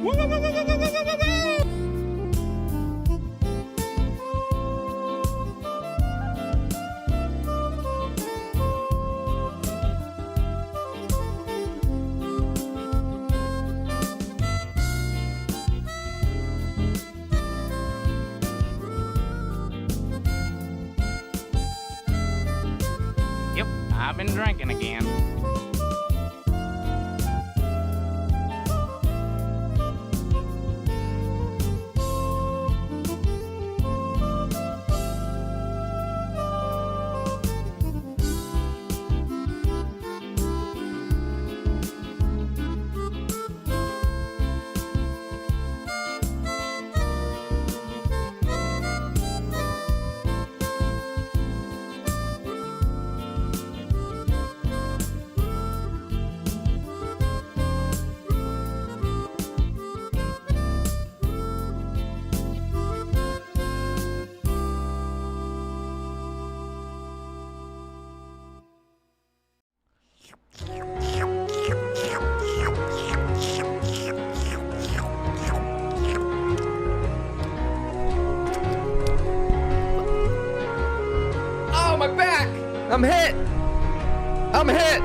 Yep, I've been drinking again. Oh, my back! I'm hit! I'm hit!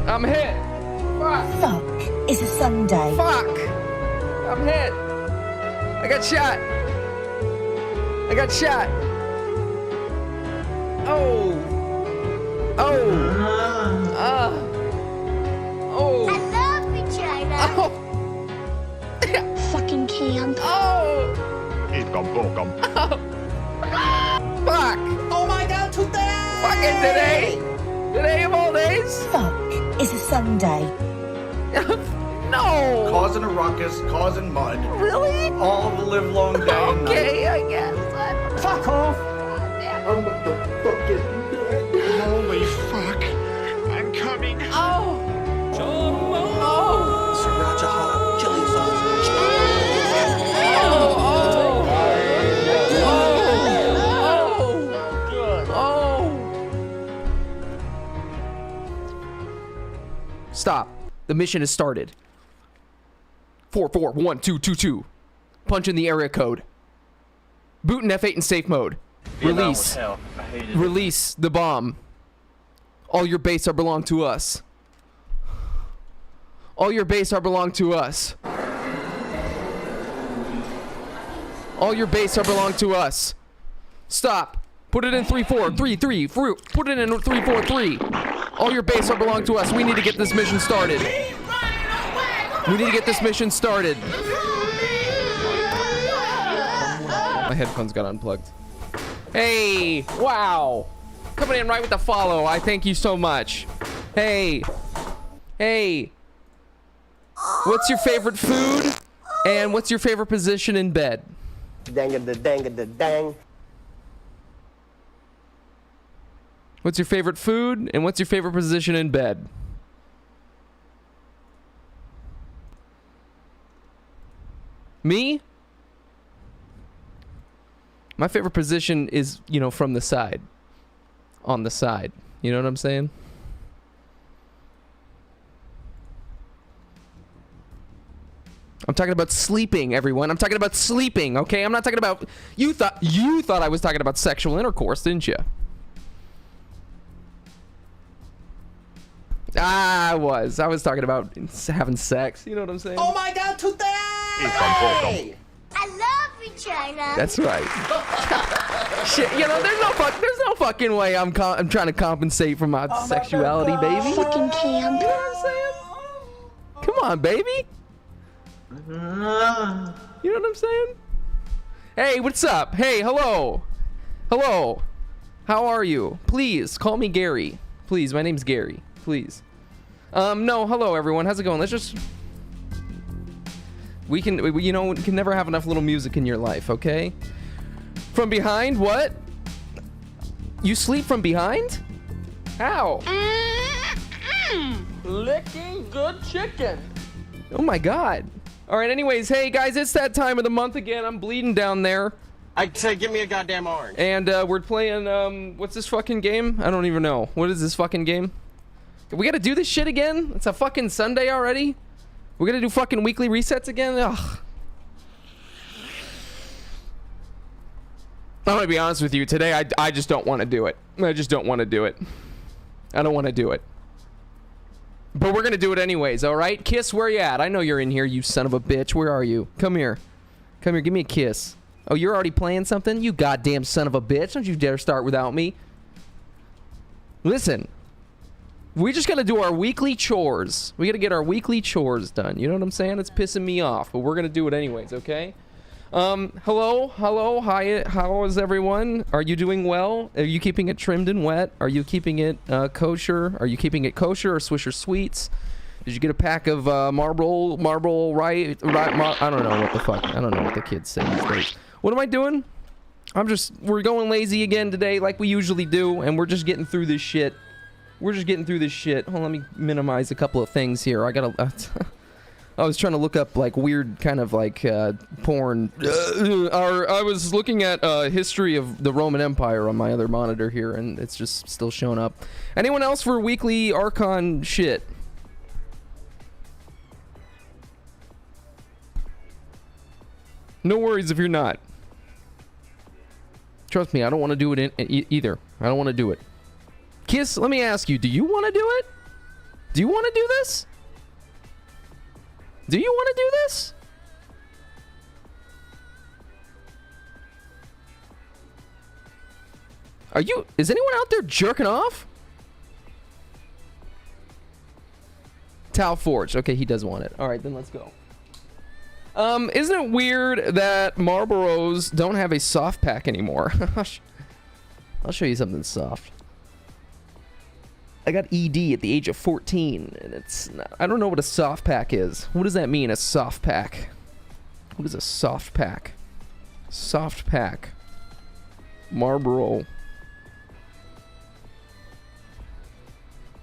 I'm hit! Fuck! Fuck, it's a Sunday. Fuck! I'm hit! I got shot! I got shot! Oh! Oh! Oh! I love you, China. Oh! Fucking camp. Oh! Fuck! Oh my god, today! Fucking today! Today of all days? Fuck, it's a Sunday. No! Causing a ruckus, causing mud, Really? all the live long day and night. Okay, I guess. Fuck off! I'm the fucking holy fuck. I'm coming. Oh! Oh! Sriracha hot chili sauce. Stop. The mission has started. 441222. Punch in the area code. Boot in F8 in safe mode. Release. Release the bomb. All your base are belong to us. All your base are belong to us. All your base are belong to us. Stop. Put it in 3433. Put it in 343. All your base are belong to us. We need to get this mission started. We need to get this mission started. My headphones got unplugged. Hey, wow. Coming in right with the follow. I thank you so much. Hey. Hey. What's your favorite food? And what's your favorite position in bed? Dang. What's your favorite food? And what's your favorite position in bed? Me? My favorite position is, you know, from the side. On the side. You know what I'm saying? I'm talking about sleeping, everyone. I'm talking about sleeping, okay? I'm not talking about... You thought I was talking about sexual intercourse, didn't you? I was talking about having sex. You know what I'm saying? Oh my god, today! I love you, China. That's right. Shit, you know, there's no fucking way I'm trying to compensate for my sexuality, baby. Fucking camp. You know what I'm saying? Come on, baby. You know what I'm saying? Hey, what's up? Hey, hello. Hello. How are you? Please, call me Gary. Please, my name's Gary. Please. No, hello everyone. How's it going? Let's just... We can never have enough little music in your life, okay? From behind? What? You sleep from behind? How? Licking good chicken. Oh my god. Alright, anyways, hey guys, it's that time of the month again. I'm bleeding down there. I say, give me a goddamn orange. And we're playing, what's this fucking game? I don't even know. What is this fucking game? We gotta do this shit again? It's a fucking Sunday already? We're gonna do fucking weekly resets again? Ugh. I'm gonna be honest with you. Today, I just don't want to do it. I just don't want to do it. I don't want to do it. But we're gonna do it anyways, alright? Kiss, where you at? I know you're in here, you son of a bitch. Where are you? Come here. Come here, give me a kiss. Oh, you're already playing something? You goddamn son of a bitch. Don't you dare start without me. Listen. We just gotta do our weekly chores. We gotta get our weekly chores done. You know what I'm saying? It's pissing me off, but we're gonna do it anyways, okay? Hello, hi, how is everyone? Are you doing well? Are you keeping it trimmed and wet? Are you keeping it kosher? Are you keeping it kosher or Swisher Sweets? Did you get a pack of Marlboro right? I don't know what the fuck. I don't know what the kids say these days. What am I doing? We're going lazy again today like we usually do, and we're just getting through this shit. We're just getting through this shit. Hold on, let me minimize a couple of things here. I gotta... I was trying to look up like weird kind of like porn. I was looking at history of the Roman Empire on my other monitor here, and it's just still showing up. Anyone else for weekly Archon shit? No worries if you're not. Trust me, I don't want to do it either. I don't want to do it. Kiss, let me ask you, do you want to do it? Do you want to do this? Do you want to do this? Is anyone out there jerking off? Tau Forge. Okay, he does want it. All right, then let's go. Isn't it weird that Marlboros don't have a soft pack anymore? I'll show you something soft. I got ED at the age of 14, and I don't know what a soft pack is. What does that mean, a soft pack? What is a soft pack? Soft pack. Marlboro.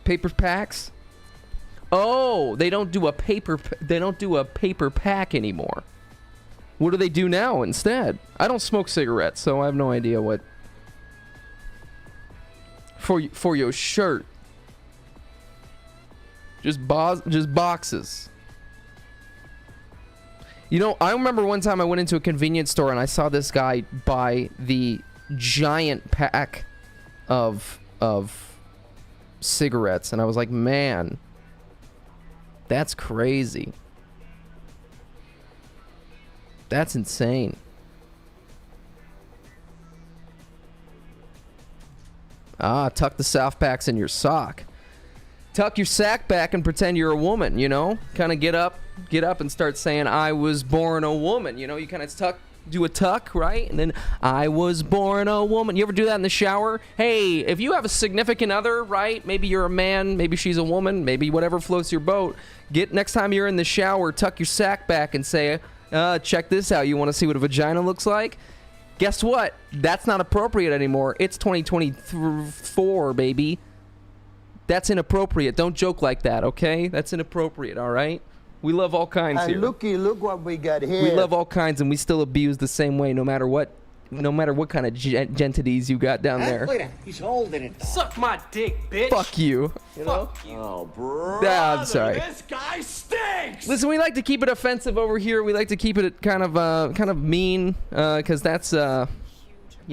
Paper packs? Oh, they don't do a paper pack anymore. What do they do now instead? I don't smoke cigarettes, so I have no idea what. For your shirt. Just boxes. You know, I remember one time I went into a convenience store and I saw this guy buy the giant pack of cigarettes, and I was like, man, that's crazy. That's insane. Ah, tuck the soft packs in your sock. Tuck your sack back and pretend you're a woman, you know? Kind of get up and start saying, I was born a woman. You know, you kind of do a tuck, right? And then, I was born a woman. You ever do that in the shower? Hey, if you have a significant other, right? Maybe you're a man, maybe she's a woman, maybe whatever floats your boat. Next time you're in the shower, tuck your sack back and say, check this out. You want to see what a vagina looks like? Guess what? That's not appropriate anymore. It's 2024, baby. That's inappropriate. Don't joke like that, okay? That's inappropriate, all right? We love all kinds here. Look what we got here. We love all kinds, and we still abuse the same way, no matter what kind of gentities you got down there. Look at him. He's holding it. Suck my dick, bitch. Fuck you. Fuck you. Oh, bro. I'm sorry. This guy stinks. Listen, we like to keep it offensive over here. We like to keep it kind of mean, because that's you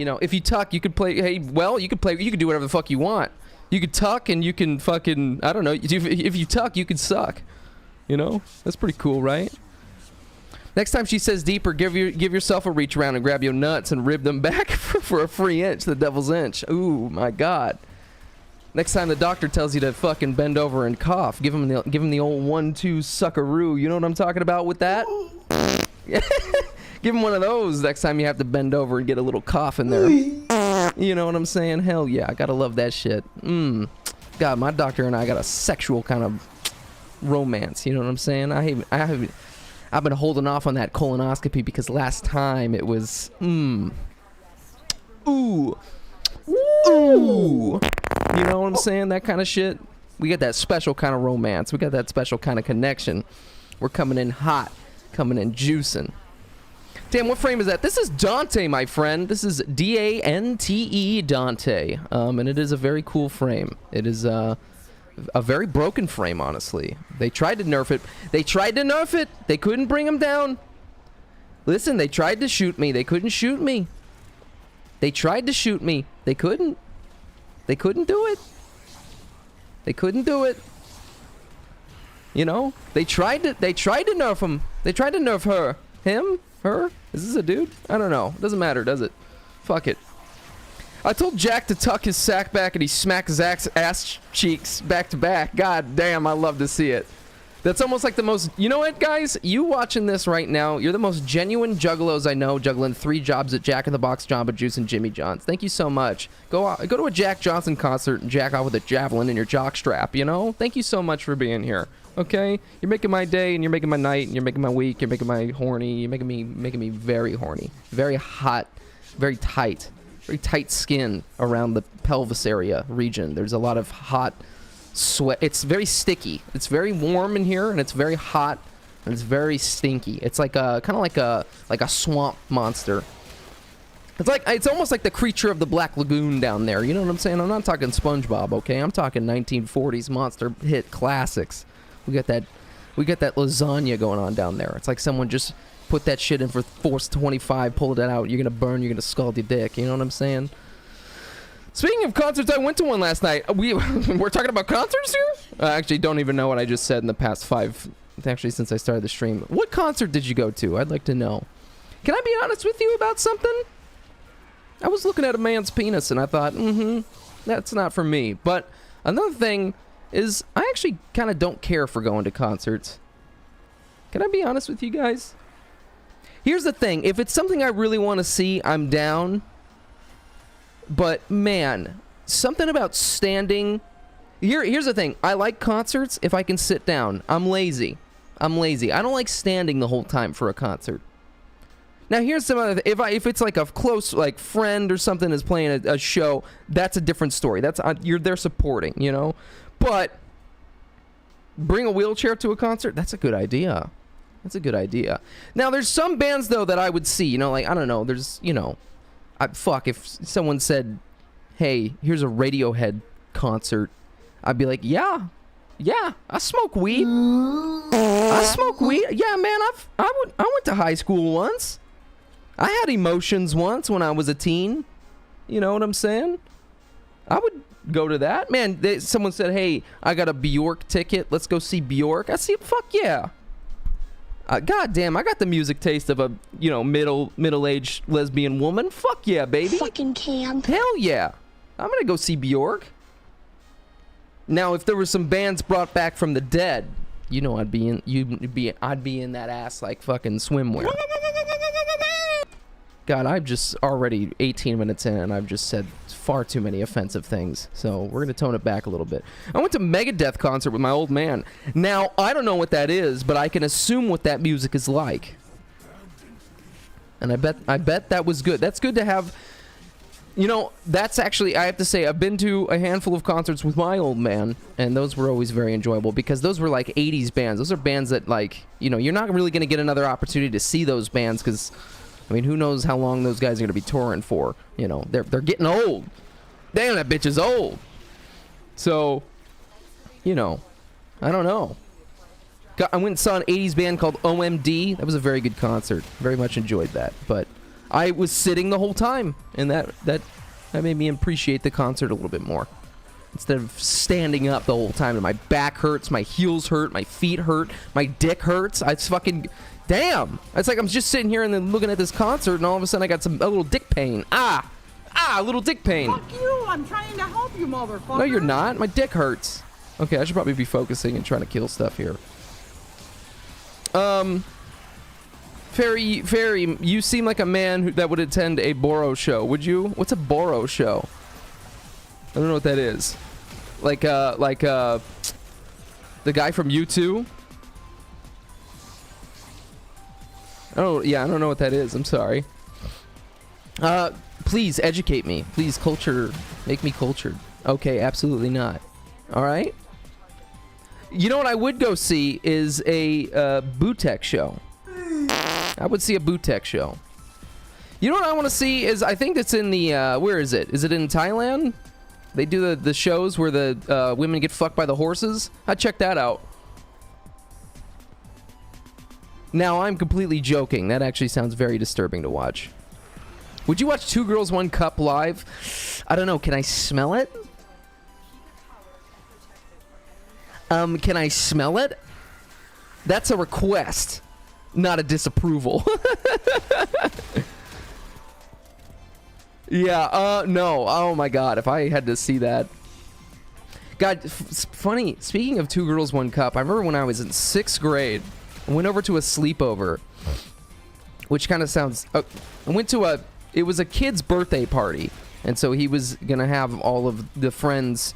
know, if you tuck, you could play. Hey, well, you could do whatever the fuck you want. You could tuck and you can fucking, I don't know, if you tuck, you can suck. You know? That's pretty cool, right? Next time she says deeper, give yourself a reach around and grab your nuts and rib them back for a free inch, the devil's inch. Ooh, my God. Next time the doctor tells you to fucking bend over and cough, give him the old 1-2 suckaroo. You know what I'm talking about with that? Give him one of those next time you have to bend over and get a little cough in there. You know what I'm saying? Hell yeah, I gotta love that shit. God, my doctor and I got a sexual kind of romance. You know what I'm saying? I've been holding off on that colonoscopy because last time it was ooh. You know what I'm saying? That kind of shit. We got that special kind of romance. We got that special kind of connection. We're coming in hot, coming in juicing. Damn, what frame is that? This is Dante, my friend. This is Dante, Dante. And it is a very cool frame. It is a very broken frame, honestly. They tried to nerf it. They couldn't bring him down. Listen, they tried to shoot me. They couldn't shoot me. They tried to shoot me. They couldn't. They couldn't do it. They couldn't do it. You know, they tried to nerf him. They tried to nerf her. Him? Her? Is this a dude? I don't know. It doesn't matter, does it? Fuck it. I told Jack to tuck his sack back and he smacked Zach's ass cheeks back to back. God damn, I love to see it. That's almost like the most... You know what, guys? You watching this right now, you're the most genuine juggalos I know, juggling 3 jobs at Jack in the Box, Jamba Juice, and Jimmy John's. Thank you so much. Go to a Jack Johnson concert and jack off with a javelin in your jock strap, you know? Thank you so much for being here, okay? You're making my day, and you're making my night, and you're making my week, you're making my horny, you're making me very horny. Very hot, very tight skin around the pelvis area region. There's a lot of hot... sweat. It's very sticky. It's very warm in here, and it's very hot, and it's very stinky. It's like a kind of like a swamp monster. It's almost like the creature of the Black Lagoon down there. You know what I'm saying? I'm not talking SpongeBob, okay? I'm talking 1940s monster hit classics. We got that lasagna going on down there. It's like someone just put that shit in for force 25, pulled it out. You're gonna burn. You're gonna scald your dick. You know what I'm saying? Speaking of concerts, I went to one last night. We're talking about concerts here? I actually don't even know what I just said in the past 5... Actually, since I started the stream. What concert did you go to? I'd like to know. Can I be honest with you about something? I was looking at a man's penis and I thought, that's not for me. But another thing is, I actually kind of don't care for going to concerts. Can I be honest with you guys? Here's the thing. If it's something I really want to see, I'm down. But man, something about standing. Here's the thing. I like concerts if I can sit down. I'm lazy. I don't like standing the whole time for a concert. Now here's some other. If it's like a close like friend or something is playing a show, that's a different story. That's you're there supporting, you know. But bring a wheelchair to a concert. That's a good idea. That's a good idea. Now there's some bands though that I would see. You know, like I don't know. There's fuck, if someone said, hey, here's a Radiohead concert, I'd be like, yeah, I smoke weed. Yeah, man, I went to high school once. I had emotions once when I was a teen. You know what I'm saying? I would go to that. Man, someone said, hey, I got a Bjork ticket. Let's go see Bjork. I see, fuck yeah. God damn, I got the music taste of a, middle-aged lesbian woman. Fuck yeah, baby. Fucking camp. Hell yeah. I'm gonna go see Bjork. Now, if there were some bands brought back from the dead, I'd be in that ass like fucking swimwear. God, I'm just already 18 minutes in and I've just said far too many offensive things. So we're going to tone it back a little bit. I went to Megadeth concert with my old man. Now, I don't know what that is, but I can assume what that music is like. And I bet that was good. That's good to have. That's actually, I have to say, I've been to a handful of concerts with my old man, and those were always very enjoyable because those were like 80s bands. Those are bands that, like, you're not really going to get another opportunity to see those bands because, who knows how long those guys are going to be touring for. They're getting old. Damn, that bitch is old. So, I don't know. I went and saw an 80s band called OMD. That was a very good concert. Very much enjoyed that. But I was sitting the whole time, and that made me appreciate the concert a little bit more. Instead of standing up the whole time, and my back hurts, my heels hurt, my feet hurt, my dick hurts. It's fucking... Damn! It's like I'm just sitting here and then looking at this concert, and all of a sudden I got a little dick pain. A little dick pain. Fuck you! I'm trying to help you, motherfucker. No, you're not. My dick hurts. Okay, I should probably be focusing and trying to kill stuff here. Fairy, you seem like a man that would attend a Boro show. Would you? What's a Boro show? I don't know what that is. Like the guy from U2? Oh, yeah, I don't know what that is. I'm sorry. Please educate me. Please make me cultured. Okay, absolutely not. All right? You know what I would go see is a Butek show. I would see a Butek show. You know what I want to see is, I think it's in the, where is it? Is it in Thailand? They do the shows where the women get fucked by the horses. I'd check that out. Now, I'm completely joking. That actually sounds very disturbing to watch. Would you watch Two Girls, One Cup live? I don't know. Can I smell it? Can I smell it? That's a request, not a disapproval. Yeah, no. Oh my god, if I had to see that. God, funny, speaking of Two Girls, One Cup, I remember when I was in 6th grade, I went over to a sleepover, which kind of sounds... I went to it was a kid's birthday party, and so he was going to have all of the friends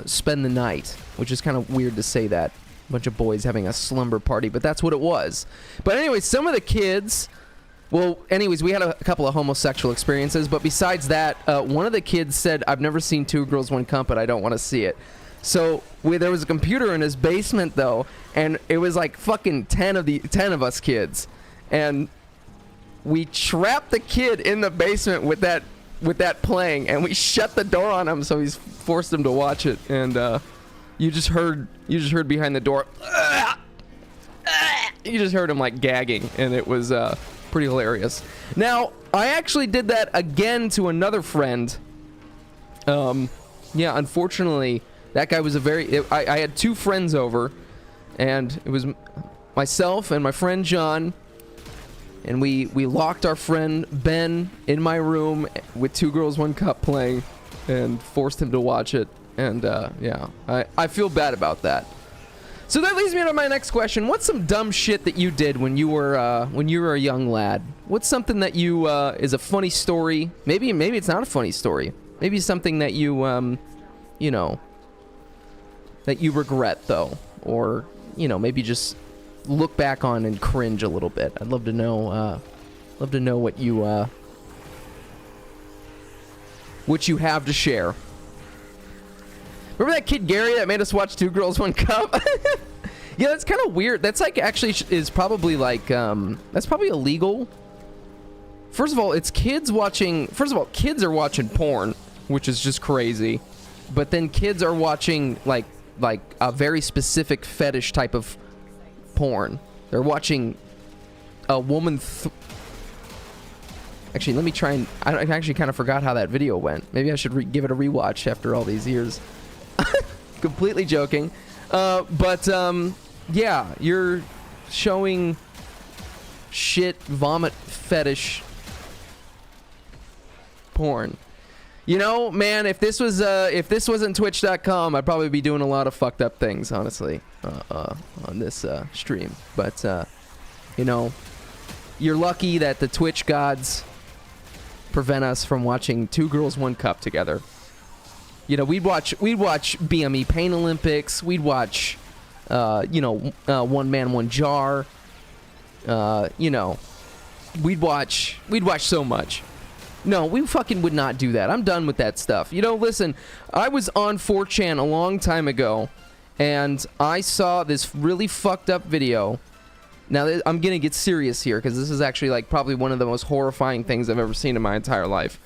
spend the night, which is kind of weird to say that. A bunch of boys having a slumber party, but that's what it was. But anyway, some of the kids... Well, anyways, we had a couple of homosexual experiences, but besides that, one of the kids said, I've never seen Two Girls, One Cup, but I don't want to see it. So there was a computer in his basement, though, and it was like fucking 10 of us kids. And we trapped the kid in the basement with that playing, and we shut the door on him, so he's forced him to watch it. And you just heard behind the door, you just heard him like gagging, and it was pretty hilarious. Now, I actually did that again to another friend. Yeah, unfortunately, that guy was I had 2 friends over, and it was myself and my friend John, and we locked our friend Ben in my room with Two Girls, One Cup playing, and forced him to watch it. And yeah, I feel bad about that. So that leads me to my next question. What's some dumb shit that you did when you were a young lad? What's something that you is a funny story? Maybe it's not a funny story. Maybe something that you you know, that you regret though, or you know, maybe just look back on and cringe a little bit. I'd love to know what you have to share. Remember that kid Gary that made us watch Two Girls, One Cup? Yeah, that's kind of weird. That's like actually is probably like that's probably illegal. First of all, it's kids watching. First of all, kids are watching porn, which is just crazy. But then kids are watching like a very specific fetish type of porn. They're watching a woman. Actually, let me try and. I actually kind of forgot how that video went. Maybe I should give it a rewatch after all these years. Completely joking. Yeah, you're showing shit vomit fetish porn. You know, man, if this wasn't twitch.com, I'd probably be doing a lot of fucked up things, honestly, on this stream. But you know, you're lucky that the Twitch gods prevent us from watching Two Girls, One Cup together. You know, we'd watch BME Pain Olympics. We'd watch, you know, One Man, One Jar. You know, we'd watch so much. No, we fucking would not do that. I'm done with that stuff. You know, listen, I was on 4chan a long time ago, and I saw this really fucked up video. Now, I'm gonna get serious here, because this is actually, like, probably one of the most horrifying things I've ever seen in my entire life.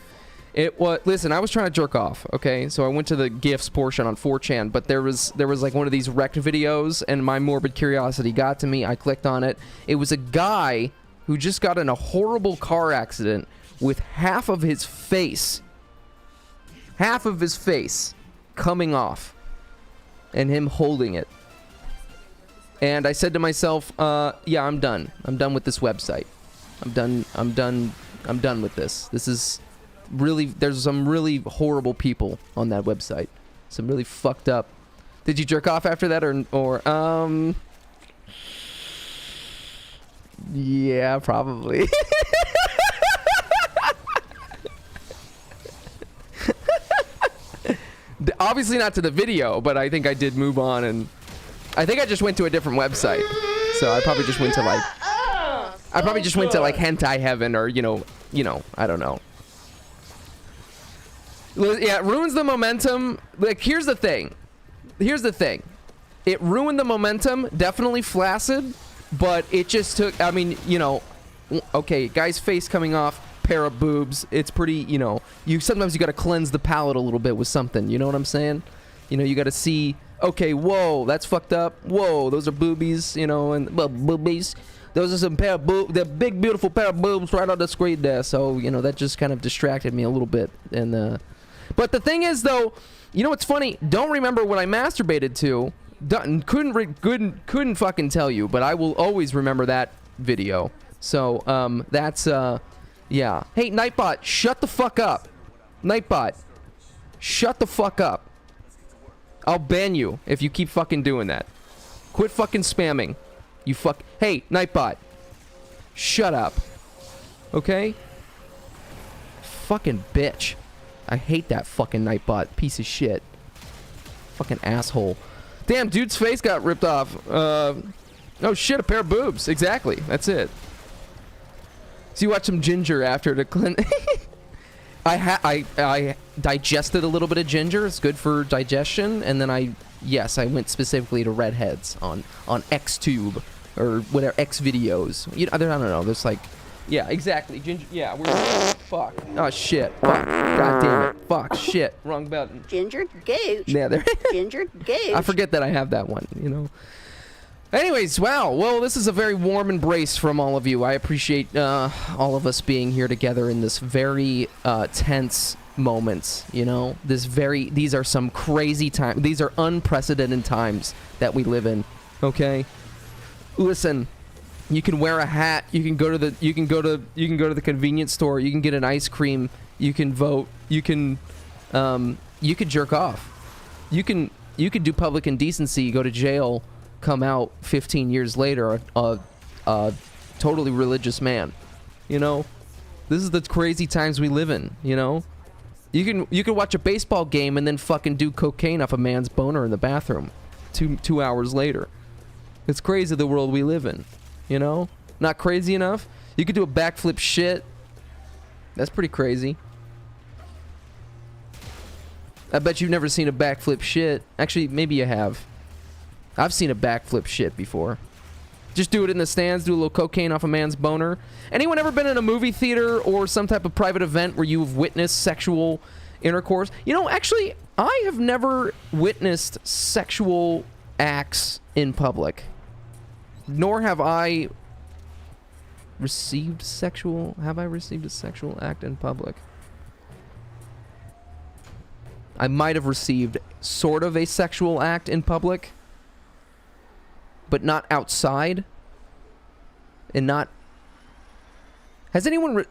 Listen, I was trying to jerk off, okay? So I went to the GIFs portion on 4chan, but there was like one of these wrecked videos, and my morbid curiosity got to me. I clicked on it. It was a guy who just got in a horrible car accident with half of his face coming off, and him holding it. And I said to myself, yeah, I'm done. I'm done with this website. I'm done with this. This is really, there's some really horrible people on that website. Some really fucked up. Did you jerk off after that or yeah, probably. Obviously not to the video, but I think I did move on, and I think I just went to a different website. So I probably just went to like Hentai Heaven, or you know, I don't know. Yeah, it ruins the momentum. Like, here's the thing. It ruined the momentum, definitely flaccid, but it just took, I mean, you know, okay, guy's face coming off, pair of boobs, it's pretty, you know, sometimes you gotta cleanse the palate a little bit with something, you know what I'm saying? You know, you gotta see, okay, whoa, that's fucked up, whoa, those are boobies, you know, and, well, boobies. Those are some pair of boobs, the big beautiful pair of boobs right on the screen there, so, you know, that just kind of distracted me a little bit, and, but the thing is, though, you know what's funny? Don't remember what I masturbated to, couldn't fucking tell you, but I will always remember that video. So, that's, yeah. Hey, Nightbot, shut the fuck up. Nightbot, shut the fuck up. I'll ban you if you keep fucking doing that. Quit fucking spamming. You fuck. Hey, Nightbot, shut up. Okay? Fucking bitch. I hate that fucking Nightbot. Piece of shit. Fucking asshole. Damn, dude's face got ripped off. Oh shit, a pair of boobs. Exactly. That's it. So you watch some ginger after to clean. I digested a little bit of ginger. It's good for digestion. And then I went specifically to redheads on XTube or whatever, X videos. You know, I don't know. There's like, yeah, exactly. Ginger. Yeah, we're fuck. Oh shit. Fuck. God damn it. Fuck. Shit. Wrong button. Ginger gooch. Yeah, there. Ginger gooch. I forget that I have that one. You know. Anyways, wow. Well, this is a very warm embrace from all of you. I appreciate all of us being here together in this very tense moments. You know, these are some crazy times. These are unprecedented times that we live in. Okay. Listen, you can wear a hat. You can go to the convenience store. You can get an ice cream. You can vote. You can jerk off. You can do public indecency. Go to jail. Come out 15 years later a totally religious man. You know, this is the crazy times we live in. You know, you can watch a baseball game and then fucking do cocaine off a man's boner in the bathroom 2 hours later. It's crazy the world we live in. You know, not crazy enough. You could do a backflip shit. That's pretty crazy. I bet you've never seen a backflip shit. Actually, maybe you have. I've seen a backflip shit before. Just do it in the stands, do a little cocaine off a man's boner. Anyone ever been in a movie theater or some type of private event where you've witnessed sexual intercourse? You know, actually, I have never witnessed sexual acts in public. Nor have I received sexual... Have I received a sexual act in public? I might have received sort of a sexual act in public, but not outside, and not... Has anyone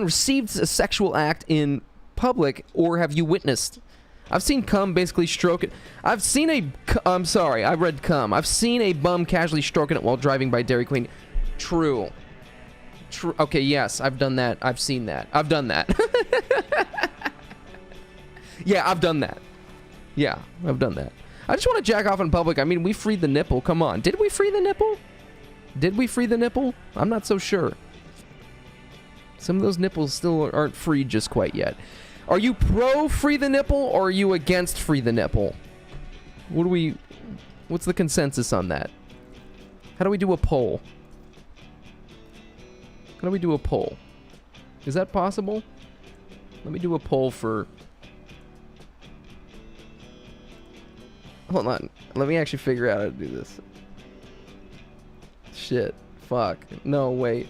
received a sexual act in public, or have you witnessed? I've seen cum basically stroke it. I've seen a... I'm sorry, I read cum. I've seen a bum casually stroking it while driving by Dairy Queen. True. True. Okay, yes, I've done that. I've seen that. I've done that. Yeah, I've done that. Yeah, I've done that. I just want to jack off in public. I mean, we freed the nipple. Come on. Did we free the nipple? Did we free the nipple? I'm not so sure. Some of those nipples still aren't freed just quite yet. Are you pro free the nipple or are you against free the nipple? What's the consensus on that? How do we do a poll? How do we do a poll? Is that possible? Let me do a poll for... Hold on. Let me actually figure out how to do this. Shit. Fuck. No, wait.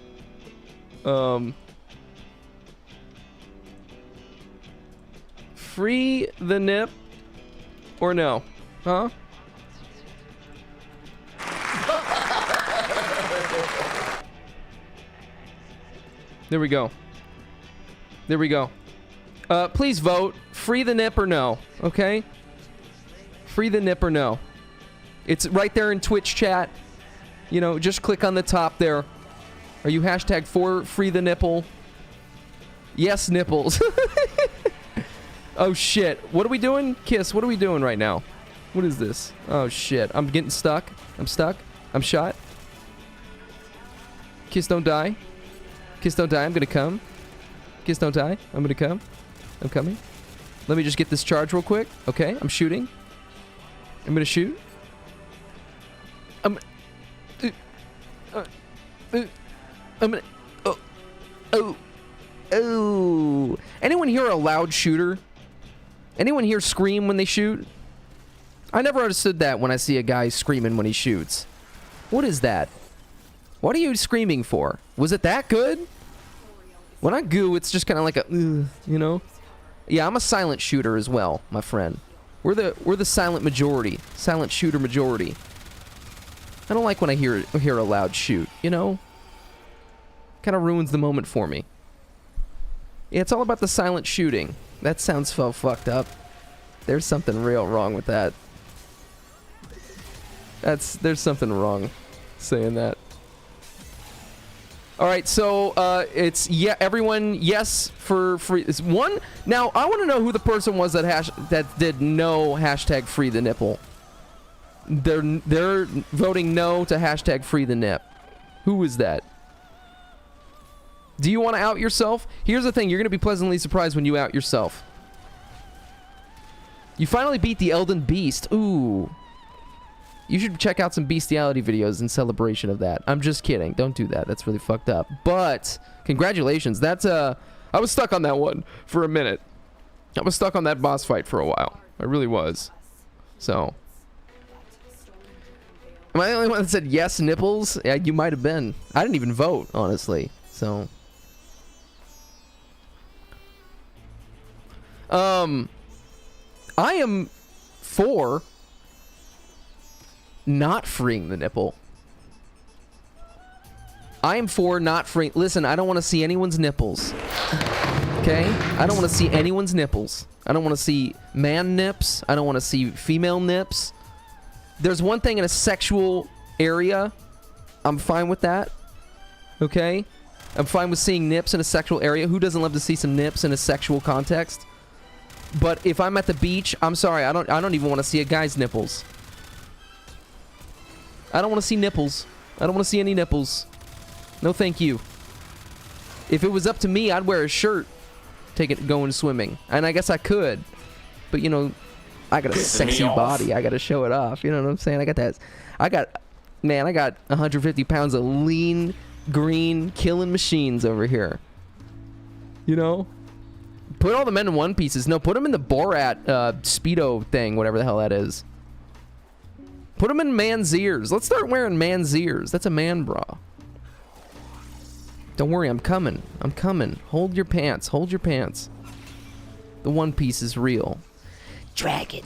Free the nip or no? Huh? There we go. There we go. Please vote. Free the nip or no? Okay? Free the nip or no? It's right there in Twitch chat. You know, just click on the top there. Are you hashtag for free the nipple? Yes, nipples. Oh shit. What are we doing? Kiss, what are we doing right now? What is this? Oh shit. I'm getting stuck. I'm stuck. I'm shot. Kiss, don't die. Kiss, don't die. I'm gonna come. Kiss, don't die. I'm gonna come. I'm coming. Let me just get this charge real quick. Okay, I'm shooting. I'm gonna shoot. I'm gonna... Ooh. Anyone here a loud shooter? Anyone here scream when they shoot? I never understood that when I see a guy screaming when he shoots. What is that? What are you screaming for? Was it that good? When I goo, it's just kind of like a, you know? Yeah, I'm a silent shooter as well, my friend. We're the silent majority. Silent shooter majority. I don't like when I hear a loud shoot, you know? Kind of ruins the moment for me. Yeah, it's all about the silent shooting. That sounds so fucked up. There's something real wrong with that. There's something wrong saying that. All right, so it's everyone yes for free. It's one. Now I want to know who the person was that did no hashtag free the nipple. They're voting no to hashtag free the nip. Who is that? Do you want to out yourself? Here's the thing, you're going to be pleasantly surprised when you out yourself. You finally beat the Elden Beast. Ooh. You should check out some bestiality videos in celebration of that. I'm just kidding. Don't do that. That's really fucked up. But congratulations. That's I was stuck on that one for a minute. I was stuck on that boss fight for a while. I really was. So. Am I the only one that said yes, nipples? Yeah, you might have been. I didn't even vote, honestly. So. I am for not freeing the nipple. I am for not freeing. Listen, I don't want to see anyone's nipples. Okay? I don't want to see anyone's nipples. I don't want to see man nips. I don't want to see female nips. There's one thing in a sexual area. I'm fine with that. Okay? I'm fine with seeing nips in a sexual area. Who doesn't love to see some nips in a sexual context? But if I'm at the beach, I'm sorry, I don't even want to see a guy's nipples. I don't want to see nipples. I don't want to see any nipples. No thank you. If it was up to me, I'd wear a shirt going swimming. And I guess I could. But you know, I got a sexy body. I got to show it off. You know what I'm saying? I got 150 pounds of lean, green, killing machines over here. You know? Put all the men in one pieces. No, put them in the Borat Speedo thing, whatever the hell that is. Put them in man's ears. Let's start wearing man's ears. That's a man bra. Don't worry, I'm coming. I'm coming. Hold your pants. Hold your pants. The One Piece is real. Dragon.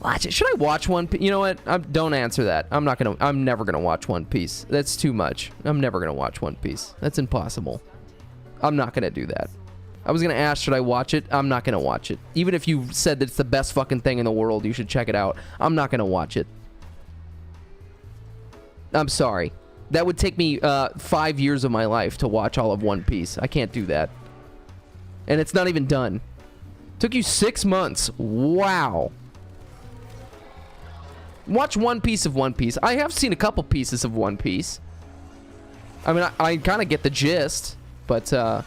Watch it. Should I watch One Piece? You know what? Don't answer that. I'm never gonna watch One Piece. That's too much. I'm never gonna watch One Piece. That's impossible. I'm not gonna do that. I was gonna ask, should I watch it? I'm not gonna watch it. Even if you said that it's the best fucking thing in the world, you should check it out. I'm not gonna watch it. I'm sorry. That would take me 5 years of my life to watch all of One Piece. I can't do that. And it's not even done. Took you 6 months. Wow. Watch one piece of One Piece. I have seen a couple pieces of One Piece. I mean, I kind of get the gist, but I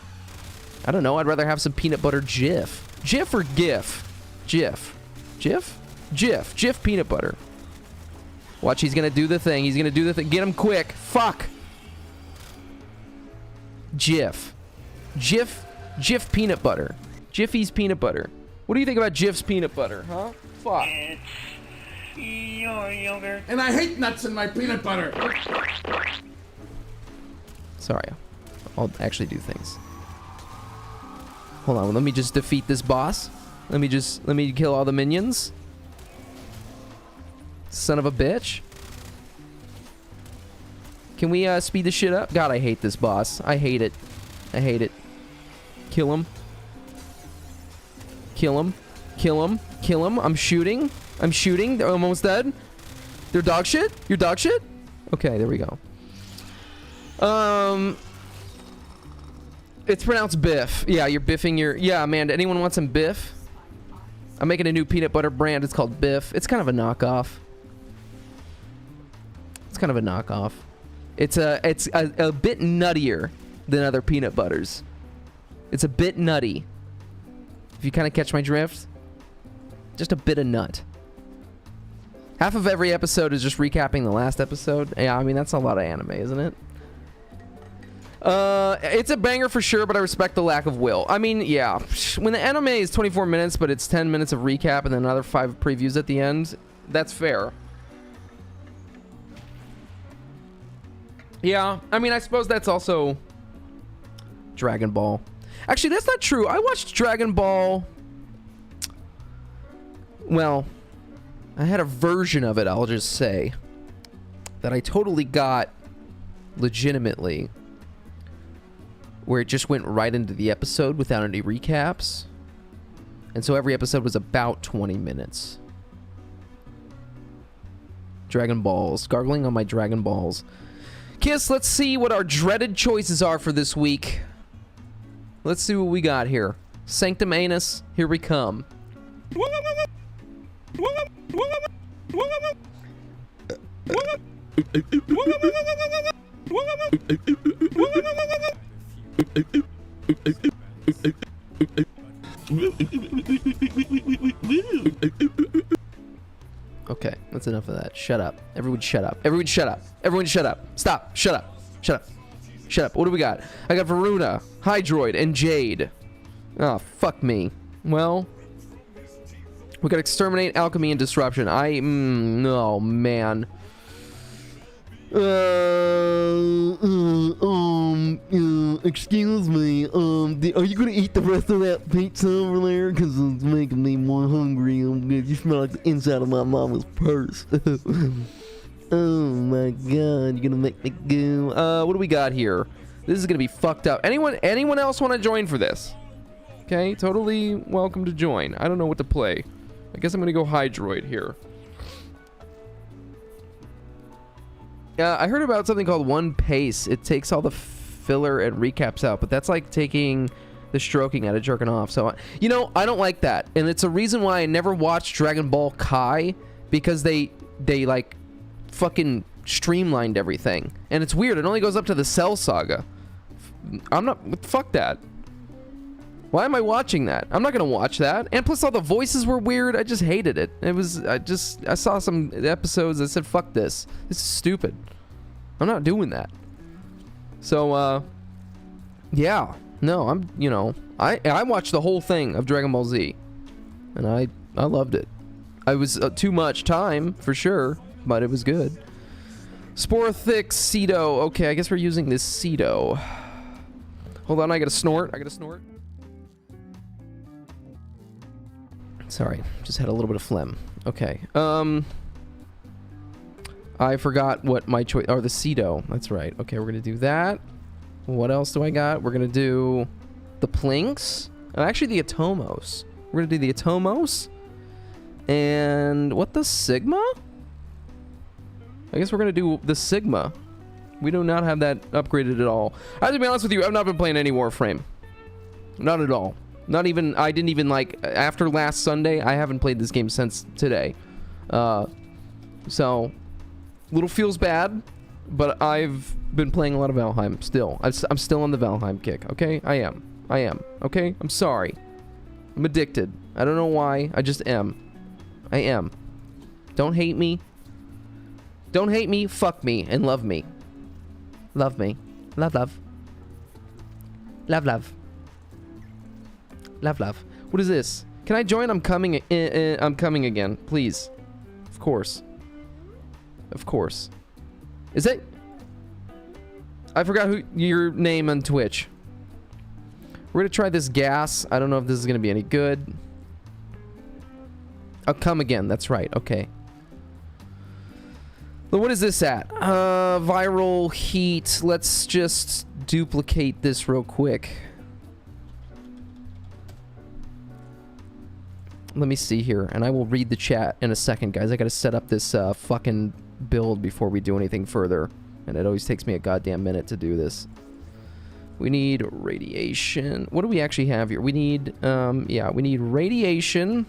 don't know. I'd rather have some peanut butter Jif. Jif or GIF? Jif. Jif? Jif. Jif peanut butter. Watch, he's gonna do the thing. He's gonna do the thing. Get him quick. Fuck. Jif. Jif. Jif peanut butter. Jiffy's peanut butter. What do you think about Jif's peanut butter, huh? Fuck. And I hate nuts in my peanut butter. Sorry. I'll actually do things. Hold on. Let me just defeat this boss. Let me kill all the minions. Son of a bitch. Can we speed this shit up? God, I hate this boss. I hate it. I hate it. Kill him. Kill him. Kill him. Kill him. I'm shooting. I'm shooting. They're almost dead. They're dog shit? You're dog shit? Okay, there we go. It's pronounced Biff. Yeah, you're biffing your... Yeah, Amanda, anyone want some Biff? I'm making a new peanut butter brand. It's called Biff. It's kind of a knockoff. It's kind of a knockoff. It's a bit nuttier than other peanut butters. It's a bit nutty. If you kind of catch my drift. Just a bit of nut. Half of every episode is just recapping the last episode. Yeah, I mean, that's a lot of anime, isn't it? It's a banger for sure, but I respect the lack of will. I mean, yeah. When the anime is 24 minutes, but it's 10 minutes of recap and then another 5 previews at the end, that's fair. Yeah, I mean, I suppose that's also Dragon Ball. Actually, that's not true. I watched Dragon Ball. Well, I had a version of it, I'll just say, that I totally got legitimately, where it just went right into the episode without any recaps. And so every episode was about 20 minutes. Dragon Balls. Gargling on my Dragon Balls. Kiss, let's see what our dreaded choices are for this week. Let's see what we got here. Sanctum Anus, here we come. Okay, that's enough of that. Shut up. Everyone shut up. Everyone shut up. Everyone shut up. Stop. Shut up. Shut up. Shut up. What do we got? I got Varuna, Hydroid, and Jade. Oh, fuck me. Well, we got Exterminate, Alchemy, and Disruption. Oh, man. Excuse me, are you gonna eat the rest of that pizza over there? Because it's making me more hungry. You smell like the inside of my mama's purse. Oh my god, you're gonna make me go. What do we got here? This is gonna be fucked up. Anyone else want to join for this? Okay, totally welcome to join. I don't know what to play. I guess I'm gonna go Hydroid here. I heard about something called One Pace. It takes all the filler and recaps out, but that's like taking the stroking out of jerking off. So, you know, I don't like that. And it's a reason why I never watched Dragon Ball Kai, because they like fucking streamlined everything. And it's weird. It only goes up to the Cell Saga. Fuck that. Why am I watching that? I'm not gonna watch that. And plus all the voices were weird. I just hated it. I saw some episodes that said, fuck this. This is stupid. I'm not doing that. So, yeah. No, I watched the whole thing of Dragon Ball Z. And I loved it. I was too much time, for sure, but it was good. Sporothic Cedo. Okay, I guess we're using this Cedo. Hold on, I gotta snort. Sorry, just had a little bit of phlegm. Okay. I forgot what my choice... Oh, the Cedo. That's right. Okay, we're gonna do that. What else do I got? We're gonna do the Plinks. Oh, actually, the Atomos. We're gonna do the Atomos. And what, the Sigma? I guess we're gonna do the Sigma. We do not have that upgraded at all. I have to be honest with you, I've not been playing any Warframe. Not at all. Not even, I didn't even like, after last Sunday, I haven't played this game since today. So, little feels bad, but I've been playing a lot of Valheim still. I'm still on the Valheim kick, okay? I am, okay? I'm sorry. I'm addicted. I don't know why, I just am. I am. Don't hate me. Don't hate me, fuck me, and love me. Love me. Love, love. Love, love. Love, love. What is this? Can I join? I'm coming. I'm coming again. Please. Of course. Of course. Is it? I forgot your name on Twitch. We're gonna try this gas. I don't know if this is gonna be any good. I'll come again. That's right. Okay. Well, what is this at? Viral heat. Let's just duplicate this real quick. Let me see here, and I will read the chat in a second, guys. I gotta set up this fucking build before we do anything further, and it always takes me a goddamn minute to do this. We need radiation. What do we actually have here? We need, yeah, we need radiation,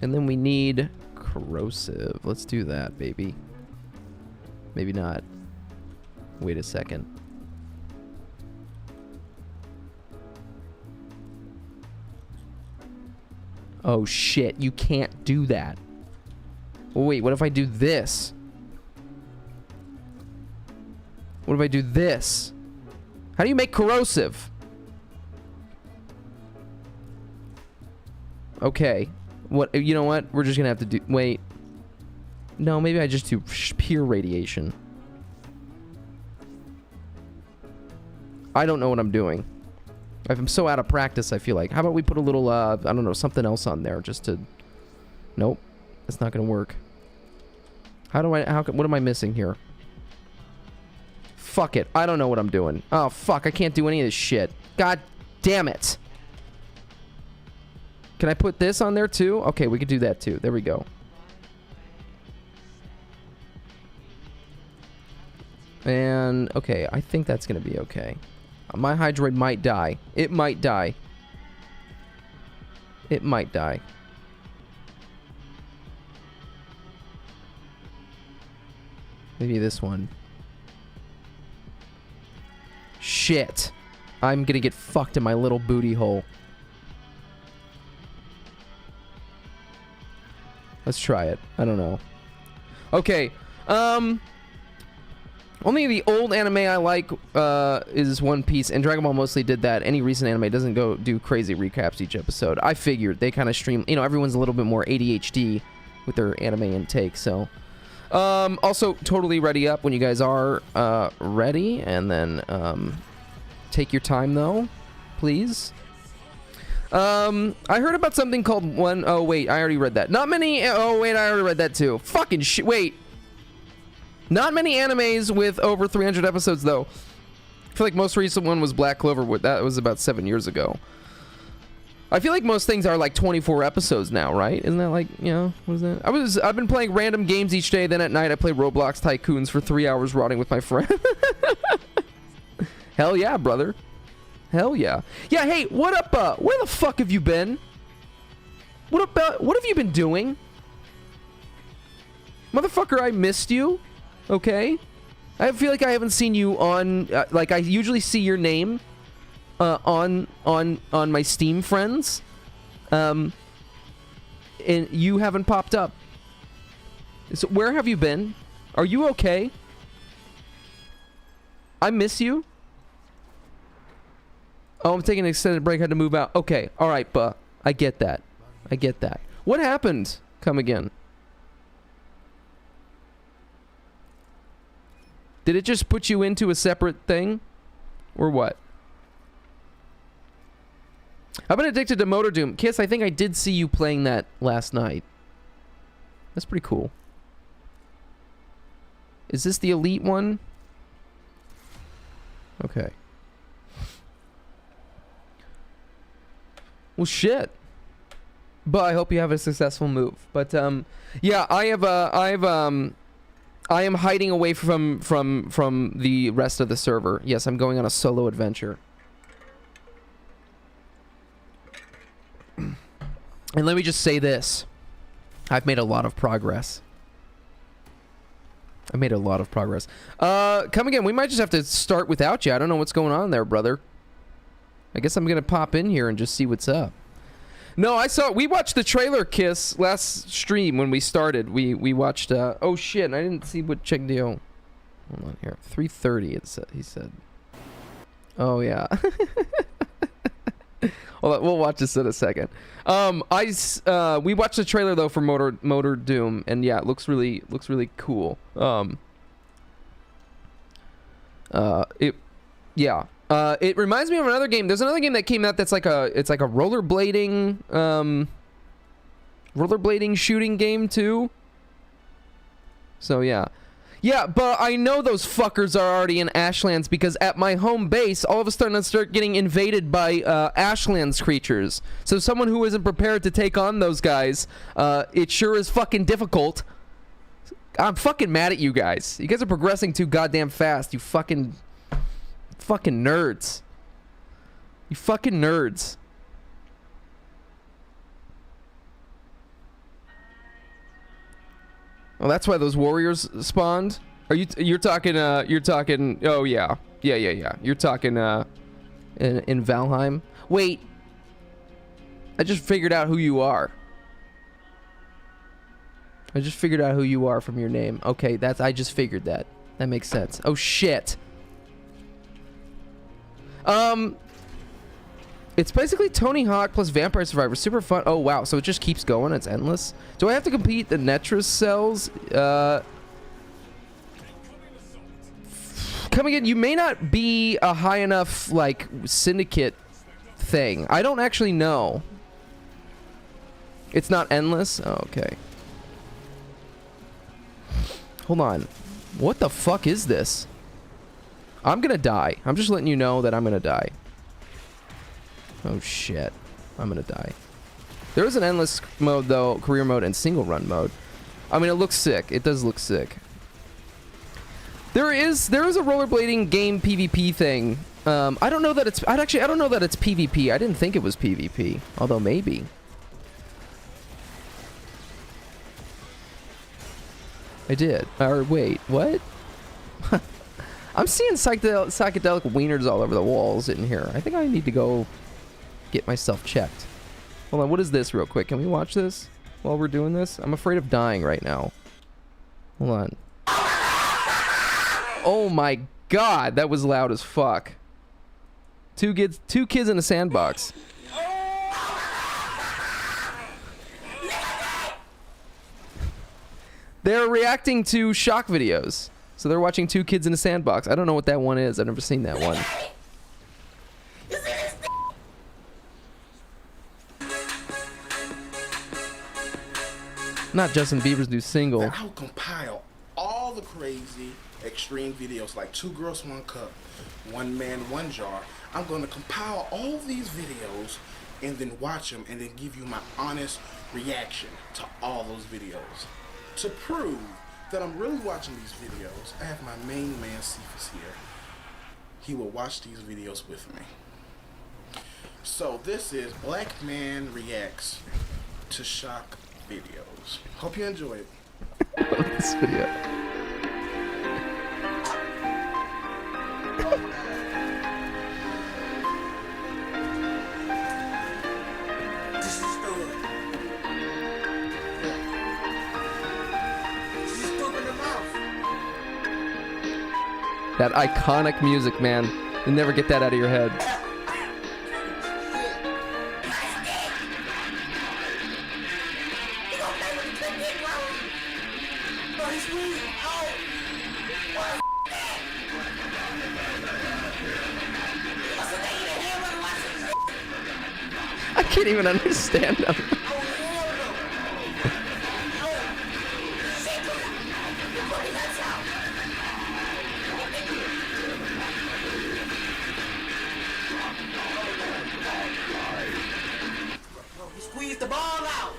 and then we need corrosive. Let's do that, baby. Maybe not. Wait a second. Oh shit, you can't do that. Wait, what if I do this? What if I do this? How do you make corrosive? Okay. What? You know what? We're just gonna have to do... Wait. No, maybe I just do pure radiation. I don't know what I'm doing. I'm so out of practice, I feel like. How about we put a little, I don't know, something else on there just to... Nope. That's not gonna work. what am I missing here? Fuck it. I don't know what I'm doing. Oh, fuck. I can't do any of this shit. God damn it. Can I put this on there too? Okay, we could do that too. There we go. And, okay, I think that's gonna be okay. My Hydroid might die. It might die. It might die. Maybe this one. Shit. I'm gonna get fucked in my little booty hole. Let's try it. I don't know. Okay. Only the old anime I like is One Piece, and Dragon Ball mostly did that. Any recent anime doesn't go do crazy recaps each episode. I figured they kind of stream... You know, everyone's a little bit more ADHD with their anime intake, so... also, totally ready up when you guys are ready, and then take your time, though, please. I heard about something called one... Oh, wait, I already read that. Not many... Oh, wait, I already read that, too. Fucking shit. Wait. Not many animes with over 300 episodes, though. I feel like most recent one was Black Clover. That was about 7 years ago. I feel like most things are like 24 episodes now, right? Isn't that like, you know, what is that? I've been playing random games each day. Then at night, I play Roblox Tycoons for 3 hours rotting with my friend. Hell yeah, brother. Hell yeah. Yeah, hey, what up, where the fuck have you been? What have you been doing? Motherfucker, I missed you. Okay? I feel like I haven't seen you on, like, I usually see your name, on my Steam friends. And you haven't popped up. So where have you been? Are you okay? I miss you. Oh, I'm taking an extended break. I had to move out. Okay. All right, but I get that. I get that. What happened? Come again. Did it just put you into a separate thing? Or what? I've been addicted to Motor Doom. Kiss, I think I did see you playing that last night. That's pretty cool. Is this the elite one? Okay. Well, shit. But I hope you have a successful move. But, yeah, I am hiding away from the rest of the server. Yes, I'm going on a solo adventure. And let me just say this. I've made a lot of progress. I made a lot of progress. Come again. We might just have to start without you. I don't know what's going on there, brother. I guess I'm going to pop in here and just see what's up. No, we watched the trailer, Kiss, last stream when we started. We watched, oh shit, I didn't see what check deal. Hold on here. 3:30, he said. Oh, yeah. Well, we'll watch this in a second. We watched the trailer though for Motor Doom, and yeah, it looks really cool. It reminds me of another game. There's another game that came out that's like a rollerblading shooting game too. So yeah. Yeah, but I know those fuckers are already in Ashlands because at my home base, all of a sudden I start getting invaded by Ashlands creatures. So someone who isn't prepared to take on those guys, it sure is fucking difficult. I'm fucking mad at you guys. You guys are progressing too goddamn fast. You fucking nerds. You fucking nerds. Well, that's why those warriors spawned. You're talking oh yeah. You're talking in Valheim. Wait. I just figured out who you are. I just figured out who you are from your name. Okay, I just figured that. That makes sense. Oh shit. It's basically Tony Hawk plus Vampire Survivor. Super fun. Oh, wow. So it just keeps going. It's endless. Do I have to compete the Netris cells? Coming in, you may not be a high enough, like, syndicate thing. I don't actually know. It's not endless? Oh, okay. Hold on. What the fuck is this? I'm gonna die. I'm just letting you know that I'm gonna die. Oh shit. I'm gonna die. There is an endless mode though, career mode and single run mode. I mean, it looks sick. It does look sick. There is a rollerblading game PvP thing. I don't know that it's I don't know that it's PvP. I didn't think it was PvP, although maybe. I did. Or wait, what? I'm seeing psychedelic wieners all over the walls in here. I think I need to go get myself checked. Hold on, what is this real quick? Can we watch this while we're doing this? I'm afraid of dying right now. Hold on. Oh my god, that was loud as fuck. Two kids in a sandbox. They're reacting to shock videos. So they're watching two kids in a sandbox. I don't know what that one is. I've never seen that one. Not Justin Bieber's new single. I'll compile all the crazy extreme videos like 2 Girls 1 Cup, 1 Man 1 Jar. I'm going to compile all these videos and then watch them and then give you my honest reaction to all those videos. To prove that I'm really watching these videos, I have my main man Cephas here. He will watch these videos with me. So this is Black Man Reacts to Shock Videos. Hope you enjoy it. I love this video. That iconic music, man. You never get that out of your head. I can't even understand them. Squeeze the ball out.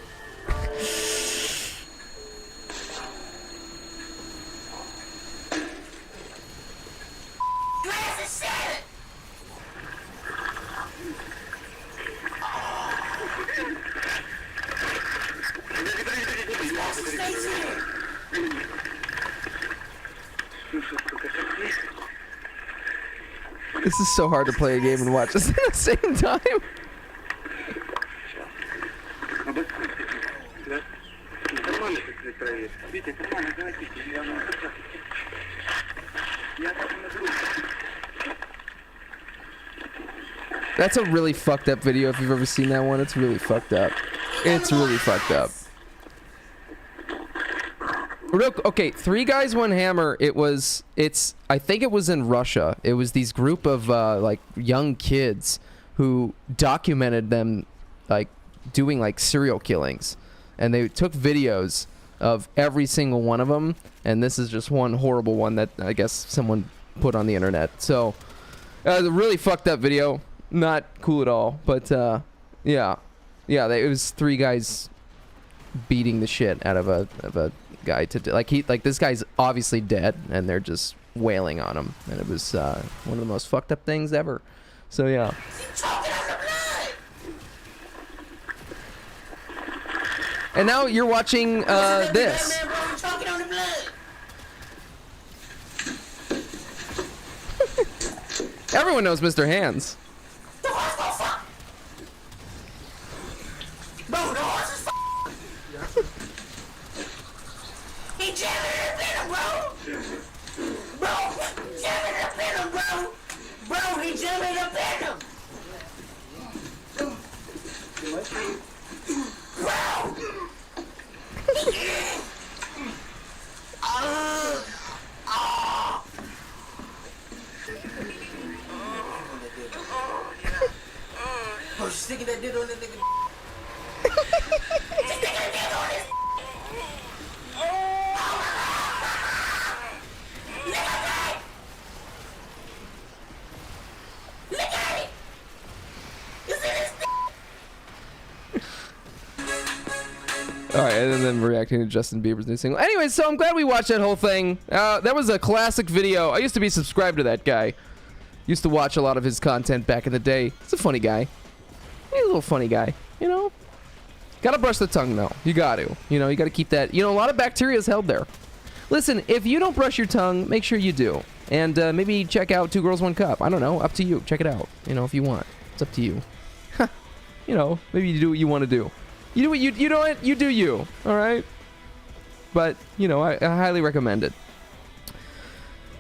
Glass is shattered. This is so hard to play a game and watch this at the same time. That's a really fucked up video if you've ever seen that one. It's really fucked up. It's really fucked up. Okay, 3 Guys, 1 Hammer. I think it was in Russia. It was these group of like young kids who documented them like doing like serial killings, and they took videos of every single one of them. And this is just one horrible one that I guess someone put on the internet. So, a really fucked up video. Not cool at all. But yeah, it was 3 guys beating the shit out of a guy to this guy's obviously dead, and they're just wailing on him, and it was one of the most fucked up things ever. So yeah. And now you're watching this. Everyone knows Mr. Hands. Bro, the horse is he jamming the pedal, bro. Bro, jamming the pedal, bro. Bro, he jamming the pedal. Oh, she's sticking that dick on that nigga. All right, and then reacting to Justin Bieber's new single. Anyway, so I'm glad we watched that whole thing. That was a classic video. I used to be subscribed to that guy. Used to watch a lot of his content back in the day. He's a funny guy. He's a little funny guy, you know? Gotta brush the tongue, though. You got to. You know, you gotta keep that. You know, a lot of bacteria is held there. Listen, if you don't brush your tongue, make sure you do. And maybe check out Two Girls, One Cup. I don't know. Up to you. Check it out. You know, if you want. It's up to you. You know, maybe you do what you want to do. You do what you know what? You do you. All right? But, you know, I highly recommend it.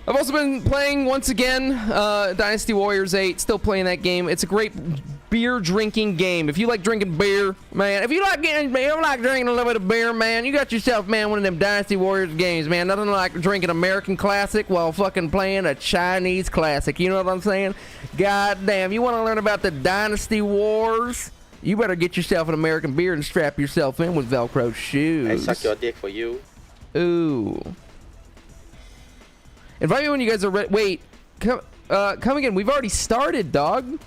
I've also been playing, once again, Dynasty Warriors 8. Still playing that game. It's a great beer drinking game. If you like drinking beer, man. If you like drinking a little bit of beer, man, you got yourself, man, one of them Dynasty Warriors games, man. Nothing like drinking American Classic while fucking playing a Chinese Classic. You know what I'm saying? God damn. You want to learn about the Dynasty Wars? You better get yourself an American beer and strap yourself in with Velcro shoes. I suck your dick for you. Ooh. Invite me when you guys are ready. Wait. Come again. We've already started, dog.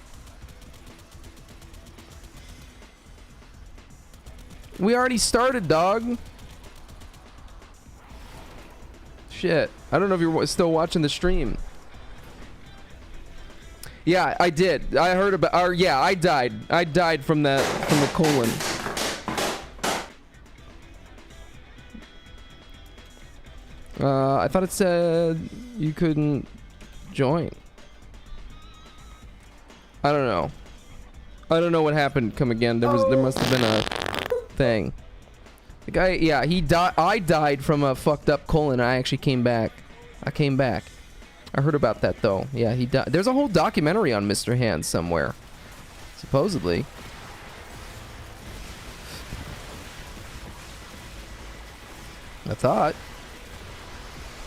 We already started, dog. Shit. I don't know if you're still watching the stream. Yeah, I did. I heard about. Or yeah, I died. I died from the colon. I thought it said you couldn't join. I don't know. I don't know what happened. Come again. There must have been a thing. The guy, yeah, he died. I died from a fucked up colon. I actually came back. I came back. I heard about that though. Yeah, he died. There's a whole documentary on Mr. Hands somewhere. Supposedly. I thought.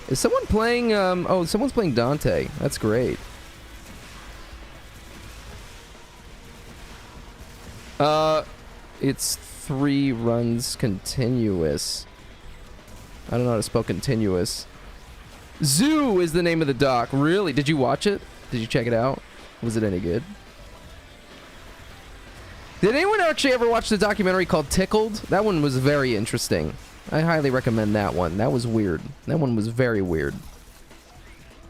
Is someone playing, oh, someone's playing Dante. That's great. It's 3 runs continuous. I don't know how to spell continuous. Zoo is the name of the doc. Really? Did you watch it? Did you check it out? Was it any good? Did anyone actually ever watch the documentary called Tickled? That one was very interesting. I highly recommend that one. That was weird. That one was very weird.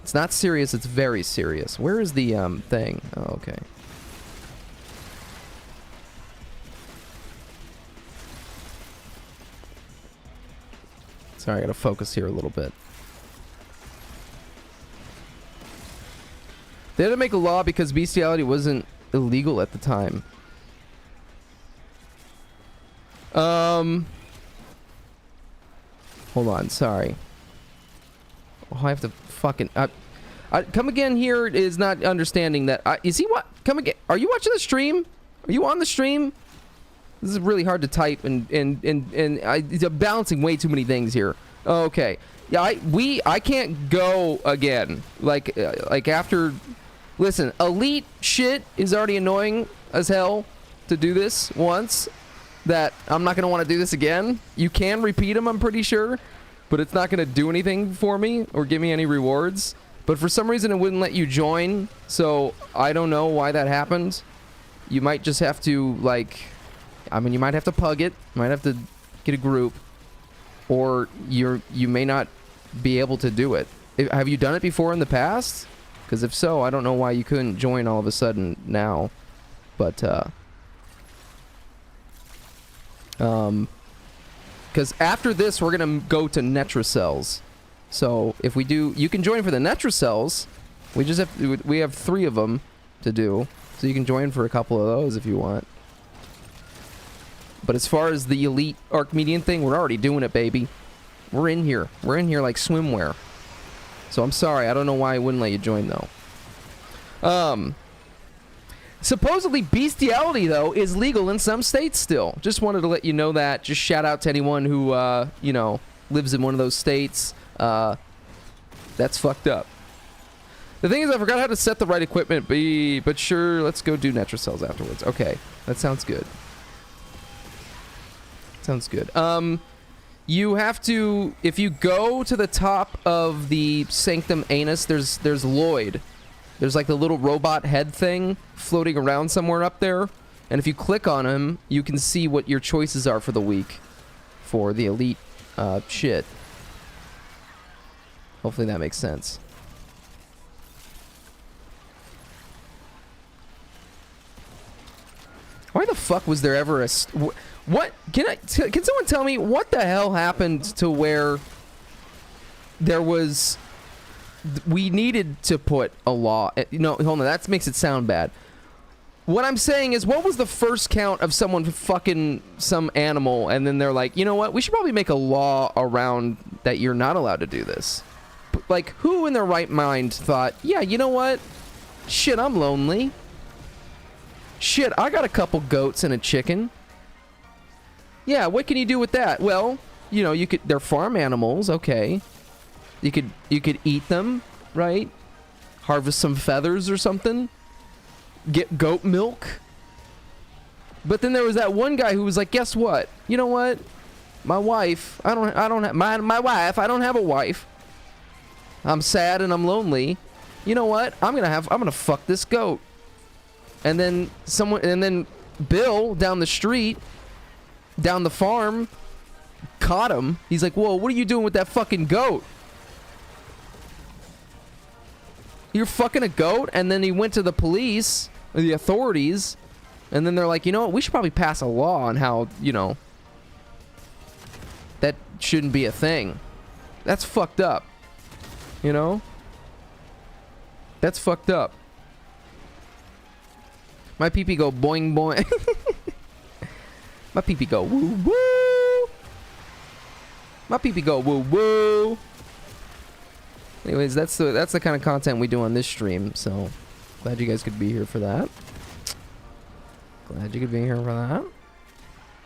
It's not serious, it's very serious. Where is the thing? Oh, okay. Sorry, I gotta focus here a little bit. They had to make a law because bestiality wasn't illegal at the time. Hold on, sorry. Oh, I have to fucking... come again here is not understanding that... is he what? Come again. Are you watching the stream? Are you on the stream? This is really hard to type and it's balancing way too many things here. Okay. Yeah, I can't go again. Like after... Listen, elite shit is already annoying as hell to do this once. That I'm not going to want to do this again. You can repeat them, I'm pretty sure. But it's not going to do anything for me or give me any rewards. But for some reason it wouldn't let you join. So I don't know why that happened. You might just have to, like... I mean, you might have to pug it. You might have to get a group. Or you may not be able to do it. Have you done it before in the past? Because if so, I don't know why you couldn't join all of a sudden now. But, because after this, we're going to go to Netracells. So, if we do... You can join for the Netracells. We have 3 of them to do. So you can join for a couple of those if you want. But as far as the elite Archimedean thing, we're already doing it, baby. We're in here. We're in here like swimwear. So I'm sorry. I don't know why I wouldn't let you join, though. Supposedly, bestiality, though, is legal in some states still. Just wanted to let you know that. Just shout out to anyone who, you know, lives in one of those states. That's fucked up. The thing is, I forgot how to set the right equipment, but sure, let's go do Netrocells afterwards. Okay, that sounds good. Sounds good. You have to, if you go to the top of the Sanctum Anus, there's Lloyd. There's like the little robot head thing floating around somewhere up there. And if you click on him, you can see what your choices are for the week for the elite shit. Hopefully that makes sense. Why the fuck was there ever a... What? Can someone tell me what the hell happened to where there was... We needed to put a law... No, hold on. That makes it sound bad. What I'm saying is, what was the first count of someone fucking some animal, and then they're like, you know what? We should probably make a law around that you're not allowed to do this. Like, who in their right mind thought, yeah, you know what? Shit, I'm lonely. Shit, I got a couple goats and a chicken. Yeah, what can you do with that? Well, you know, they're farm animals, okay. You could eat them, right? Harvest some feathers or something. Get goat milk. But then there was that one guy who was like, guess what? You know what? My wife, I don't have my wife, I don't have a wife. I'm sad and I'm lonely. You know what? I'm gonna fuck this goat. And then Bill down the street, down the farm, caught him. He's like, whoa, what are you doing with that fucking goat? You're fucking a goat? And then he went to the police, or the authorities, and then they're like, you know what? We should probably pass a law on how, you know, that shouldn't be a thing. That's fucked up. You know? That's fucked up. My pee-pee go boing boing. My pee-pee go woo woo. My pee-pee go woo woo. Anyways, that's the kind of content we do on this stream, so glad you guys could be here for that. Glad you could be here for that.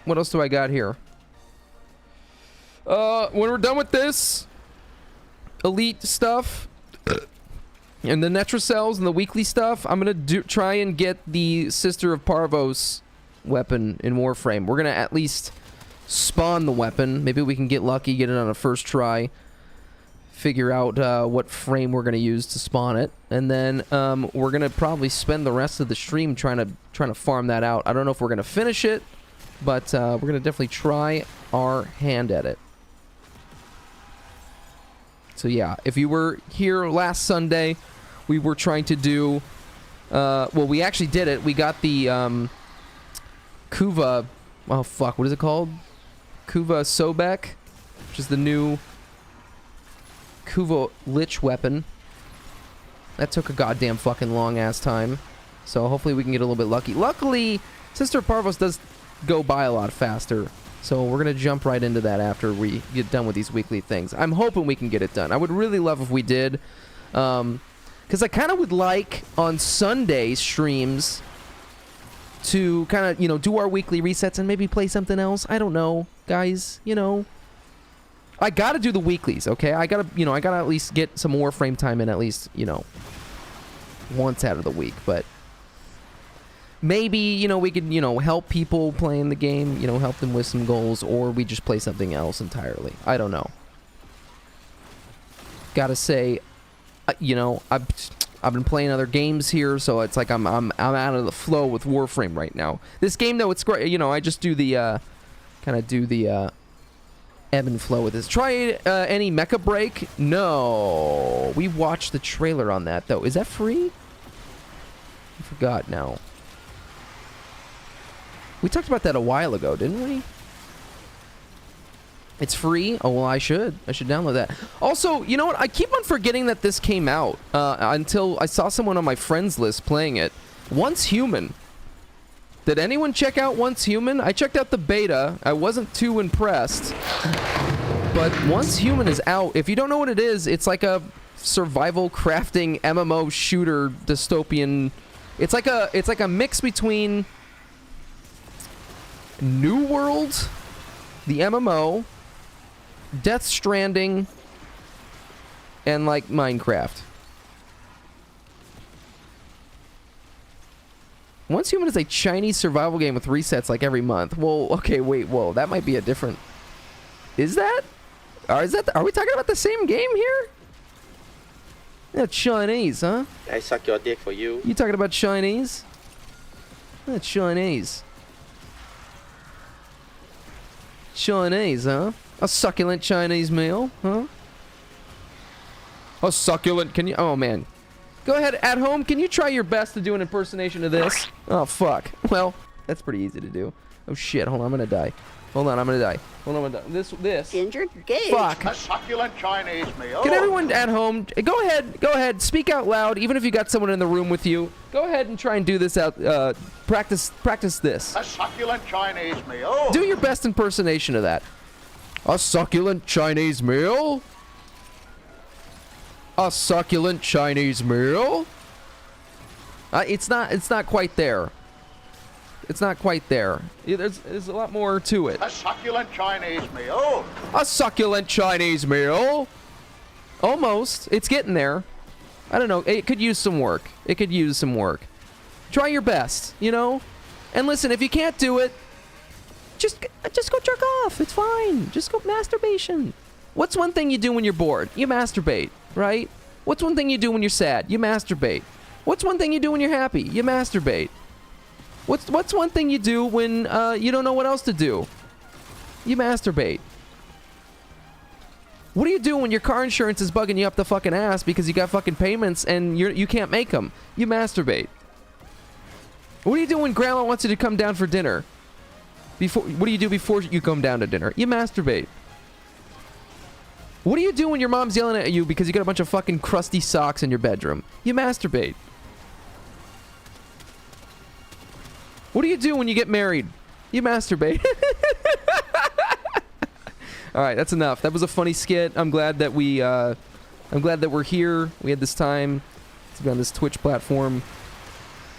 What else do I got here? When we're done with this elite stuff and the Netrocells and the weekly stuff, I'm gonna try and get the Sister of Parvos weapon in Warframe. We're gonna at least spawn the weapon. Maybe we can get lucky, get it on a first try. Figure out what frame we're gonna use to spawn it, and then we're gonna probably spend the rest of the stream trying to farm that out. I don't know if we're gonna finish it, but we're gonna definitely try our hand at it. So yeah, if you were here last Sunday, we were trying to do. Well, we actually did it. We got the Kuva. Oh fuck, what is it called? Kuva Sobek, which is the new Kuva Lich weapon. That took a goddamn fucking long ass time. So hopefully we can get a little bit lucky. Luckily, Sister Parvos does go by a lot faster. So we're going to jump right into that after we get done with these weekly things. I'm hoping we can get it done. I would really love if we did. Because I kind of would like on Sunday streams to kind of, you know, do our weekly resets and maybe play something else. I don't know, guys, you know. I gotta do the weeklies, okay? I gotta at least get some Warframe time in at least, you know, once out of the week. But maybe, you know, we could, you know, help people playing the game, you know, help them with some goals, or we just play something else entirely. I don't know. Gotta say, you know, I've been playing other games here, so it's like I'm out of the flow with Warframe right now. This game though, it's great. You know, I just do the kind of do the ebb and flow with this. Try any Mecha Break? No. We watched the trailer on that, though. Is that free? I forgot now. We talked about that a while ago, didn't we? It's free? Oh, well, I should download that. Also, you know what? I keep on forgetting that this came out until I saw someone on my friends list playing it. Once Human. Did anyone check out Once Human? I checked out the beta. I wasn't too impressed. But Once Human is out. If you don't know what it is, it's like a survival crafting MMO shooter dystopian. It's like a mix between New World, the MMO, Death Stranding, and like Minecraft. Once Human is a Chinese survival game with resets like every month. Well, okay, wait, whoa, that might be a different... Is that? Or is that... Are we talking about the same game here? Yeah, Chinese, huh? I suck your dick for you. You talking about Chinese? That's Chinese. Chinese, huh? A succulent Chinese meal, huh? A succulent, can you... Oh, man. Go ahead, at home, can you try your best to do an impersonation of this? Oh, fuck. Well, that's pretty easy to do. Oh, shit, hold on, I'm gonna die. Hold on, I'm gonna die. Hold on, I'm gonna die. This. JerryG. Fuck. A succulent Chinese meal. Can everyone at home, go ahead, speak out loud, even if you got someone in the room with you. Go ahead and try and do this out, practice this. A succulent Chinese meal. Do your best impersonation of that. A succulent Chinese meal? A succulent Chinese meal? It's not quite there. It's not quite there. There's a lot more to it. A succulent Chinese meal. A succulent Chinese meal? Almost. It's getting there. I don't know. It could use some work. It could use some work. Try your best, you know? And listen, if you can't do it, just go jerk off. It's fine. Just go masturbation. What's one thing you do when you're bored? You masturbate, right? What's one thing you do when you're sad? You masturbate. What's one thing you do when you're happy? You masturbate. What's one thing you do when you don't know what else to do? You masturbate. What do you do when your car insurance is bugging you up the fucking ass because you got fucking payments and you can't make them? You masturbate. What do you do when grandma wants you to come down for dinner? What do you do before you come down to dinner? You masturbate. What do you do when your mom's yelling at you because you got a bunch of fucking crusty socks in your bedroom? You masturbate. What do you do when you get married? You masturbate. All right, that's enough. That was a funny skit. I'm glad that we're here. We had this time to be on this Twitch platform.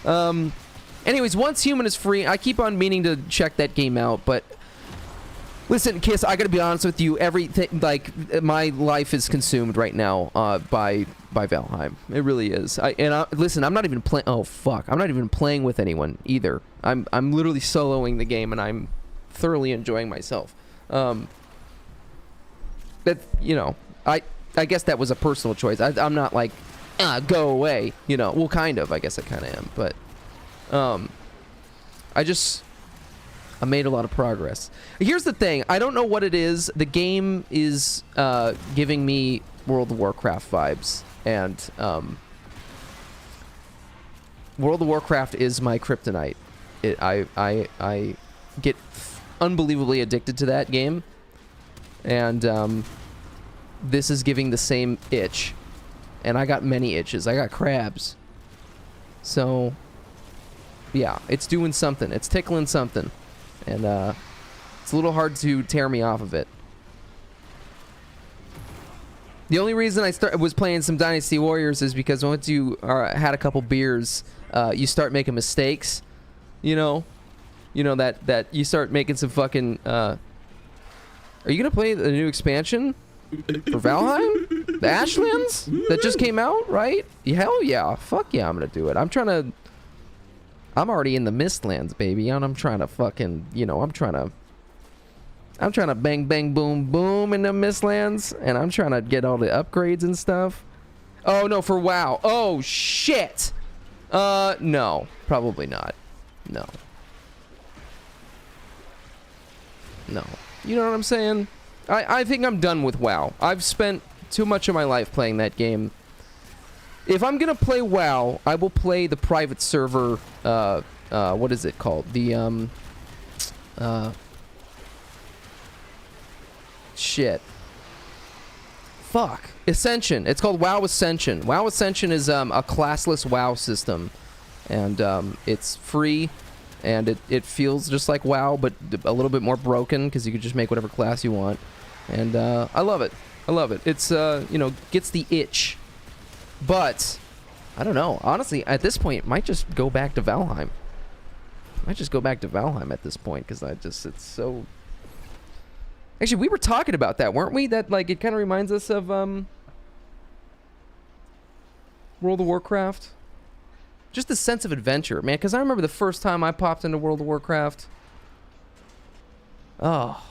Anyways, Once Human is free. I keep on meaning to check that game out, but listen, Kiss, I gotta be honest with you. Everything, like, my life is consumed right now by Valheim. It really is. Listen, I'm not even playing. Oh fuck, I'm not even playing with anyone either. I'm literally soloing the game, and I'm thoroughly enjoying myself. That, you know, I guess that was a personal choice. I'm not like, go away. You know, well, kind of. I guess I kind of am, but I made a lot of progress. Here's the thing. I don't know what it is. The game is giving me World of Warcraft vibes. And World of Warcraft is my kryptonite. I get unbelievably addicted to that game. And this is giving the same itch. And I got many itches. I got crabs. So, yeah, it's doing something. It's tickling something. And it's a little hard to tear me off of it. The only reason I was playing some Dynasty Warriors is because once you had a couple beers, you start making mistakes. You know that you start making some fucking. Are you gonna play the new expansion for Valheim? The Ashlands that just came out, right? Hell yeah, fuck yeah, I'm gonna do it. I'm already in the Mistlands, baby, and I'm trying to fucking, I'm trying to bang bang boom boom in the Mistlands, and I'm trying to get all the upgrades and stuff. Oh no, for WoW. Oh shit. No, probably not. No. You know what I'm saying? I think I'm done with WoW. I've spent too much of my life playing that game. If I'm gonna play WoW, I will play the private server, what is it called? The, shit. Fuck. Ascension. It's called WoW Ascension. WoW Ascension is, a classless WoW system. And, it's free, and it feels just like WoW, but a little bit more broken, because you can just make whatever class you want. And, I love it. I love it. It's, gets the itch. But, I don't know. Honestly, at this point, it might just go back to Valheim. Might just go back to Valheim at this point, because it's so... Actually, we were talking about that, weren't we? That, like, it kind of reminds us of, World of Warcraft. Just the sense of adventure, man. Because I remember the first time I popped into World of Warcraft. Oh,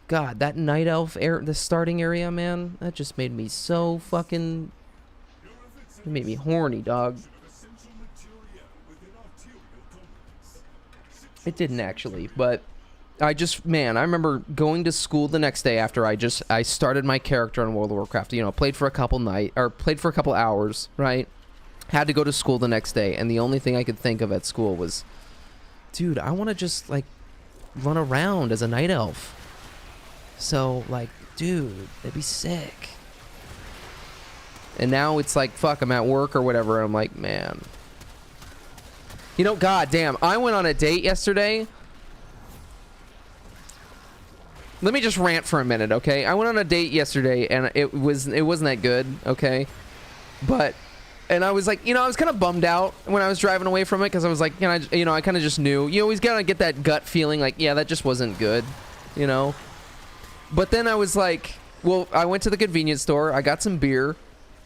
God, that Night Elf the starting area, man. That just made me so fucking... It made me horny, dog. It didn't actually, but I just, man, I remember going to school the next day after I started my character on World of Warcraft. You know, played for a couple hours, right? Had to go to school the next day, and the only thing I could think of at school was, dude, I want to just, like, run around as a night elf. So, like, dude, that'd be sick. And now it's like, fuck, I'm at work or whatever, and I'm like, man. You know, goddamn, I went on a date yesterday. Let me just rant for a minute, okay? I went on a date yesterday, and it wasn't that good, okay? But, and I was like, you know, I was kind of bummed out when I was driving away from it, because I was like, I kind of just knew. You always gotta get that gut feeling, like, yeah, that just wasn't good, you know? But then I was like, well, I went to the convenience store, I got some beer,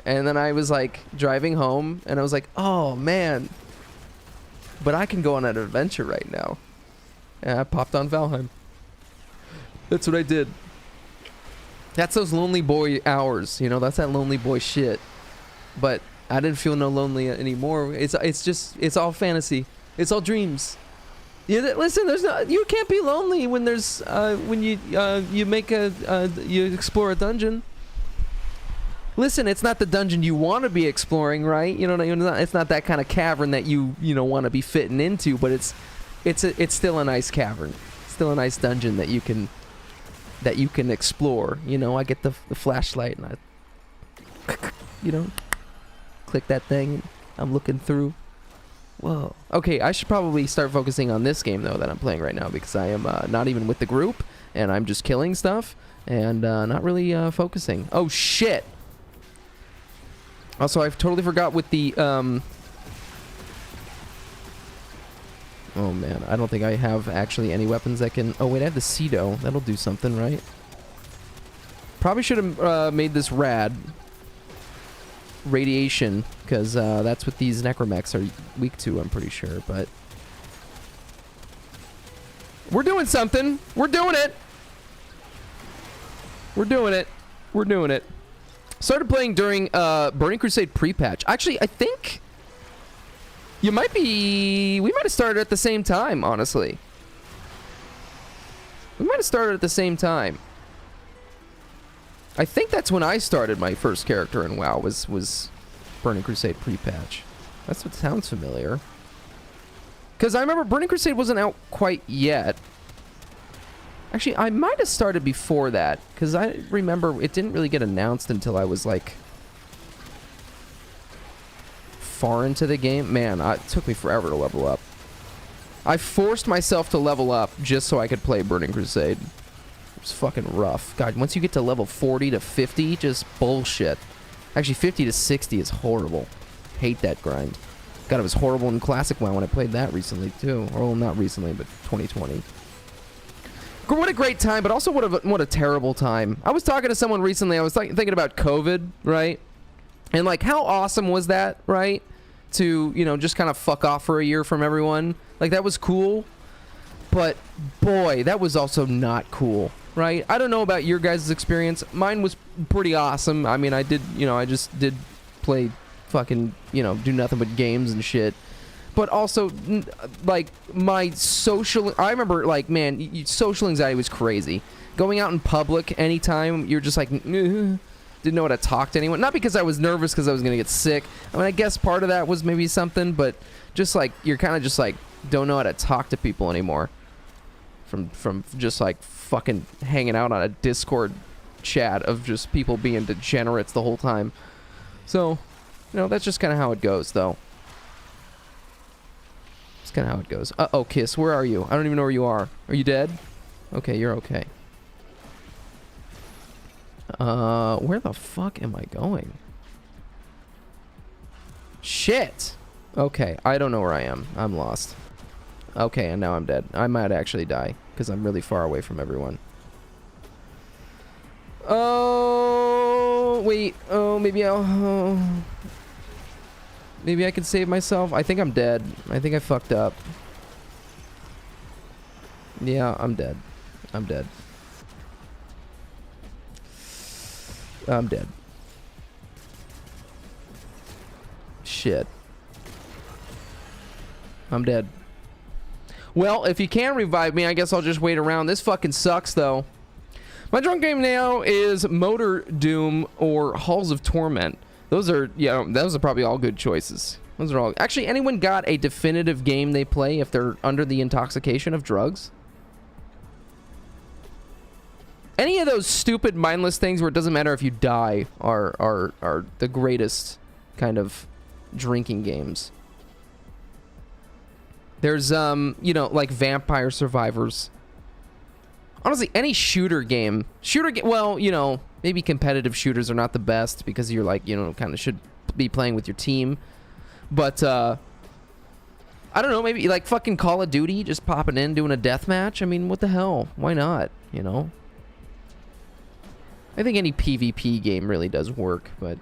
and then I was like, driving home, and I was like, oh, man. But I can go on an adventure right now. And I popped on Valheim. That's what I did. That's those lonely boy hours, you know, that's that lonely boy shit. But I didn't feel no lonely anymore. It's all fantasy. It's all dreams. Listen, you can't be lonely when there's when you explore a dungeon. Listen, it's not the dungeon you want to be exploring, right? You know, it's not that kind of cavern that you want to be fitting into, but it's still a nice cavern. Still a nice dungeon that you can explore. You know, I get the flashlight and I click that thing and I'm looking through. Whoa. Okay, I should probably start focusing on this game though that I'm playing right now, because I am not even with the group and I'm just killing stuff and not really focusing. Oh shit. Also, I've totally forgot with the, oh man, I don't think I have actually any weapons that can, oh wait, I have the Cedo. That'll do something, right? Probably should have made this radiation, because that's what these necromechs are weak to, I'm pretty sure, but... We're doing something! We're doing it! We're doing it. We're doing it. Started playing during Burning Crusade pre-patch. Actually, I think we might have started at the same time, honestly. We might have started at the same time. I think that's when I started my first character in WoW, was Burning Crusade pre-patch. That's what sounds familiar. Because I remember Burning Crusade wasn't out quite yet. Actually, I might have started before that, because I remember it didn't really get announced until I was, like, far into the game. Man, it took me forever to level up. I forced myself to level up just so I could play Burning Crusade. It was fucking rough. God, once you get to level 40 to 50, just bullshit. Actually, 50 to 60 is horrible. Hate that grind. God, it was horrible in Classic WoW when I played that recently, too. Or, well, not recently, but 2020. What a great time, but also what a terrible time. I was talking to someone recently. I was thinking about COVID, right? And like, how awesome was that, right? To, you know, just kind of fuck off for a year from everyone. Like, that was cool. But boy, that was also not cool, right? I don't know about your guys' experience. Mine was pretty awesome. I mean, I just did play fucking, do nothing but games and shit. But also, like, my social... I remember, like, man, social anxiety was crazy. Going out in public anytime, you're just like, didn't know how to talk to anyone. Not because I was nervous because I was going to get sick. I mean, I guess part of that was maybe something, but just, like, you're kind of just, like, don't know how to talk to people anymore. From just, like, fucking hanging out on a Discord chat of just people being degenerates the whole time. So, that's just kind of how it goes, though. That's kind of how it goes. Uh-oh, Kiss, where are you? I don't even know where you are. Are you dead? Okay, you're okay. Where the fuck am I going? Shit! Okay, I don't know where I am. I'm lost. Okay, and now I'm dead. I might actually die, because I'm really far away from everyone. Oh, wait. Oh, maybe I'll... Maybe I can save myself. I think I'm dead. I think I fucked up. Yeah, I'm dead. I'm dead. I'm dead. Shit. I'm dead. Well, if you can revive me, I guess I'll just wait around. This fucking sucks, though. My drunk game now is Motor Doom or Halls of Torment. Those are, yeah, those are probably all good choices. Those are all... Actually, anyone got a definitive game they play if they're under the intoxication of drugs? Any of those stupid, mindless things where it doesn't matter if you die are the greatest kind of drinking games. There's, you know, like Vampire Survivors. Honestly, any shooter game. Well, you know, maybe competitive shooters are not the best because you're like, you know, kind of should be playing with your team. But, I don't know, maybe like fucking Call of Duty, just popping in, doing a deathmatch. I mean, what the hell? Why not, you know? I think any PvP game really does work, but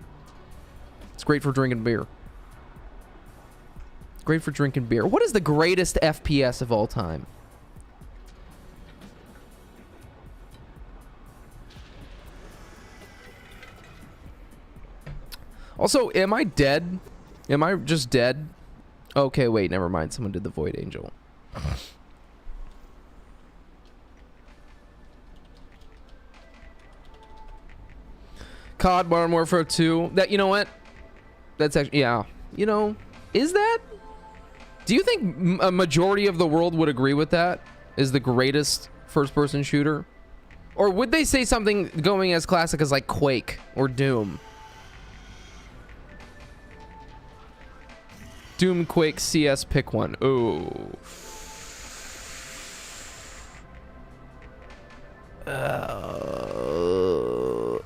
it's great for drinking beer. Great for drinking beer. What is the greatest FPS of all time? Also, am I dead? Am I just dead? Okay, wait, never mind. Someone did the Void Angel. COD Modern Warfare 2. That, you know what? That's actually, yeah. You know, is that? Do you think a majority of the world would agree with that? Is the greatest first-person shooter? Or would they say something going as classic as like Quake or Doom? Doom, Quake, CS, pick one. Ooh.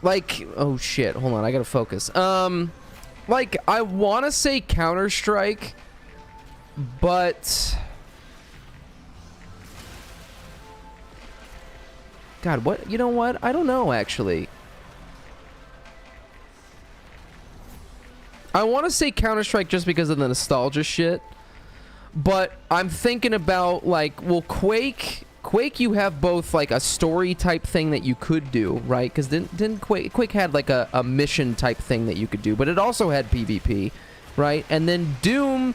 Like, oh shit, hold on, I gotta focus. Like, I want to say Counter-Strike, but... God, what? You know what? I don't know, actually. I want to say Counter-Strike just because of the nostalgia shit, but I'm thinking about, like, well, Quake, you have both, like, a story type thing that you could do, right? Because didn't Quake had, like, a mission type thing that you could do, but it also had PvP, right? And then Doom,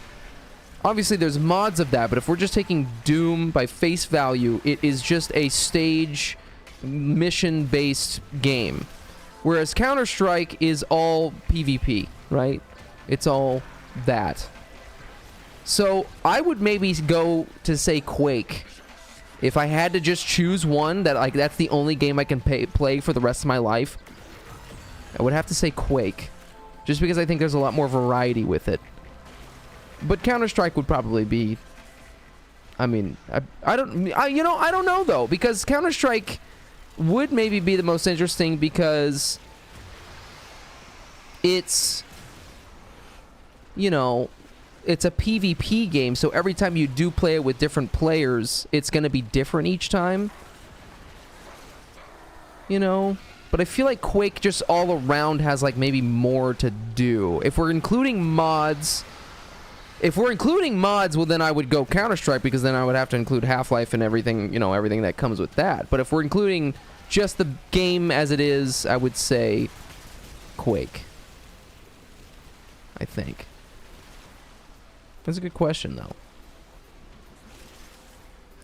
obviously there's mods of that, but if we're just taking Doom by face value, it is just a stage mission-based game. Whereas Counter-Strike is all PvP, right? It's all that. So I would maybe go to say Quake. If I had to just choose one that, like, that's the only game I can play for the rest of my life, I would have to say Quake. Just because I think there's a lot more variety with it. But Counter-Strike would probably be... I mean, I don't know, though. Because Counter-Strike would maybe be the most interesting because... it's... you know... it's a PvP game, so every time you do play it with different players, it's going to be different each time. You know? But I feel like Quake just all around has, like, maybe more to do. If we're including mods... well, then I would go Counter-Strike, because then I would have to include Half-Life and everything, you know, everything that comes with that. But if we're including just the game as it is, I would say Quake. I think. That's a good question, though.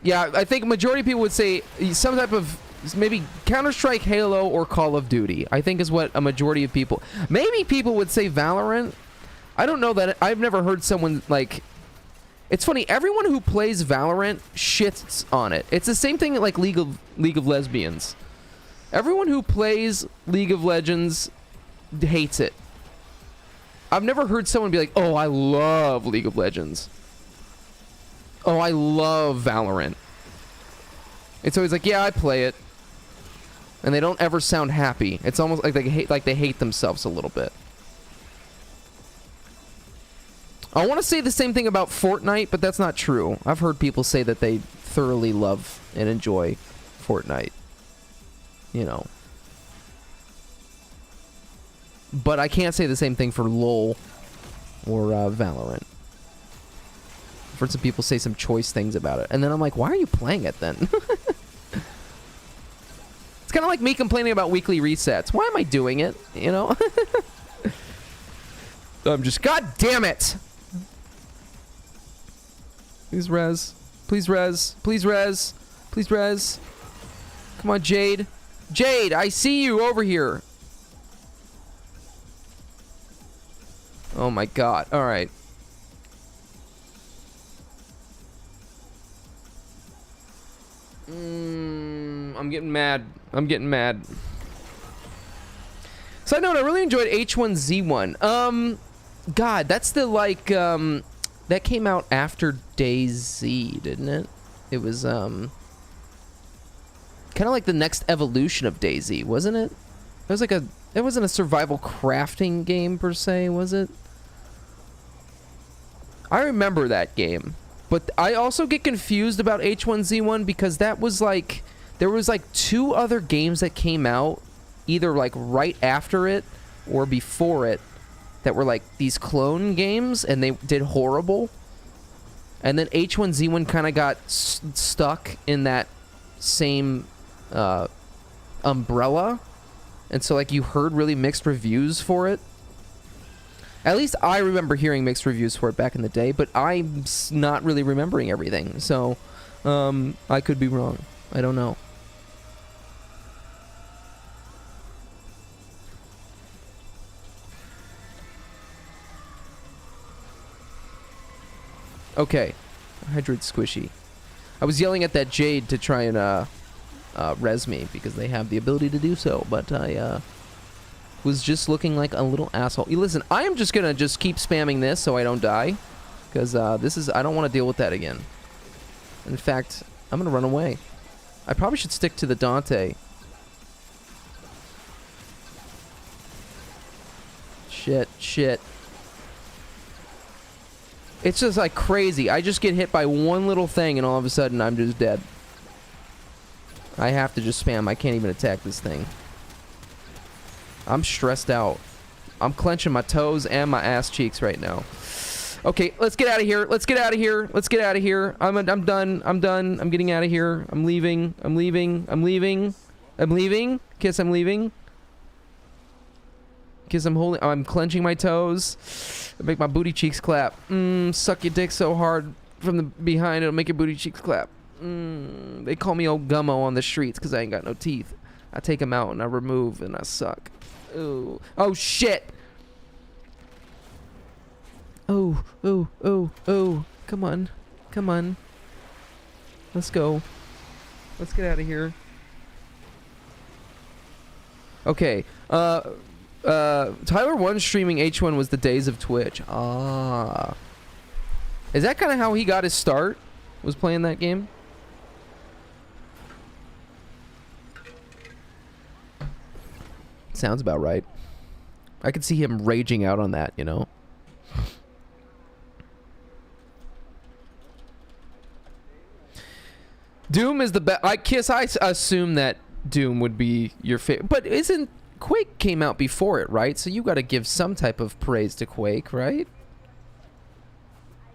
Yeah, I think majority of people would say some type of maybe Counter-Strike, Halo, or Call of Duty. I think is what a majority of people... maybe people would say Valorant. I don't know that... I've never heard someone, like... It's funny, everyone who plays Valorant shits on it. It's the same thing like League of Lesbians. Everyone who plays League of Legends hates it. I've never heard someone be like, oh, I love League of Legends. Oh, I love Valorant. It's always like, yeah, I play it. And they don't ever sound happy. It's almost like they hate themselves a little bit. I want to say the same thing about Fortnite, but that's not true. I've heard people say that they thoroughly love and enjoy Fortnite. You know. But I can't say the same thing for LOL. or Valorant. I've heard some people say some choice things about it, and then I'm like, why are you playing it then? It's kind of like me complaining about weekly resets. Why am I doing it? You know? I'm just, god damn it! Please res. Please res. Please res. Please res. Come on, Jade. Jade, I see you over here. Oh my god. Alright. I'm getting mad. I'm getting mad. Side note, I really enjoyed H1Z1. God, that's the, like, that came out after DayZ, didn't it? It was, kind of like the next evolution of DayZ, wasn't it? It was like a, it wasn't a survival crafting game, per se, was it? I remember that game. But I also get confused about H1Z1 because that was like, there was like 2 other games that came out either like right after it or before it that were like these clone games and they did horrible. And then H1Z1 kind of got stuck in that same umbrella. And so like you heard really mixed reviews for it. At least I remember hearing mixed reviews for it back in the day, but I'm not really remembering everything. So, I could be wrong. I don't know. Okay. Hydrid Squishy. I was yelling at that Jade to try and, res me, because they have the ability to do so, but I, was just looking like a little asshole. Listen, I am just gonna just keep spamming this so I don't die. Because this is, I don't want to deal with that again. In fact, I'm gonna run away. I probably should stick to the Dante. Shit, shit. It's just like crazy. I just get hit by one little thing and all of a sudden I'm just dead. I have to just spam. I can't even attack this thing. I'm stressed out. I'm clenching my toes and my ass cheeks right now. Okay, let's get out of here. Let's get out of here. Let's get out of here. I'm done. I'm done. I'm getting out of here. I'm leaving. I'm leaving. I'm leaving. I'm leaving. Kiss, I'm leaving. Kiss, I'm holding. I'm clenching my toes. I make my booty cheeks clap. Suck your dick so hard from the behind. It'll make your booty cheeks clap. They call me old gummo on the streets because I ain't got no teeth. I take them out and I remove and I suck. Ooh. Oh, shit. Oh, oh, oh, oh. Come on. Come on. Let's go. Let's get out of here. Okay. Tyler 1 streaming H1 was the days of Twitch. Ah. Is that kind of how he got his start? Was playing that game? Sounds about right. I could see him raging out on that, you know? Doom is the best. I assume that Doom would be your favorite. But isn't Quake came out before it, right? So you got to give some type of praise to Quake, right?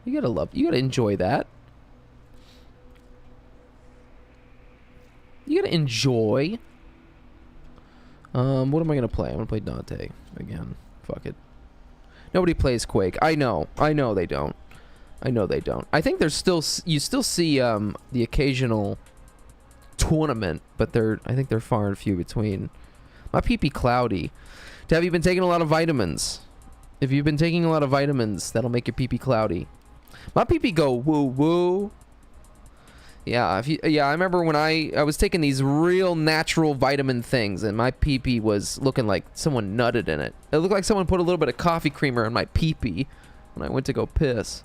You gotta enjoy that. You gotta enjoy. What am I gonna play? I'm gonna play Dante again. Fuck it. Nobody plays Quake. I know they don't. I know they don't. I think there's still, you still see the occasional tournament, but I think they're far and few between. My pee-pee cloudy. Have you been taking a lot of vitamins? If you've been taking a lot of vitamins, that'll make your pee-pee cloudy. My pee-pee go woo woo. Yeah, I remember when I was taking these real natural vitamin things, and my pee-pee was looking like someone nutted in it. It looked like someone put a little bit of coffee creamer in my pee-pee when I went to go piss.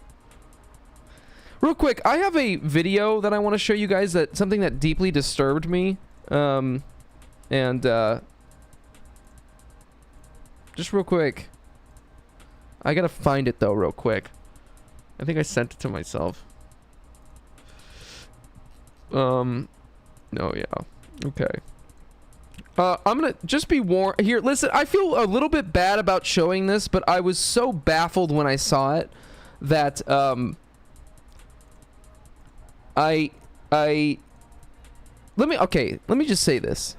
Real quick, I have a video that I want to show you guys, that something that deeply disturbed me. Just real quick. I gotta find it though, real quick. I think I sent it to myself. No, yeah. Okay. I'm gonna just be warned here. Listen, I feel a little bit bad about showing this, but I was so baffled when I saw it that let me just say this.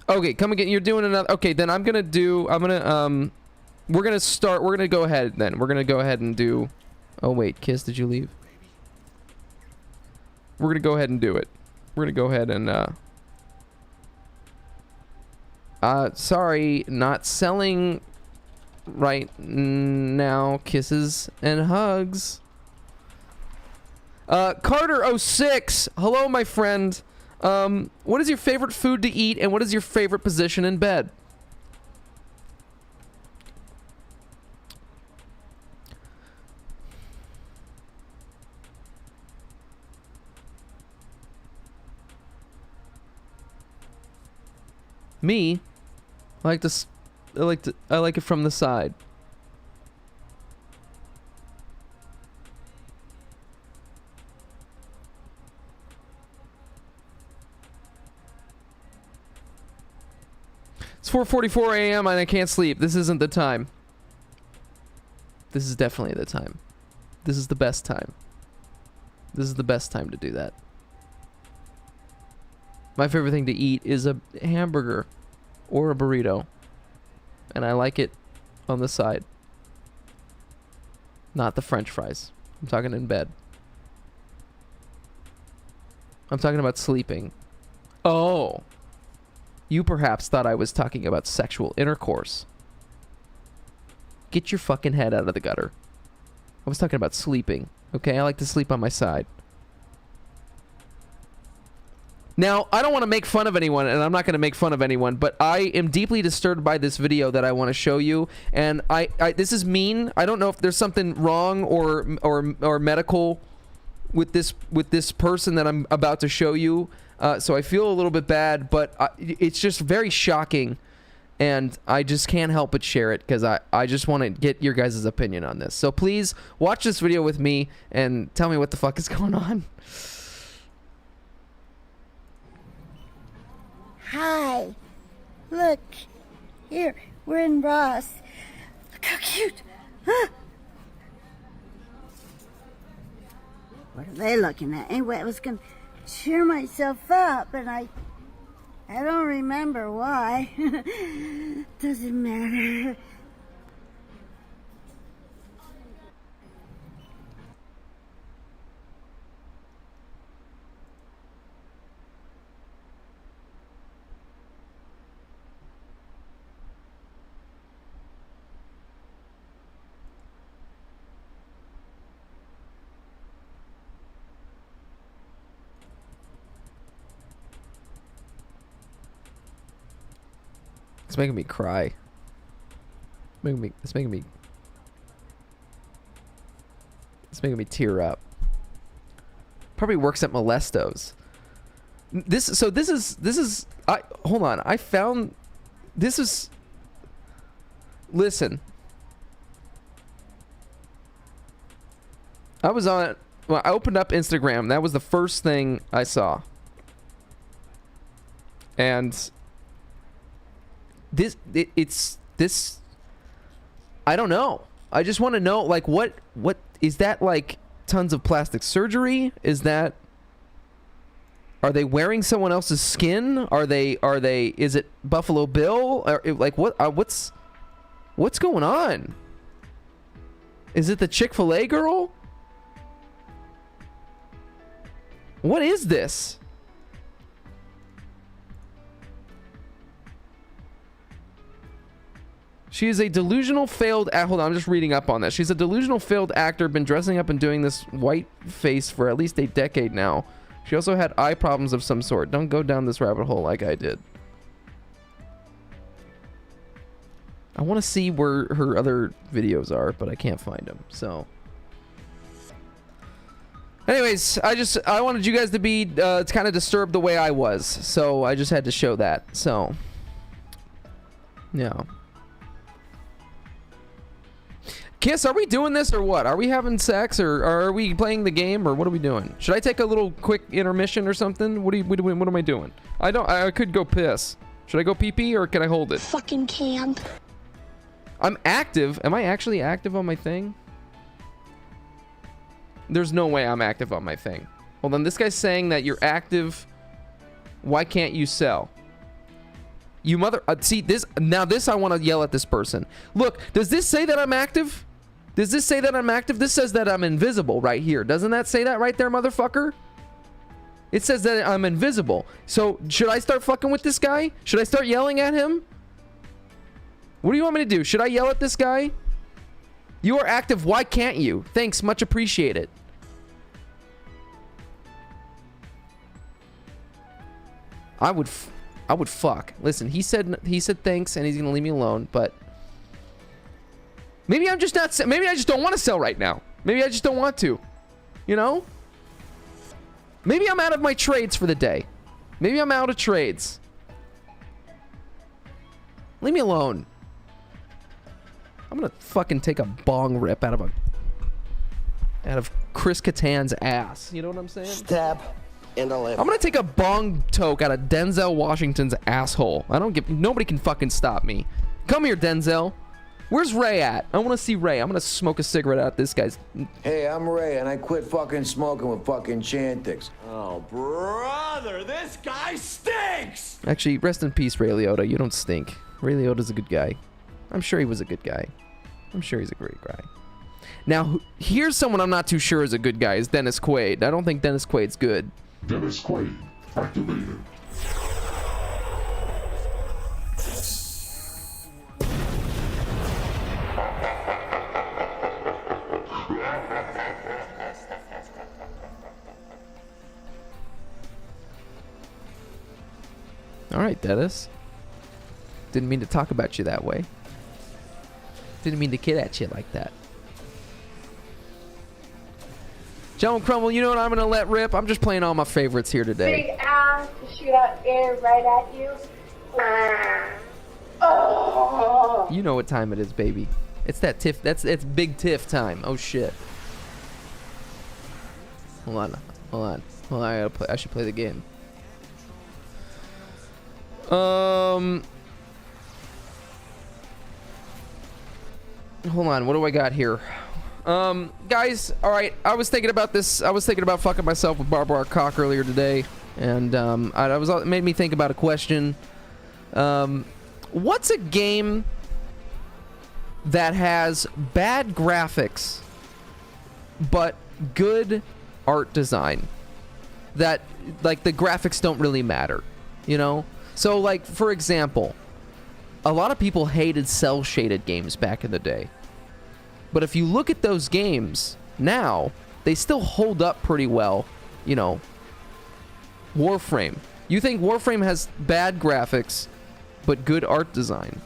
Okay, come again. You're doing another. Okay, then we're gonna go ahead then. We're gonna go ahead and do. Oh wait, Kiss, did you leave? We're gonna go ahead and do it. We're gonna go ahead and sorry, not selling right now. Kisses and hugs. Carter06, hello my friend. What is your favorite food to eat and what is your favorite position in bed? Me? I like it from the side. It's 4:44 a.m. and I can't sleep. This isn't the time. This is definitely the time. This is the best time. This is the best time to do that. My favorite thing to eat is a hamburger or a burrito. And I like it on the side. Not the French fries. I'm talking in bed. I'm talking about sleeping. Oh. You perhaps thought I was talking about sexual intercourse. Get your fucking head out of the gutter. I was talking about sleeping. Okay, I like to sleep on my side. Now, I don't want to make fun of anyone, and I'm not going to make fun of anyone, but I am deeply disturbed by this video that I want to show you, and this is mean. I don't know if there's something wrong or medical with this person that I'm about to show you. So I feel a little bit bad, but it's just very shocking, and I just can't help but share it because I just want to get your guys' opinion on this. So please watch this video with me and tell me what the fuck is going on. Hi. Look. Here. We're in Ross. Look how cute. Huh? What are they looking at? Anyway, I was going to cheer myself up, and I don't remember why. Doesn't matter. It's making me cry. It's making me tear up. Probably works at Molesto's. Hold on. I found this is. Listen. I opened up Instagram. That was the first thing I saw. And this I don't know. I just want to know, like, what is that, like tons of plastic surgery? Are they wearing someone else's skin? Is it Buffalo Bill? Or like what's going on? Is it the Chick-fil-A girl? What is this? She is a delusional failed... hold on, I'm just reading up on that. She's a delusional failed actor, been dressing up and doing this white face for at least a decade now. She also had eye problems of some sort. Don't go down this rabbit hole like I did. I want to see where her other videos are, but I can't find them, so... Anyways, I wanted you guys to be kind of disturbed the way I was, so I just had to show that, so... Yeah. Kiss, are we doing this or what? Are we having sex or are we playing the game or what are we doing? Should I take a little quick intermission or something? What am I doing? I could go piss. Should I go pee pee or can I hold it? Fucking can. I'm active. Am I actually active on my thing? There's no way I'm active on my thing. Hold on, this guy's saying that you're active. Why can't you sell? You mother... see, this... Now, this I want to yell at this person. Look, does this say that I'm active? Does this say that I'm active? This says that I'm invisible right here. Doesn't that say that right there, motherfucker? It says that I'm invisible. So, should I start fucking with this guy? Should I start yelling at him? What do you want me to do? Should I yell at this guy? You are active. Why can't you? Thanks. Much appreciated. I would fuck. Listen, he said thanks and he's gonna leave me alone, but maybe I'm just not. Maybe I just don't want to sell right now. Maybe I just don't want to. You know? Maybe I'm out of my trades for the day. Maybe I'm out of trades. Leave me alone. I'm gonna fucking take a bong rip out of Chris Kattan's ass. You know what I'm saying? Stab in the lip. I'm gonna take a bong toke out of Denzel Washington's asshole. Nobody can fucking stop me. Come here, Denzel. Where's Ray at? I want to see Ray. I'm gonna smoke a cigarette out this guy's. Hey, I'm Ray, and I quit fucking smoking with fucking Chantix. Oh, brother, this guy stinks! Actually, rest in peace, Ray Liotta. You don't stink. Ray Liotta's a good guy. I'm sure he was a good guy. I'm sure he's a great guy. Now, here's someone I'm not too sure is a good guy. Is Dennis Quaid. I don't think Dennis Quaid's good. Dennis Quaid activated. All right, Dennis. Didn't mean to talk about you that way. Didn't mean to kid at you like that. Gentleman Crumble, you know what I'm going to let rip? I'm just playing all my favorites here today. Big ass to shoot out air right at you. Oh. You know what time it is, baby. It's that tiff. It's big tiff time. Oh shit. Hold on. I should play the game. Hold on. What do I got here? Guys, all right. I was thinking about this. I was thinking about fucking myself with Barbara Cock earlier today, and it made me think about a question. What's a game that has bad graphics but good art design? That, like, the graphics don't really matter, you know? So, like, for example, a lot of people hated cel-shaded games back in the day. But if you look at those games now, they still hold up pretty well, you know. Warframe. You think Warframe has bad graphics but good art design?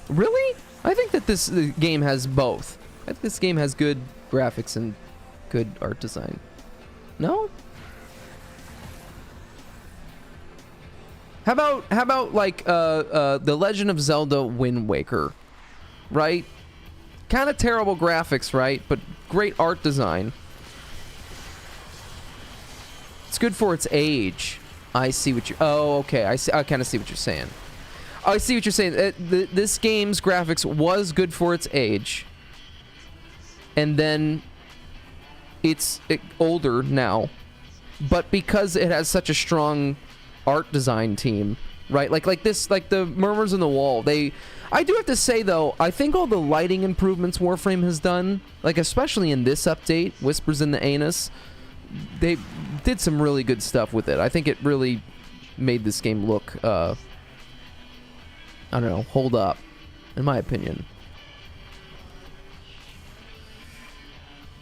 Really? I think that this game has both. I think this game has good graphics and good art design. No? How about like The Legend of Zelda Wind Waker, right? Kind of terrible graphics, right? But great art design. It's good for its age. I see what you. Oh, okay. I kind of see what you're saying. I see what you're saying. This game's graphics was good for its age, and then it's older now, but because it has such a strong art design team, right? Like this, like the Murmurs in the Wall. I do have to say though, I think all the lighting improvements Warframe has done, like especially in this update, Whispers in the Anus, they did some really good stuff with it. I think it really made this game look, I don't know, hold up, in my opinion.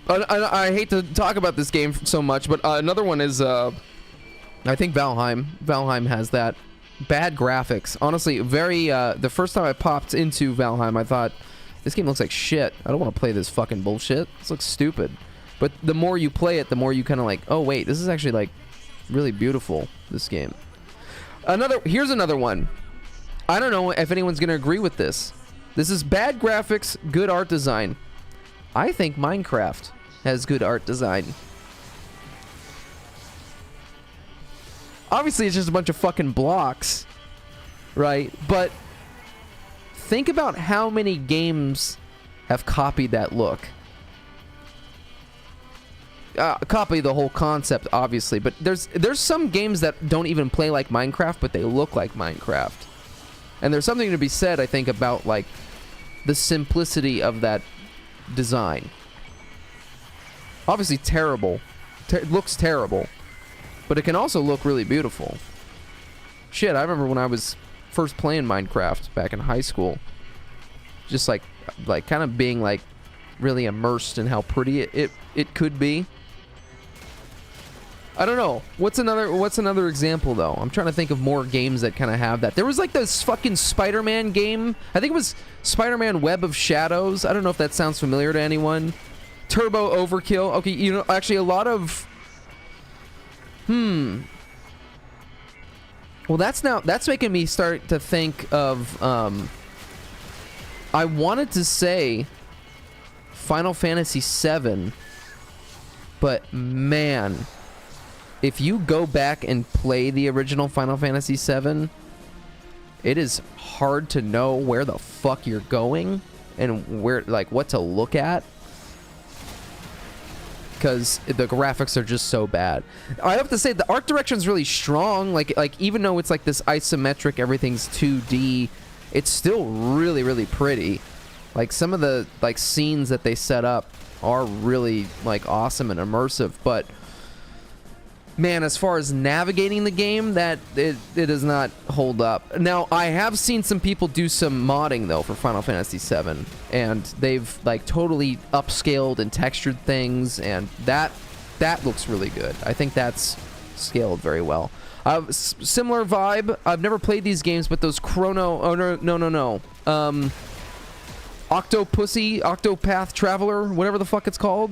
I hate to talk about this game so much, but another one is, I think Valheim. Valheim has that. Bad graphics. Honestly, the first time I popped into Valheim, I thought, this game looks like shit. I don't want to play this fucking bullshit. This looks stupid. But the more you play it, the more you kind of like, oh wait, this is actually like really beautiful, this game. Here's another one. I don't know if anyone's going to agree with this. This is bad graphics, good art design. I think Minecraft has good art design. Obviously, it's just a bunch of fucking blocks, right? But think about how many games have copied that look. Copy the whole concept, obviously, but there's some games that don't even play like Minecraft, but they look like Minecraft. And there's something to be said, I think, about like the simplicity of that design. Obviously terrible. It looks terrible. But it can also look really beautiful. Shit, I remember when I was first playing Minecraft back in high school. Just like kind of being like really immersed in how pretty it could be. I don't know. What's another example though? I'm trying to think of more games that kind of have that. There was like this fucking Spider-Man game. I think it was Spider-Man Web of Shadows. I don't know if that sounds familiar to anyone. Turbo Overkill. Okay, you know, actually a lot of well, that's making me start to think of I wanted to say Final Fantasy VII, but man, if you go back and play the original Final Fantasy VII, it is hard to know where the fuck you're going and where, like, what to look at, because the graphics are just so bad. I have to say the art direction is really strong. Like even though it's like this isometric, everything's 2D, it's still really, really pretty. Like some of the like scenes that they set up are really like awesome and immersive, but man, as far as navigating the game, that it does not hold up. Now, I have seen some people do some modding though for Final Fantasy VII, and they've like totally upscaled and textured things, and that looks really good. I think that's scaled very well. Similar vibe. I've never played these games, but those Chrono... Oh, no. Octopath Traveler, whatever the fuck it's called.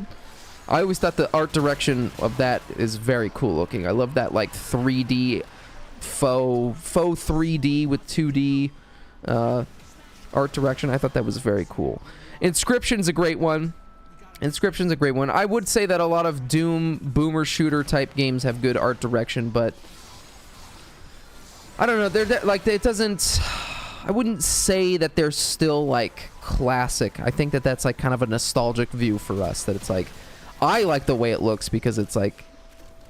I always thought the art direction of that is very cool looking. I love that like 3D, faux 3D with 2D art direction. I thought that was very cool. Inscription's a great one. I would say that a lot of Doom boomer shooter type games have good art direction, but I don't know. They're like, it doesn't. I wouldn't say that they're still like classic. I think that that's like kind of a nostalgic view for us. That it's like, I like the way it looks because it's like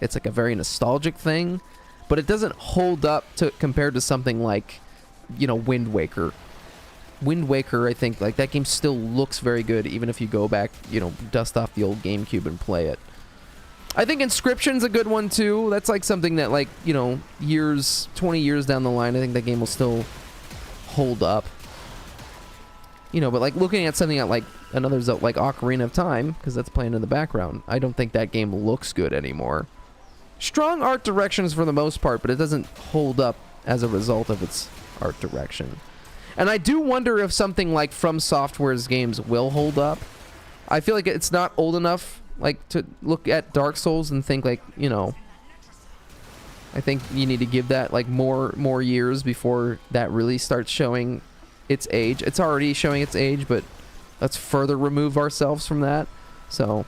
a very nostalgic thing, but it doesn't hold up to compared to something like, you know, Wind Waker. Wind Waker, I think like that game still looks very good even if you go back, you know, dust off the old GameCube and play it. I think Inscription's a good one too. That's like something that like, you know, 20 years down the line, I think that game will still hold up. You know, but like looking at something like another like Ocarina of Time, because that's playing in the background, I don't think that game looks good anymore. Strong art directions for the most part, but it doesn't hold up as a result of its art direction. And I do wonder if something like From Software's games will hold up. I feel like it's not old enough like to look at Dark Souls and think like, you know, I think you need to give that like more years before that really starts showing its age. It's already showing its age, but let's further remove ourselves from that. So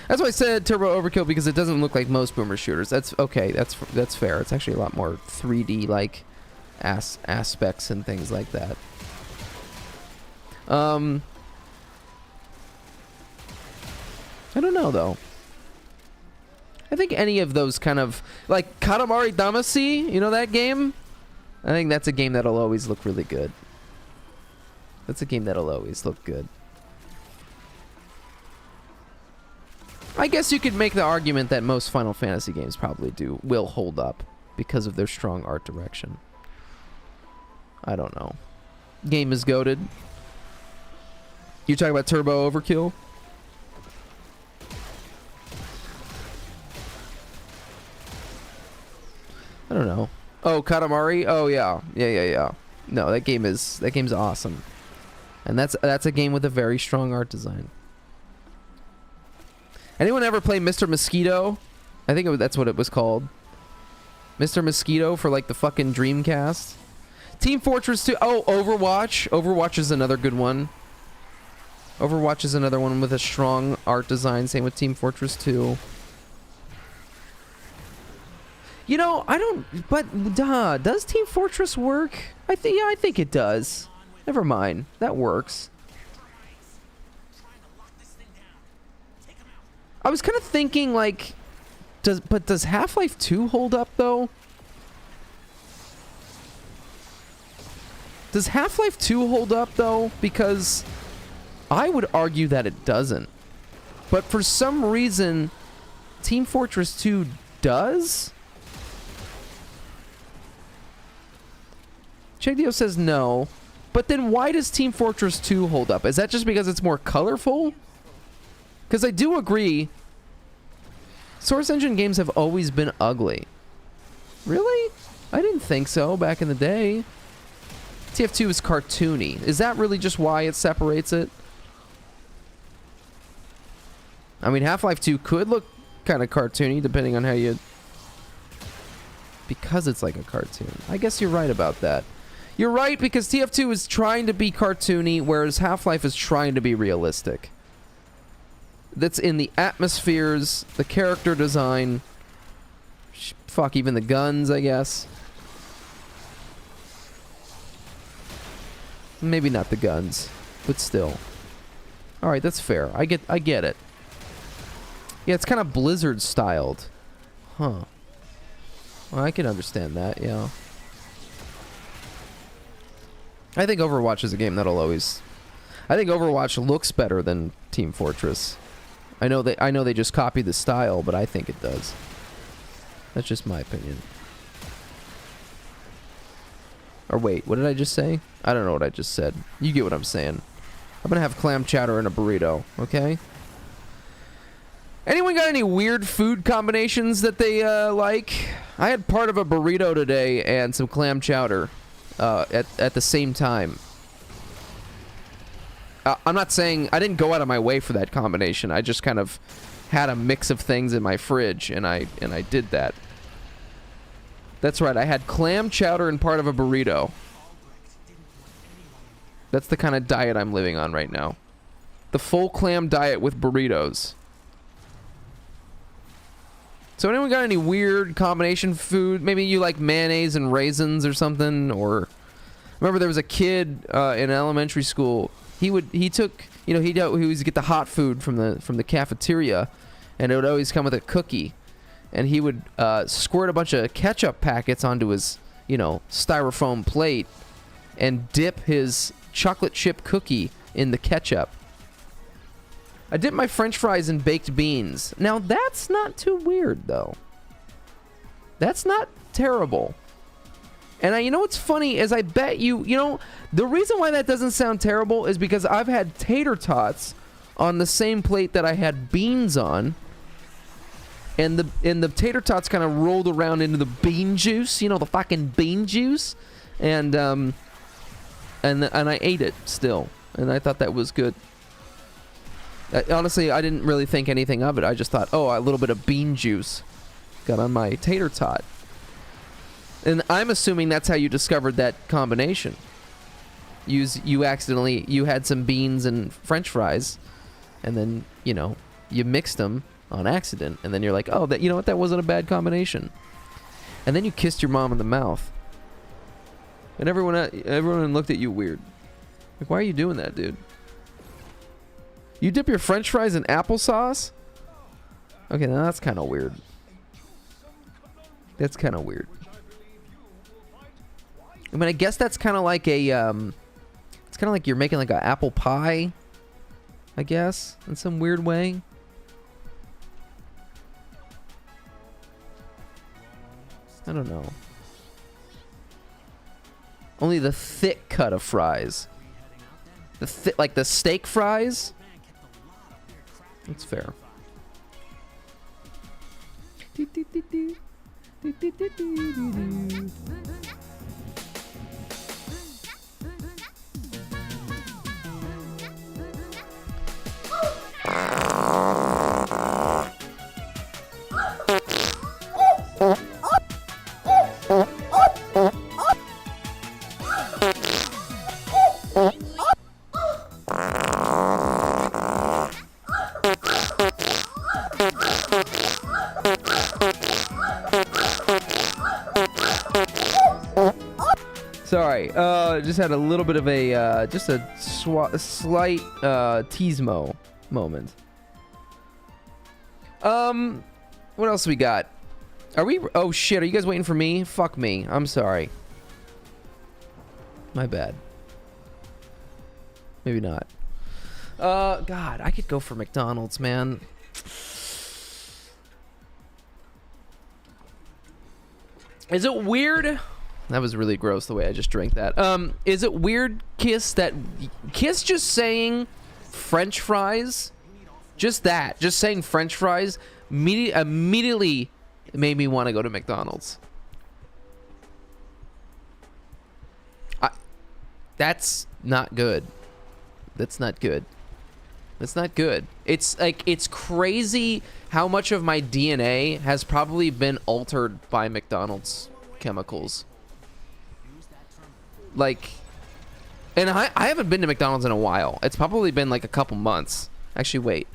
that's why I said Turbo Overkill, because it doesn't look like most boomer shooters. That's okay. That's fair. It's actually a lot more 3D like aspects and things like that. I don't know though. I think any of those kind of like Katamari Damacy, you know that game? I think that's a game that'll always look really good. That's a game that'll always look good. I guess you could make the argument that most Final Fantasy games probably will hold up because of their strong art direction. I don't know. Game is goated. You talking about Turbo Overkill? I don't know. Oh, Katamari? Oh yeah. Yeah. No, that game's awesome. And that's a game with a very strong art design. Anyone ever play Mr. Mosquito? I think that's what it was called. Mr. Mosquito for like the fucking Dreamcast. Team Fortress 2. Oh, Overwatch. Overwatch is another good one. Overwatch is another one with a strong art design. Same with Team Fortress 2. You know, I don't... But, does Team Fortress work? Yeah, I think it does. Never mind. That works. I was kind of thinking, like... Does Half-Life 2 hold up, though? Does Half-Life 2 hold up, though? Because I would argue that it doesn't. But for some reason, Team Fortress 2 does? Chegdio says no. But then why does Team Fortress 2 hold up? Is that just because it's more colorful? Because I do agree, Source Engine games have always been ugly. Really? I didn't think so back in the day. TF2 is cartoony. Is that really just why it separates it? I mean, Half-Life 2 could look kind of cartoony depending on how you... Because it's like a cartoon. I guess you're right about that. You're right, because TF2 is trying to be cartoony, whereas Half-Life is trying to be realistic. That's in the atmospheres, the character design, fuck, even the guns, I guess. Maybe not the guns, but still. Alright, that's fair. I get it. Yeah, it's kind of Blizzard styled. Huh. Well, I can understand that, yeah. I think Overwatch is a game that'll always... I think Overwatch looks better than Team Fortress. I know they just copied the style, but I think it does. That's just my opinion. Or wait, what did I just say? I don't know what I just said. You get what I'm saying. I'm gonna have clam chowder and a burrito, okay? Anyone got any weird food combinations that they like? I had part of a burrito today and some clam chowder at the same time. I'm not saying... I didn't go out of my way for that combination. I just kind of had a mix of things in my fridge, and I did that. That's right, I had clam chowder and part of a burrito. That's the kind of diet I'm living on right now. The full clam diet with burritos. So anyone got any weird combination food? Maybe you like mayonnaise and raisins or something, or... Remember there was a kid in elementary school... He took, you know, he would get the hot food from the cafeteria, and it would always come with a cookie, and he would squirt a bunch of ketchup packets onto his, you know, styrofoam plate, and dip his chocolate chip cookie in the ketchup. I dip my French fries in baked beans. Now that's not too weird though. That's not terrible. And you know what's funny is I bet you know, the reason why that doesn't sound terrible is because I've had tater tots on the same plate that I had beans on. And the tater tots kind of rolled around into the bean juice, you know, the fucking bean juice. And I ate it still. And I thought that was good. Honestly, I didn't really think anything of it. I just thought, oh, a little bit of bean juice got on my tater tot. And I'm assuming that's how you discovered that combination. You had some beans and French fries, and then, you know, you mixed them on accident, and then you're like, oh, you know what, that wasn't a bad combination. And then you kissed your mom in the mouth. And everyone looked at you weird. Like, why are you doing that, dude? You dip your French fries in applesauce? Okay, now that's kind of weird. That's kind of weird. I mean, I guess that's kind of like a, it's kind of like you're making like an apple pie, I guess, in some weird way. I don't know. Only the thick cut of fries. Like the steak fries? That's fair. Okay, just had a little bit of a, just a slight, teasmo moment. What else we got? Are we, oh shit, are you guys waiting for me? Fuck me, I'm sorry. My bad. Maybe not. God, I could go for McDonald's, man. Is it weird? That was really gross the way I just drank that. Is it weird, Kiss, that Kiss just saying French fries, just that, just saying French fries immediately made me want to go to McDonald's. That's not good. That's not good. That's not good. It's like, it's crazy how much of my DNA has probably been altered by McDonald's chemicals. Like, and I haven't been to McDonald's in a while. It's probably been like a couple months. Actually, wait.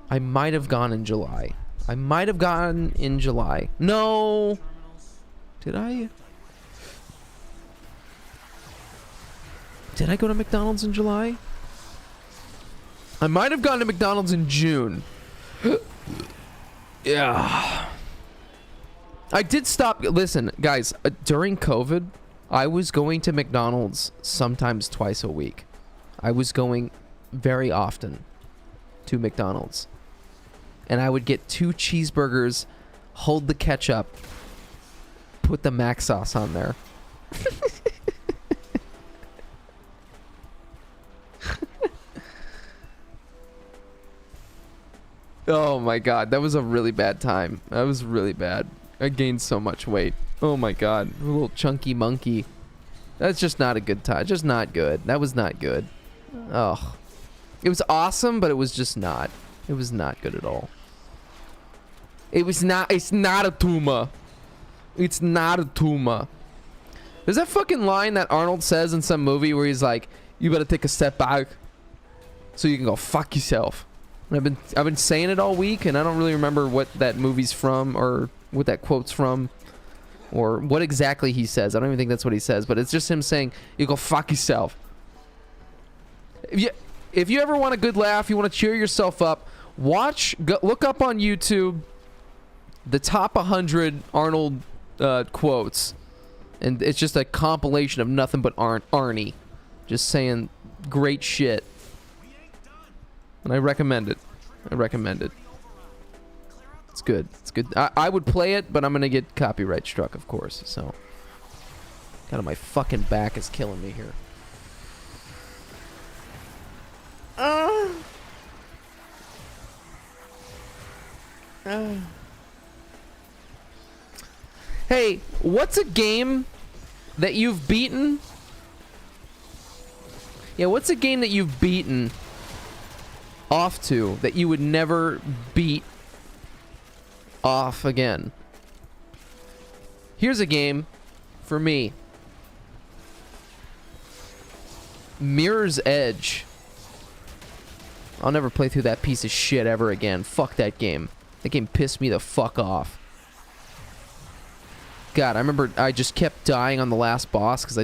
I might have gone in July. I might have gone in July. No. Did I? Did I go to McDonald's in July? I might have gone to McDonald's in June. Yeah. I did stop. Listen, guys, during COVID, I was going to McDonald's sometimes twice a week. I was going very often to McDonald's. And I would get 2 cheeseburgers, hold the ketchup, put the mac sauce on there. Oh my god, that was a really bad time. That was really bad. I gained so much weight. Oh my god, a little chunky monkey. That's just not a good time. Just not good. That was not good. Oh. It was awesome, but it was just not. It was not good at all. It was not. It's not a tumor. It's not a tumor. There's that fucking line that Arnold says in some movie where he's like, "You better take a step back, so you can go fuck yourself." And I've been saying it all week, and I don't really remember what that movie's from or what that quote's from, or what exactly he says. I don't even think that's what he says, but it's just him saying, "You go fuck yourself." If you ever want a good laugh, you want to cheer yourself up, look up on YouTube the top 100 Arnold quotes, and it's just a compilation of nothing but Arnie just saying great shit. And I recommend it. I recommend it. It's good. It's good. I would play it, but I'm gonna get copyright struck, of course. So, kind of my fucking back is killing me here. Hey, what's a game that you've beaten? Yeah, what's a game that you've beaten off to that you would never beat off again? Here's a game for me. Mirror's Edge. I'll never play through that piece of shit ever again. Fuck that game. That game pissed me the fuck off. God, I remember I just kept dying on the last boss because I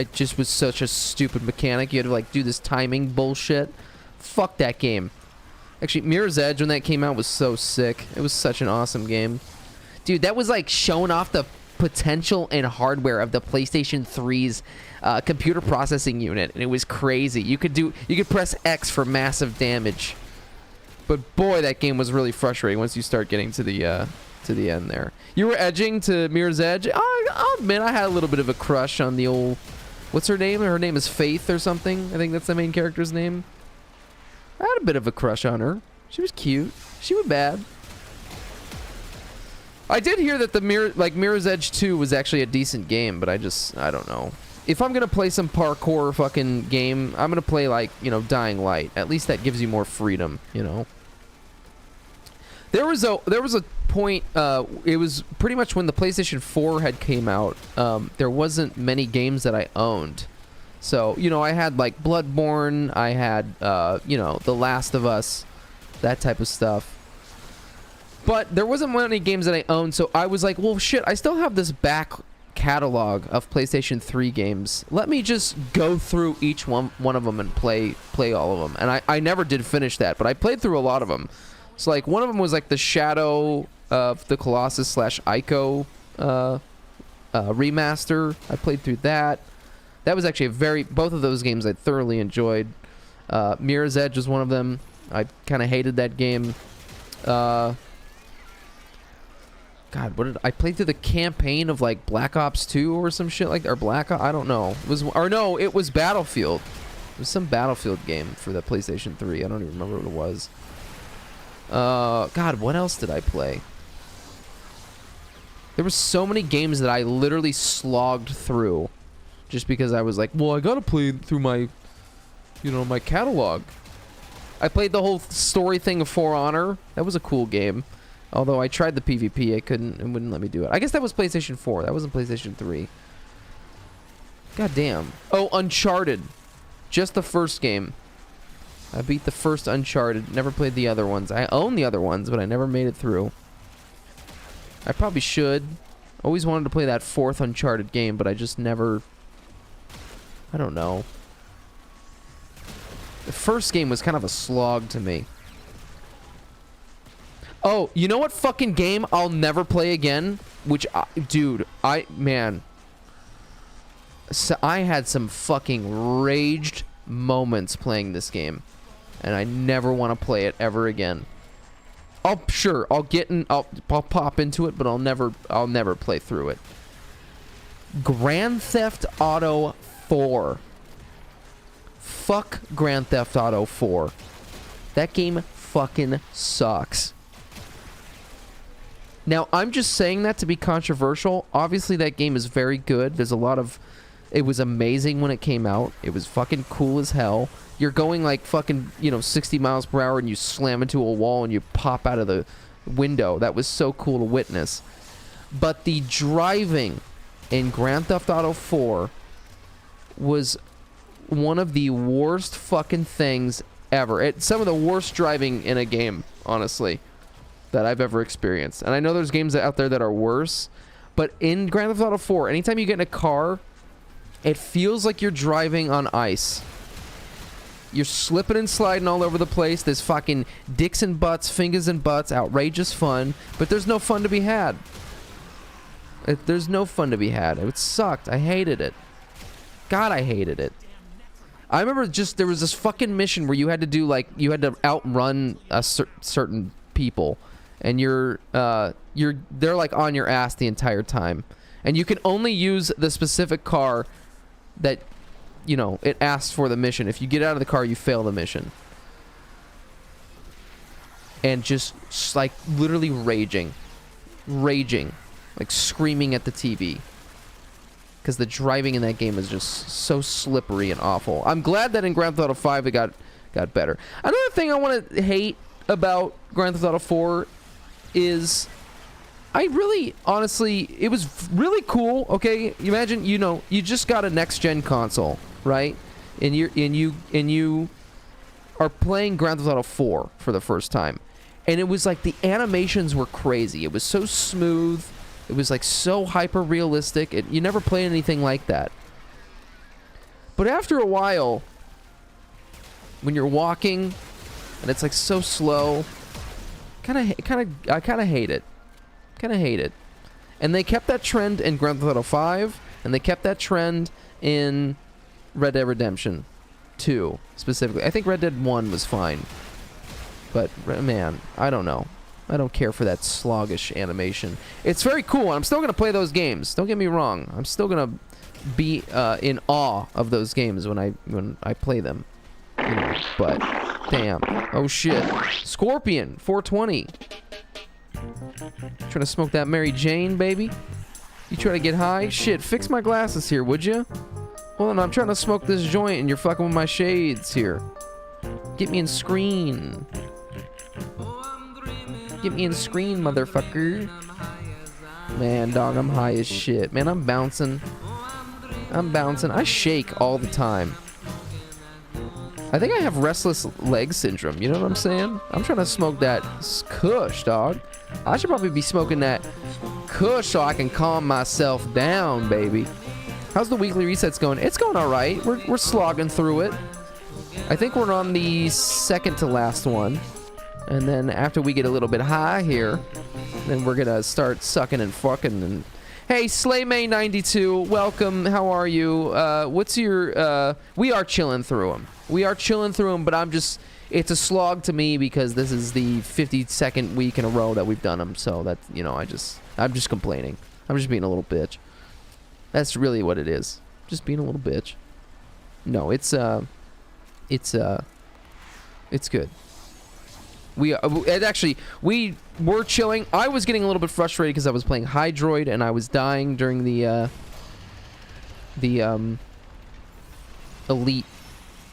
just was such a stupid mechanic. You had to like do this timing bullshit. Fuck that game. Actually, Mirror's Edge, when that came out, was so sick. It was such an awesome game. Dude, that was like showing off the potential and hardware of the PlayStation 3's computer processing unit, and it was crazy. You could press X for massive damage. But boy, that game was really frustrating once you start getting to the end there. You were edging to Mirror's Edge. I'll admit I had a little bit of a crush on the old... What's her name? Her name is Faith or something. I think that's the main character's name. I had a bit of a crush on her. She was cute. She was bad. I did hear that the Mirror's Edge 2 was actually a decent game, but I don't know. If I'm gonna play some parkour fucking game, I'm gonna play like, you know, Dying Light. At least that gives you more freedom, you know. There was a point, it was pretty much when the PlayStation 4 had came out, there wasn't many games that I owned. So, you know, I had like Bloodborne, I had, you know, The Last of Us, that type of stuff. But there wasn't many games that I owned, so I was like, well, shit, I still have this back catalog of PlayStation 3 games. Let me just go through each one of them and play all of them. And I never did finish that, but I played through a lot of them. So like one of them was like the Shadow of the Colossus / Ico remaster. I played through that. That was actually both of those games I thoroughly enjoyed. Mirror's Edge was one of them. I kind of hated that game. God, I played through the campaign of like Black Ops 2 or some shit like, or I don't know. It was Battlefield. It was some Battlefield game for the PlayStation 3. I don't even remember what it was. God, what else did I play? There were so many games that I literally slogged through just because I was like, well, I gotta play through my, my catalog. I played the whole story thing of For Honor. That was a cool game. Although I tried the PvP, it wouldn't let me do it. I guess that was PlayStation 4. That wasn't PlayStation 3. God damn. Oh, Uncharted. Just the first game. I beat the first Uncharted. Never played the other ones. I own the other ones, but I never made it through. I probably should. Always wanted to play that fourth Uncharted game, but I just never... I don't know. The first game was kind of a slog to me. Oh, you know what fucking game I'll never play again? Man. So I had some fucking raged moments playing this game. And I never want to play it ever again. I'll pop into it, but I'll never play through it. Grand Theft Auto 4. Fuck Grand Theft Auto 4. That game fucking sucks. Now, I'm just saying that to be controversial. Obviously, that game is very good. There's a lot of... It was amazing when it came out. It was fucking cool as hell. You're going like fucking, 60 miles per hour and you slam into a wall and you pop out of the window. That was so cool to witness. But the driving in Grand Theft Auto 4 was one of the worst fucking things ever. Some of the worst driving in a game, honestly, that I've ever experienced. And I know there's games out there that are worse, but in Grand Theft Auto 4, anytime you get in a car, it feels like you're driving on ice. You're slipping and sliding all over the place. There's fucking dicks and butts, fingers and butts, outrageous fun, but there's no fun to be had. There's no fun to be had. It sucked. I hated it. God, I hated it. I remember there was this fucking mission where you had to do you had to outrun certain people, and they're like on your ass the entire time, and you can only use the specific car that it asks for the mission. If you get out of the car, you fail the mission. And just like literally raging, like screaming at the TV, because the driving in that game is just so slippery and awful. I'm glad that in Grand Theft Auto 5 it got better. Another thing I want to hate about Grand Theft Auto 4 is honestly, it was really cool. Okay, imagine you just got a next gen console, right? And you are playing Grand Theft Auto 4 for the first time, and it was like the animations were crazy. It was so smooth. It was like so hyper realistic. You never played anything like that. But after a while, when you're walking and it's like so slow, I kind of hate it. And they kept that trend in Grand Theft Auto 5, and they kept that trend in Red Dead Redemption 2 specifically. I think Red Dead 1 was fine, but man, I don't know. I don't care for that sluggish animation. It's very cool, and I'm still gonna play those games. Don't get me wrong. I'm still gonna be in awe of those games when I play them. But damn. Oh shit. Scorpion 420. Trying to smoke that Mary Jane, baby? You trying to get high? Shit, fix my glasses here, would you? Hold on, I'm trying to smoke this joint and you're fucking with my shades here. Get me in screen. Get me in screen, motherfucker. Man, dog, I'm high as shit. Man, I'm bouncing. I shake all the time. I think I have restless leg syndrome. You know what I'm saying? I'm trying to smoke that kush, dog. I should probably be smoking that kush so I can calm myself down, baby. How's the weekly resets going? It's going all right. We're slogging through it. I think we're on the second to last one. And then after we get a little bit high here, then we're gonna start sucking and fucking. And hey, SlayMay92, welcome. How are you? What's your? We are chilling through them. We are chilling through them, but I'm just. It's a slog to me because this is the 52nd week in a row that we've done them. So that's, you know, I'm just complaining. I'm just being a little bitch. That's really what it is. Just being a little bitch. No, it's good. We were chilling. I was getting a little bit frustrated because I was playing Hydroid and I was dying during the elite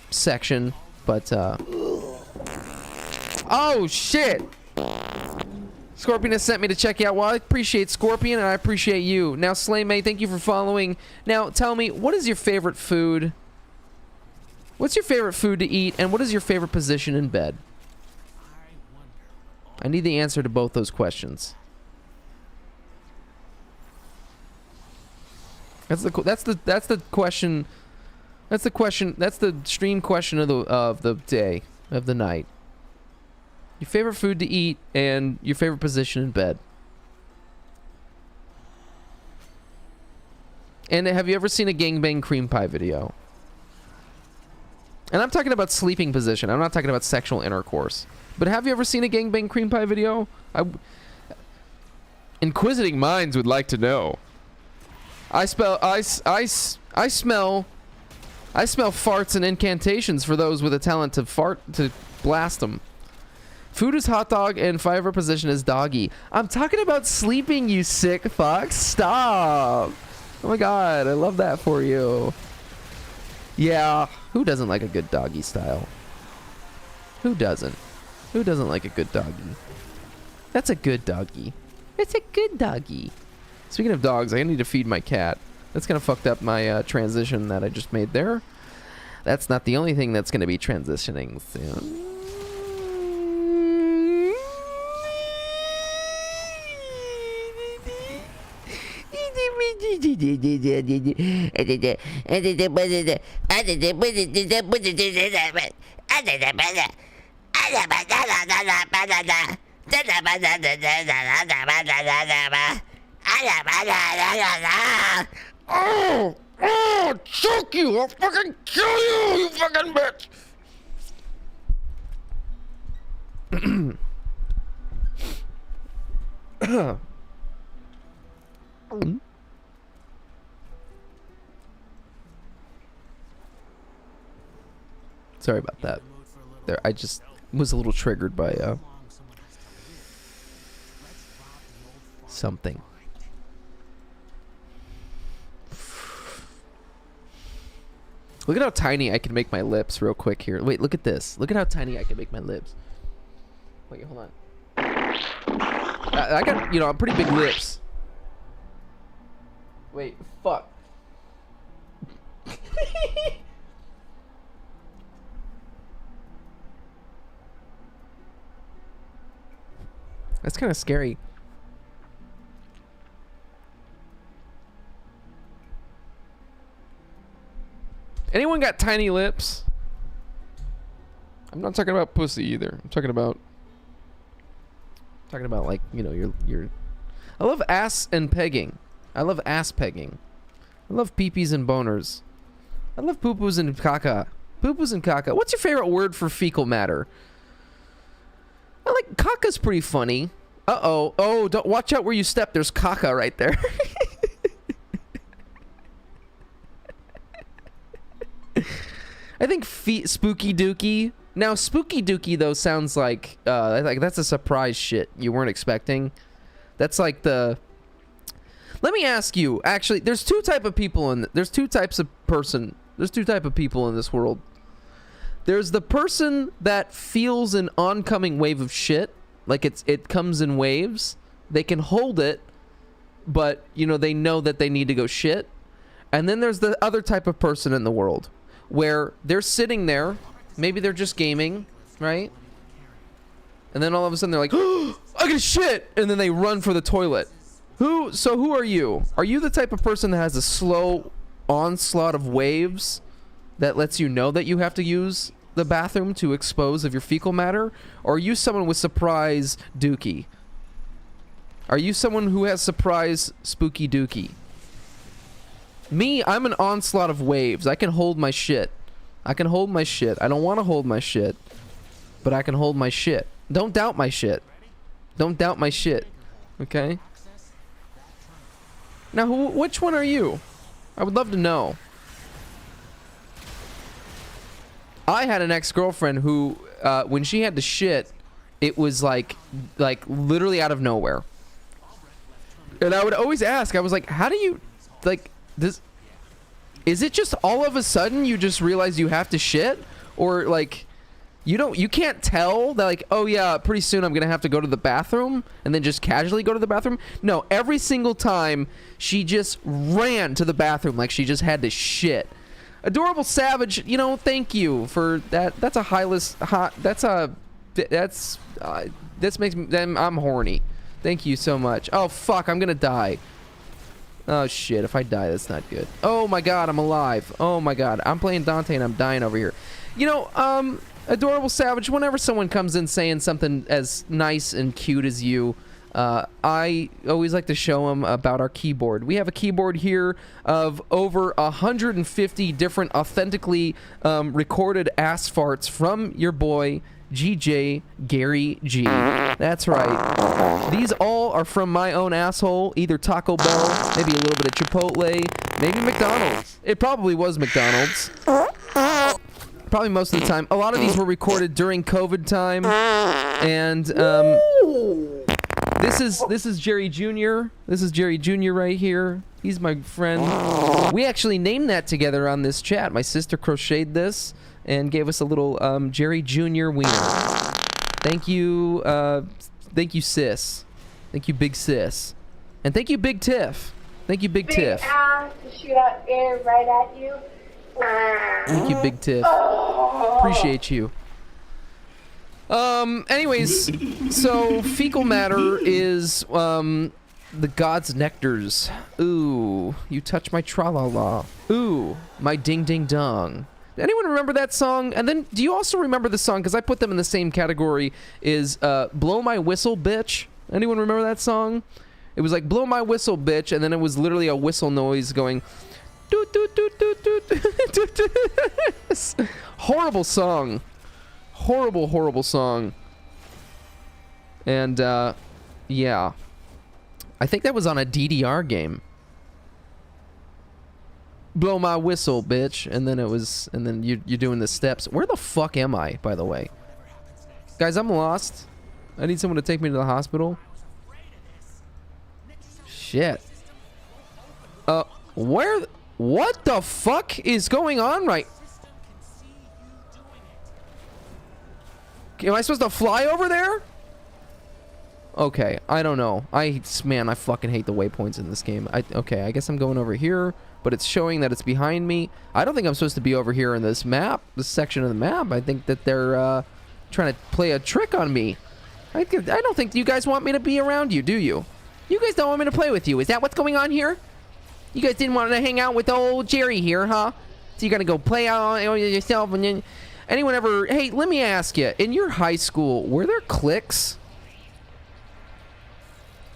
section, but oh shit! Scorpion has sent me to check you out. Well, I appreciate Scorpion and I appreciate you. Now, SlayMay, thank you for following. Now, tell me, what is your favorite food? What's your favorite food to eat, and what is your favorite position in bed? I need the answer to both those questions. That's the question. That's the question. That's the stream question of the day, of the night. Your favorite food to eat and your favorite position in bed. And have you ever seen a gangbang cream pie video? And I'm talking about sleeping position. I'm not talking about sexual intercourse. But have you ever seen a gangbang cream pie video? Inquisiting minds would like to know. I smell farts and incantations for those with a talent to blast them. Food is hot dog and favorite position is doggy. I'm talking about sleeping, you sick fuck. Stop. Oh my god, I love that for you. Yeah, who doesn't like a good doggy style? Who doesn't? Who doesn't like a good doggy? That's a good doggy. It's a good doggy. Speaking of dogs, I need to feed my cat. That's kind of fucked up my transition that I just made there. That's not the only thing that's going to be transitioning soon. Oh, choke you! I'll fucking kill you, you fucking bitch! Sorry about that. There, I just was a little triggered by something. Look at how tiny I can make my lips real quick here. Wait, look at this. Look at how tiny I can make my lips. Wait, hold on. I got, you know, pretty big lips. Wait, fuck. That's kind of scary. Anyone got tiny lips? I'm not talking about pussy either. I'm talking about like, you know, your I love ass and pegging. I love ass pegging. I love peepees and boners. I love poo-poos and caca. Poo-poos and caca. What's your favorite word for fecal matter? I like caca's pretty funny. Uh-oh. Oh, don't watch out where you step. There's caca right there. I think spooky dookie. Now spooky dookie though sounds like that's a surprise shit you weren't expecting. That's like the. Let me ask you. Actually, there's two types of people in this world. There's the person that feels an oncoming wave of shit, like it comes in waves. They can hold it, but you know they know that they need to go shit. And then there's the other type of person in the world where they're sitting there Maybe they're just gaming, right? And then all of a sudden they're like, oh, I got shit! And then they run for the toilet. So who are you? Are you the type of person that has a slow onslaught of waves that lets you know that you have to use the bathroom to expose of your fecal matter? Or are you someone with surprise dookie? Are you someone who has surprise spooky dookie? Me, I'm an onslaught of waves. I can hold my shit. I can hold my shit. I don't want to hold my shit, but I can hold my shit. Don't doubt my shit. Don't doubt my shit. Okay? Now, which one are you? I would love to know. I had an ex-girlfriend who, when she had to shit, it was like literally out of nowhere. And I would always ask, I was like, how do you, like, this, is it just all of a sudden you just realize you have to shit? Or, like, you can't tell that, like, oh yeah, pretty soon I'm gonna have to go to the bathroom, and then just casually go to the bathroom? No, every single time she just ran to the bathroom like she just had to shit. Adorable Savage, you know, thank you for that. That's a this makes me, I'm horny. Thank you so much. Oh fuck, I'm gonna die. Oh shit, if I die, that's not good. Oh my god, I'm alive. Oh my god, I'm playing Dante and I'm dying over here. You know, Adorable Savage, whenever someone comes in saying something as nice and cute as you, I always like to show them about our keyboard. We have a keyboard here of over 150 different authentically recorded ass farts from your boy, GJ Gary G. That's right. These all are from my own asshole, either Taco Bell, maybe a little bit of Chipotle, maybe McDonald's. It probably was McDonald's. Probably most of the time. A lot of these were recorded during COVID time, and this is Jerry Jr. This is Jerry Jr. right here. He's my friend. We actually named that together on this chat. My sister crocheted this and gave us a little Jerry Jr. wiener. Thank you, sis. Thank you, big sis, and thank you, Big Tiff. Thank you, Big Tiff. Big ass to shoot out air right at you. Thank you, Big Tiff. Appreciate you. Anyways, so fecal matter is the god's nectars. Ooh, you touch my tra-la-la. Ooh, my ding-ding-dong. Anyone remember that song? And then, do you also remember the song? Because I put them in the same category. Is Blow My Whistle, Bitch? Anyone remember that song? It was like, blow my whistle, bitch, and then it was literally a whistle noise going... Doot, doot, doot, doot, doot, doot, doot. Horrible song. Horrible, horrible song. And, yeah. I think that was on a DDR game. Blow my whistle, bitch. And then it was, and then you're doing the steps. Where the fuck am I, by the way? Guys, I'm lost. I need someone to take me to the hospital. Shit. What the fuck is going on right? Am I supposed to fly over there? Okay, I don't know. Man, I fucking hate the waypoints in this game. Okay, I guess I'm going over here, but it's showing that it's behind me. I don't think I'm supposed to be over here in this map, this section of the map. I think that they're trying to play a trick on me. I don't think you guys want me to be around you, do you? You guys don't want me to play with you. Is that what's going on here? You guys didn't want to hang out with old Jerry here, huh? So you're gonna go play out on yourself, and then anyone ever... Hey, let me ask you. In your high school, were there cliques?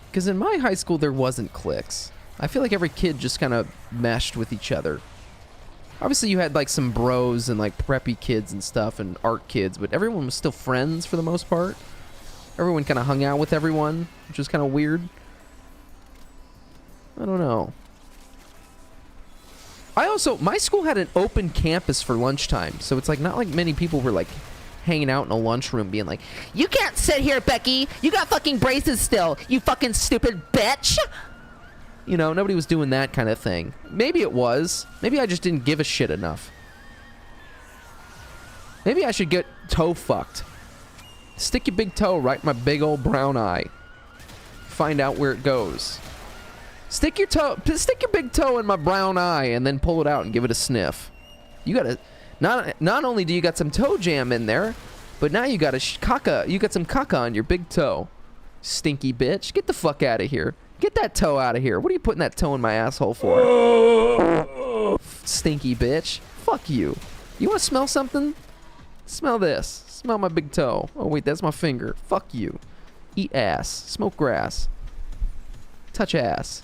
Because in my high school, there wasn't cliques. I feel like every kid just kind of meshed with each other. Obviously, you had like some bros and like preppy kids and stuff and art kids, but everyone was still friends for the most part. Everyone kind of hung out with everyone, which was kind of weird. I don't know. My school had an open campus for lunchtime, so it's like not like many people were like hanging out in a lunchroom being like, you can't sit here, Becky, you got fucking braces still, you fucking stupid bitch. You know, nobody was doing that kind of thing. Maybe it was. Maybe I just didn't give a shit enough. Maybe I should get toe fucked. Stick your big toe right in my big old brown eye. Find out where it goes. Stick your big toe in my brown eye and then pull it out and give it a sniff. You gotta... Not only do you got some toe jam in there, but now you got you got some caca on your big toe. Stinky bitch. Get the fuck out of here. Get that toe out of here. What are you putting that toe in my asshole for? Stinky bitch. Fuck you. You want to smell something? Smell this. Smell my big toe. Oh, wait, that's my finger. Fuck you. Eat ass. Smoke grass. Touch ass.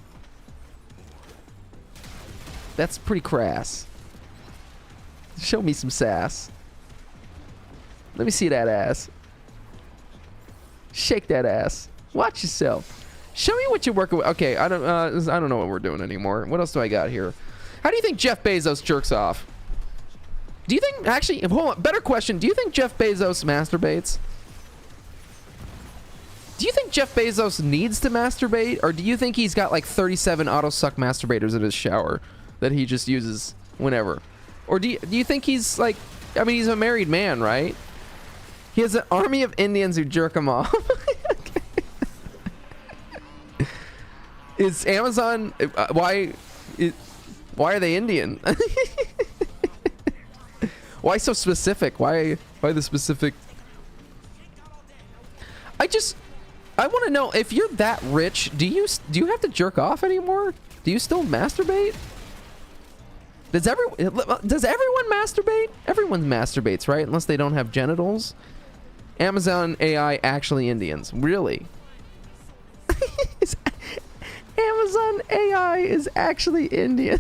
That's pretty crass. Show me some sass. Let me see that ass. Shake that ass. Watch yourself. Show me what you're working with. Okay, I don't know what we're doing anymore. What else do I got here? How do you think Jeff Bezos jerks off? Do you think, actually, hold on, better question. Do you think Jeff Bezos masturbates? Do you think Jeff Bezos needs to masturbate? Or do you think he's got like 37 auto-suck masturbators in his shower that he just uses whenever? Or do you think he's like, I mean, he's a married man, right? He has an army of Indians who jerk him off. Is Amazon, why are they Indian? Why so specific? Why the specific? I want to know, if you're that rich, do you have to jerk off anymore? Do you still masturbate? Does everyone masturbate? Everyone masturbates, right? Unless they don't have genitals. Amazon AI actually Indians. Really? Amazon AI is actually Indian.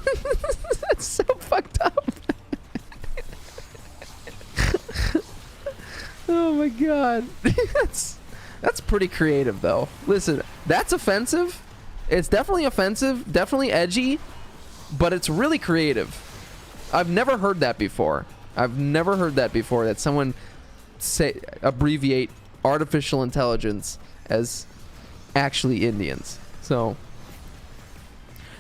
That's so fucked up. Oh my god. That's pretty creative though. Listen, that's offensive. It's definitely offensive, definitely edgy, but it's really creative. I've never heard that before. That someone abbreviate artificial intelligence as actually Indians. So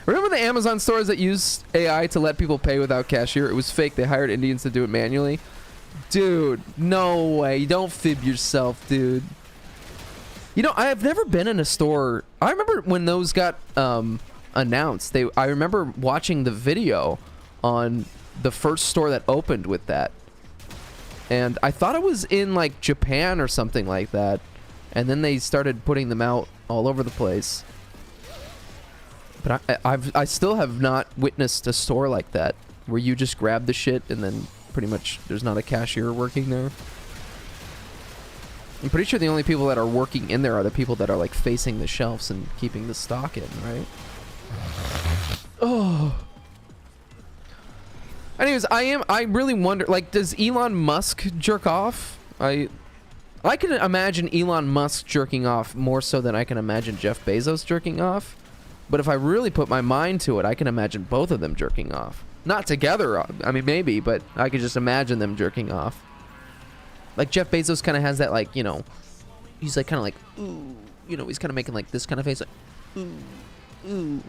remember the Amazon stores that used AI to let people pay without cashier? It was fake. They hired Indians to do it manually. Dude, no way. Don't fib yourself, dude. You know, I have never been in a store. I remember when those got announced. I remember watching the video on the first store that opened with that. And I thought it was in like Japan or something like that. And then they started putting them out all over the place. But I still have not witnessed a store like that where you just grab the shit and then pretty much there's not a cashier working there. I'm pretty sure the only people that are working in there are the people that are like facing the shelves and keeping the stock in, right? Oh. Anyways, I really wonder, like, does Elon Musk jerk off? I can imagine Elon Musk jerking off more so than I can imagine Jeff Bezos jerking off. But if I really put my mind to it, I can imagine both of them jerking off. Not together, I mean, maybe, but I could just imagine them jerking off. Like, Jeff Bezos kind of has that, like, you know, he's like kind of like, ooh, you know, he's kind of making like this kind of face, like, ooh, ooh.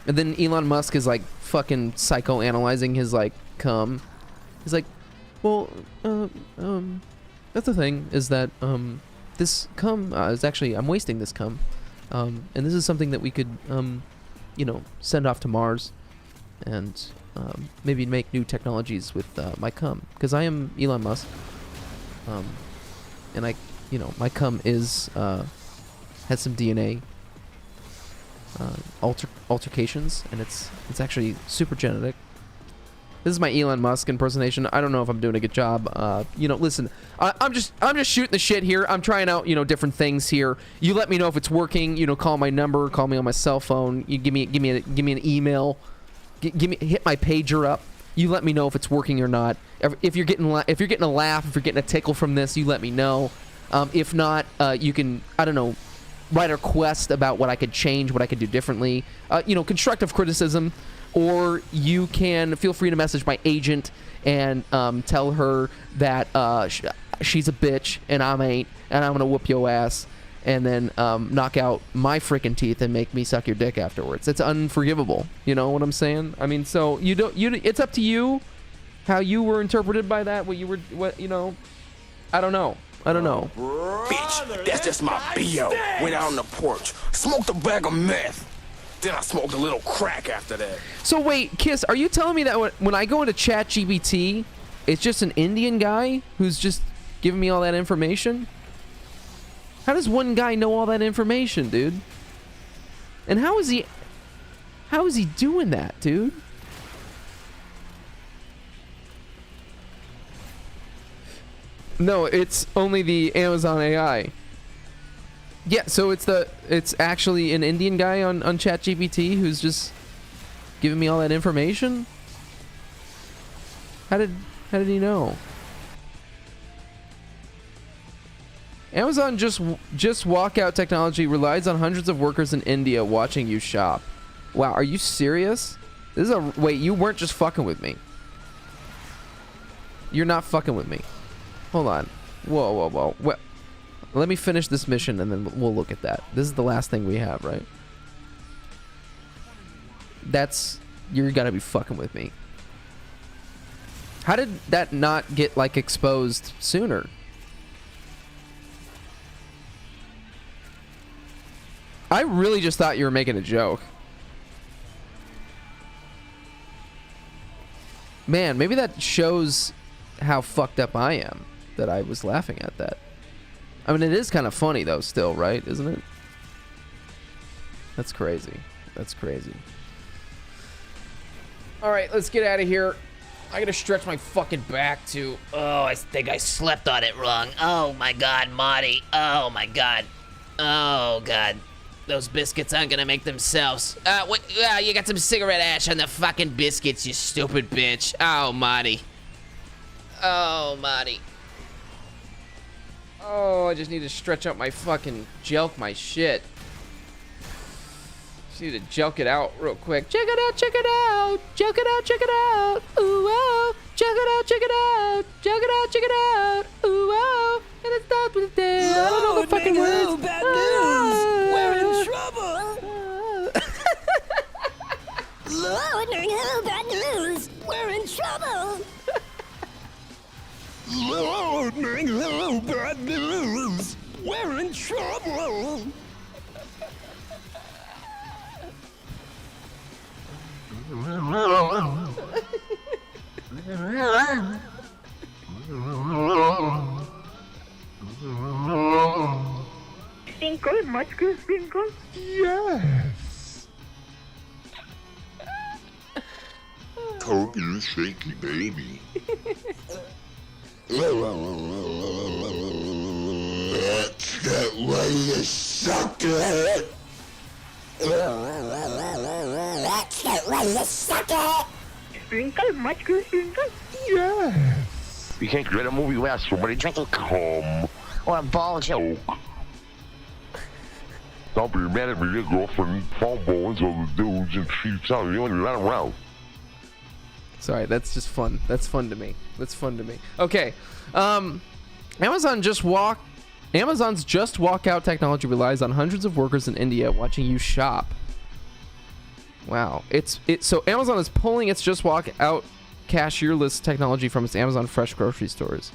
And then Elon Musk is like fucking psychoanalyzing his like cum. He's like, well, that's the thing is that this cum is actually, I'm wasting this cum, and this is something that we could you know, send off to Mars, and maybe make new technologies with my cum, because I am Elon Musk, and I, you know, my cum is has some DNA altercations, and it's actually super genetic. This is my Elon Musk impersonation. I don't know if I'm doing a good job. You know, listen, I'm just shooting the shit here. I'm trying out, you know, different things here. You let me know if it's working. You know, call my number, call me on my cell phone. You give me an email. Hit my pager up. You let me know if it's working or not. If you're getting a laugh, if you're getting a tickle from this, you let me know. If not, you can, I don't know, write a request about what I could change, what I could do differently. You know, constructive criticism. Or you can feel free to message my agent and tell her that she's a bitch and I ain't, and I'm gonna whoop your ass, and then knock out my freaking teeth and make me suck your dick afterwards. It's unforgivable. You know what I'm saying? I mean, so it's up to you how you were interpreted by that. What you know? I don't know. Bitch, that's just my B.O. Went out on the porch, smoked a bag of meth. Then I smoked a little crack after that. So wait, Kiss, are you telling me that when I go into ChatGPT, it's just an Indian guy who's just giving me all that information? How does one guy know all that information, dude? And how is he doing that, dude? No, it's only the Amazon AI. Yeah, so it's actually an Indian guy on ChatGPT who's just giving me all that information? How did he know? Amazon just walkout technology relies on hundreds of workers in India watching you shop. Wow, are you serious? This is wait, you weren't just fucking with me. You're not fucking with me. Hold on. Whoa. Well, let me finish this mission and then we'll look at that. This is the last thing we have, right? You're gotta be fucking with me. How did that not get like exposed sooner? I really just thought you were making a joke. Man, maybe that shows how fucked up I am that I was laughing at that. I mean, it is kind of funny though still, right? Isn't it? That's crazy. That's crazy. All right, let's get out of here. I gotta stretch my fucking back too. Oh, I think I slept on it wrong. Oh my god, Marty. Oh my god. Oh god. Those biscuits aren't gonna make themselves. What? You got some cigarette ash on the fucking biscuits, you stupid bitch. Oh, Marty. Oh, Marty. Oh, I just need to stretch out my fucking jelk my shit. Just need to jelk it out real quick. Check it out, check it out. Jelk it out, check it out. Ooh, oh. Check it out, check it out. Jelk it out, check it out. Ooh, oh. And it starts with a day. I don't know the fucking words. Bad news. We're in trouble. Lord, bad news. We're in trouble. Lord, bad news. We're in trouble. Sprinkle, much good sprinkle. Yes. Coke is a shaky baby. That's that way you suck it. That's that way you suck it. Sprinkle, much good sprinkle. Yes. You can't create a movie without somebody drinking cum or a ball joke. Don't be mad at me, your girlfriend phone bones or the dudes and she's telling you and you're not around. Sorry, that's just fun. That's fun to me. That's fun to me. Okay. Amazon's just walkout technology relies on hundreds of workers in India watching you shop. Wow. So Amazon is pulling its just walk out cashierless technology from its Amazon Fresh grocery stores.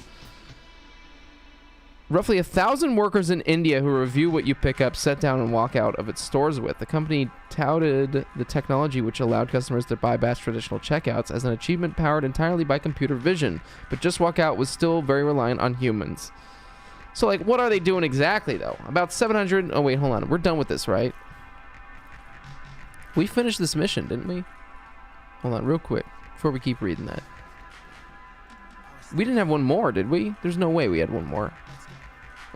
Roughly 1,000 workers in India who review what you pick up, set down, and walk out of its stores with. The company touted the technology, which allowed customers to bypass traditional checkouts, as an achievement powered entirely by computer vision. But Just Walk Out was still very reliant on humans. So, like, what are they doing exactly, though? About 700... Oh, wait, hold on. We're done with this, right? We finished this mission, didn't we? Hold on, real quick, before we keep reading that. We didn't have one more, did we? There's no way we had one more.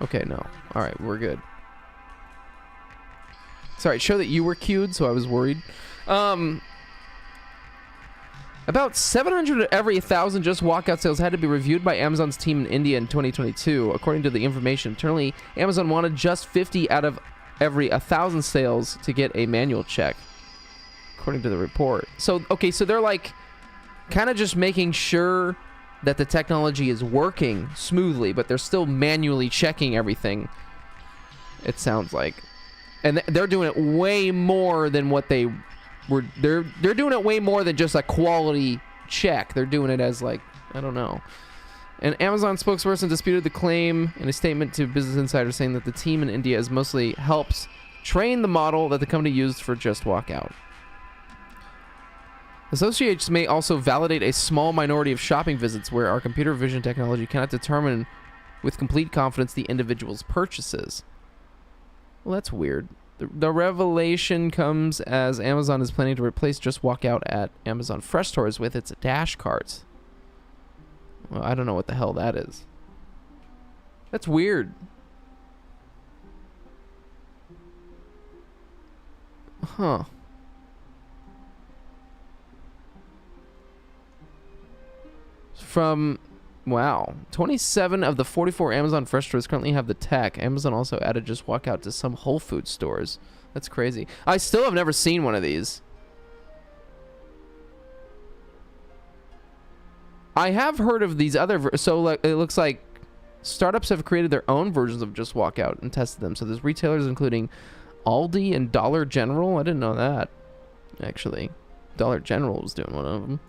Okay, no. Alright, we're good. Sorry, it showed that you were queued, so I was worried. About 700 of every 1,000 Just Walkout sales had to be reviewed by Amazon's team in India in 2022. According to the information, internally, Amazon wanted just 50 out of every 1,000 sales to get a manual check. According to the report. So, okay, so they're like kind of just making sure that the technology is working smoothly, but they're still manually checking everything, it sounds like. And they're doing it way more than what they were. They're doing it way more than just a quality check. They're doing it as, like, I don't know. An Amazon spokesperson disputed the claim in a statement to Business Insider, saying that the team in India is mostly helps train the model that the company used for Just Walk Out. Associates may also validate a small minority of shopping visits where our computer vision technology cannot determine with complete confidence the individual's purchases. Well, that's weird. The revelation comes as Amazon is planning to replace Just Walk Out at Amazon Fresh stores with its dash carts. Well, I don't know what the hell that is. That's weird. Huh. From, wow, 27 of the 44 Amazon Fresh stores currently have the tech. Amazon also added Just Walk Out to some Whole Foods stores. That's crazy. I still have never seen one of these. I have heard of these other, so it looks like startups have created their own versions of Just Walk Out and tested them. So there's retailers including Aldi and Dollar General. I didn't know that, actually. Dollar General was doing one of them.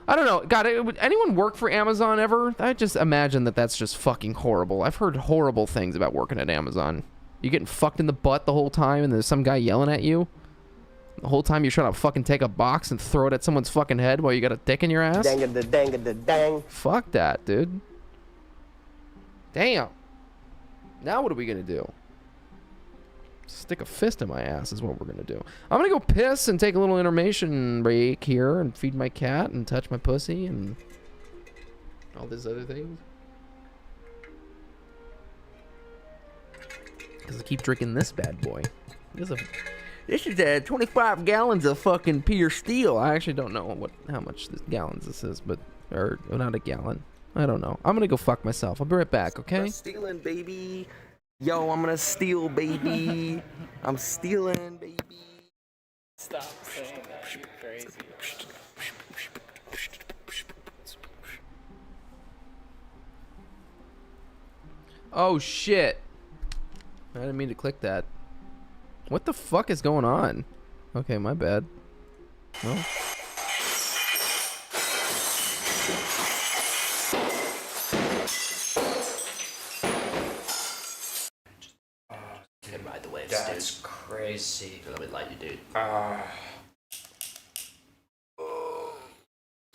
I don't know. God, would anyone work for Amazon ever? I just imagine that that's just fucking horrible. I've heard horrible things about working at Amazon. You getting fucked in the butt the whole time and there's some guy yelling at you? The whole time you're trying to fucking take a box and throw it at someone's fucking head while you got a dick in your ass? Dang. Fuck that, dude. Damn. Now what are we gonna do? Stick a fist in my ass is what we're gonna do. I'm gonna go piss and take a little intermission break here and feed my cat and touch my pussy and all these other things. Because I keep drinking this bad boy. This is 25 gallons of fucking pure steel. I actually don't know how much gallons this is, but or not a gallon. I don't know. I'm gonna go fuck myself. I'll be right back, okay? Stealing, baby. Yo, I'm gonna steal, baby. I'm stealing, baby. Stop saying that. You're crazy. Oh shit. I didn't mean to click that. What the fuck is going on? Okay, my bad. Well. Can ride the waves, That's crazy. Let me light you, dude.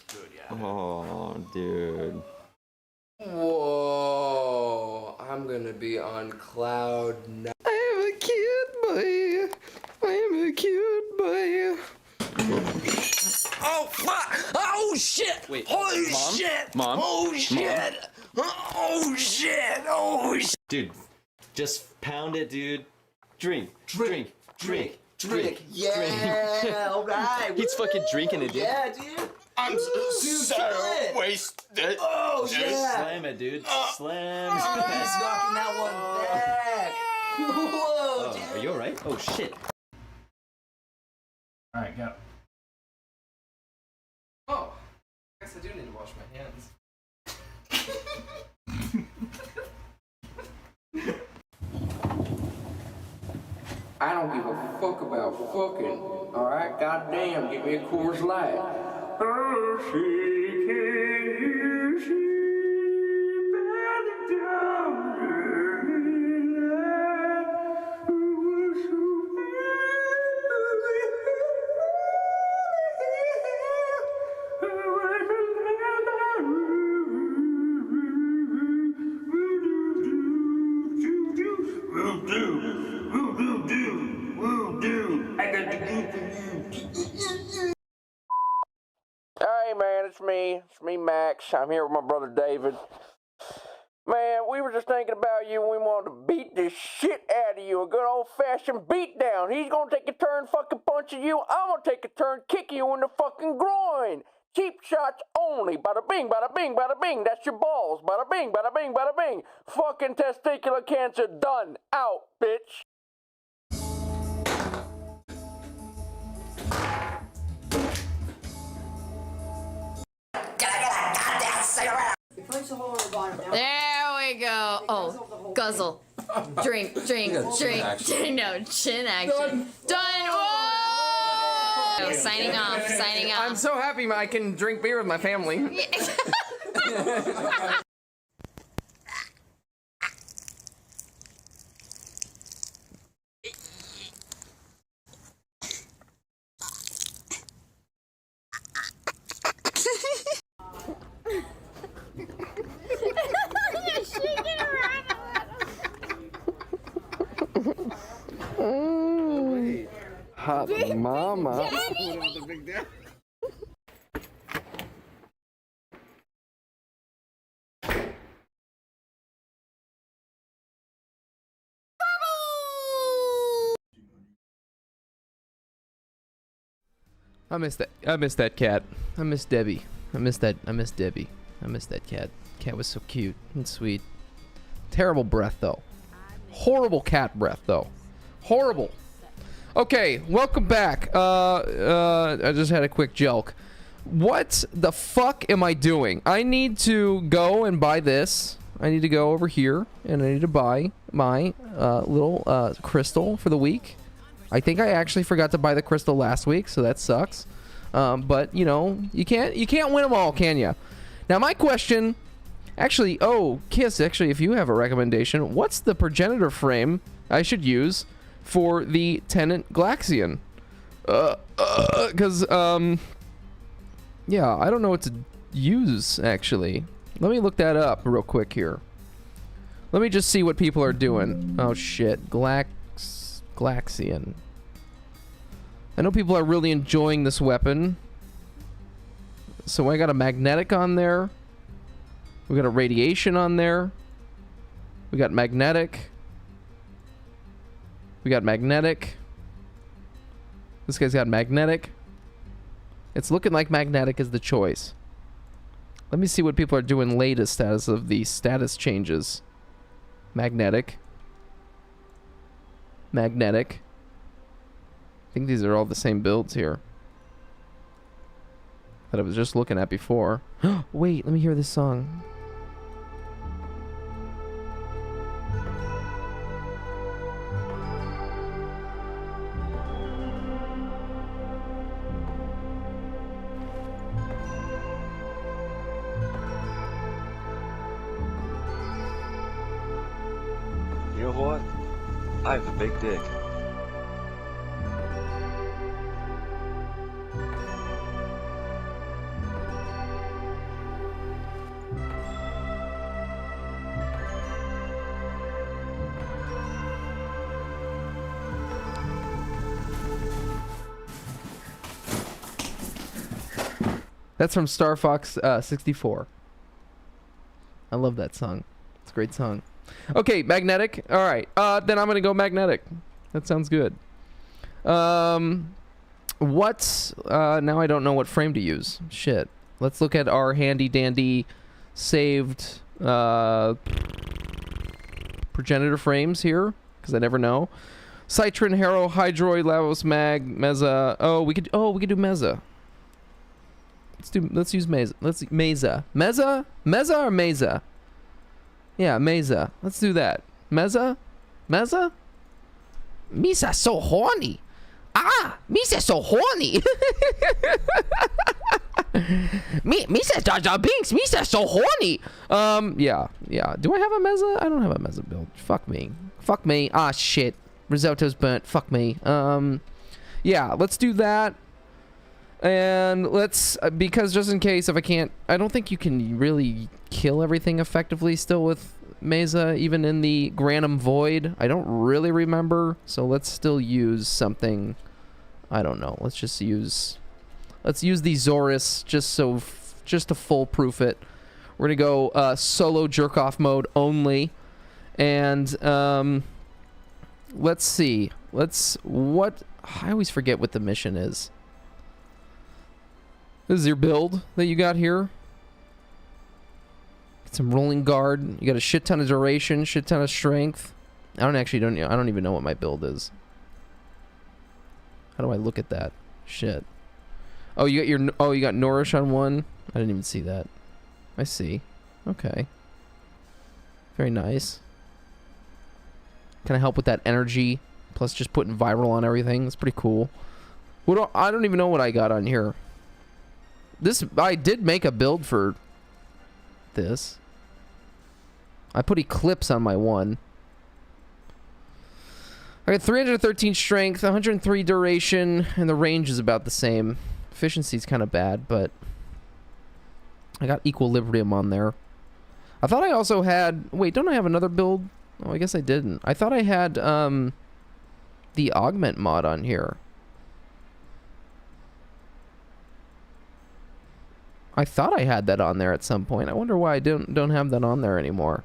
Dude, yeah. Oh, dude. Whoa, I'm gonna be on cloud 9. I am a cute boy. I am a cute boy. Oh, fuck! Oh, shit! Wait, holy Mom? shit! Mom? Oh, shit! Oh, shit! Oh, shit! Dude, just pound it, dude. Drink. Yeah, alright. He's fucking drinking it, dude. Yeah, dude. I'm so wasted. Oh, yeah. Slam it, dude. Slam. He's knocking that one back. Whoa, dude. Are you alright? Oh, shit. Alright, go. Oh, I guess I do need to wash my hands. I don't give a fuck about fucking. Alright, goddamn, give me a Coors Light. Hey man, it's me Max. I'm here with my brother David. Man, we were just thinking about you and we wanted to beat the shit out of you. A good old-fashioned beat down. He's gonna take a turn fucking punching you. I'm gonna take a turn kicking you in the fucking groin. Cheap shots only. Bada bing, bada bing, bada bing. That's your balls. Bada bing, bada bing, bada bing. Fucking testicular cancer done. Out, bitch. There we go. Oh, guzzle. Drink. No, chin action. Done. Whoa! Signing off. I'm so happy I can drink beer with my family. hot mama. I miss that. I miss that cat. I miss Debbie. I miss that. I miss Debbie. I miss that cat. Cat was so cute and sweet. Terrible breath though. Horrible cat breath though. Horrible. Okay, welcome back. I just had a quick joke. What the fuck am I doing? I need to go and buy this. I need to go over here and I need to buy my little crystal for the week. I think I actually forgot to buy the crystal last week, so that sucks. But you know, you can't win them all, can you? Now my question, actually, oh, Kiss, actually, if you have a recommendation, what's the progenitor frame I should use for the Tenant Glaxian? Because yeah, I don't know what to use actually. Let me look that up real quick here. Let me just see what people are doing. Oh shit, Glaxian. I know people are really enjoying this weapon. So I got a magnetic on there. We got a radiation on there. We got magnetic. We got magnetic. This guy's got magnetic. It's looking like magnetic is the choice. Let me see what people are doing latest as of the status changes. Magnetic. Magnetic. I think these are all the same builds here that I was just looking at before. Wait, let me hear this song. You know what? I have a big dick. That's from Star Fox 64. I love that song. It's a great song. Okay, magnetic. All right. Then I'm gonna go magnetic. That sounds good. What's now? I don't know what frame to use. Shit. Let's look at our handy dandy saved progenitor frames here, because I never know. Citron, Harrow, Hydroid, Lavos, Mag, Meza. Oh, we could do Meza. Let's use Meza. Meza or Meza? Yeah, Meza. Let's do that. Meza? Misa so horny. Misa so horny. Misa Jar Jar Binks. Misa so horny. Yeah. Do I have a Meza? I don't have a Meza build. Fuck me. Ah, shit. Risotto's burnt. Fuck me. Yeah, let's do that. And let's, because just in case if I can't, I don't think you can really kill everything effectively still with Meza, even in the Granum Void. I don't really remember, so let's still use something, I don't know, let's use the Zorus just to foolproof it. We're gonna go solo jerk-off mode only, and let's see, I always forget what the mission is. This is your build that you got here. Get some rolling guard. You got a shit ton of duration, shit ton of strength. I don't even know what my build is. How do I look at that? Shit. Oh, you got Nourish on one. I didn't even see that. I see. Okay. Very nice. Can I help with that energy? Plus just putting viral on everything. It's pretty cool. I don't even know what I got on here. I did make a build for this. I put Eclipse on my one. I got 313 strength, 103 duration, and the range is about the same. Efficiency's kind of bad, but I got Equilibrium on there. I thought I also had... Wait, don't I have another build? Oh, I guess I didn't. I thought I had the Augment mod on here. I thought I had that on there at some point. I wonder why I don't have that on there anymore.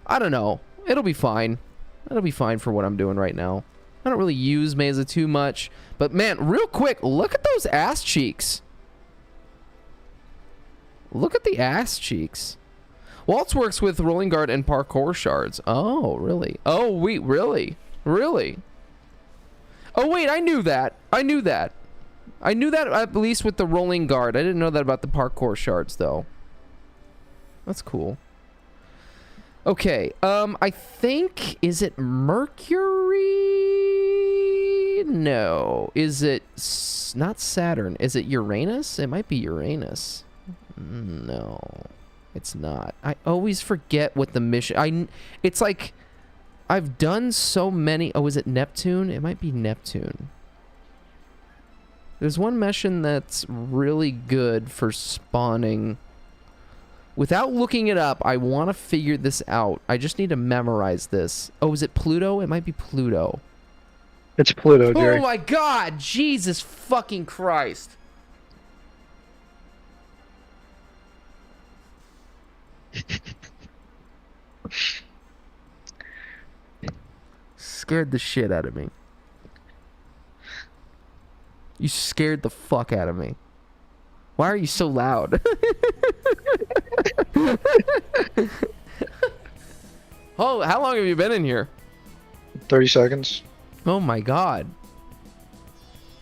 I don't know. It'll be fine. It'll be fine for what I'm doing right now. I don't really use Mesa too much. But man, real quick, look at those ass cheeks. Look at the ass cheeks. Waltz works with rolling guard and parkour shards. Oh, really? Oh, wait, really? Really? Oh, wait, I knew that. I knew that. I knew that at least with the rolling guard. I didn't know that about the parkour shards, though. That's cool. Okay, I think... Is it Mercury? No. Is it... Not Saturn. Is it Uranus? It might be Uranus. No. It's not. I always forget what the mission... It's like... I've done so many... Oh, is it Neptune? It might be Neptune. There's one mission that's really good for spawning... Without looking it up, I want to figure this out. I just need to memorize this. Oh, is it Pluto? It might be Pluto. It's Pluto, Jerry. Oh my god! Jesus fucking Christ. Scared the shit out of me. You scared the fuck out of me. Why are you so loud? Oh, how long have you been in here? 30 seconds. Oh my god.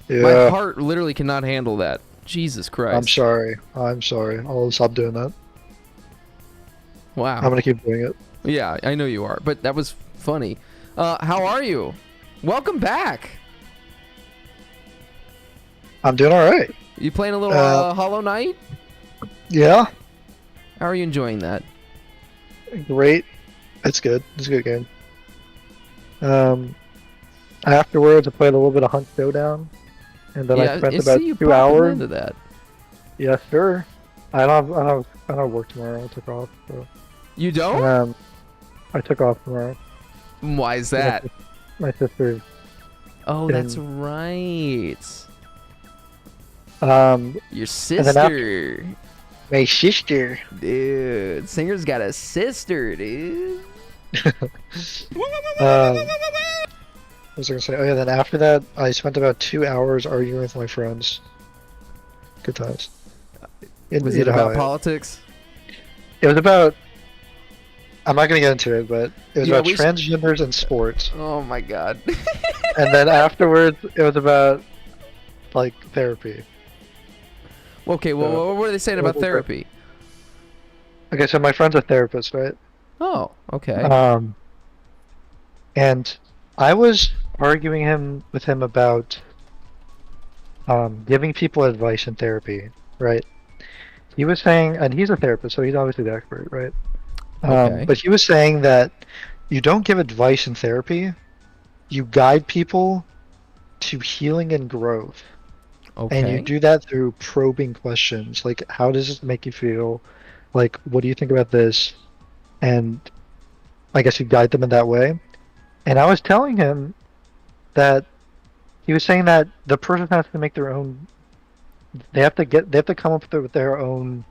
Yeah. My heart literally cannot handle that. Jesus Christ. I'm sorry. I'm sorry. I'll stop doing that. Wow. I'm gonna keep doing it. Yeah, I know you are, but that was funny. How are you? Welcome back. I'm doing alright. You playing a little Hollow Knight? Yeah. How are you enjoying that? Great. It's good. It's a good game. Afterwards, I played a little bit of Hunt Showdown, and then I spent about 2 hours. Into that. Yeah, sure. I don't work tomorrow. I took off. So. You don't? I took off tomorrow. Why is that? My sister's. Oh, that's right. Your sister. My sister. Dude, Singer's got a sister, dude. What was I gonna say? Oh yeah, then after that, I spent about 2 hours arguing with my friends. Good times. Was it about politics? It was about... I'm not gonna get into it, but it was about transgenders and sports. Oh my god. And then afterwards, it was about, like, therapy. Okay, well, what were they saying about therapy? Okay, so my friend's a therapist, right? Oh, okay. And I was arguing with him about giving people advice in therapy, right? He was saying, and he's a therapist, so he's obviously the expert, right? Okay. But he was saying that you don't give advice in therapy, you guide people to healing and growth. Okay. And you do that through probing questions, like, how does this make you feel? Like, what do you think about this? And I guess you guide them in that way. And I was telling him that he was saying that the person has to make their own. They have to come up with their own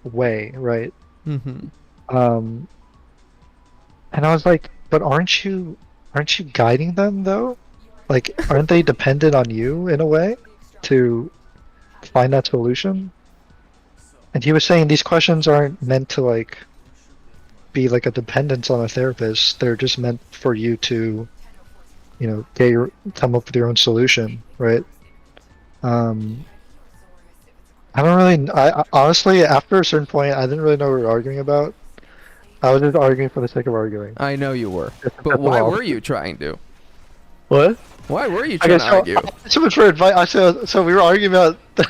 way, right? Mm-hmm. And I was like, but aren't you guiding them though? Like, aren't they dependent on you in a way to find that solution? And he was saying these questions aren't meant to like be like a dependence on a therapist. They're just meant for you to, you know, come up with your own solution, right? I don't really. I honestly, after a certain point, I didn't really know what we were arguing about. I was just arguing for the sake of arguing. I know you were, but why were you trying to? What? Why were you trying to argue? So much for advice. So we were arguing about. Okay,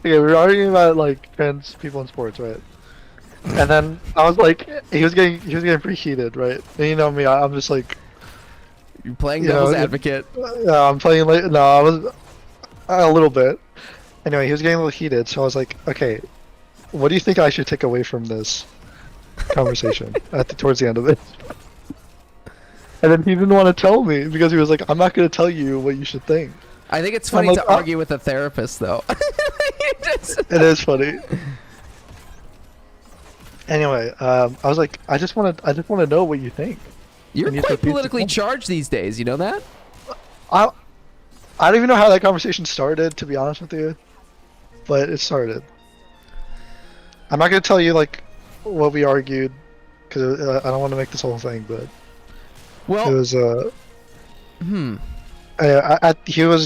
we were arguing about like trans people in sports, right? And then I was like, he was getting pretty heated, right? And you know me, I'm just like. You're playing devil's advocate. Yeah, I'm playing like no, I was a little bit. Anyway, he was getting a little heated, so I was like, okay, what do you think I should take away from this conversation towards the end of it? And then he didn't want to tell me because he was like, I'm not going to tell you what you should think. I think it's funny to argue with a therapist, though. It is funny. Anyway, I was like, I just want to know what you think. You're And you quite refuse to politically comment. charged these days. You know that? I don't even know how that conversation started, to be honest with you, but it started. I'm not gonna tell you like what we argued because I don't want to make this whole thing, but well, it was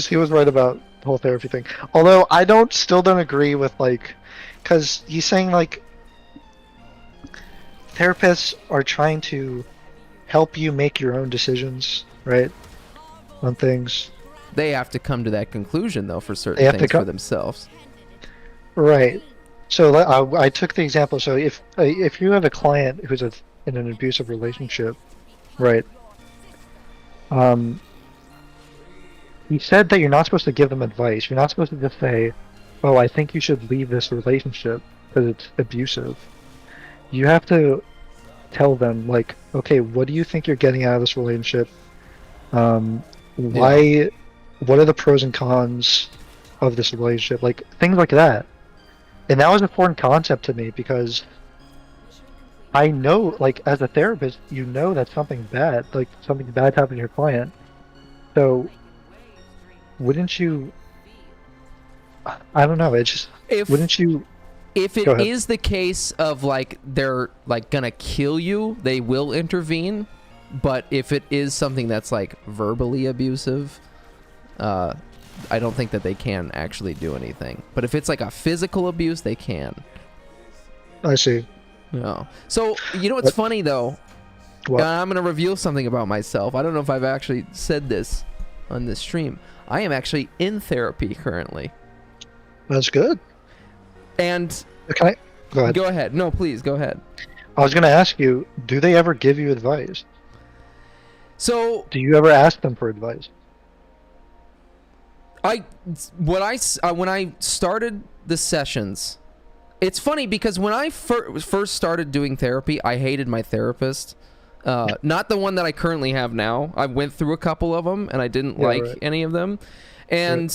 he was right about the whole therapy thing. Although I still don't agree with like, because he's saying like therapists are trying to help you make your own decisions, right, on things. They have to come to that conclusion though for They certain have to things for come- themselves. Right. So I took the example. So if you have a client who's in an abusive relationship, right? He said that you're not supposed to give them advice. You're not supposed to just say, "Oh, I think you should leave this relationship because it's abusive." You have to tell them like, "Okay, what do you think you're getting out of this relationship? Why? What are the pros and cons of this relationship?" Like things like that. And that was a foreign concept to me because I know, like, as a therapist, you know that something bad happened to your client. So, wouldn't you? I don't know. It's just wouldn't you? If it Go ahead. is the case of like they're like gonna kill you, they will intervene. But if it is something that's like verbally abusive, I don't think that they can actually do anything. But if it's like a physical abuse, they can. I see. No. So, you know what's funny though? What? I'm going to reveal something about myself. I don't know if I've actually said this on this stream. I am actually in therapy currently. That's good. And Can I go ahead? Go ahead. No, please go ahead. I was going to ask you, do they ever give you advice? So, do you ever ask them for advice? when I started the sessions, it's funny because when I first started doing therapy, I hated my therapist. Not the one that I currently have now. I went through a couple of them and I didn't like any of them. And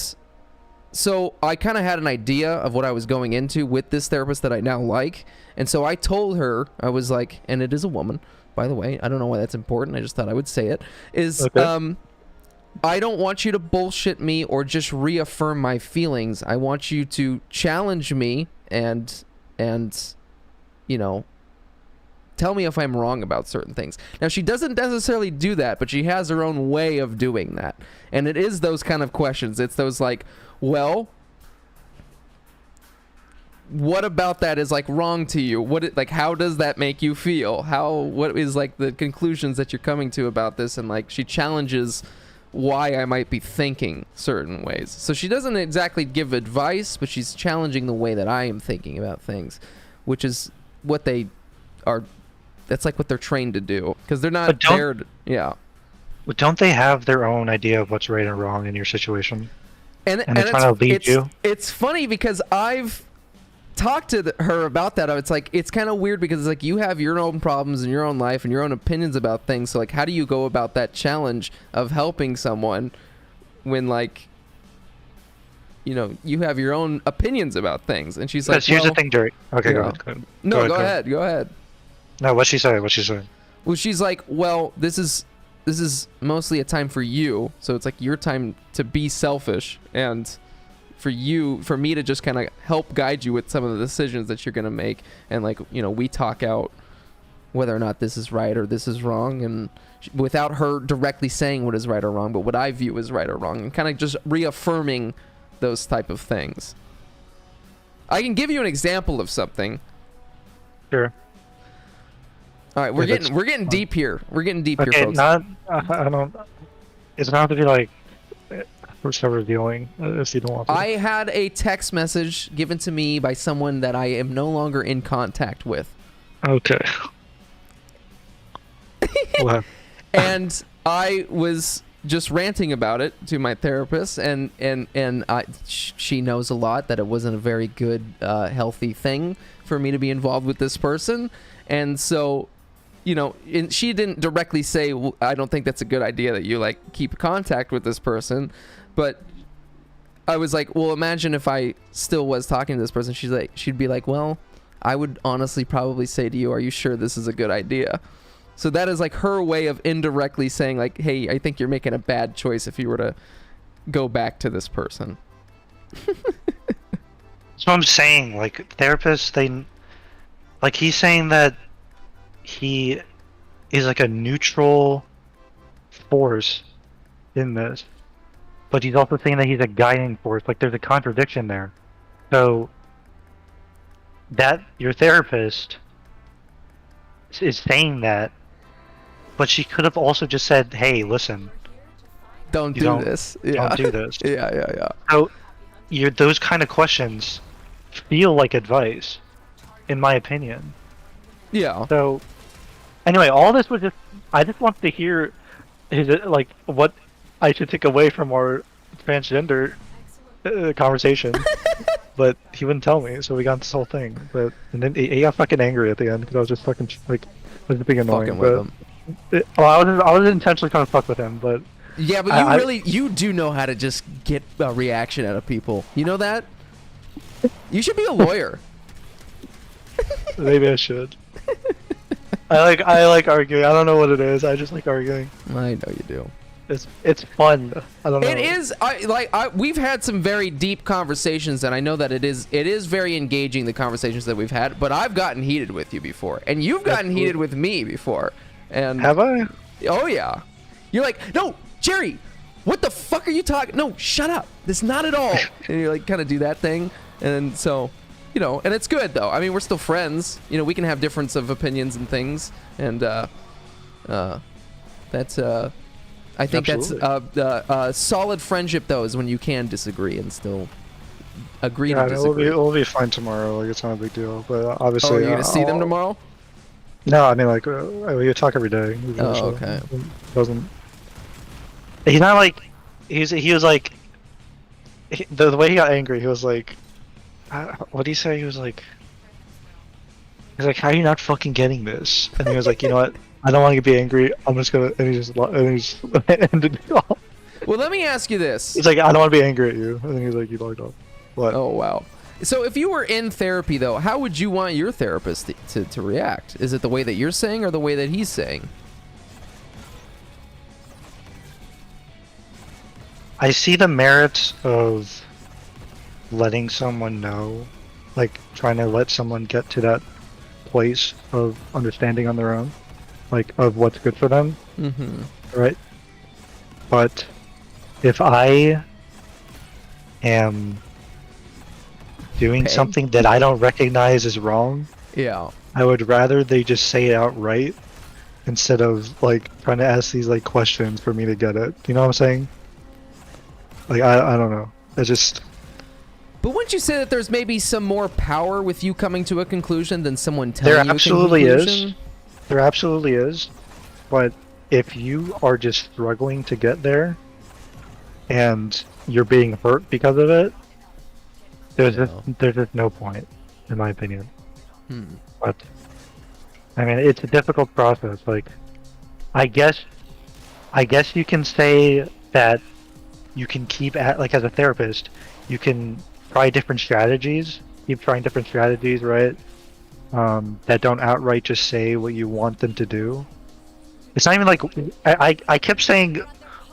so I kind of had an idea of what I was going into with this therapist that I now like. And so I told her, I was like, and it is a woman, by the way. I don't know why that's important. I just thought I would say it. I don't want you to bullshit me or just reaffirm my feelings. I want you to challenge me and you know, tell me if I'm wrong about certain things. Now, she doesn't necessarily do that, but she has her own way of doing that. And it is those kind of questions. It's those like, well, what about that is like wrong to you? Like, how does that make you feel? What is like the conclusions that you're coming to about this? And like, she challenges why I might be thinking certain ways. So she doesn't exactly give advice, but she's challenging the way that I am thinking about things, which is what they are. That's like what they're trained to do, because they're not there to, But don't they have their own idea of what's right and wrong in your situation? And they're trying to lead you? It's funny because I've talked to her about that. It's like, it's kind of weird because it's like you have your own problems in your own life and your own opinions about things. So like, how do you go about that challenge of helping someone when like, you know, you have your own opinions about things? And she's like, here's the thing, Jerry. Okay, go ahead. No, go ahead. Go ahead. No, what's she saying? What's she saying? Well, she's like, well, this is mostly a time for you. So it's like your time to be selfish and for me to just kind of help guide you with some of the decisions that you're going to make. And like, you know, we talk out whether or not this is right or this is wrong. And without her directly saying what is right or wrong, but what I view as right or wrong, and kind of just reaffirming those type of things. I can give you an example of something. Sure. All right, we're getting deep here. We're getting deep here, folks. I don't. It's not to be like first revealing if you don't want to. I had a text message given to me by someone that I am no longer in contact with. Okay. And I was just ranting about it to my therapist, and she knows a lot that it wasn't a very good, healthy thing for me to be involved with this person, and so, you know, she didn't directly say, well, I don't think that's a good idea that you like keep contact with this person, but I was like, well, imagine if I still was talking to this person. She'd be like, well, I would honestly probably say to you, are you sure this is a good idea? So that is like her way of indirectly saying like, hey, I think you're making a bad choice if you were to go back to this person. That's what I'm saying. Like therapists, like he's saying that he is like a neutral force in this, but he's also saying that he's a guiding force. Like there's a contradiction there. So that your therapist is saying that, but she could have also just said, "Hey, listen, don't do this. Yeah. Don't do this." Yeah. So those kind of questions feel like advice, in my opinion. Yeah. So anyway, all this was just I just wanted to hear his like what I should take away from our transgender conversation, but he wouldn't tell me, so we got this whole thing. But and then he got fucking angry at the end because I was just fucking like was being annoying. Fucking with him. I was intentionally trying to fuck with him, but yeah, but you do know how to just get a reaction out of people. You know that? You should be a lawyer. Maybe I should. I like arguing. I don't know what it is. I just like arguing. I know you do. It's fun. I don't know. It is. We've had some very deep conversations, and I know that it is very engaging, the conversations that we've had. But I've gotten heated with you before, and you've gotten heated with me before. And have I? Oh yeah. You're like, no, Jerry, what the fuck are you talking? No, shut up. That's not at all. And you like kind of do that thing, and so. You know, and it's good though. I mean, we're still friends. You know, we can have difference of opinions and things, and that's I think Absolutely. that's solid friendship though, is when you can disagree and still agree to disagree. We'll be fine tomorrow. Like it's not a big deal. But obviously, oh, you're gonna see them tomorrow? No, I mean like we talk every day. Oh, okay. Doesn't. He's not like he was like the way he got angry. He was like. What did he say? He was like, how are you not fucking getting this? And he was like, you know what? I don't want to be angry. I'm just gonna, and he just ended it off. Well, let me ask you this. He's like, I don't want to be angry at you. And then he's like, you logged off. What? Oh, wow. So if you were in therapy, though, how would you want your therapist to react? Is it the way that you're saying or the way that he's saying? I see the merits of letting someone know, like trying to let someone get to that place of understanding on their own, like of what's good for them. Mm-hmm. Right? But if I am doing something that I don't recognize as wrong, yeah, I would rather they just say it outright instead of like trying to ask these like questions for me to get it. You know what I'm saying? Like I don't know. It's just. But wouldn't you say that there's maybe some more power with you coming to a conclusion than someone telling There you absolutely a conclusion? is. There absolutely is. But if you are just struggling to get there and you're being hurt because of it, there's just no point, in my opinion. But I mean, it's a difficult process. Like, I guess you can say that you can keep at, like, as a therapist, you can try different strategies. Keep trying different strategies, right? That don't outright just say what you want them to do. It's not even like I kept saying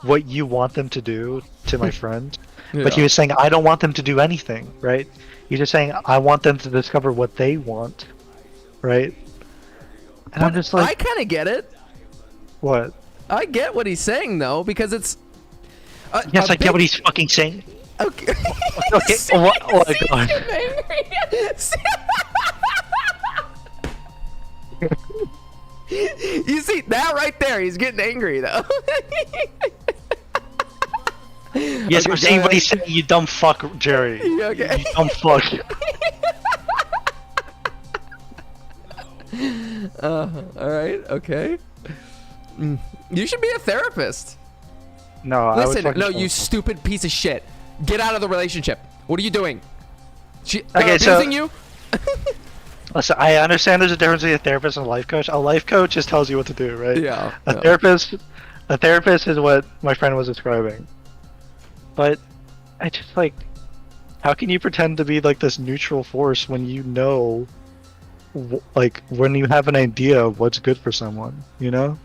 what you want them to do to my friend, but he was saying I don't want them to do anything, right? He's just saying I want them to discover what they want, right? And I'm just like, I kind of get it. What? I get what he's saying though, because it's. Yes, I get what he's fucking saying. Okay. Okay. Oh my god. You see that right there? He's getting angry though. Yes, I'm saying what he's saying. You dumb fuck, Jerry. Okay. You dumb fuck. All right. Okay. You should be a therapist. No, listen. No, you stupid piece of shit. Get out of the relationship. What are you doing? She abusing you? Listen, I understand there's a difference between a therapist and a life coach. A life coach just tells you what to do, right? Yeah. A therapist is what my friend was describing. But I just like, how can you pretend to be like this neutral force when you know, like when you have an idea of what's good for someone, you know?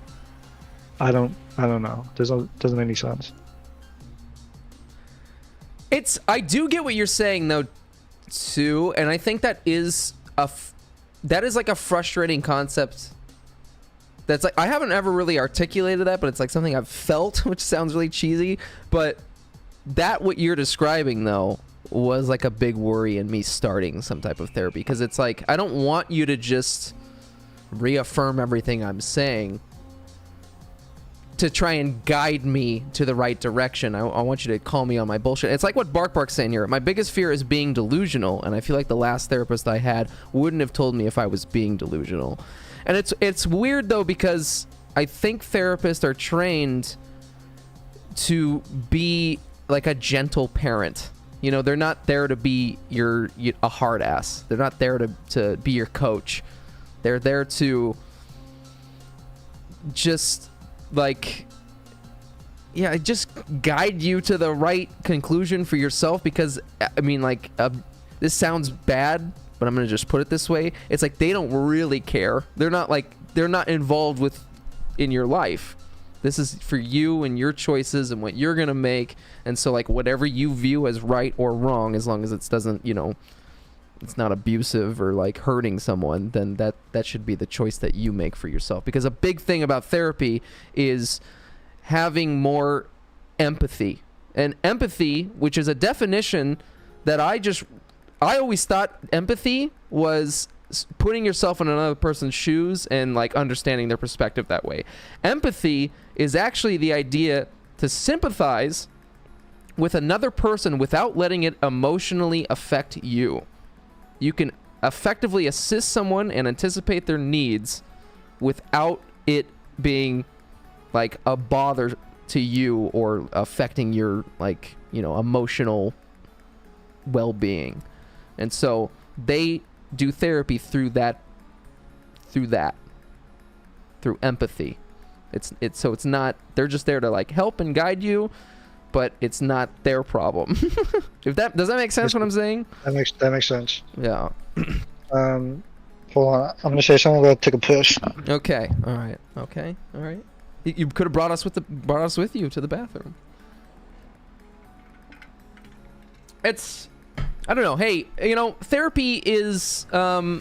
I don't know. Doesn't make any sense. I do get what you're saying though, too, and I think that is like a frustrating concept. That's like, I haven't ever really articulated that, but it's like something I've felt, which sounds really cheesy, but that what you're describing though was like a big worry in me starting some type of therapy, because it's like, I don't want you to just reaffirm everything I'm saying to try and guide me to the right direction. I want you to call me on my bullshit. It's like what Bark's saying here. My biggest fear is being delusional, and I feel like the last therapist I had wouldn't have told me if I was being delusional. And it's weird though, because I think therapists are trained to be like a gentle parent. You know, they're not there to be a hard ass. They're not there to be your coach. They're there to just like, yeah, just guide you to the right conclusion for yourself. Because I mean, like, this sounds bad, but I'm gonna just put it this way. It's like they don't really care. They're not involved in your life. This is for you and your choices and what you're gonna make. And so like whatever you view as right or wrong, as long as it doesn't, you know, it's not abusive or like hurting someone, then that should be the choice that you make for yourself. Because a big thing about therapy is having more empathy. And empathy, which is a definition that I always thought empathy was putting yourself in another person's shoes and like understanding their perspective that way. Empathy is actually the idea to sympathize with another person without letting it emotionally affect you. You can effectively assist someone and anticipate their needs without it being like a bother to you or affecting your, like, you know, emotional well-being. And so they do therapy through empathy. So it's not, they're just there to like help and guide you, but it's not their problem. Does that make sense what I'm saying? That makes sense. Yeah. Hold on, I'm gonna say something. I'm gonna take a piss. Okay. All right. Okay. All right. You could have brought us with you to the bathroom. I don't know. Hey, you know, therapy is a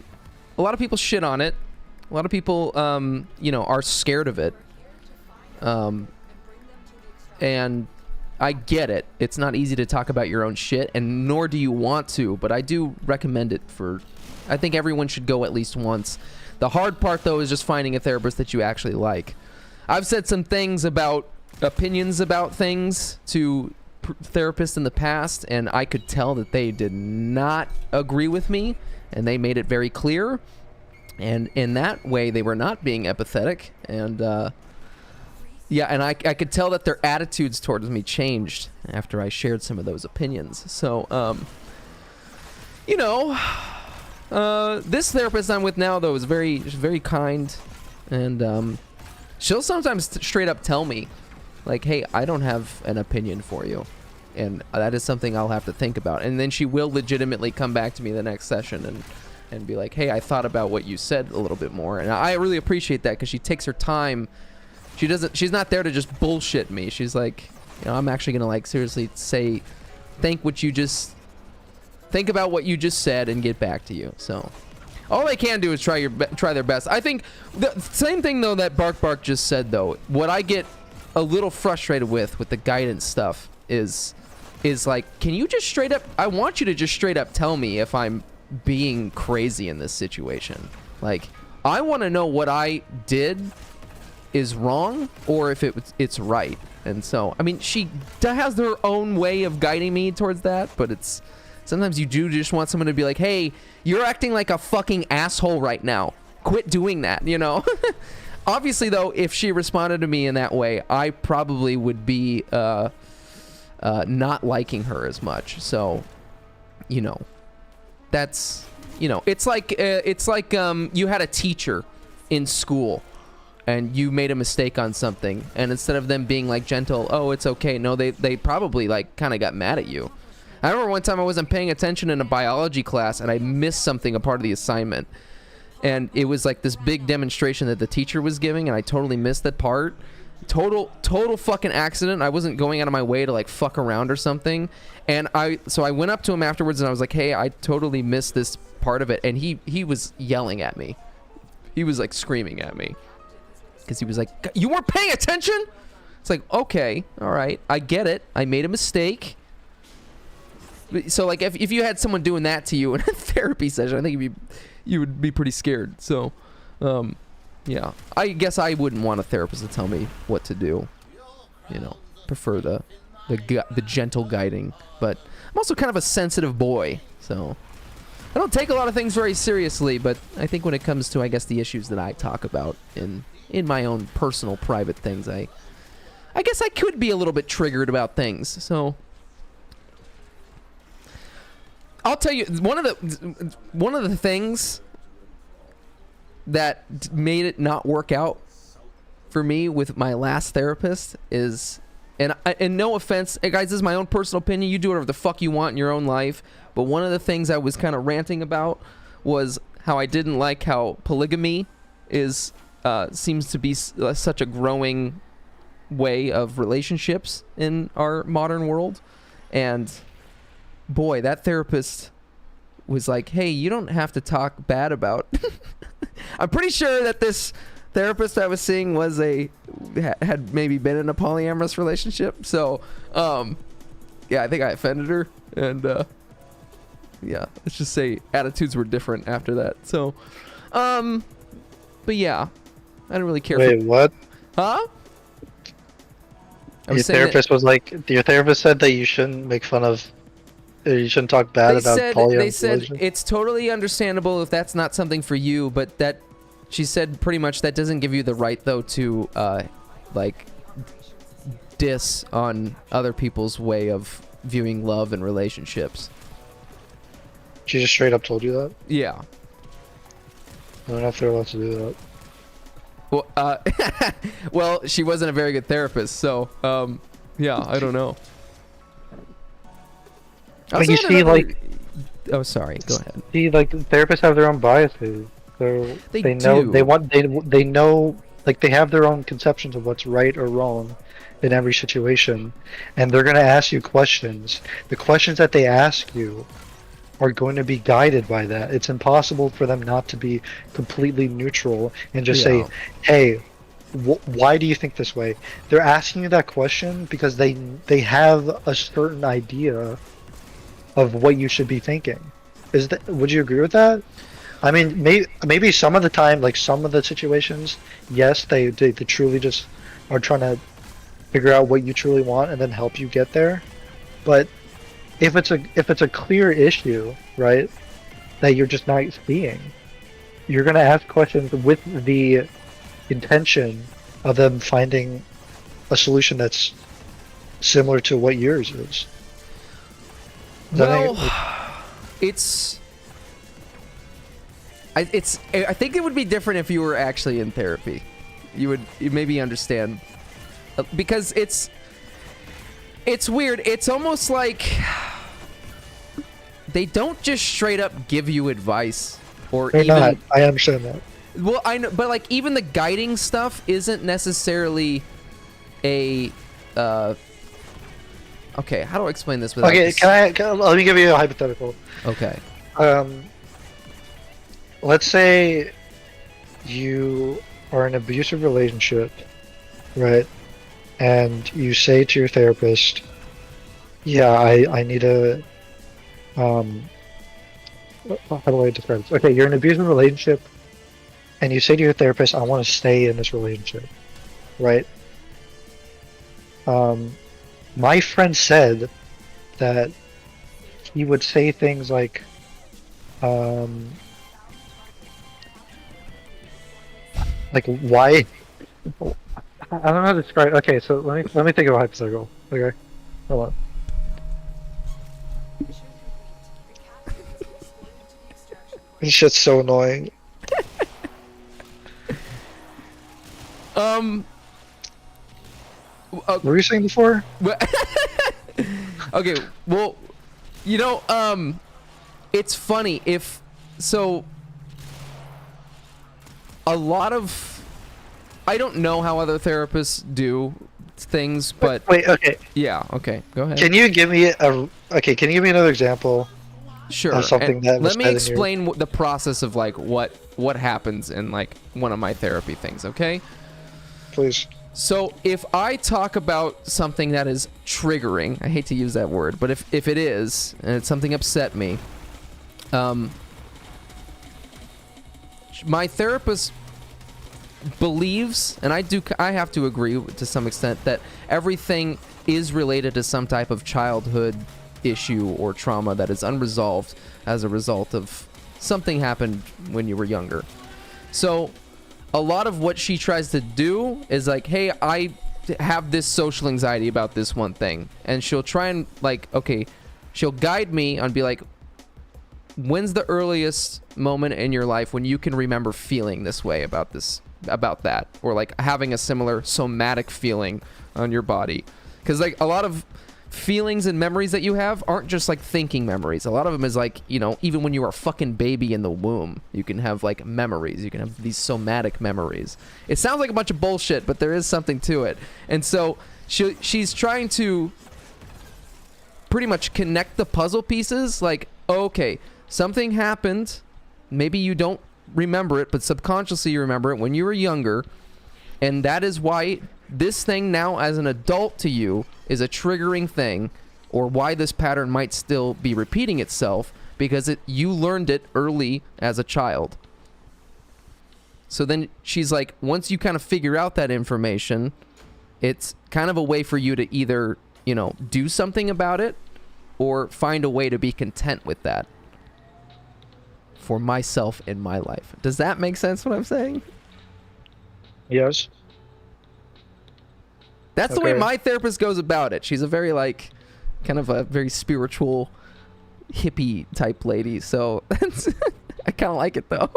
lot of people shit on it. A lot of people you know, are scared of it. And I get it. It's not easy to talk about your own shit, and nor do you want to, but I do recommend it I think everyone should go at least once. The hard part, though, is just finding a therapist that you actually like. I've said some things about opinions about things to therapists in the past, and I could tell that they did not agree with me, and they made it very clear. And in that way, they were not being empathetic, and yeah, and I could tell that their attitudes towards me changed after I shared some of those opinions. So, you know, this therapist I'm with now, though, is very kind, and she'll sometimes straight up tell me, like, hey, I don't have an opinion for you, and that is something I'll have to think about. And then she will legitimately come back to me the next session and be like, hey, I thought about what you said a little bit more. And I really appreciate that, because she takes her time. She's not there to just bullshit me. She's like, you know, I'm actually gonna like seriously think about what you just said and get back to you. So all they can do is try their best. I think the same thing though that Bark just said though. What I get a little frustrated with the guidance stuff is like, can you just straight up, I want you to just straight up tell me if I'm being crazy in this situation. Like, I want to know what I did is wrong or if it's right. And so, I mean, she has her own way of guiding me towards that, but it's sometimes you do just want someone to be like, hey, you're acting like a fucking asshole right now. Quit doing that, you know? Obviously, though, if she responded to me in that way, I probably would be not liking her as much. So, you know, that's, you know, it's like you had a teacher in school and you made a mistake on something, and instead of them being like gentle, oh, it's okay, no, they probably like kind of got mad at you I remember one time I wasn't paying attention in a biology class and I missed something, a part of the assignment. And it was like this big demonstration that the teacher was giving, and I totally missed that part. Total fucking accident. I wasn't going out of my way to like fuck around or something. And so I went up to him afterwards and I was like, hey, I totally missed this part of it. And he was yelling at me. He was like screaming at me. Because he was like, you weren't paying attention? It's like, okay, all right, I get it. I made a mistake. So like if you had someone doing that to you in a therapy session, I think you would be pretty scared. So, yeah, I guess I wouldn't want a therapist to tell me what to do. You know, prefer the gentle guiding. But I'm also kind of a sensitive boy, so I don't take a lot of things very seriously. But I think when it comes to, I guess, the issues that I talk about in my own personal, private things, I guess I could be a little bit triggered about things. So I'll tell you one of the things that made it not work out for me with my last therapist is, and no offense, hey guys, this is my own personal opinion. You do whatever the fuck you want in your own life. But one of the things I was kind of ranting about was how I didn't like how polygamy is seems to be such a growing way of relationships in our modern world. And boy, that therapist was like, hey, you don't have to talk bad about I'm pretty sure that this therapist I was seeing was had maybe been in a polyamorous relationship. So yeah, I think I offended her. And yeah, let's just say attitudes were different after that. So but yeah, I didn't really care. Wait, what? Huh? Your therapist was like, your therapist said that you shouldn't make fun of, you shouldn't talk bad about polyamorous. They said it's totally understandable if that's not something for you, but that, she said pretty much that doesn't give you the right though to like diss on other people's way of viewing love and relationships. She just straight up told you that? Yeah. I don't know if they're allowed to do that. Well, well, she wasn't a very good therapist, so yeah, I don't know. But you see, like, oh, sorry, go ahead. See, like, therapists have their own biases, so they know they know, like, they have their own conceptions of what's right or wrong in every situation, and they're gonna ask you questions. The questions that they ask you are going to be guided by that. It's impossible for them not to be completely neutral and just say, hey, why do you think this way? They're asking you that question because they have a certain idea of what you should be thinking. Would you agree with that? I mean, maybe some of the time, like some of the situations, yes, they truly just are trying to figure out what you truly want and then help you get there. But if it's a clear issue, right, that you're just not seeing, you're gonna ask questions with the intention of them finding a solution that's similar to what yours is. Well, I think it would be different if you were actually in therapy. You maybe understand, because it's weird. It's almost like they don't just straight up give you advice, or they're not. I understand that. Well, I know, but like even the guiding stuff isn't necessarily a. Okay, how do I explain this without? Okay, let me give you a hypothetical. Okay. Let's say you are in an abusive relationship, right? And you say to your therapist, yeah, I need a, how do I describe this? Okay, you're in an abusive relationship, and you say to your therapist, I want to stay in this relationship, right? My friend said that he would say things like, why? I don't know how to describe. Okay, so let me think of a hypothetical. Okay, hold on. This shit's so annoying. What were you saying before? Okay, well, You know, it's funny if so. A lot of I don't know how other therapists do things, but wait, okay. Yeah, okay. Go ahead. Can you give me Can you give me another example? Sure. Of something And that was let me said in explain the process of like what happens in like one of my therapy things, okay? Please. So if I talk about something that is triggering, I hate to use that word, but if it is, and it's something upset me, my therapist believes, and I have to agree to some extent, that everything is related to some type of childhood issue or trauma that is unresolved as a result of something happened when you were younger. So a lot of what she tries to do is like, hey, I have this social anxiety about this one thing, and she'll try and like, okay, she'll guide me and be like, when's the earliest moment in your life when you can remember feeling this way about that, or like having a similar somatic feeling on your body? Because like a lot of feelings and memories that you have aren't just like thinking memories. A lot of them is like, you know, even when you were a fucking baby in the womb, you can have like memories. You can have these somatic memories. It sounds like a bunch of bullshit, but there is something to it. And so she's trying to pretty much connect the puzzle pieces. Like, okay, something happened. Maybe you don't remember it, but subconsciously you remember it when you were younger. And that is why this thing now as an adult to you is a triggering thing, or why this pattern might still be repeating itself, because you learned it early as a child. So then she's like, once you kind of figure out that information, it's kind of a way for you to either, you know, do something about it or find a way to be content with that for myself in my life. Does that make sense what I'm saying? Yes. That's the way my therapist goes about it. She's a very like, kind of a very spiritual, hippie type lady. So I kind of like it though.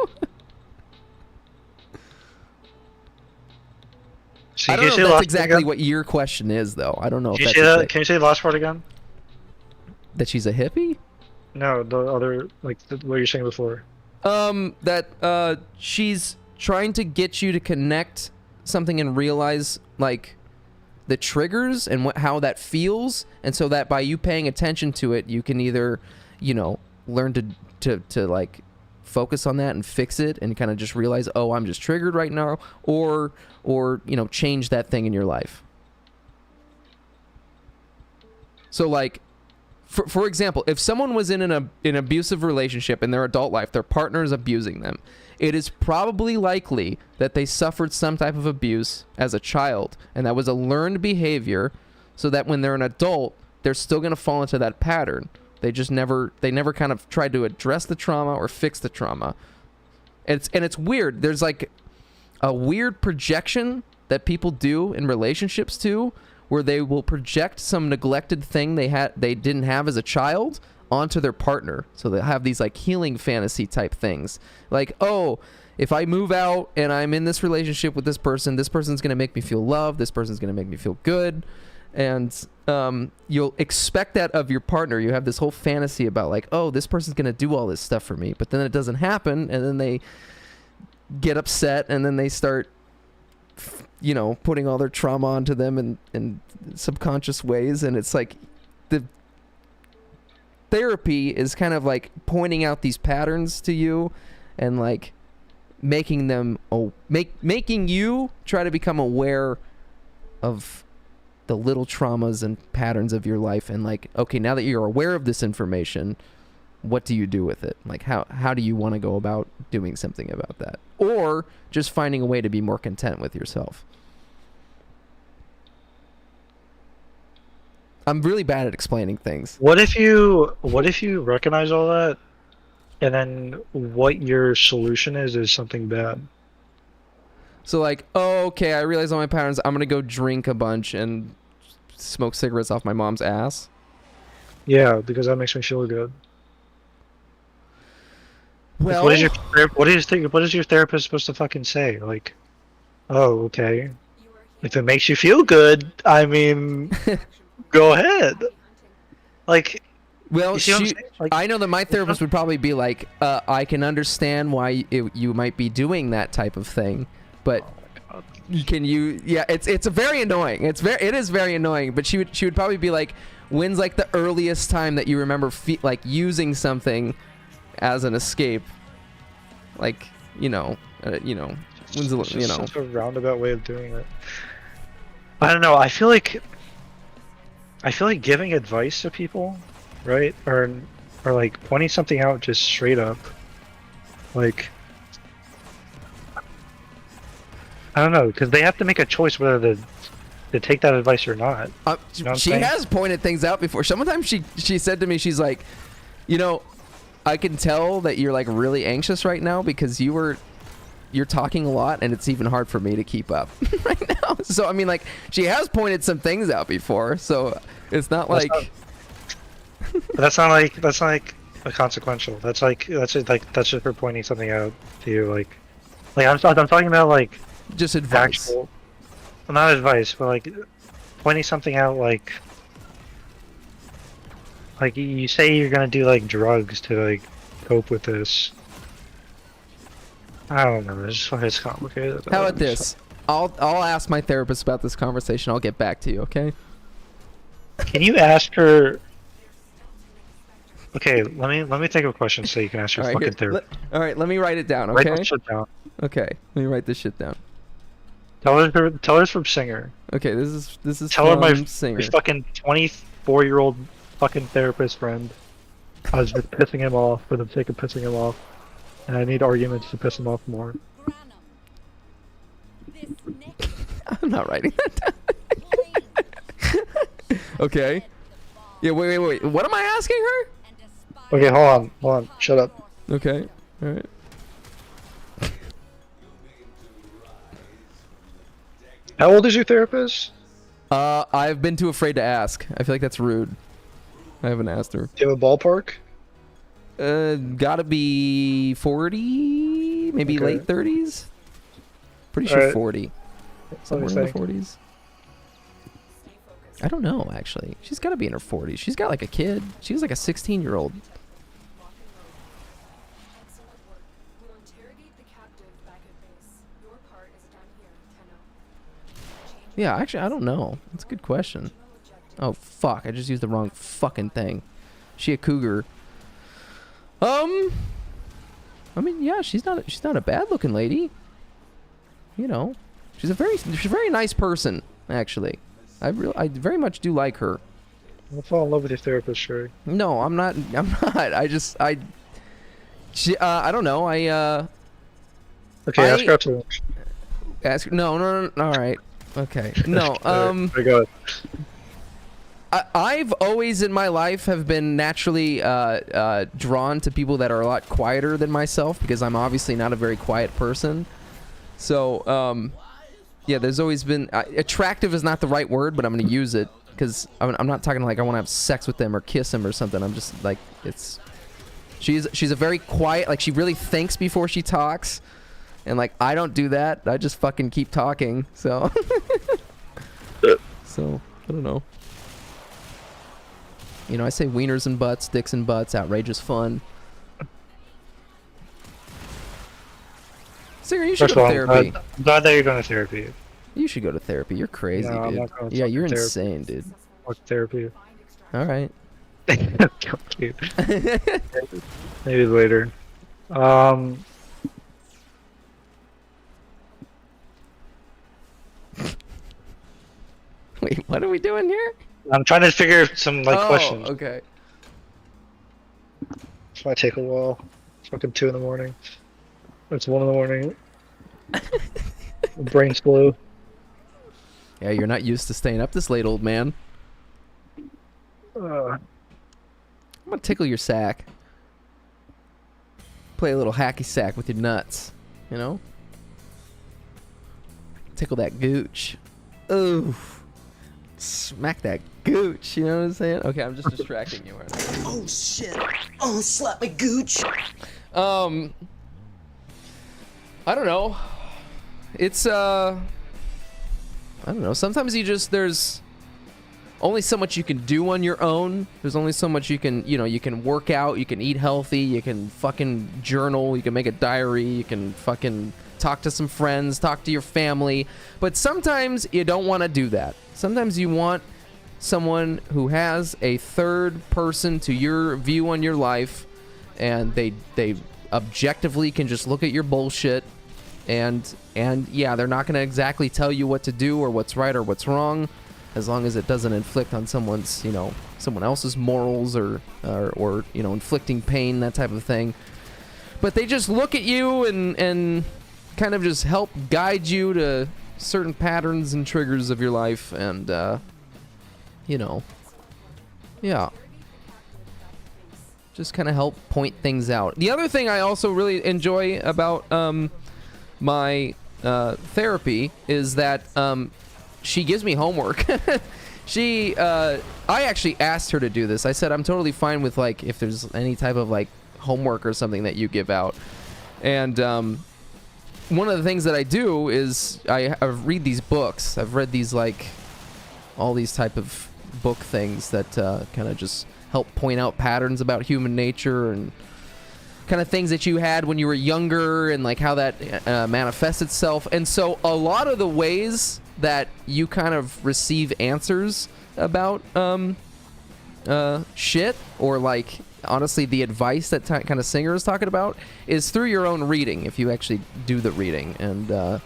So I don't know if that's exactly what your question is though. I don't know if that's exactly. Can you say the last part again? That she's a hippie? No, the other, like what you were saying before. That she's trying to get you to connect something and realize like the triggers and how that feels, and so that by you paying attention to it, you can either, you know, learn to like focus on that and fix it and kind of just realize, oh, I'm just triggered right now, or you know, change that thing in your life. So like, for example, if someone was in an abusive relationship in their adult life, their partner is abusing them, it is probably likely that they suffered some type of abuse as a child, and that was a learned behavior, so that when they're an adult, they're still going to fall into that pattern. They never kind of tried to address the trauma or fix the trauma. And it's weird. There's like a weird projection that people do in relationships too, where they will project some neglected thing they didn't have as a child onto their partner. So they have these like healing fantasy type things. Like, oh, if I move out and I'm in this relationship with this person's going to make me feel loved. This person's going to make me feel good. And you'll expect that of your partner. You have this whole fantasy about like, oh, this person's going to do all this stuff for me. But then it doesn't happen. And then they get upset, and then they start, you know, putting all their trauma onto them in subconscious ways. And it's like the therapy is kind of like pointing out these patterns to you and like making them making you try to become aware of the little traumas and patterns of your life, and like, okay, now that you're aware of this information, what do you do with it? Like, how do you want to go about doing something about that, or just finding a way to be more content with yourself? I'm really bad at explaining things. What if you recognize all that, and then what your solution is something bad? So like, oh, okay, I realize all my patterns. I'm gonna go drink a bunch and smoke cigarettes off my mom's ass. Yeah, because that makes me feel good. Well, what is your therapist supposed to fucking say? Like, oh, okay, if it makes you feel good, I mean, go ahead. Like, Well, You see what I'm saying? Like, I know that my therapist would probably be like, I can understand why you might be doing that type of thing, but can you? Yeah, it's a very annoying. It is very annoying. But she would probably be like, when's like the earliest time that you remember like using something as an escape? Like, when's the such a roundabout way of doing it. I don't know. I feel like giving advice to people, right, or like pointing something out just straight up, like, I don't know, because they have to make a choice whether to take that advice or not. You know she has pointed things out before. Sometimes she said to me, she's like, I can tell that you're like really anxious right now because you're talking a lot and it's even hard for me to keep up right now. So I mean, like, she has pointed some things out before, so it's not like that's not like a consequential. That's just her pointing something out to you, like I'm talking about like just advice. Well, not advice, but like pointing something out, like you say you're gonna do like drugs to like cope with this. I don't know. It's complicated. How about this? I'll ask my therapist about this conversation. I'll get back to you. Okay? Can you ask her? Okay, let me think of a question so you can ask your fucking therapist. All right, let me write it down. Okay. Write that shit down. Okay, let me write this shit down. Tell her from Singer. Okay, this is tell her my Singer. Fucking 24-year-old fucking therapist friend. I was just pissing him off for the sake of pissing him off. And I need arguments to piss him off more. I'm not writing that down. Okay. Yeah, wait. What am I asking her? Okay, hold on. Shut up. Okay. All right. How old is your therapist? I've been too afraid to ask. I feel like that's rude. I haven't asked her. Do you have a ballpark? Gotta be 40, maybe Okay. late 30s. Pretty sure Alright. 40. Somewhere in the 40s. I don't know, actually. She's gotta be in her 40s. She's got like a kid. She was like a 16-year-old. Yeah, actually, I don't know. That's a good question. Oh, fuck. I just used the wrong fucking thing. She a cougar. I mean, yeah, she's not a bad-looking lady. She's a very nice person, actually. I very much do like her. I'll fall in love with your therapist, Sherry. No, I'm not. I don't know. Okay, ask her out to lunch. Ask. No. All right. Okay. No. I got it. I've always in my life have been naturally drawn to people that are a lot quieter than myself because I'm obviously not a very quiet person. So, yeah, there's always been... attractive is not the right word, but I'm going to use it because I'm not talking like I want to have sex with them or kiss them or something. I'm just like, it's... She's a very quiet... Like, she really thinks before she talks. And, like, I don't do that. I just fucking keep talking. So... So, I don't know. I say wieners and butts, dicks and butts, outrageous fun. Singer, you should go to therapy. I'm glad that you're going to therapy. You should go to therapy. You're crazy, No, I'm dude. not going to Yeah, you're therapy. insane, dude. Fuck therapy. All right. Maybe later. Wait, what are we doing here? I'm trying to figure some questions. Okay. This might take a while. It's fucking 2 in the morning. It's 1 in the morning. Brain's blue. Yeah, you're not used to staying up this late, old man. I'm gonna tickle your sack. Play a little hacky sack with your nuts. Tickle that gooch. Ooh. Smack that gooch, you know what I'm saying? Okay, I'm just distracting you right now. Oh shit. Oh, slap my gooch. I don't know. It's I don't know. Sometimes you just only so much you can do on your own. There's only so much you can, you can work out, you can eat healthy, you can fucking journal, you can make a diary, you can fucking talk to some friends, talk to your family. But sometimes you don't want to do that. Sometimes you want someone who has a third person to your view on your life, and they objectively can just look at your bullshit, and yeah, they're not going to exactly tell you what to do or what's right or what's wrong, as long as it doesn't inflict on someone's, someone else's morals or inflicting pain, that type of thing. But they just look at you and kind of just help guide you to certain patterns and triggers of your life, and yeah, just kind of help point things out. The other thing I also really enjoy about my therapy is that she gives me homework. I actually asked her to do this. I said I'm totally fine with, like, if there's any type of like homework or something that you give out. And one of the things that I do is I read these books. I've read these, like, all these type of book things that kind of just help point out patterns about human nature and kind of things that you had when you were younger, and like how that manifests itself. And so a lot of the ways that you kind of receive answers about shit, or like honestly the advice that kind of Singer is talking about, is through your own reading, if you actually do the reading and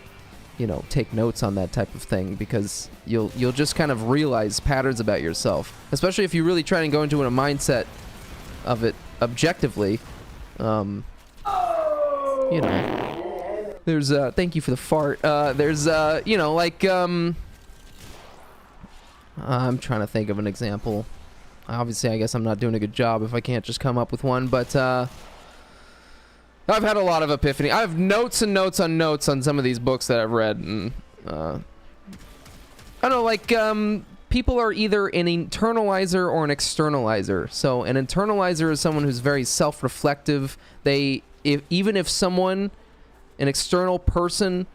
take notes on that type of thing, because you'll just kind of realize patterns about yourself, especially if you really try and go into a mindset of it objectively. There's thank you for the fart. There's I'm trying to think of an example. Obviously, I guess I'm not doing a good job if I can't just come up with one, but I've had a lot of epiphany. I have notes and notes on notes on some of these books that I've read, and I don't know, like, people are either an internalizer or an externalizer. So an internalizer is someone who's very self-reflective. Even if someone, an external person,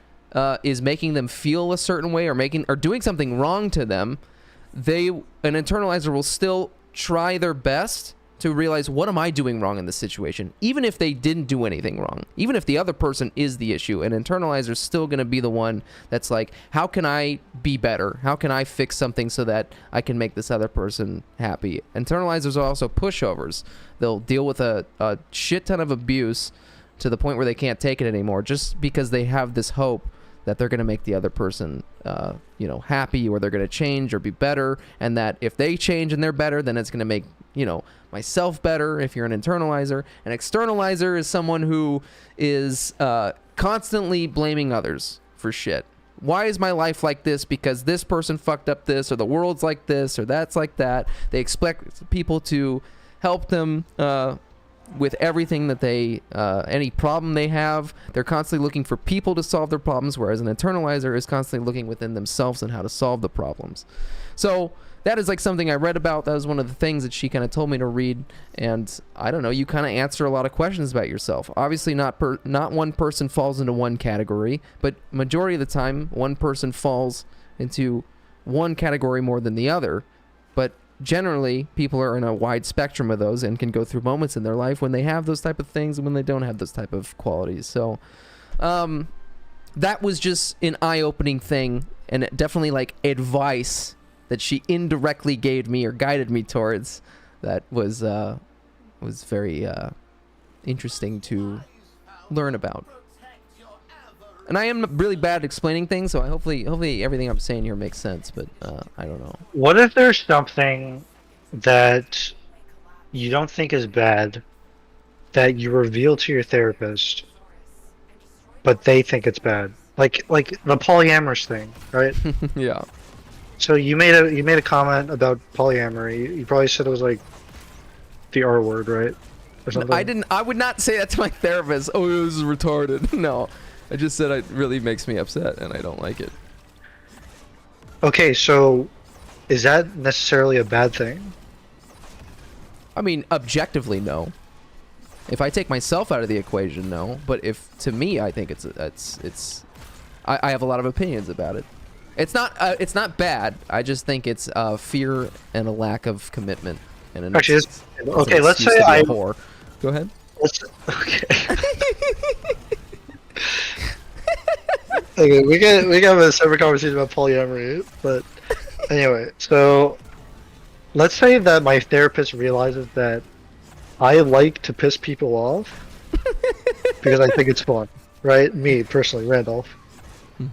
is making them feel a certain way or doing something wrong to them, an internalizer will still try their best to realize, what am I doing wrong in this situation? Even if they didn't do anything wrong, even if the other person is the issue, an internalizer is still going to be the one that's like, how can I be better? How can I fix something so that I can make this other person happy? Internalizers are also pushovers. They'll deal with a shit ton of abuse to the point where they can't take it anymore, just because they have this hope that they're going to make the other person, happy, or they're going to change or be better, and that if they change and they're better, then it's going to make, myself better. If you're an internalizer. An externalizer is someone who is constantly blaming others for shit. Why is my life like this? Because this person fucked up this, or the world's like this, or that's like that. They expect people to help them with everything that they, any problem they have. They're constantly looking for people to solve their problems, whereas an internalizer is constantly looking within themselves and how to solve the problems. So that is like something I read about. That was one of the things that she kind of told me to read. And I don't know, you kind of answer a lot of questions about yourself. Obviously not one person falls into one category, but majority of the time one person falls into one category more than the other. But generally, people are in a wide spectrum of those and can go through moments in their life when they have those type of things and when they don't have those type of qualities. So that was just an eye-opening thing, and definitely like advice that she indirectly gave me or guided me towards that was very interesting to learn about. And I am really bad at explaining things, so hopefully everything I'm saying here makes sense, but I don't know. What if there's something that you don't think is bad that you reveal to your therapist, but they think it's bad? Like the polyamorous thing, right? Yeah. So you made a comment about polyamory. You probably said it was like the R word, right? Or something. I would not say that to my therapist. Oh, this is retarded. No. I just said it really makes me upset and I don't like it. Okay, so is that necessarily a bad thing? I mean, objectively, no. If I take myself out of the equation, no. But if, to me, I think I have a lot of opinions about it. It's not bad. I just think it's fear and a lack of commitment. And Actually, okay. Let's say I. Whore. Go ahead. Okay. Okay, we got a separate conversation about polyamory, but anyway, so let's say that my therapist realizes that I like to piss people off because I think it's fun, right? Me personally, Randolph,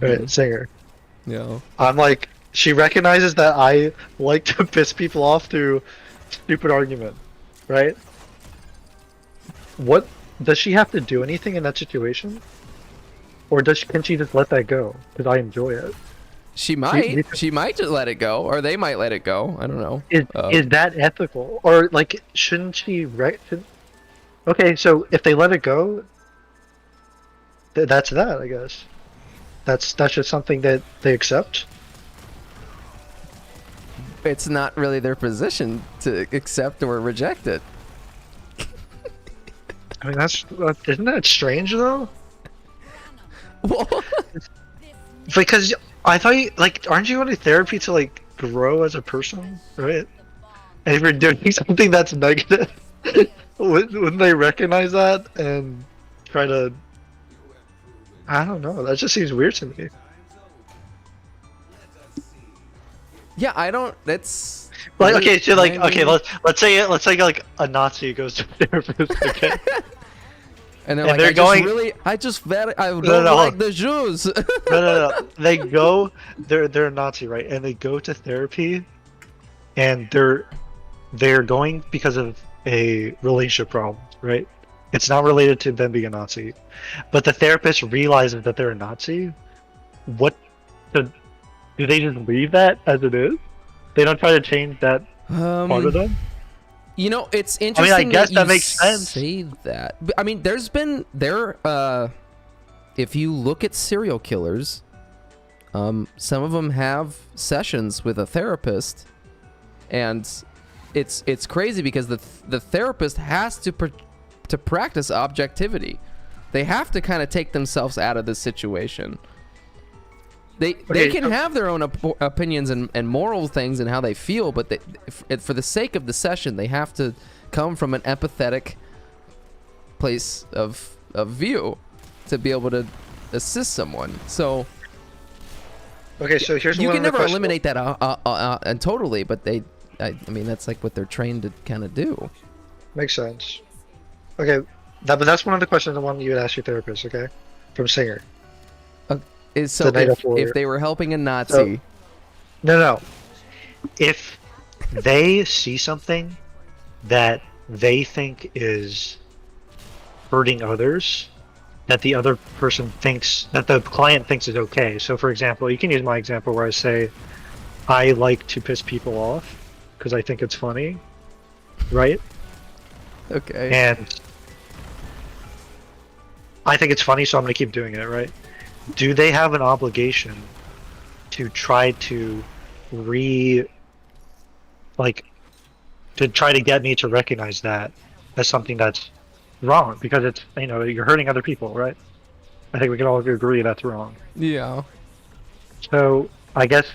right, singer. Yeah. I'm like, she recognizes that I like to piss people off through stupid argument, right? What does she have to do anything in that situation? Or can she just let that go? Because I enjoy it. She might. She might just let it go, or they might let it go. I don't know. Is that ethical? Or like, shouldn't she? Okay, so if they let it go, that's that. I guess. That's just something that they accept. It's not really their position to accept or reject it. I mean, isn't that strange though? Because I thought aren't you going to therapy to like grow as a person, right? And if you're doing something that's negative, wouldn't they recognize that and try to? I don't know. That just seems weird to me. Yeah, I don't. That's like okay. So like okay, let's say like a Nazi goes to a therapist, okay? And they're like, I don't like the Jews. No. They go, they're a Nazi, right? And they go to therapy, and they're going because of a relationship problem, right? It's not related to them being a Nazi, but the therapist realizes that they're a Nazi. Do they just leave that as it is? They don't try to change that part of them? You know, it's interesting. I mean, I guess that makes sense. Say that. I mean, if you look at serial killers, some of them have sessions with a therapist, and it's crazy because the therapist has to practice objectivity. They have to kind of take themselves out of the situation. They can have their own opinions and moral things and how they feel, but for the sake of the session, they have to come from an empathetic place of view to be able to assist someone. So, okay, so here's you one can never question. eliminate that and totally, but I mean that's like what they're trained to kind of do. Makes sense. Okay, but that's one of the questions I wanted you to ask your therapist. Okay, from Singer. So if they were helping a Nazi, no. If they see something that they think is hurting others, that the other person thinks, that the client thinks is okay. So for example, you can use my example where I say, I like to piss people off because I think it's funny, right? Okay. And I think it's funny, so I'm going to keep doing it, right? Do they have an obligation to try to try to get me to recognize that as something that's wrong? Because it's, you're hurting other people, right? I think we can all agree that's wrong. Yeah. So I guess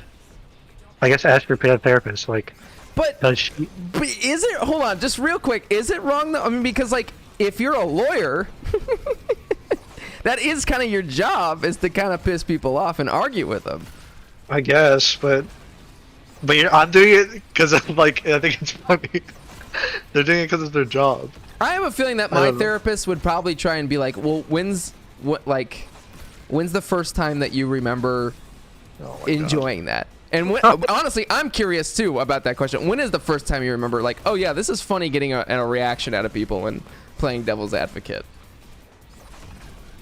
ask your therapist, like, but is it, hold on, just real quick, is it wrong though? I mean, because like, if you're a lawyer, that is kind of your job, is to kind of piss people off and argue with them. I guess, but I'm doing it because I'm like, I think it's funny. They're doing it because it's their job. I have a feeling that my therapist would probably try and be like, well, when's the first time that you remember enjoying that? And honestly, I'm curious too about that question. When is the first time you remember, like, oh yeah, this is funny getting a reaction out of people and playing devil's advocate?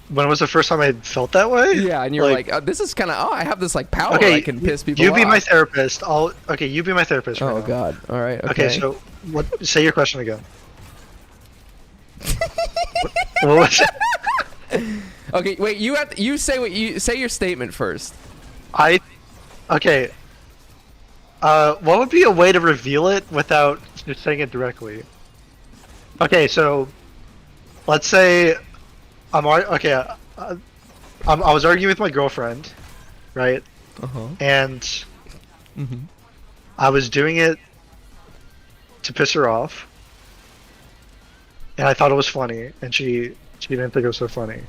When was the first time I felt that way? Yeah, and you're like, this is kind of, I have this like power. Okay, I can piss people off. You be my therapist. You be my therapist. Oh God. All right. Okay. So say your question again. what was it? Okay, wait. You say your statement first. Okay. What would be a way to reveal it without just saying it directly? Okay, so let's say I was arguing with my girlfriend, right? and I was doing it to piss her off, and I thought it was funny, and she didn't think it was so funny.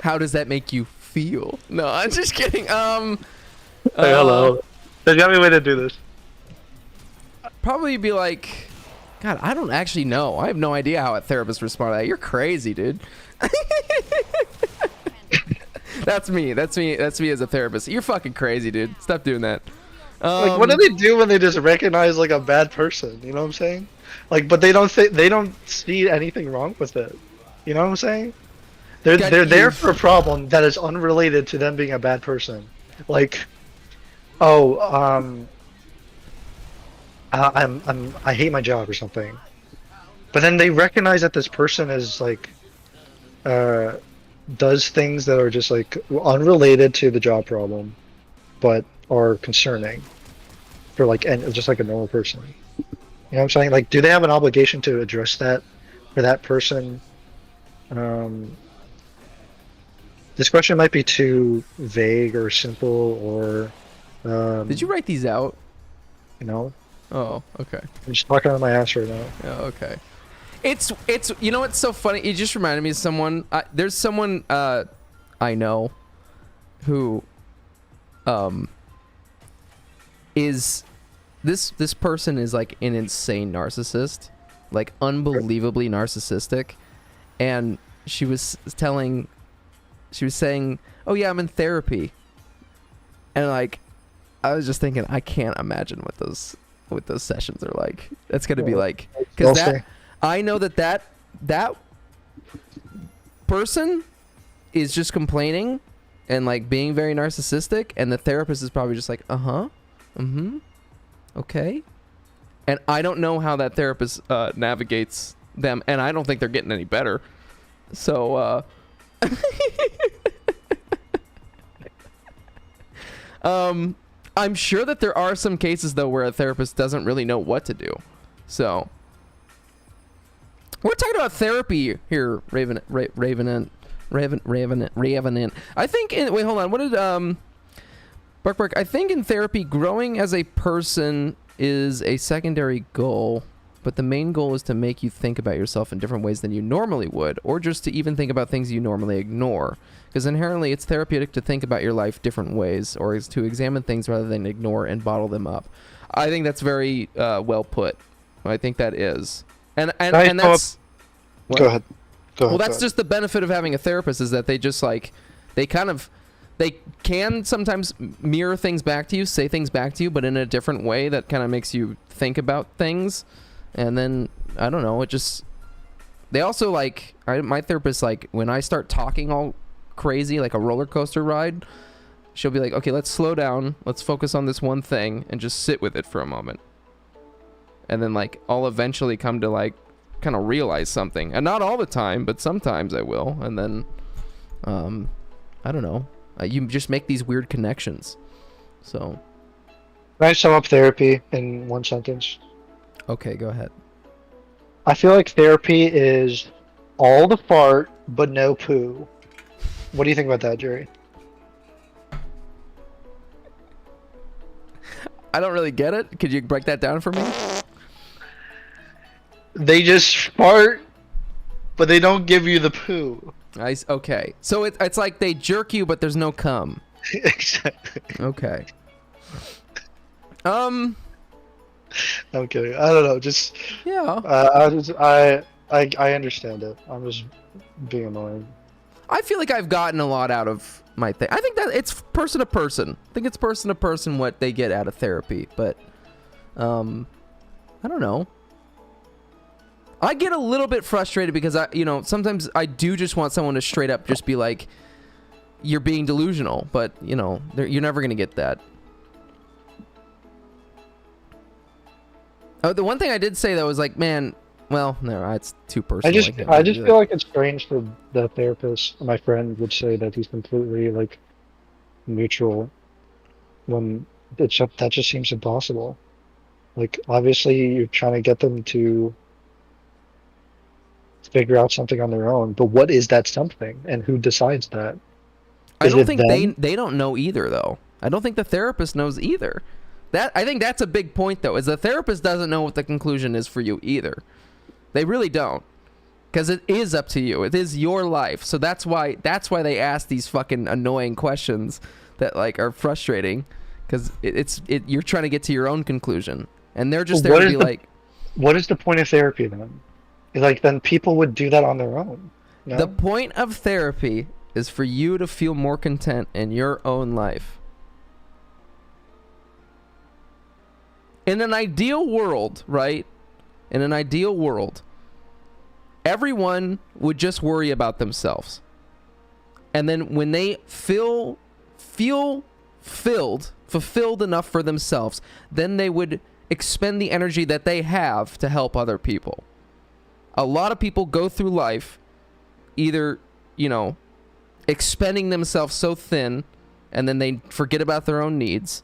How does that make you feel? No, I'm just kidding. Hey, hello. There's got to be a way to do this. Probably be like, God, I don't actually know. I have no idea how a therapist responds to that. You're crazy, dude. That's me. That's me as a therapist. You're fucking crazy, dude. Stop doing that. Like, what do they do when they just recognize like a bad person? You know what I'm saying? Like, but they don't see anything wrong with it. You know what I'm saying? They're there for a problem that is unrelated to them being a bad person. Like, oh, I hate my job or something. But then they recognize that this person is like, does things that are just like unrelated to the job problem, but are concerning for like just like a normal person. You know what I'm saying? Like, do they have an obligation to address that for that person? This question might be too vague or simple or. Did you write these out? No. Oh, okay. I'm just talking on my ass right now. Oh, okay. It's you know what's so funny? It just reminded me of someone. There's someone I know who is this person is like an insane narcissist, like unbelievably narcissistic, and she was saying, "Oh yeah, I'm in therapy," and like I was just thinking, I can't imagine what those sessions are like. That's gonna be like, because I know that person is just complaining and like being very narcissistic, and the therapist is probably just like, okay, and I don't know how that therapist navigates them, and I don't think they're getting any better. So I'm sure that there are some cases though where a therapist doesn't really know what to do. So we're talking about therapy here, Ravenant. I think wait, hold on. What did Bark? I think in therapy, growing as a person is a secondary goal, but the main goal is to make you think about yourself in different ways than you normally would, or just to even think about things you normally ignore. Because inherently, it's therapeutic to think about your life different ways, or is to examine things rather than ignore and bottle them up. I think that's very well put. I think that is, and that's. Go ahead. Well, that's just the benefit of having a therapist, is that they just like, they can sometimes mirror things back to you, say things back to you, but in a different way that kind of makes you think about things. And then, I don't know, they also like, my therapist, like, when I start talking all crazy, like a roller coaster ride, she'll be like, okay, let's slow down, let's focus on this one thing and just sit with it for a moment. And then like, I'll eventually come to like, kind of realize something. And not all the time, but sometimes I will. And then, I don't know, you just make these weird connections. So. Can I sum up therapy in one sentence? Okay, go ahead. I feel like therapy is all the fart, but no poo. What do you think about that, Jerry? I don't really get it. Could you break that down for me? They just fart, but they don't give you the poo. Okay. So it's like they jerk you, but there's no cum. Exactly. Okay. I'm kidding. I don't know. Just yeah. I understand it. I'm just being annoying. I feel like I've gotten a lot out of my thing. I think that it's person to person. I think it's person to person what they get out of therapy. But I don't know. I get a little bit frustrated because sometimes I do just want someone to straight up just be like, you're being delusional, but you're never gonna get that. Oh, the one thing I did say though was like, man, well, no, it's too personal. I just feel like it's strange for the therapist. My friend would say that he's completely like neutral when that just seems impossible. Like, obviously you're trying to get them to figure out something on their own. But what is that something, and who decides that? I Is don't it think them? they don't know either, though. I don't think the therapist knows either. I think that's a big point, though, is the therapist doesn't know what the conclusion is for you either. They really don't, because it is up to you. It is your life, so that's why they ask these fucking annoying questions that like are frustrating, because you're trying to get to your own conclusion, and they're just there to be like, what is the point of therapy then? Like, then people would do that on their own. No? The point of therapy is for you to feel more content in your own life. In an ideal world, right? In an ideal world, everyone would just worry about themselves. And then when they feel fulfilled enough for themselves, then they would expend the energy that they have to help other people. A lot of people go through life either, expending themselves so thin and then they forget about their own needs,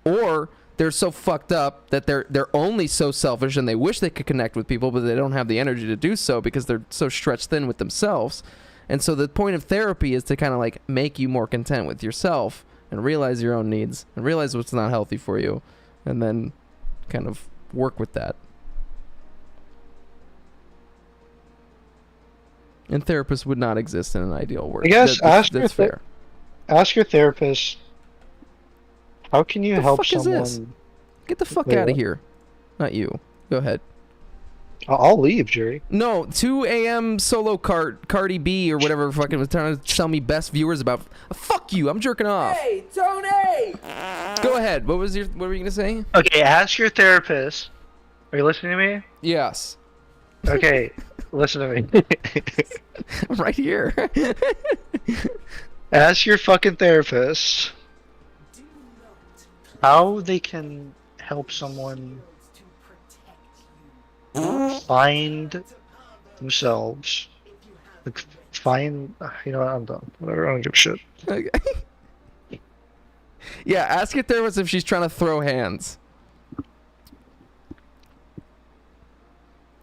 or they're so fucked up that they're only so selfish and they wish they could connect with people, but they don't have the energy to do so because they're so stretched thin with themselves. And so the point of therapy is to kind of like make you more content with yourself and realize your own needs and realize what's not healthy for you, and then kind of work with that. And therapists would not exist in an ideal world. I guess that's fair. Ask your therapist, how can you help fuck is someone? this? Get the fuck out of here. Not you. Go ahead. I'll leave, Jerry. No, 2 a.m. solo Cardi B or whatever fucking was trying to tell me best viewers about. Fuck you. I'm jerking off. Hey, Tony! Go ahead. What were you gonna say? Okay, ask your therapist. Are you listening to me? Yes. Okay, listen to me. I'm right here. Ask your fucking therapist how they can help someone find themselves. Like, find, I'm done. Whatever, I don't give a shit. Okay. Yeah, ask your therapist if she's trying to throw hands.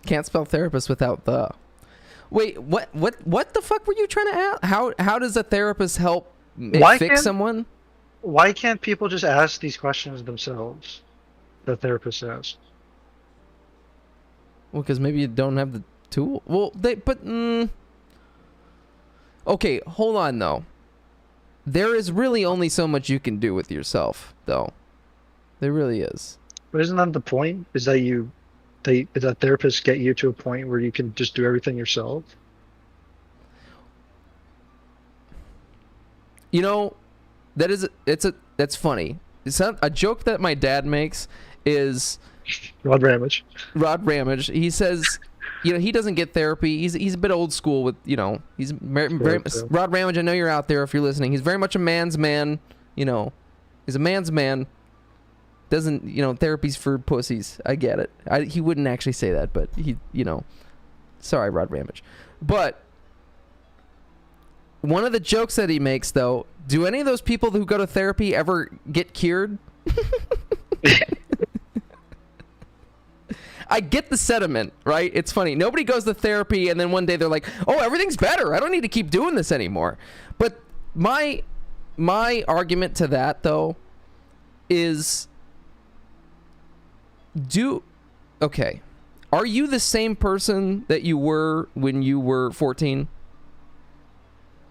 Can't spell therapist without the. Wait, what the fuck were you trying to ask? How does a therapist help fix someone? Why can't people just ask these questions themselves? The therapist asks. Well, because maybe you don't have the tool. Well, okay, hold on though. There is really only so much you can do with yourself, though. There really is. But isn't that the point? Is that that therapists get you to a point where you can just do everything yourself? That's funny. It's not a joke that my dad makes is Rod Ramage. He says, he doesn't get therapy. He's a bit old school with, he's very Rod Ramage. I know you're out there if you're listening. He's very much a man's man. He's a man's man. Doesn't, therapy's for pussies. I get it. He wouldn't actually say that, but he, sorry, Rod Ramage. But one of the jokes that he makes, though, do any of those people who go to therapy ever get cured? I get the sentiment, right? It's funny. Nobody goes to therapy and then one day they're like, oh, everything's better. I don't need to keep doing this anymore. But my argument to that, though, is okay. Are you the same person that you were when you were 14?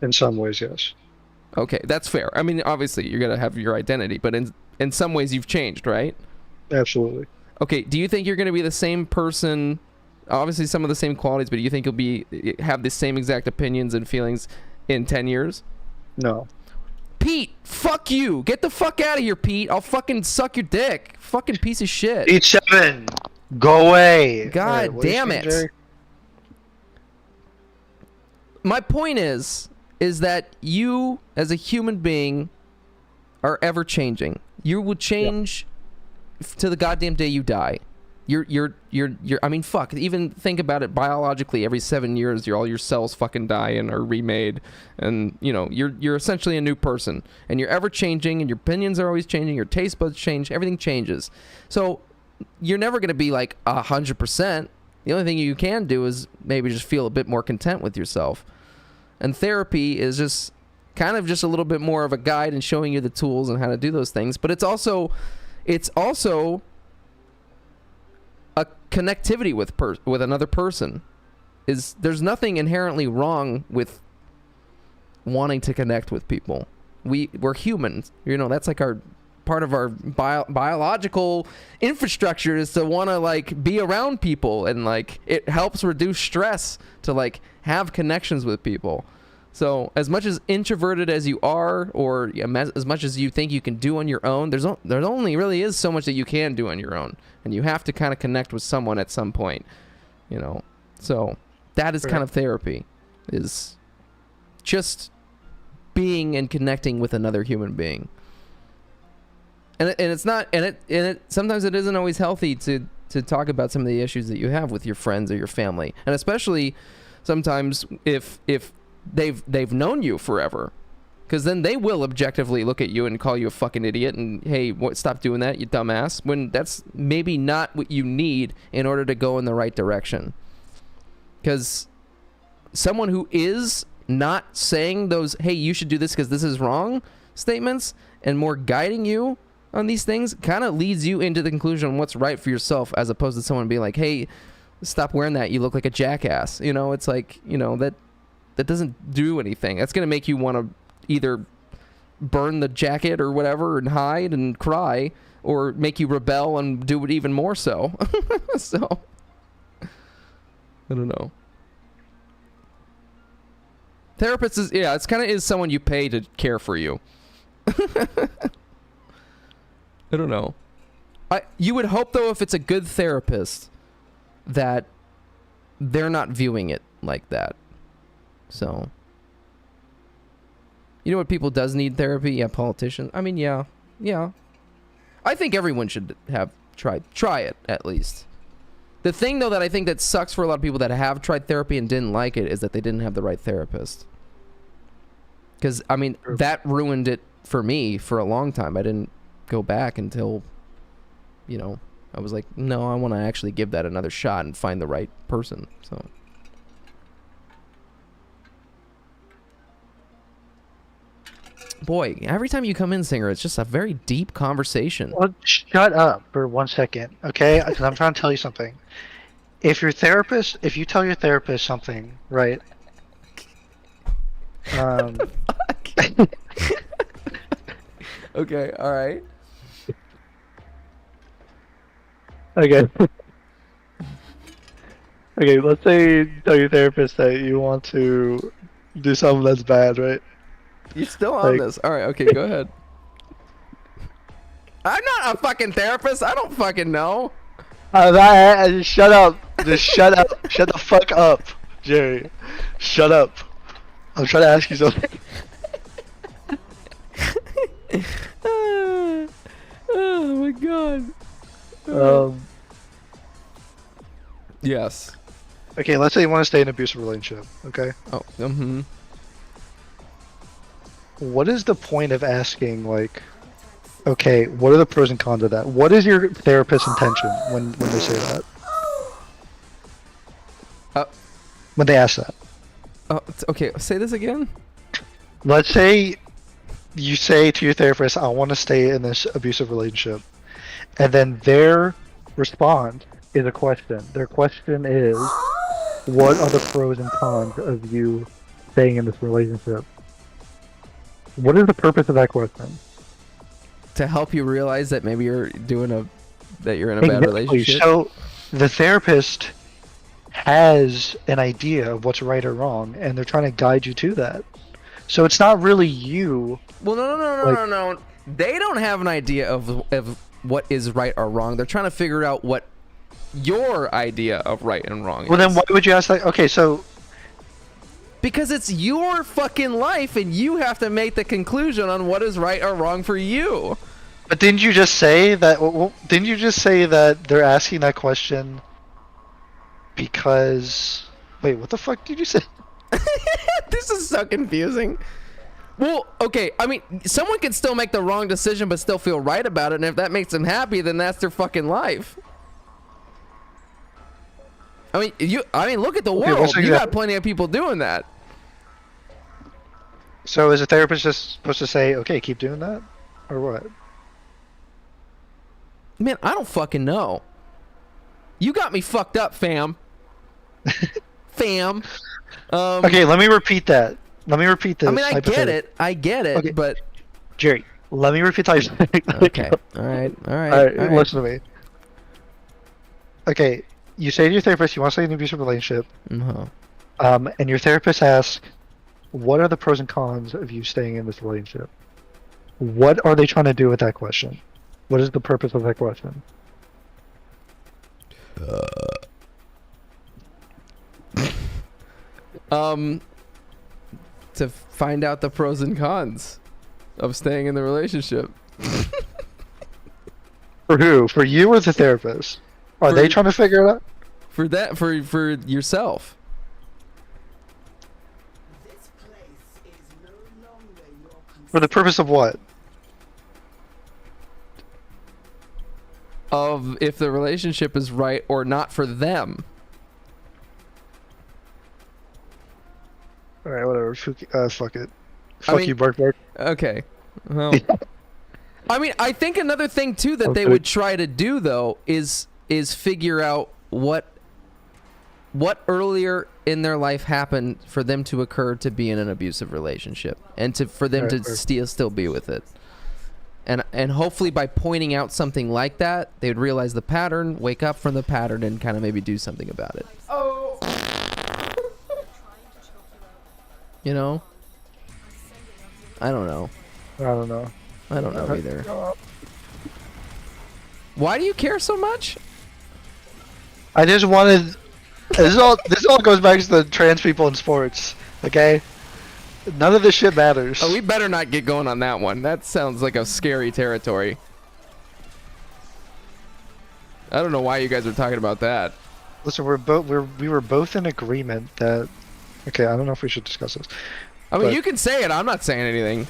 In some ways, yes. Okay, that's fair. I mean, obviously, you're going to have your identity, but in some ways you've changed, right? Absolutely. Okay, do you think you're going to be the same person? Obviously, some of the same qualities, but do you think you'll have the same exact opinions and feelings in 10 years? No. Pete, fuck you. Get the fuck out of here, Pete. I'll fucking suck your dick. Fucking piece of shit. Pete 7, go away. God right, damn it. Jerry? My point is that you, as a human being, are ever changing. You will change to the goddamn day you die. You're I mean, fuck, even think about it biologically. Every 7 years, all your cells fucking die and are remade, and you're essentially a new person, and you're ever changing, and your opinions are always changing, your taste buds change, everything changes. So you're never gonna be like 100%. The only thing you can do is maybe just feel a bit more content with yourself. And therapy is just kind of just a little bit more of a guide and showing you the tools and how to do those things. But it's also a connectivity with another person. There's nothing inherently wrong with wanting to connect with people. We're humans, you know. That's like our part of our biological infrastructure is to want to like be around people, and like it helps reduce stress to like have connections with people. So as much as introverted as you are, or as much as you think you can do on your own, there only really is so much that you can do on your own, and you have to kind of connect with someone at some point, you know. So that is kind of therapy, is just being and connecting with another human being. And it's not, and it sometimes it isn't always healthy to talk about some of the issues that you have with your friends or your family, and especially sometimes if they've known you forever, because then they will objectively look at you and call you a fucking idiot and, hey, stop doing that, you dumbass, when that's maybe not what you need in order to go in the right direction. Because someone who is not saying those, hey, you should do this because this is wrong statements, and more guiding you on these things, kind of leads you into the conclusion on what's right for yourself, as opposed to someone being like, hey, stop wearing that, you look like a jackass. You know, it's like, you know, that doesn't do anything. That's going to make you want to either burn the jacket or whatever and hide and cry, or make you rebel and do it even more so. So, I don't know. Therapist is, yeah, it's kind of is someone you pay to care for you. I don't know. You would hope, though, if it's a good therapist, that they're not viewing it like that. So, you know what people does need therapy? Yeah, politicians. I mean, yeah. I think everyone should have try it, at least. The thing, though, that I think that sucks for a lot of people that have tried therapy and didn't like it is that they didn't have the right therapist. Because, I mean, that ruined it for me for a long time. I didn't go back until, you know, I was like, no, I want to actually give that another shot and find the right person. So, boy, every time you come in, Singer, it's just a very deep conversation. Well, shut up for 1 second, okay? Because I'm trying to tell you something. If you tell your therapist something, right? Okay, all right. Okay. Okay, let's say you tell your therapist that you want to do something that's bad, right? You're still on this. All right, okay, go ahead. I'm not a fucking therapist. I don't fucking know. Shut up. Just shut up. Shut the fuck up, Jerry. Shut up. I'm trying to ask you something. Oh my god. Yes. Okay, let's say you want to stay in an abusive relationship, okay? Oh, What is the point of asking, like, okay, what are the pros and cons of that? What is your therapist's intention when they say that? When they ask that? Okay, say this again? Let's say you say to your therapist, I want to stay in this abusive relationship. And then their response is a question. Their question is, what are the pros and cons of you staying in this relationship? What is the purpose of that question? To help you realize that maybe you're in a bad relationship. So the therapist has an idea of what's right or wrong, and they're trying to guide you to that. So it's not really you. Well, no. They don't have an idea of what is right or wrong. They're trying to figure out what your idea of right and wrong is. Well, then why would you ask that? Okay, so... Because it's your fucking life, and you have to make the conclusion on what is right or wrong for you. But didn't you just say that... Well, didn't you just say that they're asking that question because... Wait, what the fuck did you say? This is so confusing. Well, okay, I mean, someone can still make the wrong decision but still feel right about it, and if that makes them happy, then that's their fucking life. I mean, look at the Okay, world. what's You exact- got plenty of people doing that. So is a therapist just supposed to say, okay, keep doing that? Or what? Man, I don't fucking know. You got me fucked up, fam. Fam. Okay, let me repeat that. Let me repeat this. I mean, I get it. I get it, Okay. but... Jerry, let me repeat how you say it. Okay. All right. Alright, listen to me. Okay, you say to your therapist you want to stay in an abusive relationship. And your therapist asks, what are the pros and cons of you staying in this relationship? What are they trying to do with that question? What is the purpose of that question? To find out the pros and cons of staying in the relationship. For who? For you or the therapist? Are they trying to figure it out? For yourself. For the purpose of what? Of if the relationship is right or not for them. Alright, whatever. Fuck it. I Fuck mean- you, Bark Bark. Okay. Well, I mean, I think another thing too that they Okay. would try to do though is figure out what earlier in their life happened for them to occur to be in an abusive relationship and for them to still be with it. And hopefully by pointing out something like that, they would realize the pattern, wake up from the pattern, and kind of maybe do something about it. Oh. You know? I don't know. I don't know. I don't know either. Why do you care so much? I just wanted. This all goes back to the trans people in sports. Okay, none of this shit matters. Oh, we better not get going on that one. That sounds like a scary territory. I don't know why you guys are talking about that. Listen, we were both in agreement that. Okay, I don't know if we should discuss this. I mean, but you can say it. I'm not saying anything.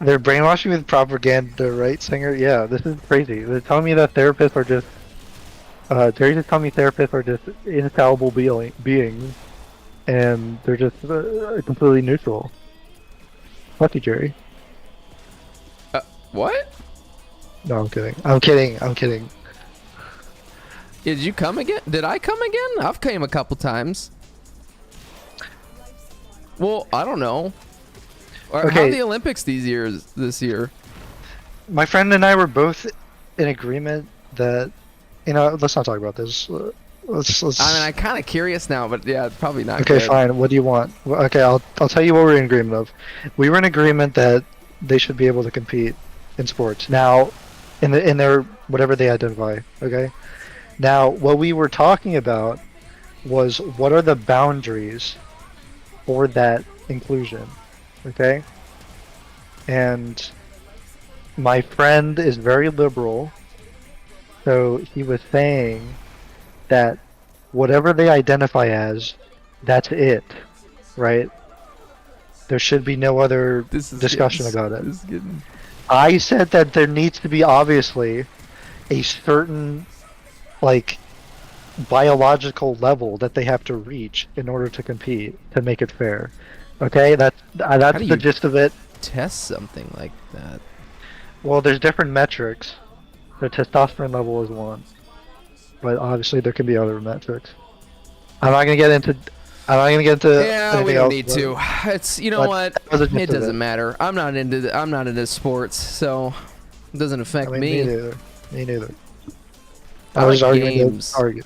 they're brainwashing with propaganda, right, Singer? Yeah, this is crazy. They're telling me that therapists are just. Jerry just telling me therapists are just infallible beings, and they're just completely neutral. Fuck you, Jerry. What? No, I'm kidding. I'm kidding. I'm kidding. Did you come again? Did I come again? I've came a couple times. Well, I don't know. How are Okay. the Olympics this year? My friend and I were both in agreement that, let's not talk about this. Let's. I mean, I'm kind of curious now, but yeah, it's probably not Okay, good. fine. What do you want? Okay, I'll tell you what we're in agreement of. We were in agreement that they should be able to compete in sports. Now, in their whatever they identify. Okay. Now, what we were talking about was what are the boundaries for that inclusion. Okay. And my friend is very liberal, so he was saying that whatever they identify as, that's it, right? There should be no other discussion about it. I said that there needs to be obviously a certain, like, biological level that they have to reach in order to compete to make it fair. Okay, that's the gist of it. Test something like that. Well, there's different metrics. The testosterone level is one, but obviously there can be other metrics. I'm not gonna get into. Yeah, anything we don't else, need but- to. It's what? that was the gist It of doesn't matter. I'm not into sports, so it doesn't affect I mean, me. me neither. Me neither. I was like arguing games. to argue.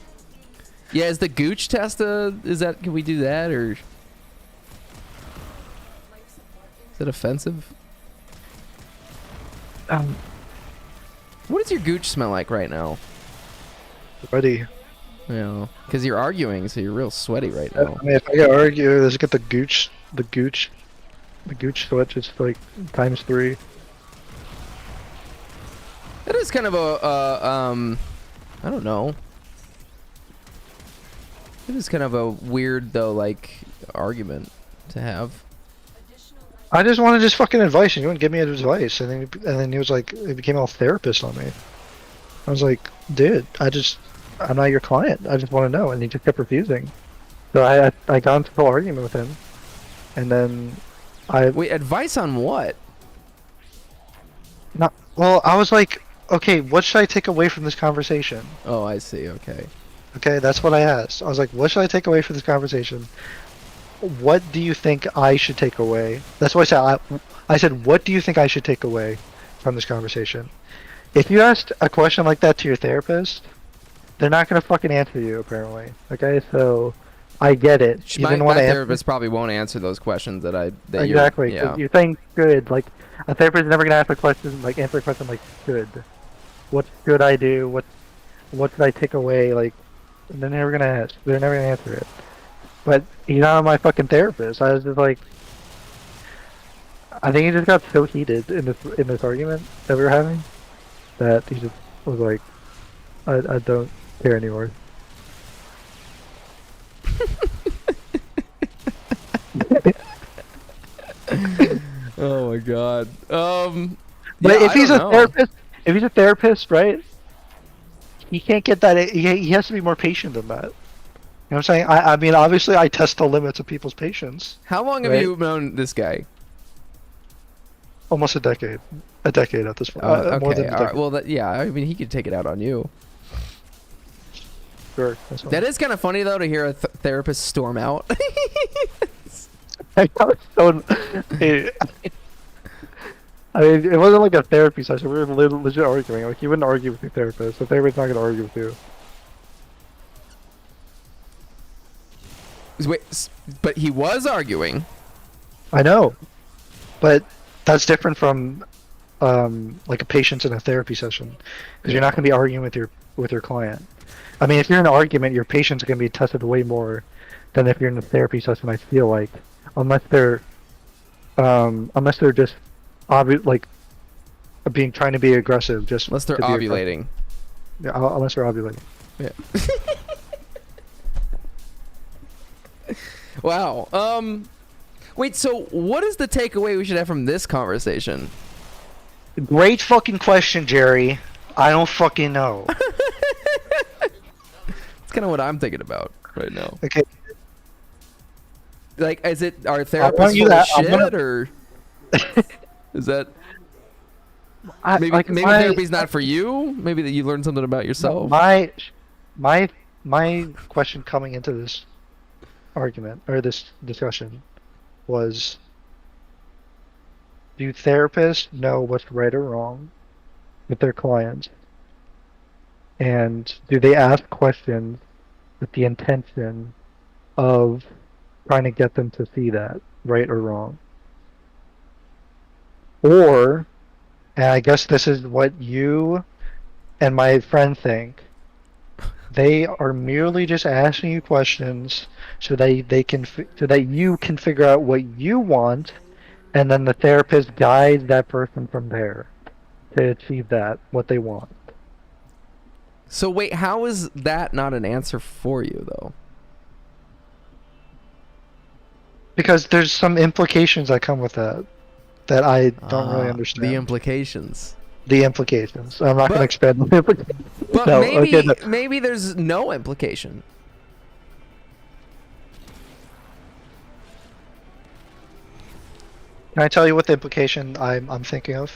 Yeah, is the Gooch test can we do that, or is it offensive? What does your Gooch smell like right now? Sweaty. Yeah, because you're arguing, so you're real sweaty right now. I mean, if I gotta argue, let's get the gooch switch. It's like ×3. That is kind of I don't know. It is kind of a weird though, like, argument to have. I just wanted just fucking advice, and you wouldn't give me advice, and then he was like, he became all therapist on me. I was like, dude, I just I'm not your client. I just want to know. And he just kept refusing. So I got into a full argument with him. And then Wait, advice on what? Well, I was like, okay, what should I take away from this conversation? Oh, I see. Okay. Okay, that's what I asked. I was like, what should I take away from this conversation? What do you think I should take away? That's what I said. I said, what do you think I should take away from this conversation? If you asked a question like that to your therapist, they're not gonna fucking answer you, apparently. Okay, so I get it. You didn't My want to therapist probably won't answer those questions that exactly. Yeah. You're saying good. Like a therapist is never gonna ask a question like answer a question like good. What should I do? What should I take away? Like they're never gonna ask. They're never gonna answer it. But he's not my fucking therapist. I was just like, I think he just got so heated in this argument that we were having that he just was like, I don't care anymore. Oh my god. But yeah, if he's a therapist, right? He can't get that. He has to be more patient than that. You know what I'm saying? I mean, obviously, I test the limits of people's patience. How long have you known this guy? Almost a decade. A decade at this point. Okay. More than a All right. decade. Well, yeah. I mean, he could take it out on you. Sure. That's fine. That is kind of funny though to hear a therapist storm out. I was so. I mean, it wasn't like a therapy session. We were legit arguing. Like, you wouldn't argue with your therapist. The therapist's not gonna argue with you. Wait, but he was arguing. I know, but that's different from like a patient in a therapy session, because you're not gonna be arguing with your client. I mean, if you're in an argument, your patient's gonna be tested way more than if you're in a therapy session. I feel like, unless they're just like trying to be aggressive, just unless they're ovulating. Yeah, unless they're ovulating. Yeah. Wow. Wait, so what is the takeaway we should have from this conversation? Great fucking question, Jerry. I don't fucking know. It's kind of what I'm thinking about right now. Okay. Like, is it our therapist full of shit, or is that maybe therapy's not for you? Maybe that you learned something about yourself. My question coming into this argument or this discussion was, do therapists know what's right or wrong with their clients, and do they ask questions with the intention of trying to get them to see that right or wrong? Or, and I guess this is what you and my friend think, they are merely just asking you questions so that you can figure out what you want, and then the therapist guides that person from there to achieve what they want. So wait, how is that not an answer for you though? Because there's some implications that come with that I don't really understand. The implications. The implications. I'm not going to expand the implications. But no, maybe there's no implication. Can I tell you what the implication I'm thinking of?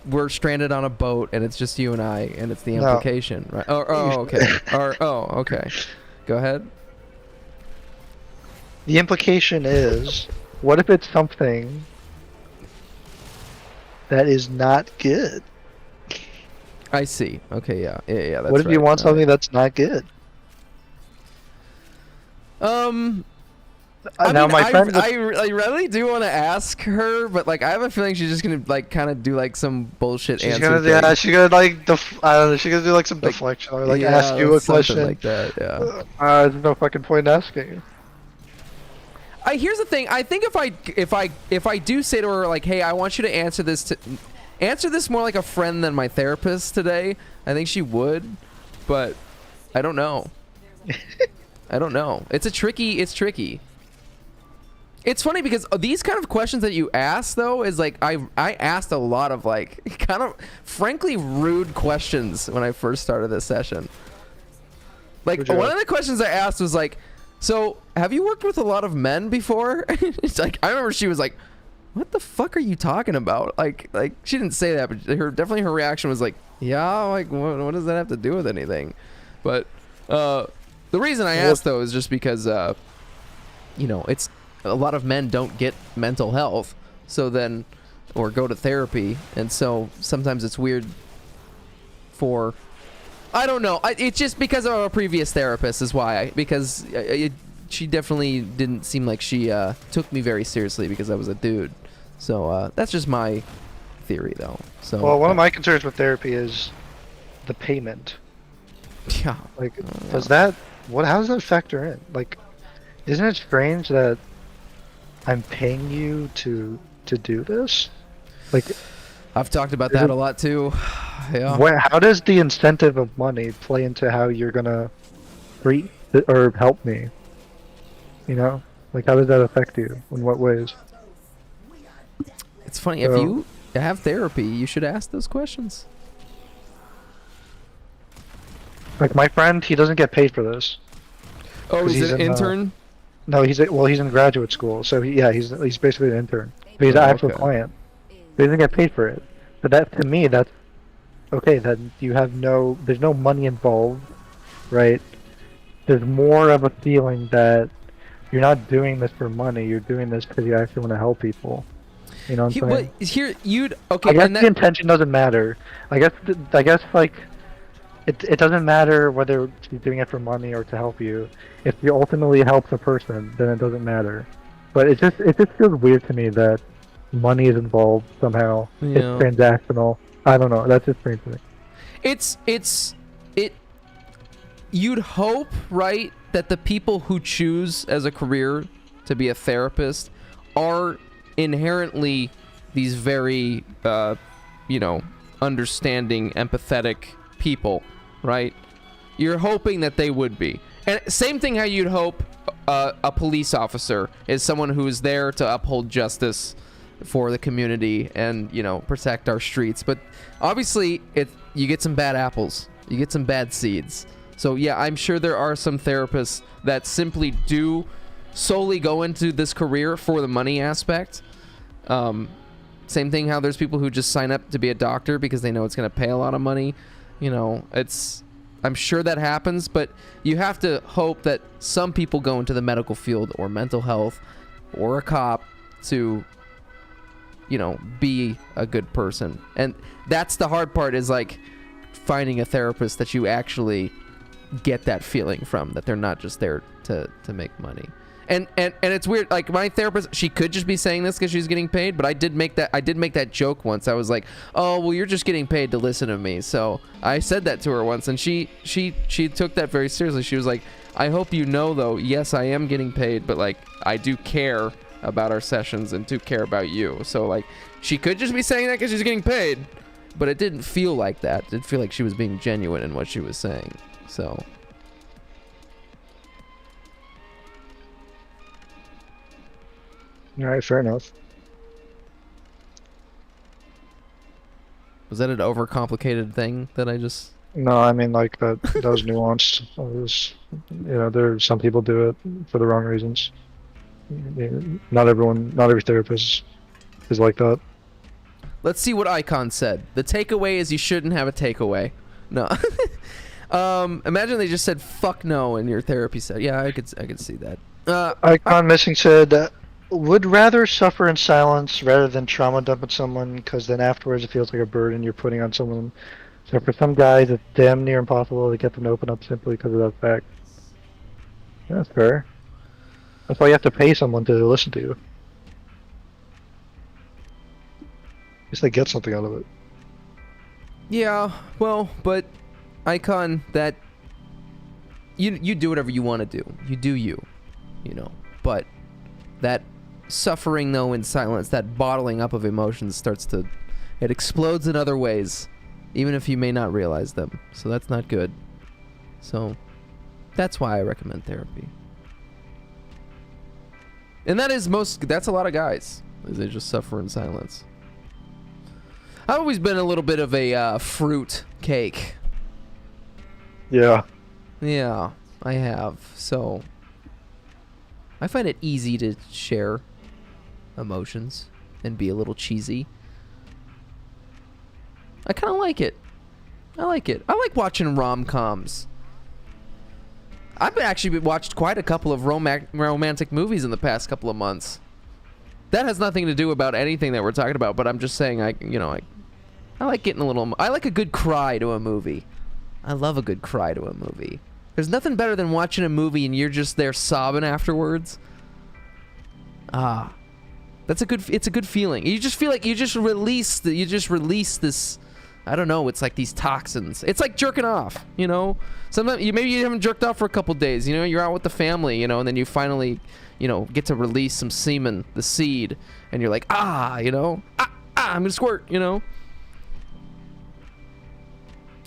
We're stranded on a boat and it's just you and I, and it's the implication, right? Oh, okay. Okay. Go ahead. The implication is, what if it's something that is not good? I see. Okay, yeah. That's what if you want something that's not good? Now my friend, I really do want to ask her, but like I have a feeling she's just gonna like kind of do like some bullshit answer. She's gonna like I don't know. She's gonna do like some deflection or like ask you a question like that. Yeah. There's no fucking point in asking. Here's the thing. I think if I do say to her like, hey, I want you to answer this more like a friend than my therapist today, I think she would, but I don't know. I don't know. It's tricky. It's funny because these kind of questions that you ask though is like I asked a lot of like kind of frankly rude questions when I first started this session. Like, one of the questions I asked was like, so have you worked with a lot of men before? It's like, I remember she was like, what the fuck are you talking about? Like she didn't say that, but her reaction was like, yeah, like what does that have to do with anything? But the reason I asked though is just because you know, it's a lot of men don't get mental health, so then or go to therapy, and so sometimes it's weird for, I don't know, it's just because of our previous therapist is why, because she definitely didn't seem like she took me very seriously because I was a dude. So that's just my theory though. So well, one of my concerns with therapy is the payment. Yeah. Like, does that, how does that factor in? Like, isn't it strange that I'm paying you to do this? Like, I've talked about that a lot too. Yeah. How does the incentive of money play into how you're gonna treat or help me? You know, like, how does that affect you? In what ways? It's funny, if you have therapy, you should ask those questions. Like, my friend, he doesn't get paid for this. Oh, he's an intern? No, he's in graduate school, so he's basically an intern. But he's an actual client. But he doesn't get paid for it. But that, to me, that's okay. Then you have there's no money involved, right? There's more of a feeling that you're not doing this for money. You're doing this because you actually want to help people. You know what I'm saying? But here, okay. I guess the intention doesn't matter. I guess like, it doesn't matter whether she's doing it for money or to help you. If you ultimately help the person, then it doesn't matter. But it just feels weird to me that money is involved somehow. Yeah. It's transactional. I don't know. That's just strange to me. You'd hope, right, that the people who choose as a career to be a therapist are inherently these very, you know, understanding, empathetic people, right? You're hoping that they would be. And same thing how you'd hope a police officer is someone who is there to uphold justice for the community and, you know, protect our streets. But obviously, you get some bad apples. You get some bad seeds. So yeah, I'm sure there are some therapists that simply do solely go into this career for the money aspect. Same thing how there's people who just sign up to be a doctor because they know it's going to pay a lot of money. You know, I'm sure that happens, but you have to hope that some people go into the medical field or mental health or a cop to, you know, be a good person. And that's the hard part, is like finding a therapist that you actually get that feeling from, that they're not just there to make money. And it's weird, like my therapist, she could just be saying this because she's getting paid, but I did make that joke once. I was like, oh well, you're just getting paid to listen to me. So I said that to her once, and she took that very seriously. She was like, I hope you know though, yes, I am getting paid, but like I do care about our sessions and do care about you. So like she could just be saying that because she's getting paid, but it didn't feel like that. It didn't feel like she was being genuine in what she was saying. So all right, fair enough. Was that an overcomplicated thing that I just... No, I mean, like, that was nuanced. You know, some people do it for the wrong reasons. Not every therapist is like that. Let's see what Icon said. The takeaway is you shouldn't have a takeaway. No. Imagine they just said fuck no in your therapy set. Yeah, I could see that. Icon Missing said, would rather suffer in silence rather than trauma dump at someone, because then afterwards it feels like a burden you're putting on someone. So for some guys, it's damn near impossible to get them to open up simply because of that fact. Yeah, that's fair. That's why you have to pay someone to listen to you. At least they get something out of it. Yeah, well, but Icon, that you do whatever you want to do. You do you know. But that suffering though in silence, that bottling up of emotions it explodes in other ways, even if you may not realize them. So that's not good. So that's why I recommend therapy. And that's a lot of guys, is they just suffer in silence. I've always been a little bit of a fruit cake. Yeah. Yeah, I have. So I find it easy to share emotions and be a little cheesy. I kind of like it. I like it. I like watching rom-coms. I've actually watched quite a couple of romantic movies in the past couple of months. That has nothing to do about anything that we're talking about, but I'm just saying, I like getting a little... I like a good cry to a movie. I love a good cry to a movie. There's nothing better than watching a movie and you're just there sobbing afterwards. It's a good feeling. You just feel like you just release this, I don't know, it's like these toxins. It's like jerking off, you know? Sometimes maybe you haven't jerked off for a couple days, you know, you're out with the family, you know, and then you finally, you know, get to release some semen, the seed, and you're like, you know, I'm gonna squirt, you know?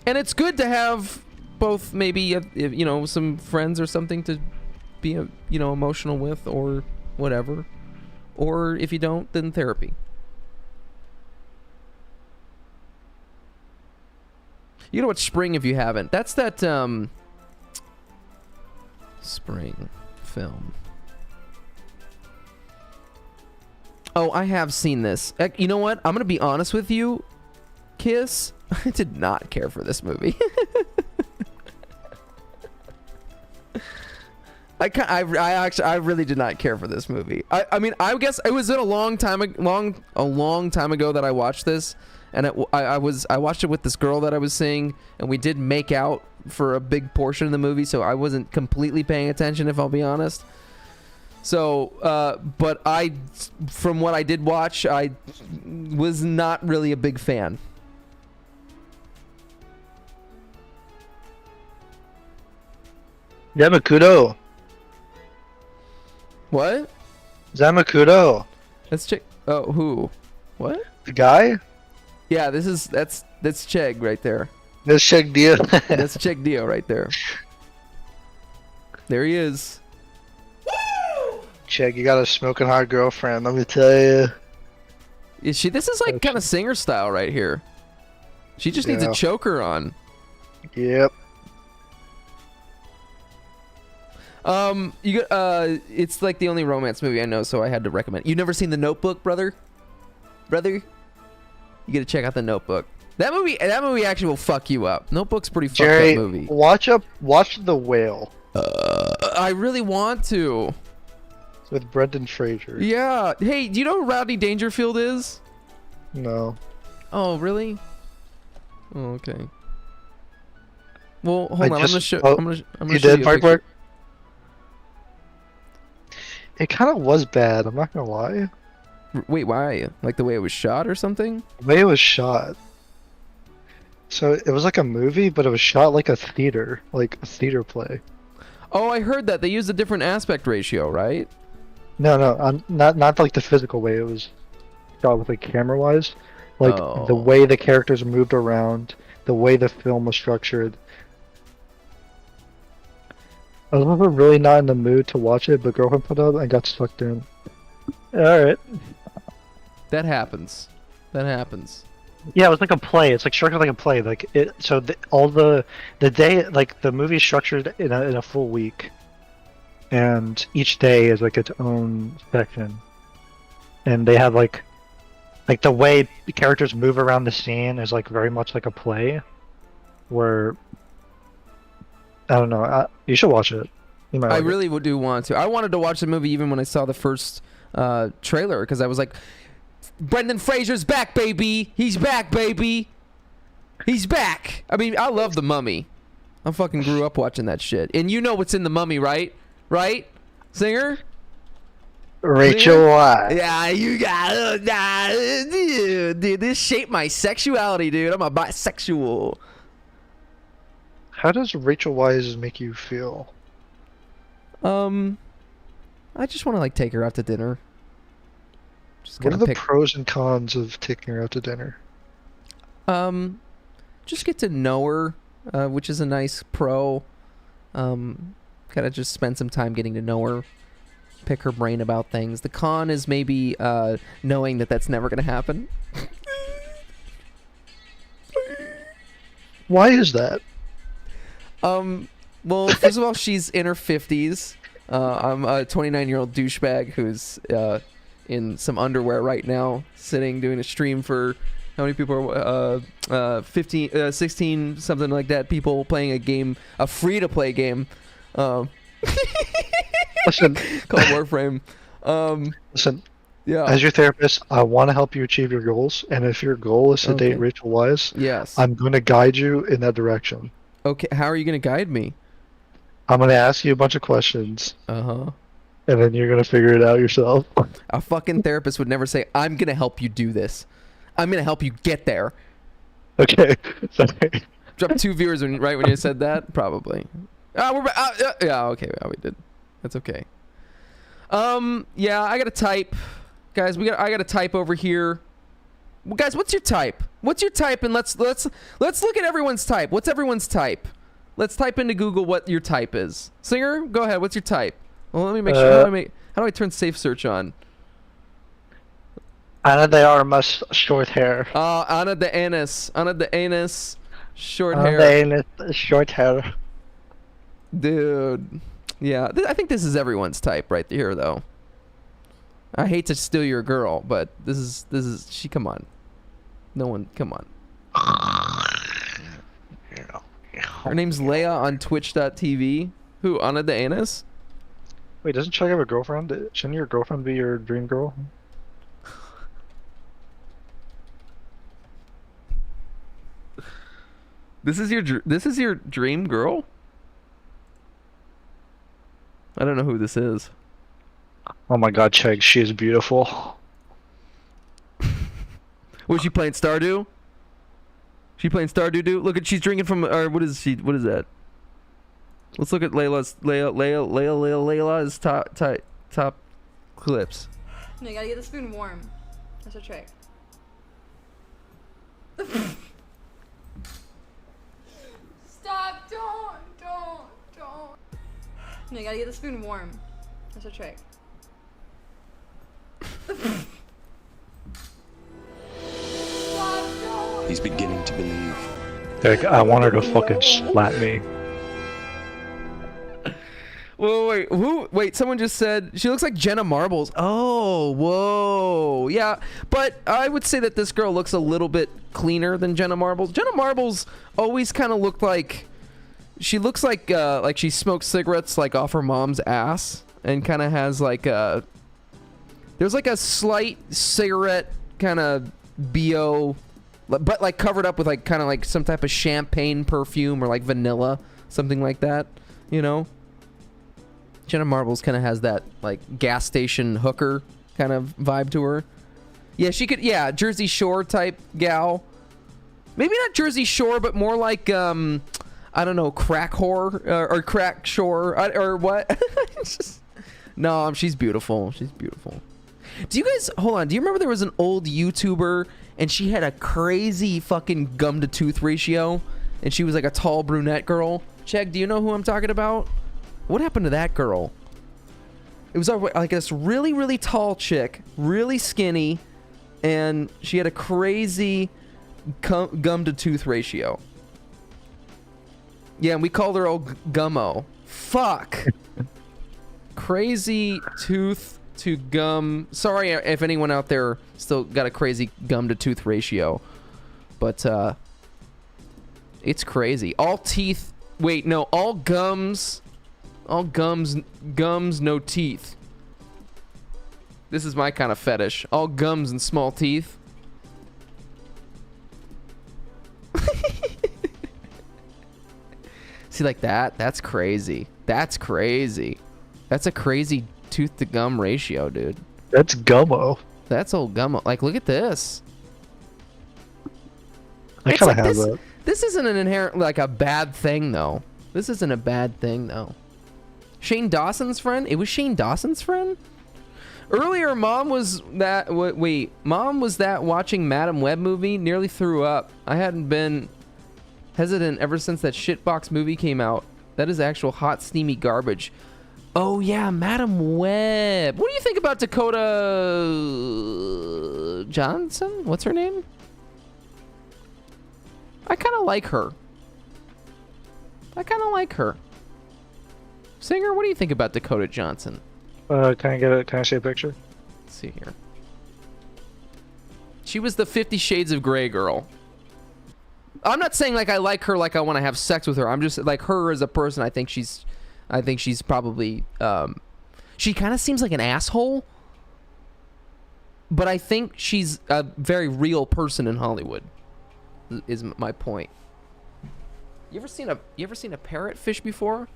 And it's good to have both maybe, you know, some friends or something to be, you know, emotional with or whatever. Or if you don't, then therapy. You know what, Spring, if you haven't. That's that, Spring film. Oh, I have seen this. You know what? I'm going to be honest with you, Kiss. I did not care for this movie. I really did not care for this movie. I mean, I guess it was a long time ago that I watched this, and I watched it with this girl that I was seeing, and we did make out for a big portion of the movie, so I wasn't completely paying attention, if I'll be honest. So, but from what I did watch, I was not really a big fan. Yamakudo. What? Zamakudo. Let's check. Oh, who? What? The guy? Yeah, that's Chegg right there. That's Chegg Dio. That's Chegg Dio right there. There he is. Chegg, you got a smoking hot girlfriend, let me tell you. Is she? This is like kind of singer style right here. She just needs a choker on. Yep. It's like the only romance movie I know, so I had to recommend. You never seen The Notebook, brother? You gotta check out The Notebook. That movie actually will fuck you up. Notebook's pretty fucked Jerry, up movie. watch The Whale. I really want to. It's with Brendan Fraser. Yeah. Hey, do you know who Rodney Dangerfield is? No. Oh, really? Oh, okay. Well, hold on. I'm gonna show you You did, Mark? It kind of was bad, I'm not gonna lie. Wait, why? Like the way it was shot or something? The way it was shot. So it was like a movie, but it was shot like a theater play. Oh, I heard that. They used a different aspect ratio, right? No, not like the physical way. It was shot with like camera-wise. Like the way the characters moved around, the way the film was structured. I was never really not in the mood to watch it, but girlfriend put up and got sucked in. Alright. That happens. Yeah, it was like a play. It's like structured like a play. Like it. So the day, like the movie is structured in a full week, and each day is like its own section, and they have like the way the characters move around the scene is like very much like a play, where I don't know. You should watch it. You might. I really do want to. I wanted to watch the movie even when I saw the first trailer because I was like, Brendan Fraser's back, baby. He's back, baby. He's back. I mean, I love The Mummy. I fucking grew up watching that shit. And you know what's in The Mummy, right? Right? Singer? Rachel Weisz. Yeah, you got dude, this shaped my sexuality, dude. I'm a bisexual. How does Rachel Weisz make you feel? I just want to like take her out to dinner. What are the pros and cons of taking her out to dinner? Just get to know her, which is a nice pro. Kind of just spend some time getting to know her, pick her brain about things. The con is maybe knowing that that's never going to happen. Why is that? Well, first of all, she's in her 50s. I'm a 29-year-old douchebag who's in some underwear right now, sitting doing a stream for how many people are 15, 16, something like that. People playing a game, a free-to-play game. Listen, called Warframe. Listen. Yeah. As your therapist, I want to help you achieve your goals, and if your goal is to date Rachel Wise, yes, I'm going to guide you in that direction. Okay, how are you going to guide me? I'm going to ask you a bunch of questions. Uh-huh. And then you're going to figure it out yourself. A fucking therapist would never say, I'm going to help you do this. I'm going to help you get there. Okay. Sorry. Dropped 2 viewers right when you said that? Probably. Yeah, okay. Yeah, we did. That's okay. Yeah, I got to type. Guys, I got to type over here. Well, guys, what's your type? What's your type? And let's look at everyone's type. What's everyone's type? Let's type into Google what your type is. Singer, go ahead. What's your type? Well, let me make sure. How do I turn safe search on? Ana de Armas, short hair. Ana de Anus. Ana de Anus, short Ana hair. de Anus, short hair. Dude. Yeah, I think this is everyone's type right here, though. I hate to steal your girl, but this is she. Come on, no one. Come on. Her name's Leia on Twitch.tv. Who? Ana de Anus? Wait, doesn't Chuck have a girlfriend? Shouldn't your girlfriend be your dream girl? This is your dream girl? I don't know who this is. Oh my god, Chegg, she is beautiful. Was she playing Stardew? She playing Stardew? Look at, she's drinking from, or what is that? Let's look at Layla's top clips. No, you gotta get the spoon warm. That's a trick. Stop! Don't! No, you gotta get the spoon warm. That's a trick. He's beginning to believe. Like, I want her to fucking slap me. Whoa, wait, someone just said she looks like Jenna Marbles. Oh, whoa. Yeah, but I would say that this girl looks a little bit cleaner than Jenna Marbles. Jenna Marbles always kind of looked like, she looks like she smokes cigarettes like off her mom's ass, and kind of has like a, there's like a slight cigarette kind of BO, but like covered up with like kind of like some type of champagne perfume or like vanilla, something like that, you know? Jenna Marbles kind of has that like gas station hooker kind of vibe to her. Yeah, she could, yeah, Jersey Shore type gal. Maybe not Jersey Shore, but more like, I don't know, crack whore or crack shore or what? No, she's beautiful. She's beautiful. Do you guys, hold on, do you remember there was an old YouTuber and she had a crazy fucking gum to tooth ratio and she was like a tall brunette girl? Chegg, do you know who I'm talking about? What happened to that girl? It was like this really, really tall chick, really skinny, and she had a crazy gum to tooth ratio. Yeah, and we called her old Gummo. Fuck. Crazy tooth to gum. Sorry if anyone out there still got a crazy gum to tooth ratio, but it's crazy. All teeth. Wait, no, all gums. All gums, no teeth. This is my kind of fetish. All gums and small teeth. See, like that? That's crazy. That's crazy. That's a crazy tooth to gum ratio, dude. That's gummo. That's old gummo. Like, look at this. I kind of have that. This isn't an inherent, like, a bad thing, though. This isn't a bad thing, though. Shane Dawson's friend? It was Shane Dawson's friend? Earlier, Mom was that... Wait. Mom was that watching Madam Web movie? Nearly threw up. I hadn't been hesitant ever since that shitbox movie came out. That is actual hot, steamy garbage. Oh, yeah, Madam Web. What do you think about Dakota Johnson? What's her name? I kind of like her. Singer, what do you think about Dakota Johnson? Can I see a picture? Let's see here. She was the 50 Shades of Grey girl. I'm not saying like I like her, like I want to have sex with her. I'm just like her as a person. I think she's probably. She kind of seems like an asshole, but I think she's a very real person in Hollywood. Is my point. You ever seen a parrotfish before?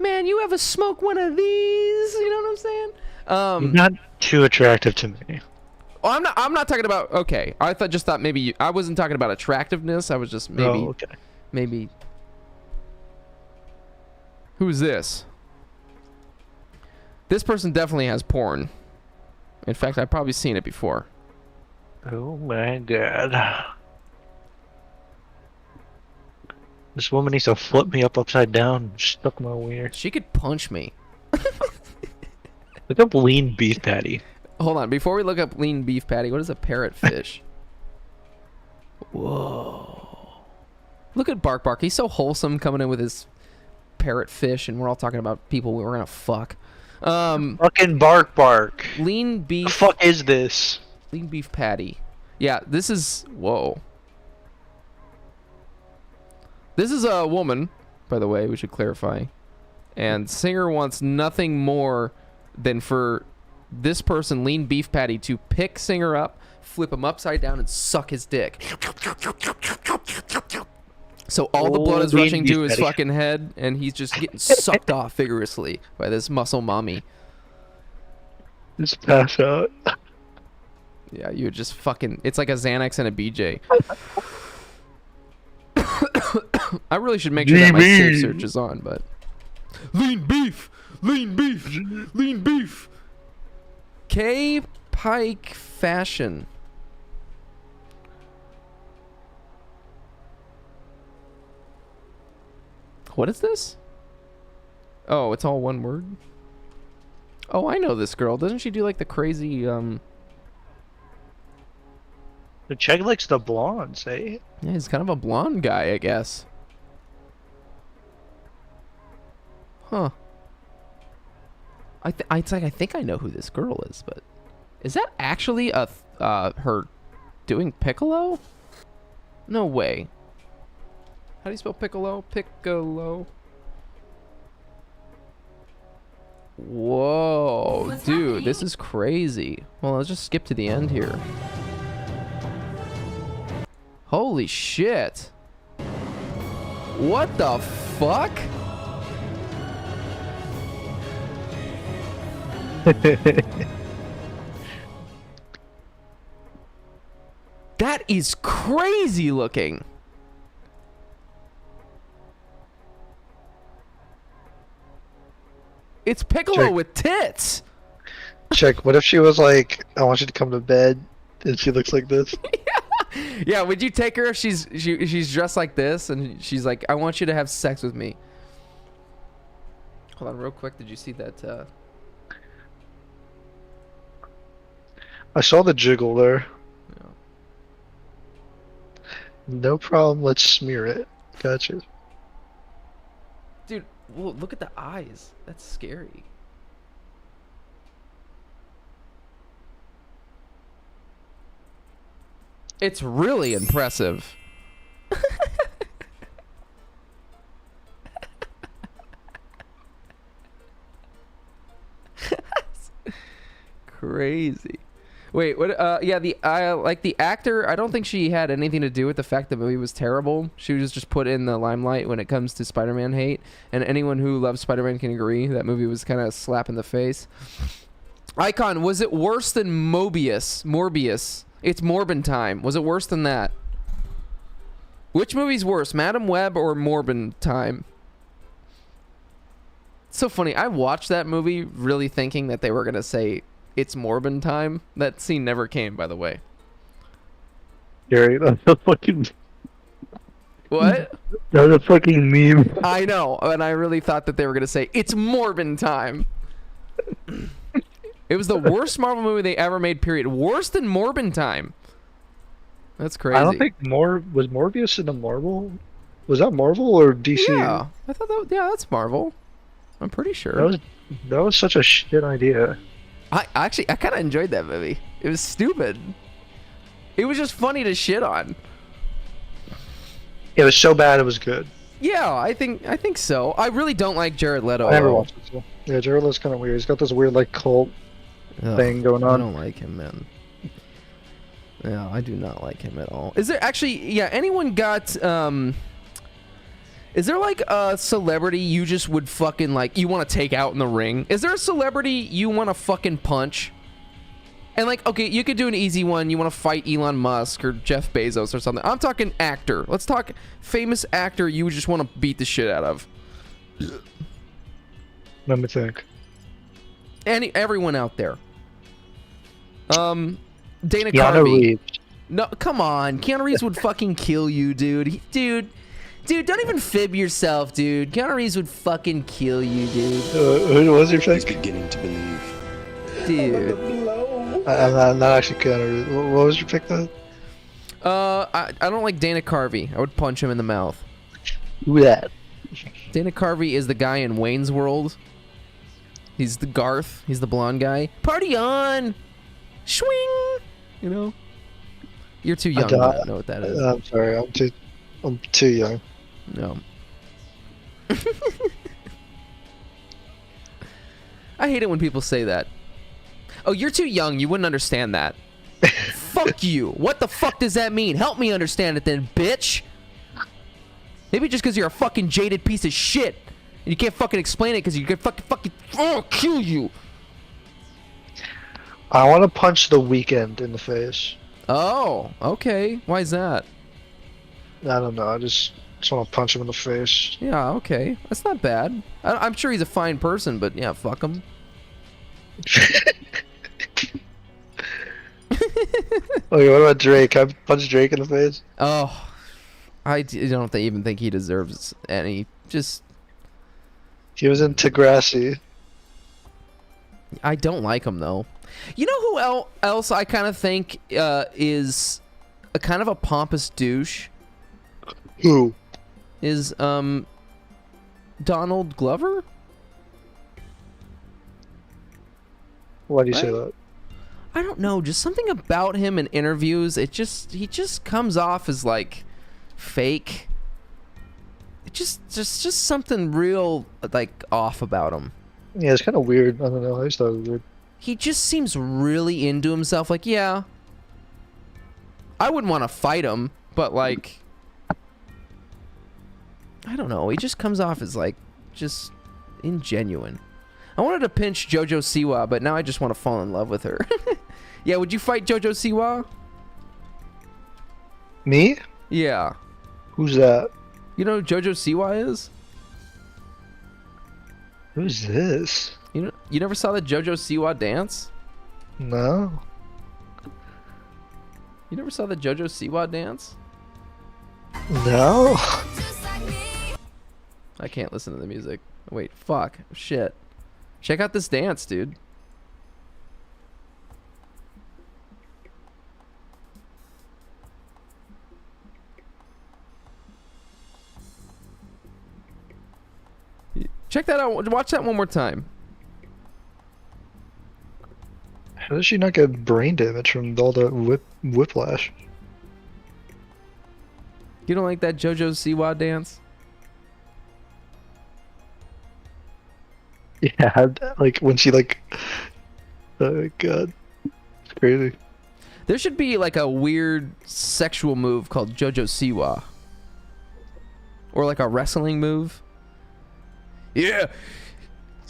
Man, you ever smoke one of these? You know what I'm saying? Not too attractive to me. Oh, I'm not talking about. Okay, I thought maybe I wasn't talking about attractiveness. I was just maybe. Oh, okay. Maybe. Who's this? This person definitely has porn. In fact, I've probably seen it before. Oh my god. This woman needs to flip me upside down, stuck my wiener. She could punch me. Look up lean beef patty. Hold on, before we look up lean beef patty, what is a parrotfish? Whoa. Look at Bark Bark. He's so wholesome coming in with his parrotfish, and we're all talking about people we were gonna fuck. Fucking Bark Bark. Lean beef. The fuck is this? Lean beef patty. Yeah, this is. Whoa. This is a woman, by the way, we should clarify. And Singer wants nothing more than for this person, Lean Beef Patty, to pick Singer up, flip him upside down, and suck his dick. So all the blood is rushing to his fucking head, and he's just getting sucked off vigorously by this muscle mommy. Just pass out. Yeah, you would just fucking... It's like a Xanax and a BJ. I really should make sure that my safe search is on, but... Lean beef! Lean beef! Lean beef! K. Pike Fashion. What is this? Oh, it's all one word? Oh, I know this girl. Doesn't she do like the crazy, The chick likes the blondes, eh? Yeah, he's kind of a blonde guy, I guess. Huh. I think I know who this girl is, but is that actually a her doing piccolo? No way. How do you spell piccolo? Piccolo. Whoa, dude, this is crazy. Well, let's just skip to the end here. Holy shit. What the fuck? That is crazy looking. It's Piccolo with tits. Check, what if she was like, I want you to come to bed, and she looks like this? Yeah, would you take her if she's dressed like this and she's like, I want you to have sex with me? Hold on real quick, did you see that I saw the jiggle there. Yeah. No problem, let's smear it. Gotcha. Dude, whoa, look at the eyes. That's scary. It's really impressive. Crazy. Wait, what? Yeah, like the actor. I don't think she had anything to do with the fact the movie was terrible. She was just put in the limelight when it comes to Spider-Man hate, and anyone who loves Spider-Man can agree that movie was kind of a slap in the face. Icon, was it worse than Morbius? It's Morbin time. Was it worse than that? Which movie's worse, Madam Web or Morbin time? It's so funny. I watched that movie really thinking that they were gonna say it's Morbin time. That scene never came, by the way. Gary, that's a fucking... What? That's a fucking meme. I know, and I really thought that they were gonna say it's Morbin time. It was the worst Marvel movie they ever made, period. Worse than Morbin time. That's crazy. I don't think was Morbius in a Marvel? Was that Marvel or DC? Yeah, I thought that. Yeah, that's Marvel. I'm pretty sure. That was such a shit idea. I kind of enjoyed that movie. It was stupid. It was just funny to shit on. It was so bad it was good. Yeah, I think so. I really don't like Jared Leto. I never watched it. So. Yeah, Jared Leto's kind of weird. He's got this weird like cult thing going on. I don't like him, man. Yeah, I do not like him at all. Is there actually? Yeah, anyone got? Is there like a celebrity you just would fucking like you want to take out in the ring? Is there a celebrity you want to fucking punch? And like, okay, you could do an easy one. You want to fight Elon Musk or Jeff Bezos or something. I'm talking actor. Let's talk famous actor you just want to beat the shit out of. Let me think. Everyone out there. Dana Keanu Carvey. Reeves. No, come on. Keanu Reeves would fucking kill you, dude. Dude, don't even fib yourself, dude. Keanu Reeves would fucking kill you, dude. Who was your pick? He's beginning to believe. Dude. I'm not actually Keanu Reeves. What was your pick then? I don't like Dana Carvey. I would punch him in the mouth. Who that? Dana Carvey is the guy in Wayne's World. He's the Garth. He's the blonde guy. Party on! Swing! You know? You're too young to know what that is. I'm sorry. I'm too young. No. I hate it when people say that. Oh, you're too young. You wouldn't understand that. Fuck you. What the fuck does that mean? Help me understand it then, bitch. Maybe just because you're a fucking jaded piece of shit. And you can't fucking explain it because you can fucking I'll kill you. I want to punch The Weeknd in the face. Oh, okay. Why is that? I don't know. I just want to punch him in the face. Yeah, okay. That's not bad. I'm sure he's a fine person, but yeah, fuck him. Okay, what about Drake? Can I punch Drake in the face? Oh, I don't even think he deserves any. Just he was in Degrassi. I don't like him though. You know who else I kind of think is a kind of a pompous douche? Who? Is Donald Glover? Why do you say that? I don't know, just something about him in interviews. He just comes off as like fake. It just something real like off about him. Yeah, it's kind of weird. I don't know. I just thought it was weird. He just seems really into himself. Like, yeah, I wouldn't want to fight him, but like, I don't know. He just comes off as like just ingenuine. I wanted to pinch JoJo Siwa, but now I just want to fall in love with her. Yeah, would you fight JoJo Siwa? Me? Yeah. Who's that? You know who JoJo Siwa is? Who's this? You never saw the JoJo Siwa dance? No. You never saw the JoJo Siwa dance? No. I can't listen to the music. Wait, fuck. Shit. Check out this dance, dude. Check that out. Watch that one more time. How does she not get brain damage from all the whiplash? You don't like that JoJo Siwa dance? Yeah, like when she like, oh god, it's crazy. There should be like a weird sexual move called JoJo Siwa, or like a wrestling move. Yeah,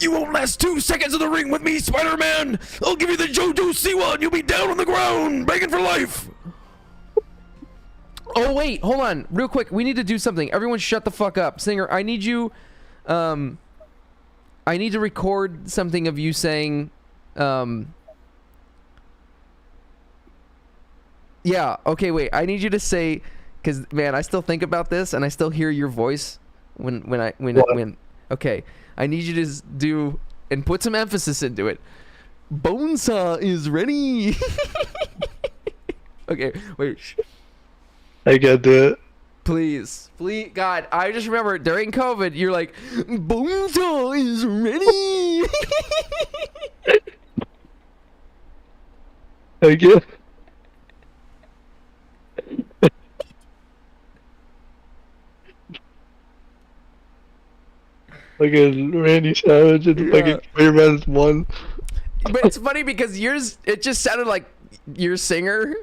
you won't last 2 seconds in the ring with me, Spider-Man. I'll give you the JoJo Siwa, and you'll be down on the ground begging for life. Oh wait, hold on, real quick. We need to do something. Everyone, shut the fuck up, Singer. I need you. I need to record something of you saying, yeah, okay, wait. I need you to say, because man, I still think about this and I still hear your voice when. Okay, I need you to do and put some emphasis into it. Bonesaw is ready. Okay, wait. I gotta do it. Please, please, God, I just remember during COVID, you're like, Boomsaw is ready. Again. Fucking Randy Savage and fucking Fireman's one. But it's funny because yours, it just sounded like your singer,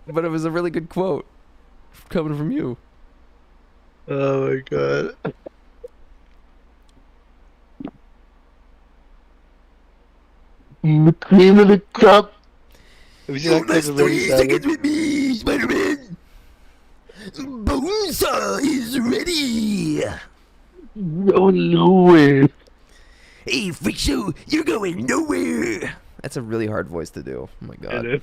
but it was a really good quote coming from you. Oh my god. The cream of the crop. Have you seen that clip of Randy Savage? with me, Spider-Man. Boomsaw is ready. Go nowhere. Hey, freak show, you're going nowhere. That's a really hard voice to do. Oh my god. It is.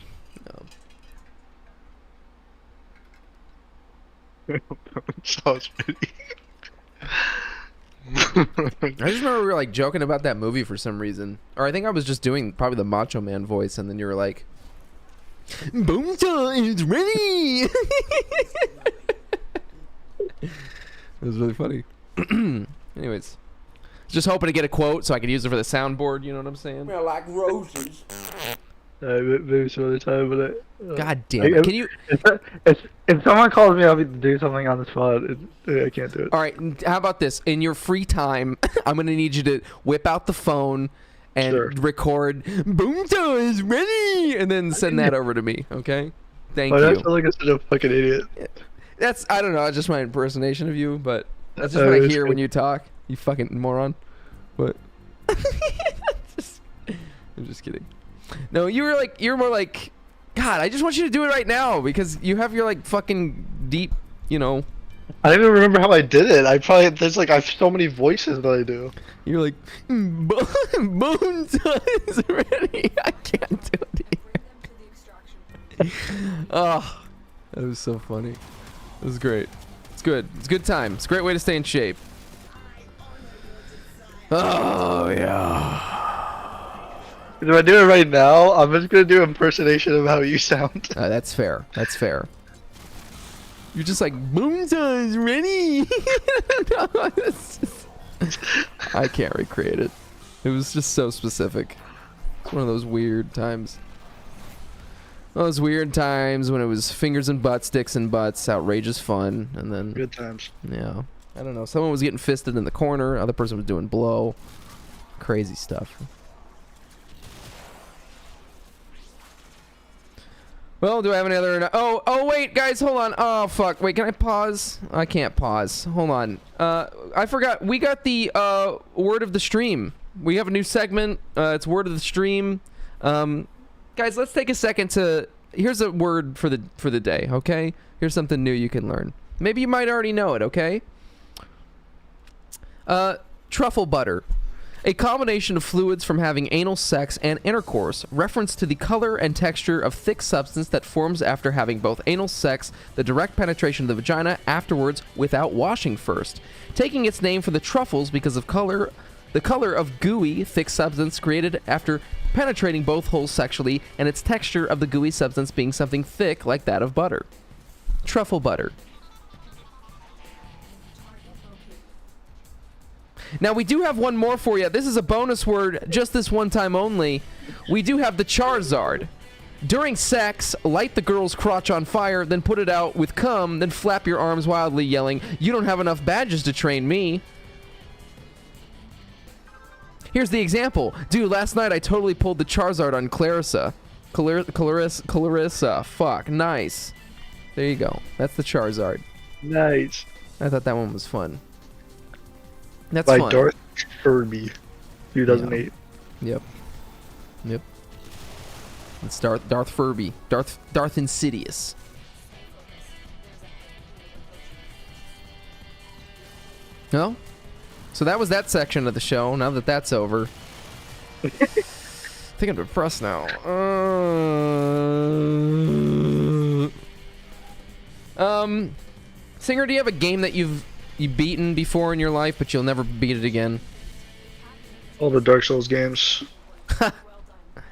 Sounds pretty. I just remember we were like joking about that movie for some reason. Or I think I was just doing probably the Macho Man voice, and then you were like, Boomsaw is ready. It was really funny. Anyways, just hoping to get a quote so I could use it for the soundboard. You know what I'm saying? Smell like roses. Maybe some other time, but God damn it! Can you? If someone calls me up to do something on the spot, I can't do it. All right. How about this? In your free time, I'm gonna need you to whip out the phone and record "Boomsaw is ready" and then send that over to me. Okay? Thank you. I feel like I'm such a fucking idiot. That's I don't know. It's just my impersonation of you, but that's just what I hear when you talk. You fucking moron. What? I'm just kidding. No, you were more like, God, I just want you to do it right now because you have your like fucking deep, you know. I don't even remember how I did it. I have so many voices that I do. You're like, Bones is ready. I can't do it either. Oh, that was so funny. It was great. It's good. It's a good time. It's a great way to stay in shape. Oh yeah. If I do it right now, I'm just gonna do impersonation of how you sound. That's fair. That's fair. You're just like, Boomsaw is ready. No, I can't recreate it. It was just so specific. It's one of those weird times. Those weird times when it was fingers and butts, dicks and butts, outrageous fun, and then good times. Yeah, I don't know. Someone was getting fisted in the corner. Other person was doing blow. Crazy stuff. Well, do I have any other? Oh, wait, guys, hold on. Oh, fuck. Wait, can I pause? I can't pause. Hold on. I forgot. We got the word of the stream. We have a new segment. It's word of the stream. Guys, let's take a second to. Here's a word for the day. Okay. Here's something new you can learn. Maybe you might already know it. Okay. Truffle butter. A combination of fluids from having anal sex and intercourse, reference to the color and texture of thick substance that forms after having both anal sex, the direct penetration of the vagina afterwards without washing first. Taking its name from the truffles because of the color of gooey, thick substance created after penetrating both holes sexually, and its texture of the gooey substance being something thick like that of butter. Truffle butter. Now, we do have one more for you. This is a bonus word, just this one time only. We do have the Charizard. During sex, light the girl's crotch on fire, then put it out with cum, then flap your arms wildly, yelling, "You don't have enough badges to train me." Here's the example. Dude, last night I totally pulled the Charizard on Clarissa. Clarissa. Fuck. Nice. There you go. That's the Charizard. Nice. I thought that one was fun. That's by fun. Darth Kirby, 2008. Yep. It's Darth Furby. Darth Insidious. No? So that was that section of the show. Now that that's over. I think I'm depressed now. Singer, do you have a game that you've beaten before in your life, but you'll never beat it again? All the Dark Souls games.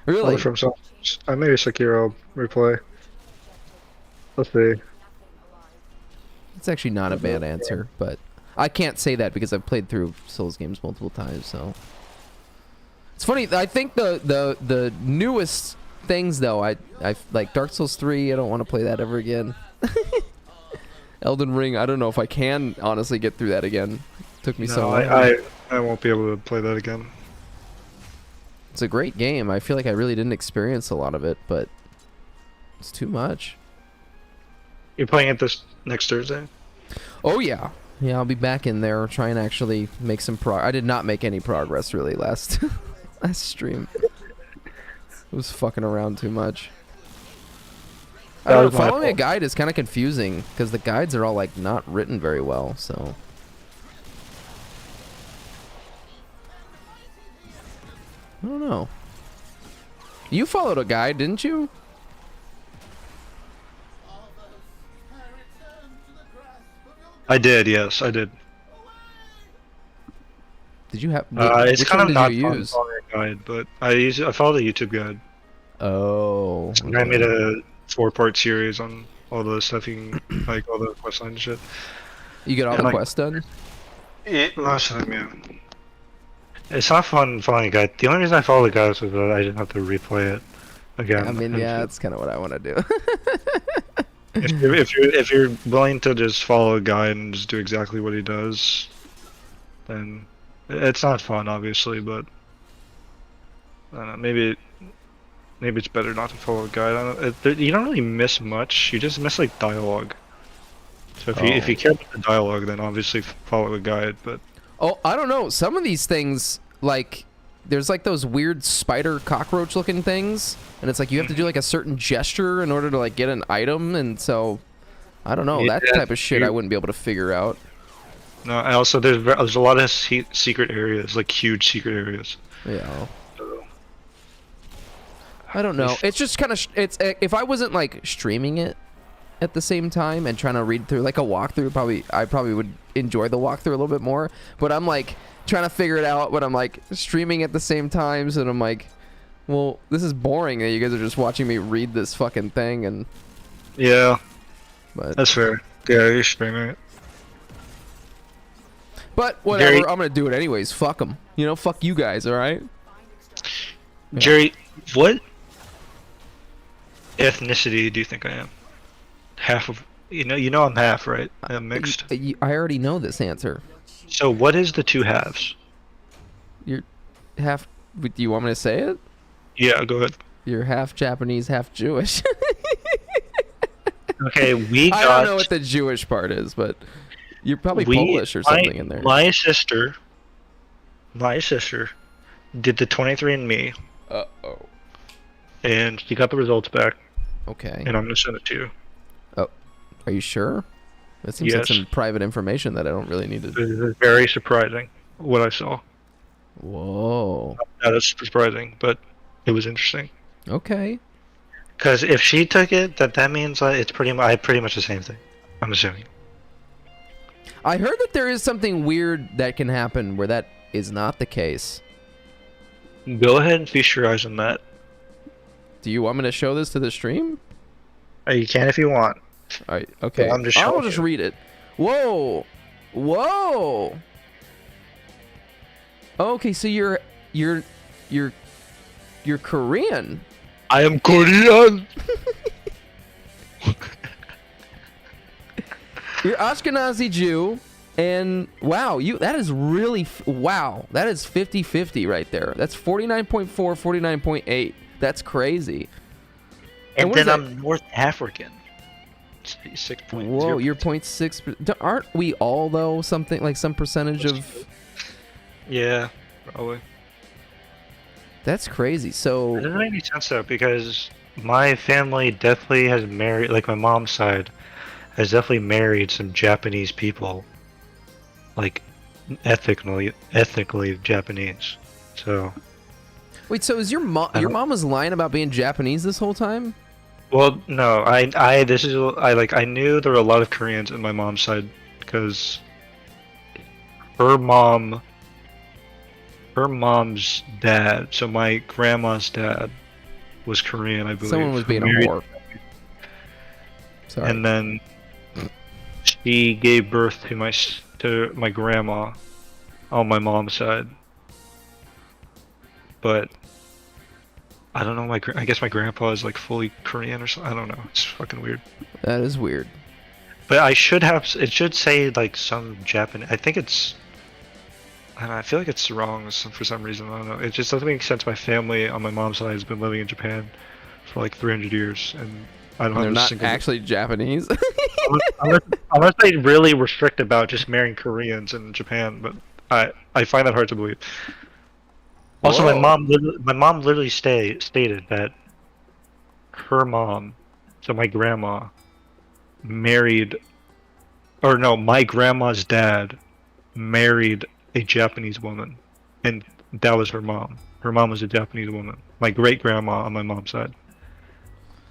Really? All from some. Maybe Sekiro replay. Let's see. It's actually not a bad answer, but I can't say that because I've played through Souls games multiple times, so. It's funny, I think the newest things though, I like Dark Souls 3, I don't want to play that ever again. Elden Ring, I don't know if I can honestly get through that again. Took me so long. I won't be able to play that again. It's a great game. I feel like I really didn't experience a lot of it, but it's too much. You're playing it this next Thursday? Oh yeah. Yeah, I'll be back in there trying to actually make some I did not make any progress really last last stream. I was fucking around too much. I don't know, following a guide is kind of confusing because the guides are all like not written very well, so. I don't know. You followed a guide, didn't you? I did, yes, I did. Did you have? It's which kind one of not did you fun use? following a guide, but I follow the YouTube guide. Oh. I made a 4-part series on all the stuff you can, like all the quest line and shit. You get all the quests done? Last time, yeah. It's not fun following a guide. The only reason I follow the guide is so that I didn't have to replay it again. I mean, yeah, that's kind of what I want to do. if you're willing to just follow a guide and just do exactly what he does, then it's not fun, obviously. But I don't know, maybe it's better not to follow a guide. I don't, you don't really miss much. You just miss like dialogue. So if you care about the dialogue, then obviously follow a guide. But oh, I don't know. Some of these things, like, there's like those weird spider cockroach looking things, and it's like you have to do like a certain gesture in order to like get an item, and so I don't know, that type of shit I wouldn't be able to figure out. No, and also there's a lot of secret areas, like huge secret areas. Yeah. I don't know. It's just kind of it's if I wasn't like streaming it at the same time and trying to read through like a walkthrough, I probably would enjoy the walkthrough a little bit more. But I'm like trying to figure it out, but I'm like streaming at the same time, so I'm like, well, this is boring that you guys are just watching me read this fucking thing. And yeah, but that's fair. Yeah, you're streaming it. But whatever, I'm gonna do it anyways. Fuck them. You know, fuck you guys. All right. Yeah. Jerry, what ethnicity do you think I am? Half of you know I'm half, right? I'm mixed. I already know this answer. So what is the two halves? You're half. Do you want me to say it? Yeah, go ahead. You're half Japanese, half Jewish. Okay, I don't know what the Jewish part is, but you're probably Polish or something in there. My sister did the 23andMe. Uh-oh. And she got the results back. Okay. And I'm gonna send it to you. Oh, are you sure? That seems like some private information that I don't really need to. It is very surprising what I saw. Whoa. That is surprising, but it was interesting. Okay. Because if she took it, that means it's pretty much the same thing. I'm assuming. I heard that there is something weird that can happen where that is not the case. Go ahead and feast your eyes on that. Do you want me to show this to the stream? You can if you want. Alright, okay. I'll just read it. Whoa! Whoa! Okay, so you're Korean. I am Korean. You're Ashkenazi Jew, and wow, that is really wow. That is 50-50 right there. That's 49.4, 49.8. That's crazy. And then I'm North African. 6.0. Whoa, you're 0.6. Aren't we all though something like some percentage of? Yeah, probably. That's crazy. So it doesn't make any sense though, because my family definitely has married, like my mom's side, has definitely married some Japanese people, like ethnically Japanese. So. Wait, so is your mom? Your mom was lying about being Japanese this whole time? Well, no. I knew there were a lot of Koreans in my mom's side because her mom's dad. So my grandma's dad was Korean, I believe. Someone was being a whore. Sorry. And then she gave birth to my grandma on my mom's side. But I don't know. I guess my grandpa is like fully Korean or something. I don't know. It's fucking weird. That is weird. But it should say like some Japanese. I think it's. I don't know, I feel like it's wrong for some reason. I don't know. It just doesn't make sense. My family on my mom's side has been living in Japan for like 300 years, and I don't They're have a not single. actually Japanese. unless they really were strict about just marrying Koreans in Japan, but I find that hard to believe. Also, Whoa. my mom literally stated that her mom, so my grandma, married, or no, my grandma's dad married a Japanese woman, and that was her mom. Her mom was a Japanese woman. My great grandma on my mom's side.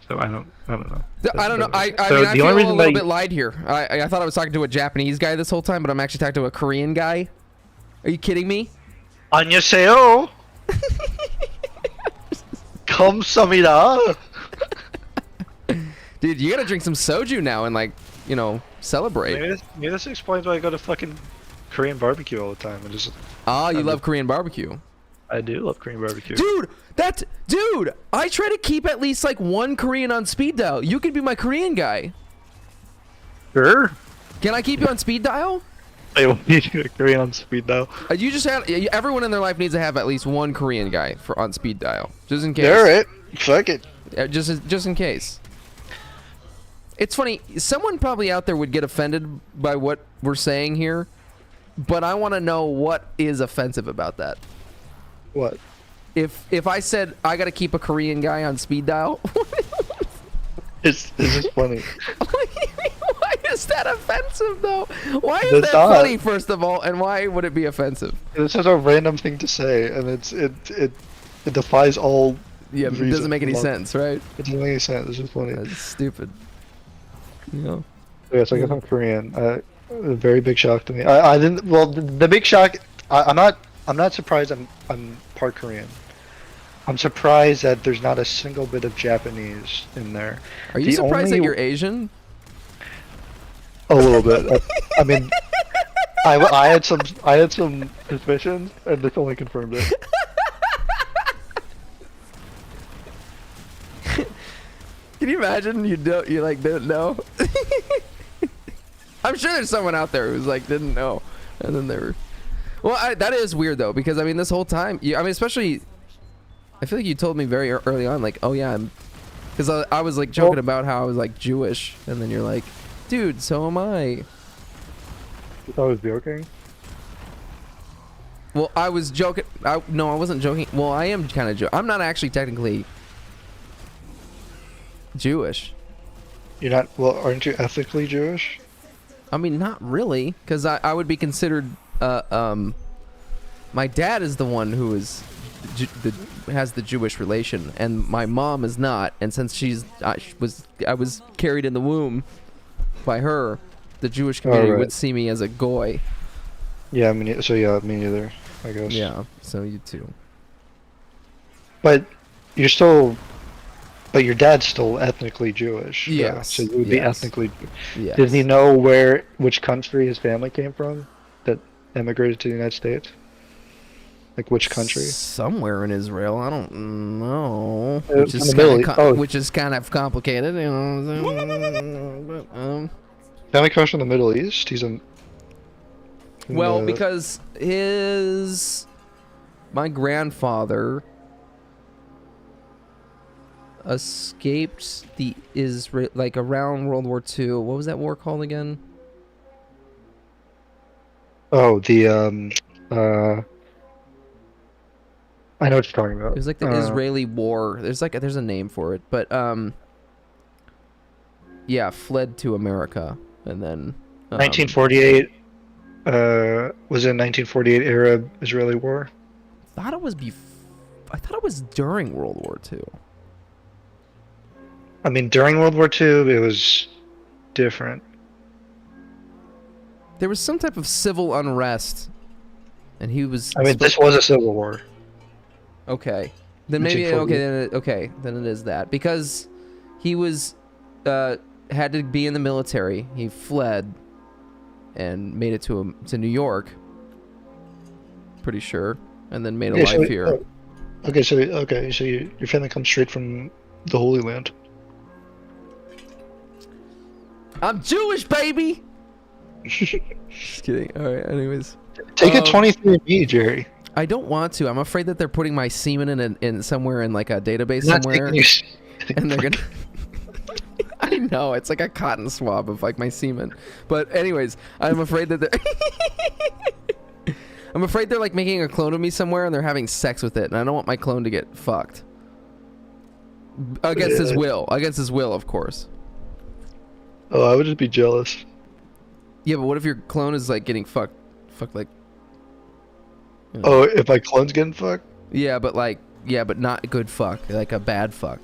So I don't know. I don't know. I So mean, I the feel only a reason little that- bit lied here. I thought I was talking to a Japanese guy this whole time, but I'm actually talking to a Korean guy. Are you kidding me? 안녕하세요. 감사합니다. Dude, you gotta drink some soju now and like, you know, celebrate. Maybe this explains why I go to fucking Korean barbecue all the time. And just. Ah, you love Korean barbecue. I do love Korean barbecue. Dude, I try to keep at least like one Korean on speed dial. You could be my Korean guy. Sure. Can I keep you on speed dial? I will need a Korean on speed dial. You just have everyone in their life needs to have at least one Korean guy on speed dial, just in case. All right, fuck it. Just in case. It's funny. Someone probably out there would get offended by what we're saying here, but I want to know what is offensive about that. What? If I said I got to keep a Korean guy on speed dial. It's just funny. Why is that offensive though? Why is It's that not. funny first of all, and why would it be offensive? This is a random thing to say, and it defies all. Yeah, it doesn't make any sense, right? It doesn't make any sense. It's just funny. That's stupid. You know. Yeah, so I guess I'm Korean. A very big shock to me. I didn't. Well, the big shock. I'm not surprised. I'm part Korean. I'm surprised that there's not a single bit of Japanese in there. Are you surprised that you're Asian? A little bit. I mean, I had some suspicions, and this only confirmed it. Can you imagine you didn't know? I'm sure there's someone out there who's like didn't know, and then they were. Well, that is weird though, because I mean this whole time, I mean especially, I feel like you told me very early on, like, oh yeah, because I was like joking about how I was like Jewish, and then you're like, dude, so am I. You thought I was joking? Well, I was joking. No, I wasn't joking. Well, I am kind of joking. I'm not actually technically Jewish. You're not. Well, aren't you ethnically Jewish? I mean, not really, because I would be considered. My dad is the one who is has the Jewish relation, and my mom is not. And since I was carried in the womb by her, the Jewish community would see me as a goy. Yeah, me neither. I guess. Yeah, so you too. But you're still. But your dad's still ethnically Jewish. Yes. So you would be ethnically. Yes. Did he know which country his family came from that emigrated to the United States? Like which country? Somewhere in Israel. I don't know. Which is kind of complicated. You know. But, family comes from the Middle East. He's in. Well, because my grandfather escaped the Israel, like around World War II. What was that war called again? Oh, the I know what you're talking about. It was like the Israeli war. There's a name for it, but yeah, fled to America and then 1948 was in 1948 Arab-Israeli war. I thought it was during World War II. I mean, during World War II, it was different. There was some type of civil unrest, and he was. I mean, this was a civil war. Okay, then maybe then it is that, because he was had to be in the military. He fled, and made it to New York. Pretty sure, and then made a Yeah, life here. Okay, so your family comes straight from the Holy Land. I'm Jewish, baby. Just kidding. All right. Anyways, Take a 23andMe, Jerry. I don't want to. I'm afraid that they're putting my semen in somewhere in like a database Not somewhere, taking and they're gonna. I know it's like a cotton swab of like my semen, but anyways, I'm afraid that they're. I'm afraid they're like making a clone of me somewhere, and they're having sex with it, and I don't want my clone to get fucked. Against his will. Against his will, of course. Oh, I would just be jealous. Yeah, but what if your clone is like getting fucked like. You know. Oh, if my clone's getting fucked? Yeah, but not a good fuck, like a bad fuck.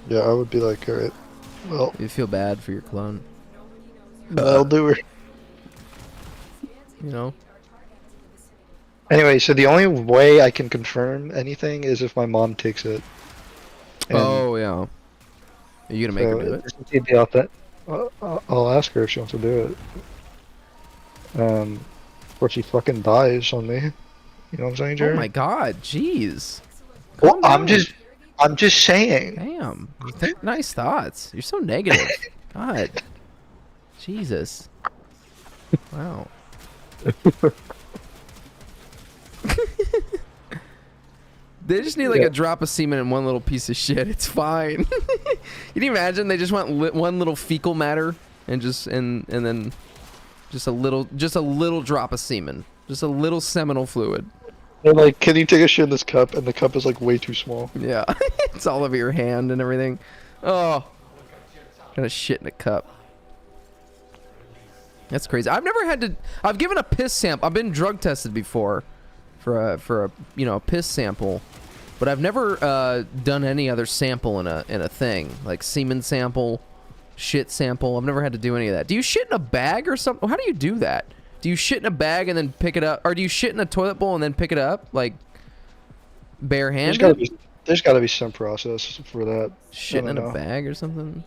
Yeah, I would be like, alright, well. You feel bad for your clone. I'll do her. You know? Anyway, so the only way I can confirm anything is if my mom takes it. And oh, yeah. Are you gonna make her do it? I'll ask her if she wants to do it. Or she fucking dies on me. You know what I'm saying, Jerry? Oh my god, jeez. Well, I'm just saying. Damn, you think nice thoughts. You're so negative. God. Jesus. Wow. They just need like a drop of semen in one little piece of shit. It's fine. Can you imagine they just want one little fecal matter and then just a little drop of semen, just a little seminal fluid. They're like, can you take a shit in this cup? And the cup is like way too small. Yeah, it's all over your hand and everything. Oh, kind of shit in a cup. That's crazy. I've never had to. I've given a piss sample. I've been drug tested before, for a piss sample, but I've never done any other sample in a thing like semen sample, shit sample. I've never had to do any of that. Do you shit in a bag or something? How do you do that? Do you shit in a bag and then pick it up, or do you shit in a toilet bowl and then pick it up like barehanded? There's got to be some process for that. Shitting in a bag or something.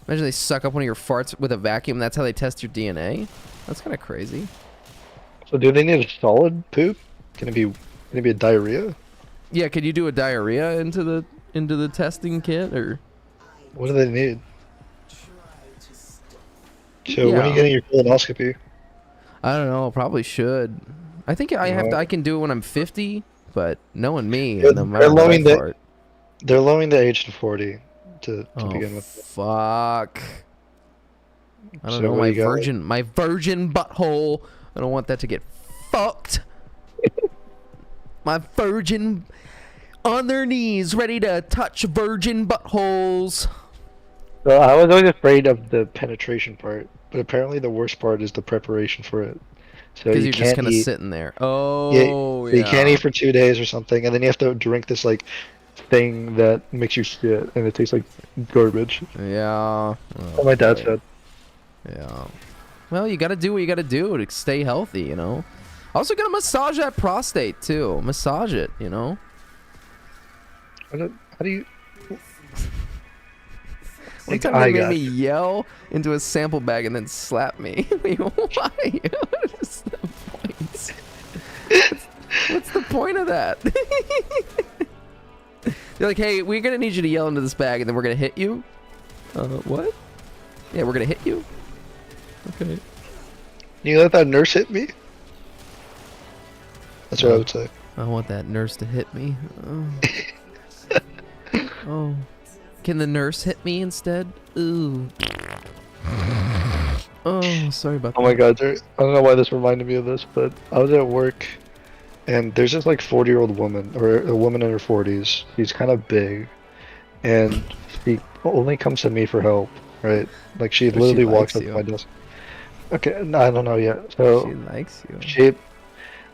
Imagine they suck up one of your farts with a vacuum. That's how they test your DNA. That's kind of crazy. So do they need a solid poop? Can it be a diarrhea? Yeah, could you do a diarrhea into the testing kit, or what do they need? So when are you getting your colonoscopy? I don't know. Probably should. I think I can do it when I'm 50, but knowing me, Yeah, no matter what I fart. They're lowering the age to 40 to begin with. Fuck. I don't So know, what do you got? my virgin butthole. I don't want that to get fucked. My virgin on their knees, ready to touch virgin buttholes. So I was always afraid of the penetration part, but apparently the worst part is the preparation for it. So Because you you're can't just kind of eat. sitting there. Yeah, Oh, so you yeah. can't eat for 2 days or something, and then you have to drink this like thing that makes you shit, and it tastes like garbage. Yeah. That's what my dad said. Yeah. Well, you gotta do what you gotta do to stay healthy, you know? Also gotta massage that prostate, too. Massage it, you know? How do you... One time they made me yell into a sample bag and then slap me. Wait, why? What is the point? What's the point of that? They're like, hey, we're gonna need you to yell into this bag and then we're gonna hit you. What? Yeah, we're gonna hit you. Okay. You let that nurse hit me? That's what I would say. I want that nurse to hit me. Oh. Oh. Can the nurse hit me instead? Ooh. Oh, sorry about that. Oh my god, I don't know why this reminded me of this, but I was at work, and there's this like 40-year-old woman, or a woman in her 40s. She's kind of big, and she only comes to me for help, right? Like she literally walks up to my desk. Okay, no, I don't know yet. So she likes you.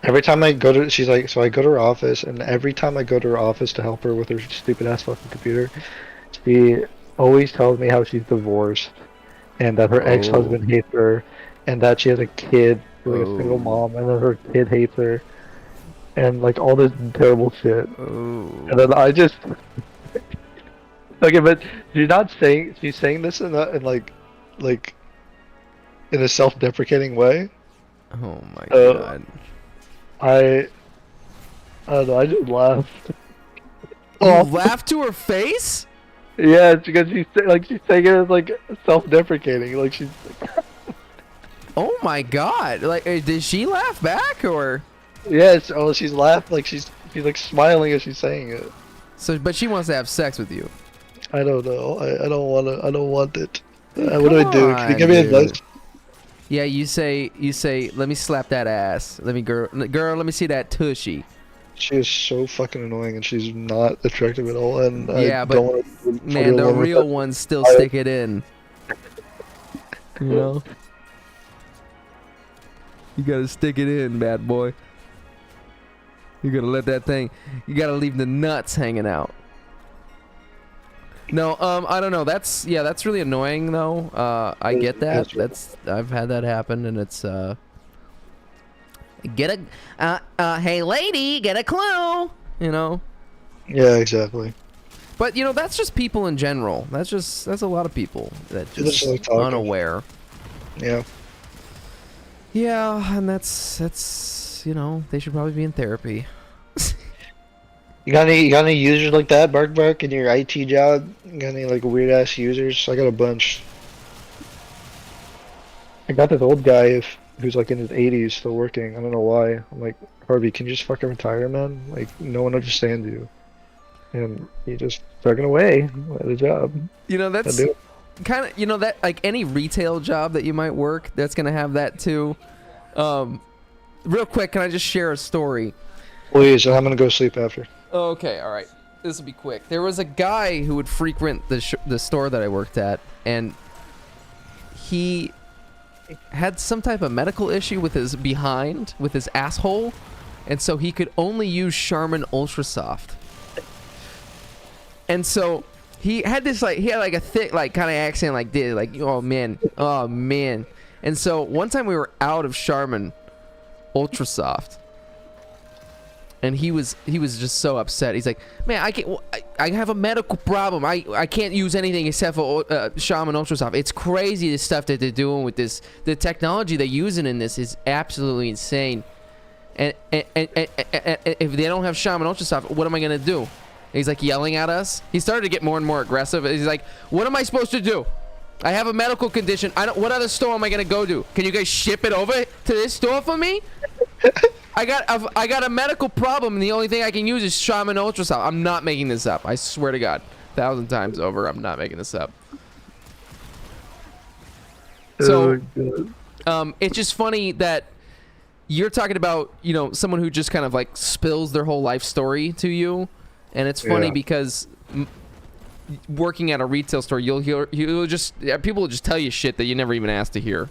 Every time I go to, she's like, so I go to her office, and every time I go to her office to help her with her stupid ass fucking computer, she always tells me how she's divorced, and that her ex-husband hates her, and that she has a kid, like a single mom, and then her kid hates her, and like all this terrible shit. And then I just, okay, but she's not saying, she's saying this in like in a self-deprecating way. Oh my god. I don't know, I just laughed. You laughed to her face? Yeah, it's because she's saying it as like self-deprecating, like she's. Oh my god! Like, did she laugh back or? Yeah, she's laughing like she's like smiling as she's saying it. So, but she wants to have sex with you. I don't know. I don't want to. I don't want it. Dude, what do I do? Can you give me advice? Yeah, you say, let me slap that ass. Let me girl, let me see that tushy. She is so fucking annoying, and she's not attractive at all. And yeah, I but don't man, the real ones still stick it in. You know, you gotta stick it in, bad boy. You gotta let that thing. You gotta leave the nuts hanging out. No, I don't know. That's really annoying though. I get that. I've had that happen, and it's get a hey lady, get a clue. You know. Yeah, exactly. But you know, that's just people in general. That's a lot of people that just like unaware. Yeah. Yeah, and that's you know, they should probably be in therapy. You got any users like that, Bark, in your IT job? You got any like weird ass users? I got a bunch. I got this old guy who's like in his 80s still working. I don't know why. I'm like, Harvey, can you just fucking retire, man? Like, no one understands you. And he just fucking away at a job. You know, that's kind of, you know, that like any retail job that you might work, that's gonna have that too. Real quick, can I just share a story? Please, I'm gonna go sleep after. Okay, all right. This will be quick. There was a guy who would frequent the store that I worked at, and he had some type of medical issue with his behind, with his asshole, and so he could only use Charmin Ultra Soft. And so he had this like a thick like kind of accent like this, like oh man. And so one time we were out of Charmin Ultra Soft. And he was just so upset. He's like, man, I have a medical problem. I can't use anything except for Charmin Ultra Soft. It's crazy the stuff that they're doing with this. The technology they're using in this is absolutely insane. And if they don't have Charmin Ultra Soft, what am I gonna do? And he's like yelling at us. He started to get more and more aggressive. He's like, what am I supposed to do? I have a medical condition. What other store am I gonna go to? Can you guys ship it over to this store for me? I got a medical problem, and the only thing I can use is Charmin Ultra Soft. I'm not making this up. I swear to God, 1,000 times over, I'm not making this up. So, it's just funny that you're talking about, you know, someone who just kind of like spills their whole life story to you, and it's funny because working at a retail store, people will just tell you shit that you never even asked to hear.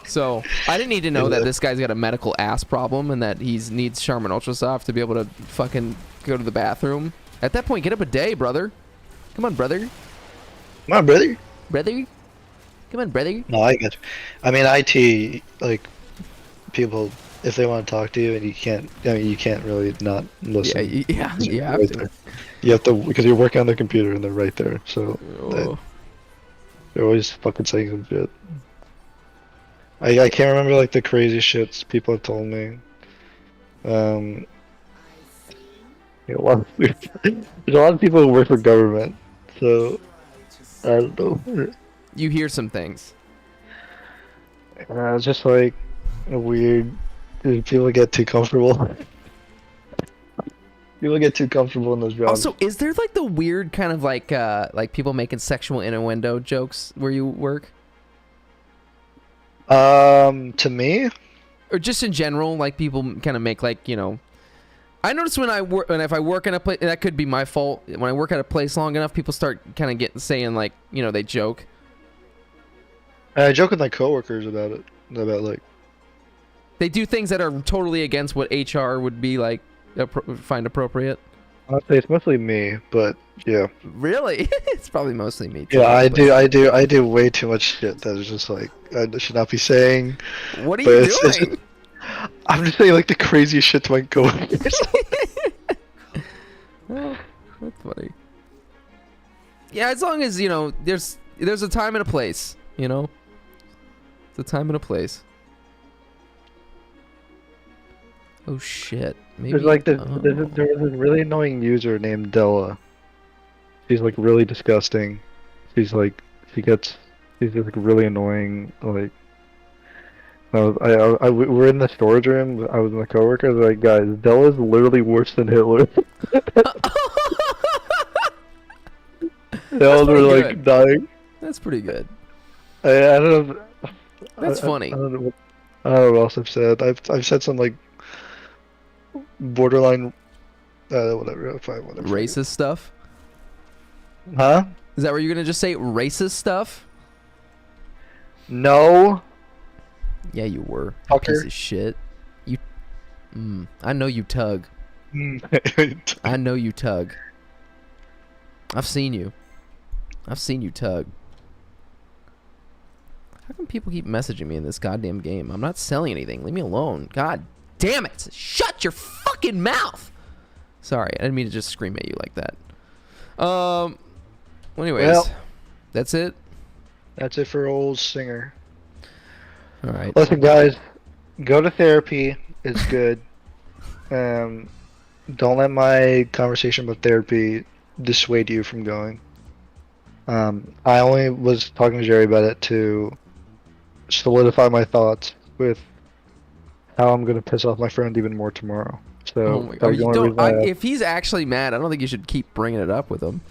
So I didn't need to know that this guy's got a medical ass problem and that he needs Charmin Ultra Soft to be able to fucking go to the bathroom. At that point, get up a day, brother. Come on, brother. Come on, brother. Brother. Come on, brother. No, I get you. I mean, IT, like, people, if they want to talk to you and you can't, I mean, you can't really not listen. Yeah, you have to. You have to, because you're working on the computer and they're right there. So they're always fucking saying some shit. I can't remember like the crazy shits people have told me. There's a lot of people who work for government, so I don't know. You hear some things. It's just like a weird. People get too comfortable. People get too comfortable in those jobs. Also, is there like the weird kind of like people making sexual innuendo jokes where you work? To me, or just in general, like people kind of make like, you know, I notice when I work, and if I work in a place, that could be my fault. When I work at a place long enough, people start kind of saying like, you know, they joke. I joke with my coworkers about it, about like they do things that are totally against what HR would be like find appropriate. Honestly, it's mostly me, but yeah. Really? It's probably mostly me too. Yeah, I do way too much shit that is just like I should not be saying. What are you doing? I'm just saying like the craziest shit to my coworkers. Oh, that's funny. Yeah, as long as, you know, there's a time and a place, you know. It's a time and a place. Oh shit. Maybe. There's like there was this really annoying user named Della. She's like really disgusting. She's like she's just like really annoying. Like we're in the storage room. I was in the coworker. I was like, guys, Della's literally worse than Hitler. They all were like dying. That's pretty good. I don't know. That's funny. I don't know what else I've said. I've said some like borderline, whatever. Fine, whatever. Racist stuff? Huh? Is that where you're gonna just say racist stuff? No. Yeah, you were. Fucker. Piece of shit. You. I know you tug. I know you tug. I've seen you. I've seen you tug. How come people keep messaging me in this goddamn game? I'm not selling anything. Leave me alone. God damn it. Shut your fucking mouth. Sorry, I didn't mean to just scream at you like that. Well, anyways, well, that's it. That's it for old Singer. All right. Listen, guys, go to therapy. It's good. Don't let my conversation about therapy dissuade you from going. I only was talking to Jerry about it to solidify my thoughts with how I'm gonna piss off my friend even more tomorrow. So if he's actually mad, I don't think you should keep bringing it up with him.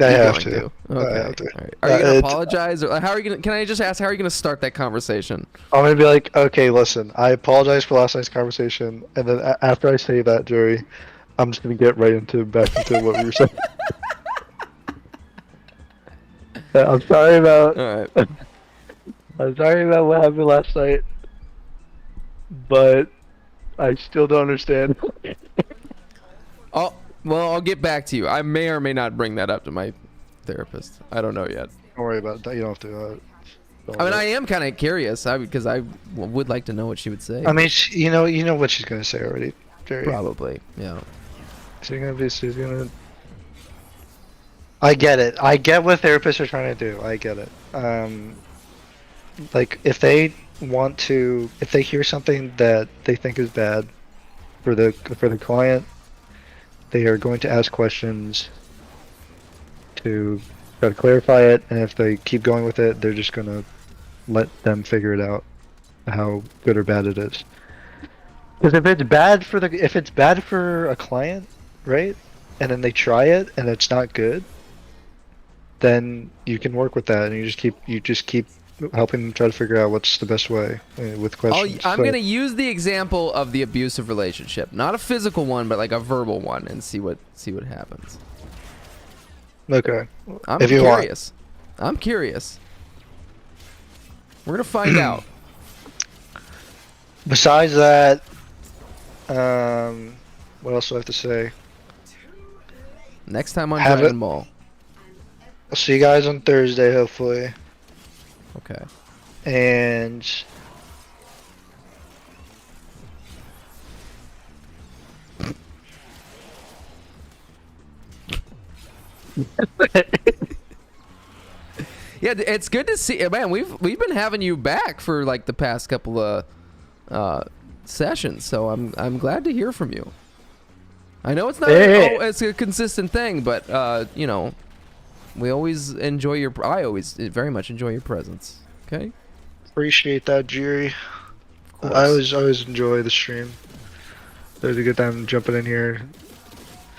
I have to. Okay. I have to. All right. Are you gonna apologize, or how are you gonna? Can I just ask, how are you gonna start that conversation? I'm gonna be like, okay, listen, I apologize for last night's conversation, and then after I say that, Jerry, I'm just gonna get back into what we were saying. I'm sorry about. All right. I'm sorry about what happened last night, but I still don't understand. Well, I'll get back to you. I may or may not bring that up to my therapist. I don't know yet. Don't worry about that. You don't have to. I mean, I am kind of curious because I would like to know what she would say. I mean, you know what she's gonna say already, Jerry. Probably, yeah. She's gonna. I get it. I get what therapists are trying to do. I get it. Like if they hear something that they think is bad for the client, they are going to ask questions to try to clarify it, and if they keep going with it, they're just gonna let them figure it out how good or bad it is. Because if it's bad for a client, right, and then they try it and it's not good, then you can work with that, and you just keep helping them try to figure out what's the best way with questions. I'm gonna use the example of the abusive relationship, not a physical one, but like a verbal one, and see what happens. Okay. I'm curious. I'm curious. We're gonna find out. Besides that, what else do I have to say? Next time on Dragon Ball. I'll see you guys on Thursday, hopefully. Okay. And yeah, it's good to see. Man, we've been having you back for like the past couple of sessions, so I'm glad to hear from you. I know it's not it's a consistent thing, but you know, we always enjoy I always very much enjoy your presence. Okay. Appreciate that, Jerry. I always enjoy the stream. There's a good time jumping in here,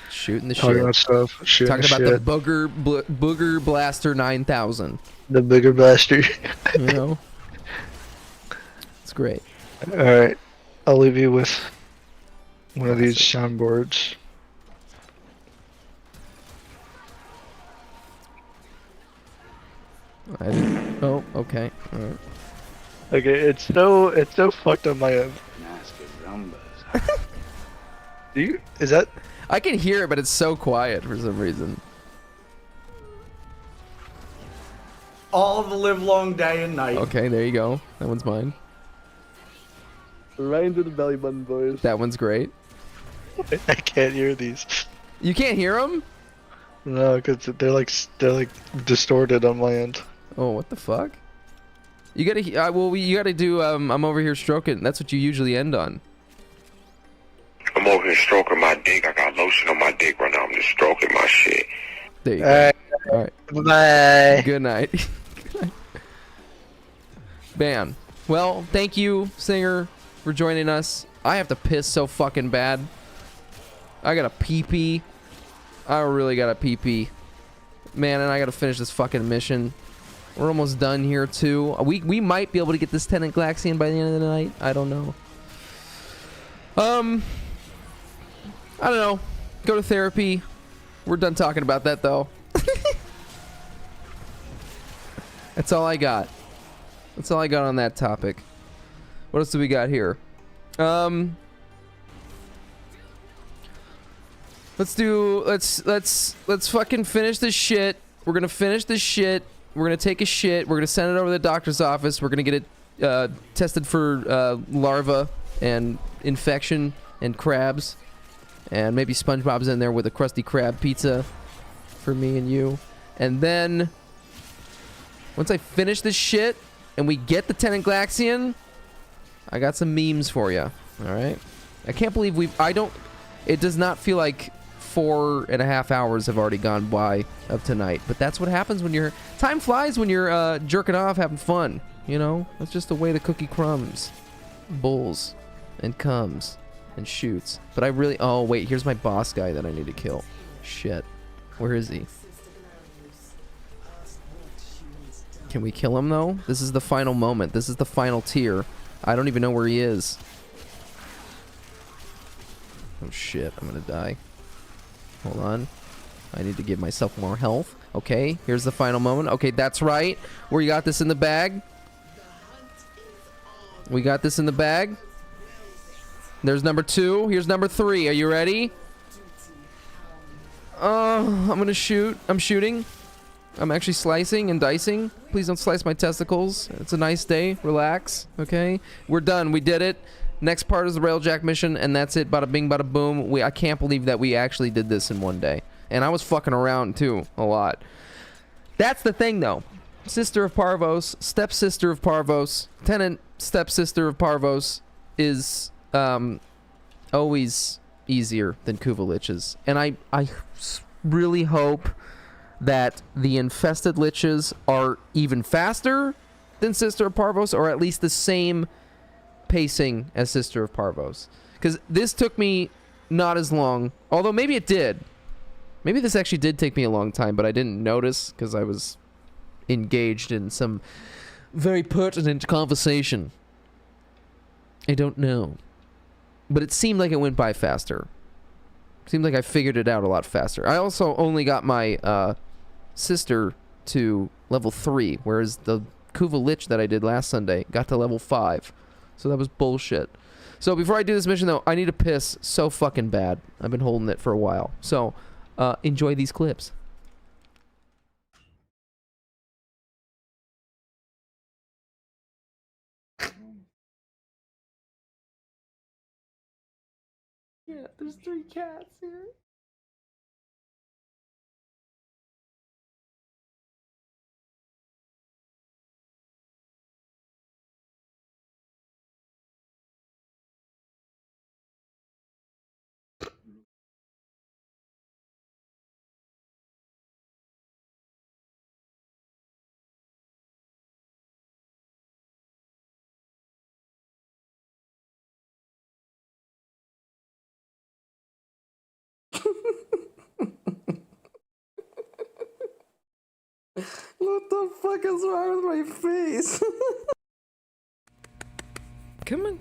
shooting the talking shit, about stuff, talking about the booger blaster 9000. The booger blaster. You know, it's great. All right, I'll leave you with one of these soundboards. Oh, okay. All right. Okay, it's so fucked on my end. Is that? I can hear it, but it's so quiet for some reason. All the live long day and night. Okay, there you go. That one's mine. Right into the belly button, boys. That one's great. I can't hear these. You can't hear them? No, because they're like distorted on my end. Oh, what the fuck? You gotta, well, you gotta do, I'm over here stroking. That's what you usually end on. I'm over here stroking my dick. I got lotion on my dick right now. I'm just stroking my shit. There you go. Alright. Bye. Good night. Man. Well, thank you, Singer, for joining us. I have to piss so fucking bad. I got a pee-pee. I really got a pee-pee. Man, and I gotta finish this fucking mission. We're almost done here, too. We might be able to get this Tenant Glaxian by the end of the night. I don't know. I don't know. Go to therapy. We're done talking about that, though. That's all I got. That's all I got on that topic. What else do we got here? Let's fucking finish this shit. We're gonna finish this shit. We're gonna take a shit. We're gonna send it over to the doctor's office. We're gonna get it tested for larva and infection and crabs. And maybe SpongeBob's in there with a Krusty Krab pizza for me and you. And then once I finish this shit and we get the Tenant Glaxian, I got some memes for you. Alright? I can't believe it does not feel like 4.5 hours have already gone by of tonight. But that's what happens when time flies when you're jerking off, having fun. You know? That's just the way the cookie crumbs. Bulls. And comes. And shoots. But I really... Oh, wait. Here's my boss guy that I need to kill. Shit. Where is he? Can we kill him, though? This is the final moment. This is the final tier. I don't even know where he is. Oh, shit. I'm gonna die. Hold on. I need to give myself more health. Okay. Here's the final moment. Okay, that's right. We got this in the bag. We got this in the bag. There's number 2. Here's number 3. Are you ready? I'm gonna shoot. I'm shooting. I'm actually slicing and dicing. Please don't slice my testicles. It's a nice day. Relax. Okay? We're done. We did it. Next part is the Railjack mission, and that's it. Bada bing, bada boom. I can't believe that we actually did this in one day. And I was fucking around, too. A lot. That's the thing, though. Sister of Parvos, stepsister of Parvos, tenant stepsister of Parvos is always easier than Kuva-liches. And I really hope that the infested liches are even faster than Sister of Parvos, or at least the same pacing as Sister of Parvos. Because this took me not as long, although maybe it did. Maybe this actually did take me a long time, but I didn't notice because I was engaged in some very pertinent conversation. I don't know. But it seemed like it went by faster. Seemed like I figured it out a lot faster. I also only got my sister to level 3, whereas the Kuva-lich that I did last Sunday got to level 5. So that was bullshit. So before I do this mission, though, I need to piss so fucking bad. I've been holding it for a while. So enjoy these clips. Yeah, there's 3 cats here. What the fuck is wrong with my face? Come on.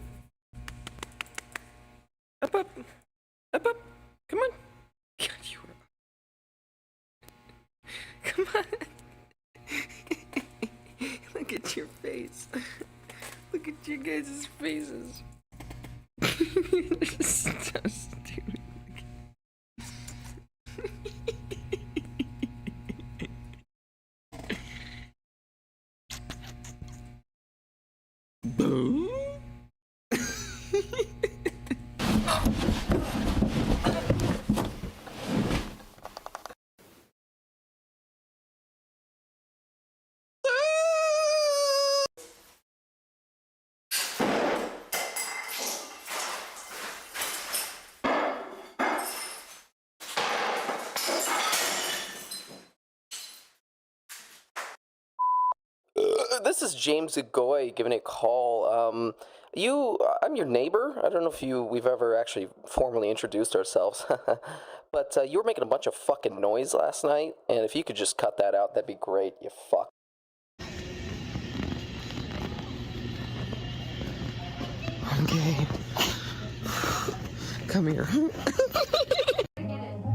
Up, up. Up, up. Come on. God, you are... Come on. Look at your face. Look at your guys' faces. This is so stupid. Boom. this is James Agoy giving a call. I'm your neighbor. I don't know if we've ever actually formally introduced ourselves. But you were making a bunch of fucking noise last night, and if you could just cut that out, that'd be great, you fuck. I'm gay. Come here.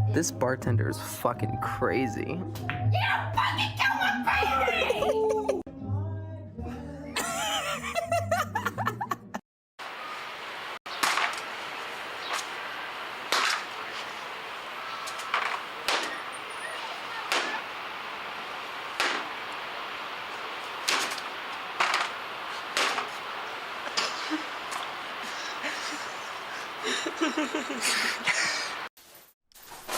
This bartender is fucking crazy. You fucking kill my baby!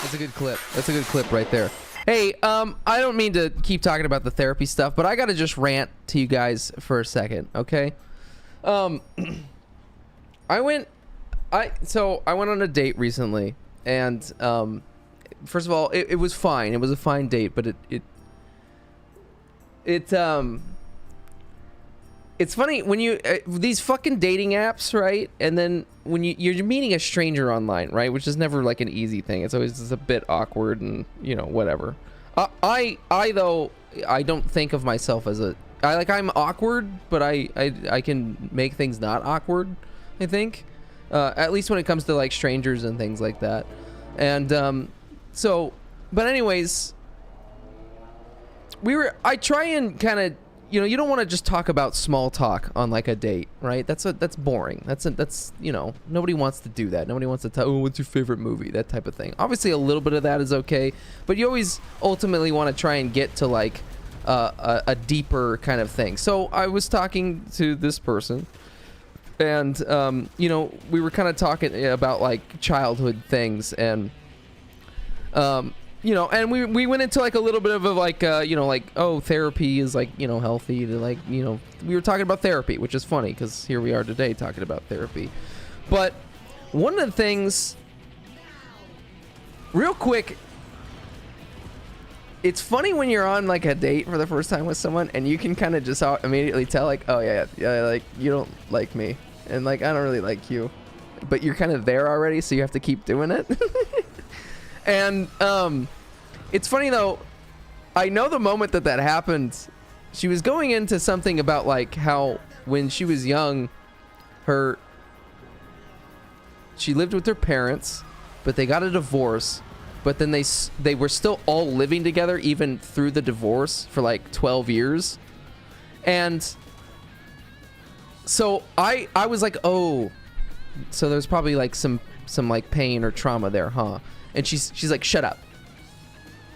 That's a good clip. That's a good clip right there. Hey, I don't mean to keep talking about the therapy stuff, but I gotta just rant to you guys for a second, okay? I went on a date recently, and first of all, it was fine. It was a fine date, but it's funny when you these fucking dating apps, right? And then when you're meeting a stranger online, right? Which is never like an easy thing. It's always just a bit awkward and, you know, whatever. I though I don't think of myself as I'm awkward, but I can make things not awkward, I think. At least when it comes to like strangers and things like that. And but anyways, I try and kind of, you know, you don't want to just talk about small talk on like a date, right? That's boring. That's you know, nobody wants to do that. Nobody wants to tell, oh, what's your favorite movie? That type of thing. Obviously, a little bit of that is okay, but you always ultimately want to try and get to like a deeper kind of thing. So I was talking to this person, and you know, we were kind of talking about like childhood things, and you know, and we went into like a little bit of a like, you know, like, oh, therapy is like, you know, healthy to like, you know, we were talking about therapy, which is funny because here we are today talking about therapy. But one of the things, real quick, it's funny when you're on like a date for the first time with someone and you can kind of just immediately tell like, oh yeah, like you don't like me and like I don't really like you, but you're kind of there already, so you have to keep doing it. And it's funny though, I know the moment that happened, she was going into something about like how when she was young, she lived with her parents, but they got a divorce, but then they were still all living together even through the divorce for like 12 years. And so I was like, oh, so there's probably like some like pain or trauma there, huh? And she's like, shut up.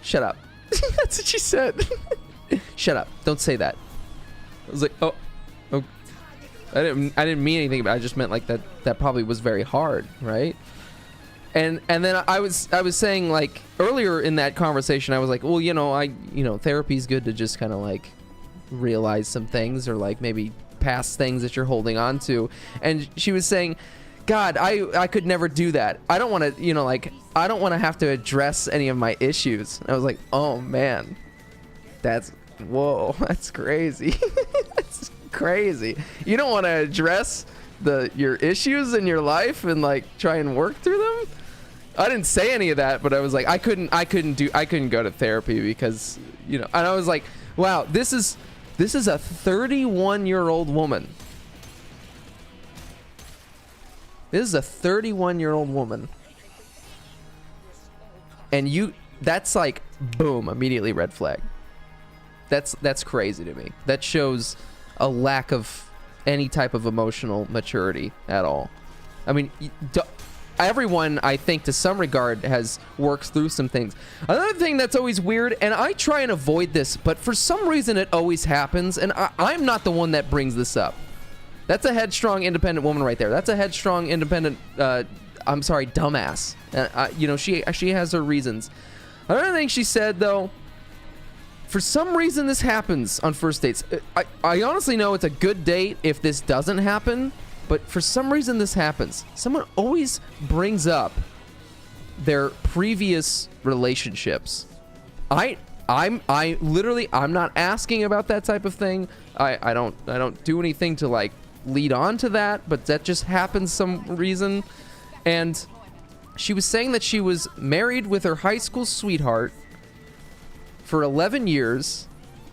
Shut up. That's what she said. Shut up. Don't say that. I was like, oh. I didn't mean anything, but I just meant like that probably was very hard, right? And then I was saying like earlier in that conversation, I was like, well, you know, therapy's good to just kind of like realize some things or like maybe past things that you're holding on to. And she was saying, God, I could never do that. I don't want to, you know, like, I don't want to have to address any of my issues. And I was like, oh man, whoa, that's crazy. That's crazy. You don't want to address your issues in your life and like try and work through them? I didn't say any of that, but I was like, I couldn't go to therapy because, you know, and I was like, wow, this is a 31-year-old woman. This is a 31-year-old woman. And that's like, boom, immediately red flag. That's crazy to me. That shows a lack of any type of emotional maturity at all. I mean, everyone, I think, to some regard, has worked through some things. Another thing that's always weird, and I try and avoid this, but for some reason it always happens, and I'm not the one that brings this up. That's a headstrong, independent woman right there. That's a headstrong, independent, I'm sorry, dumbass. You know, she has her reasons. Another thing she said, though, for some reason this happens on first dates. I honestly know it's a good date if this doesn't happen, but for some reason this happens. Someone always brings up their previous relationships. I I literally, I'm not asking about that type of thing. I don't do anything to like lead on to that, but that just happens some reason. And she was saying that she was married with her high school sweetheart for 11 years,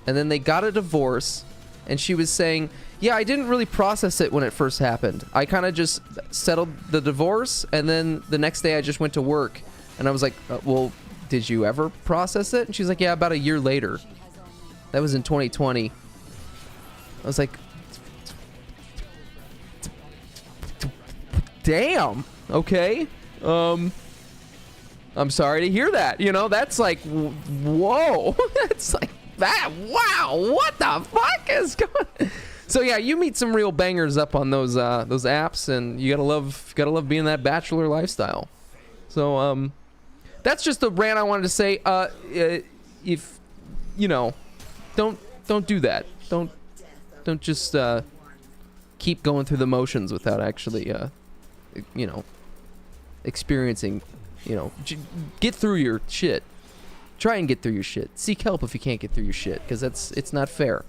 and then they got a divorce, and she was saying, yeah, I didn't really process it when it first happened. I kind of just settled the divorce, and then the next day I just went to work, and I was like, well, did you ever process it? And she's like, yeah, about a year later. That was in 2020. I was like, damn, okay. I'm sorry to hear that. You know, that's like, whoa. That's like that. Wow, what the fuck is going? So yeah, you meet some real bangers up on those apps, and you gotta love being that bachelor lifestyle. So that's just the rant I wanted to say. If you know, don't do that. Don't just keep going through the motions without actually you know, experiencing. You know, get through your shit. Try and get through your shit. Seek help if you can't get through your shit, because it's not fair.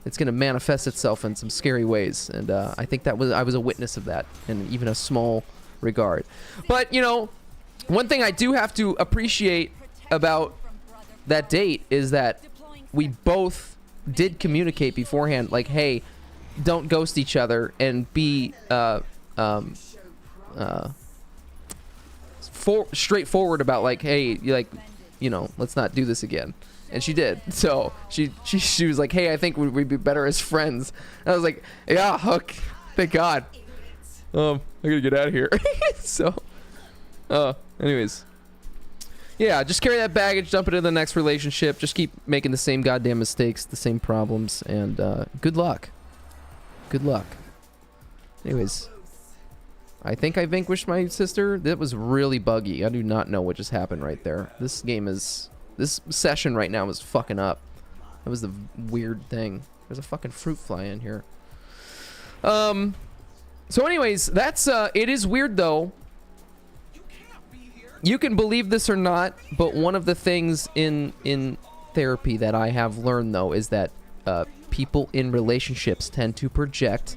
It's gonna manifest itself in some scary ways, and I think I was a witness of that in even a small regard. But you know, one thing I do have to appreciate about that date is that we both did communicate beforehand, like, hey, don't ghost each other, and be straightforward about, like, hey, like, you know, let's not do this again. And she did. So she was like, hey, I think we'd be better as friends. And I was like, yeah, okay, thank God. I gotta get out of here. So anyways, yeah, just carry that baggage, dump it in the next relationship, just keep making the same goddamn mistakes, the same problems, and good luck. Anyways, I think I vanquished my sister. That was really buggy. I do not know what just happened right there. This session right now is fucking up. That was the weird thing. There's a fucking fruit fly in here. So anyways, that's it is weird though. You can believe this or not, but one of the things in therapy that I have learned though is that people in relationships tend to project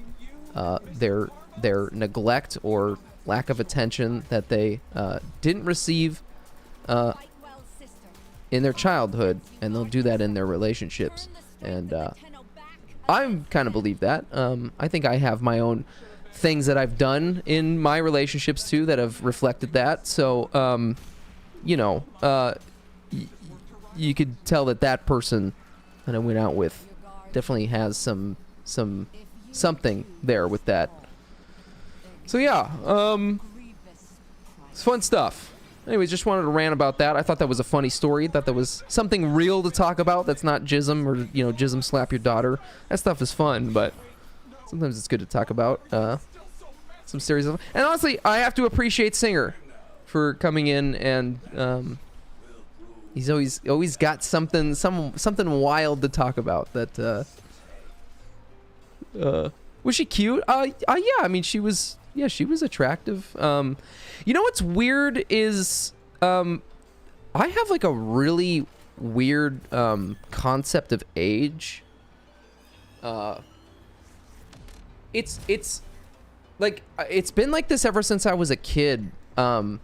their neglect or lack of attention that they didn't receive in their childhood, and they'll do that in their relationships. And I kind of believe that. I think I have my own things that I've done in my relationships too that have reflected that. So you know, you could tell that person that I went out with definitely has something there with that. So yeah, it's fun stuff. Anyways, just wanted to rant about that. I thought that was a funny story. Thought that was something real to talk about. That's not jism or, you know, jism slap your daughter. That stuff is fun, but sometimes it's good to talk about some serious stuff. And honestly, I have to appreciate Singer for coming in, and he's always got something wild to talk about. That was she cute? Yeah. I mean, she was attractive. You know what's weird is I have like a really weird concept of age. It's like it's been like this ever since I was a kid. Our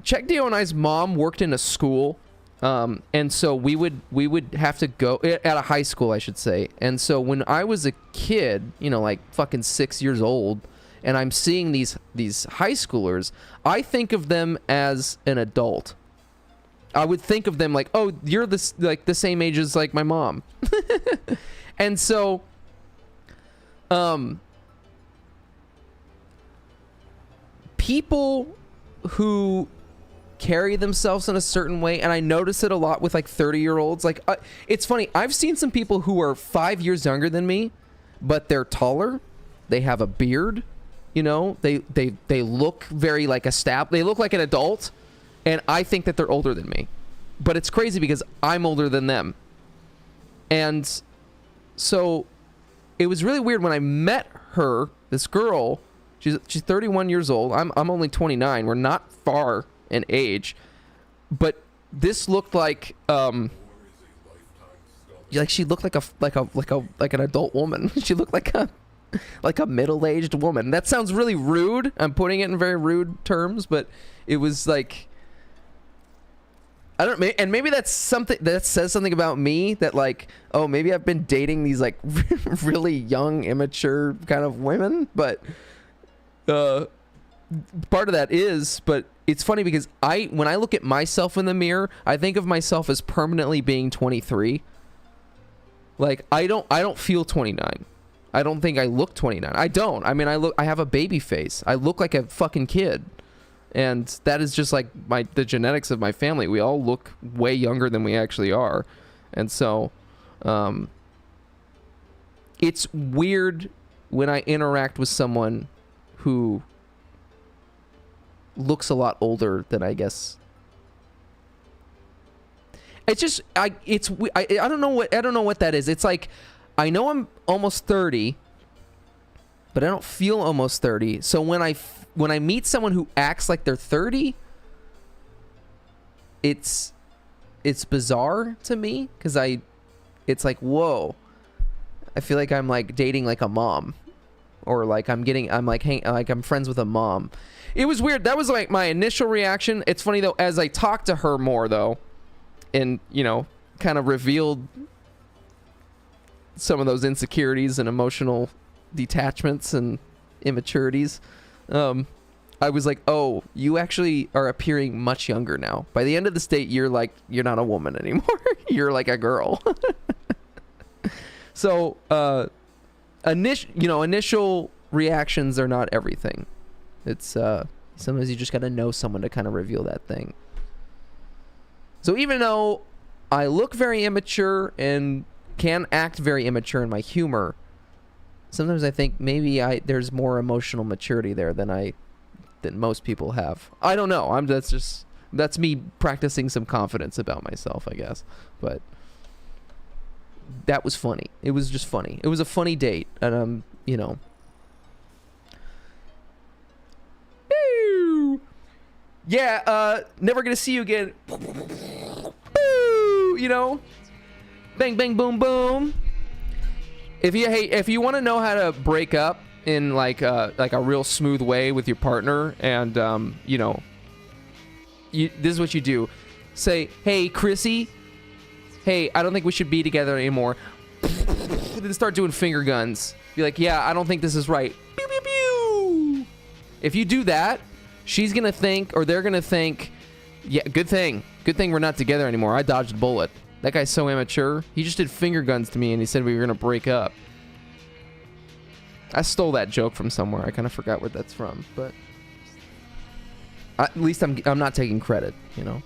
Czech Dio and I's mom worked in a school. And so we would have to go at a high school, I should say. And so when I was a kid, you know, like fucking 6 years old, and I'm seeing these high schoolers, I think of them as an adult. I would think of them like, oh, you're the same age as like my mom. And so, people who carry themselves in a certain way, and I notice it a lot with like 30-year-olds. Like, it's funny, I've seen some people who are 5 years younger than me, but they're taller, they have a beard, you know, they look very like established, they look like an adult, and I think that they're older than me. But it's crazy because I'm older than them. And so it was really weird when I met her, this girl. She's 31 years old. I'm only 29. We're not far in age. but this looked like she looked like an adult woman. She looked like a middle-aged woman. That sounds really rude. I'm putting it in very rude terms, but it was like, I don't, and maybe that's something that says something about me, that like, oh, maybe I've been dating these like really young, immature kind of women, but part of that is, but it's funny because when I look at myself in the mirror, I think of myself as permanently being 23. Like, I don't feel 29. I don't think I look 29. I don't. I mean, I have a baby face. I look like a fucking kid. And that is just like the genetics of my family. We all look way younger than we actually are. And so it's weird when I interact with someone who looks a lot older than I guess. It's just I don't know what that is. It's like, I know I'm almost 30, but I don't feel almost 30. So when I meet someone who acts like they're 30, it's bizarre to me, because it's like, whoa, I feel like I'm like dating like a mom, or like I'm friends with a mom. It was weird. That was like my initial reaction. It's funny though, as I talked to her more though, and kind of revealed some of those insecurities and emotional detachments and immaturities, I was like, oh, you actually are appearing much younger now. By the end of this date, you're not a woman anymore. You're like a girl. So initial reactions are not everything. It's sometimes you just gotta know someone to kind of reveal that thing. So even though I look very immature and can act very immature in my humor, sometimes I think maybe there's more emotional maturity there than most people have. I don't know. That's me practicing some confidence about myself, I guess. But that was funny. It was just funny. It was a funny date, and yeah, never gonna see you again. Bang bang boom boom. If you want to know how to break up in like a real smooth way with your partner, and this is what you do. Say, hey Chrissy, hey, I don't think we should be together anymore. Then start doing finger guns. Be like, yeah, I don't think this is right. Pew pew pew. If you do that, she's gonna think, or they're gonna think, yeah, good thing we're not together anymore. I dodged a bullet. That guy's so immature. He just did finger guns to me and he said we were gonna break up. I stole that joke from somewhere. I kind of forgot where that's from, but at least I'm not taking credit, All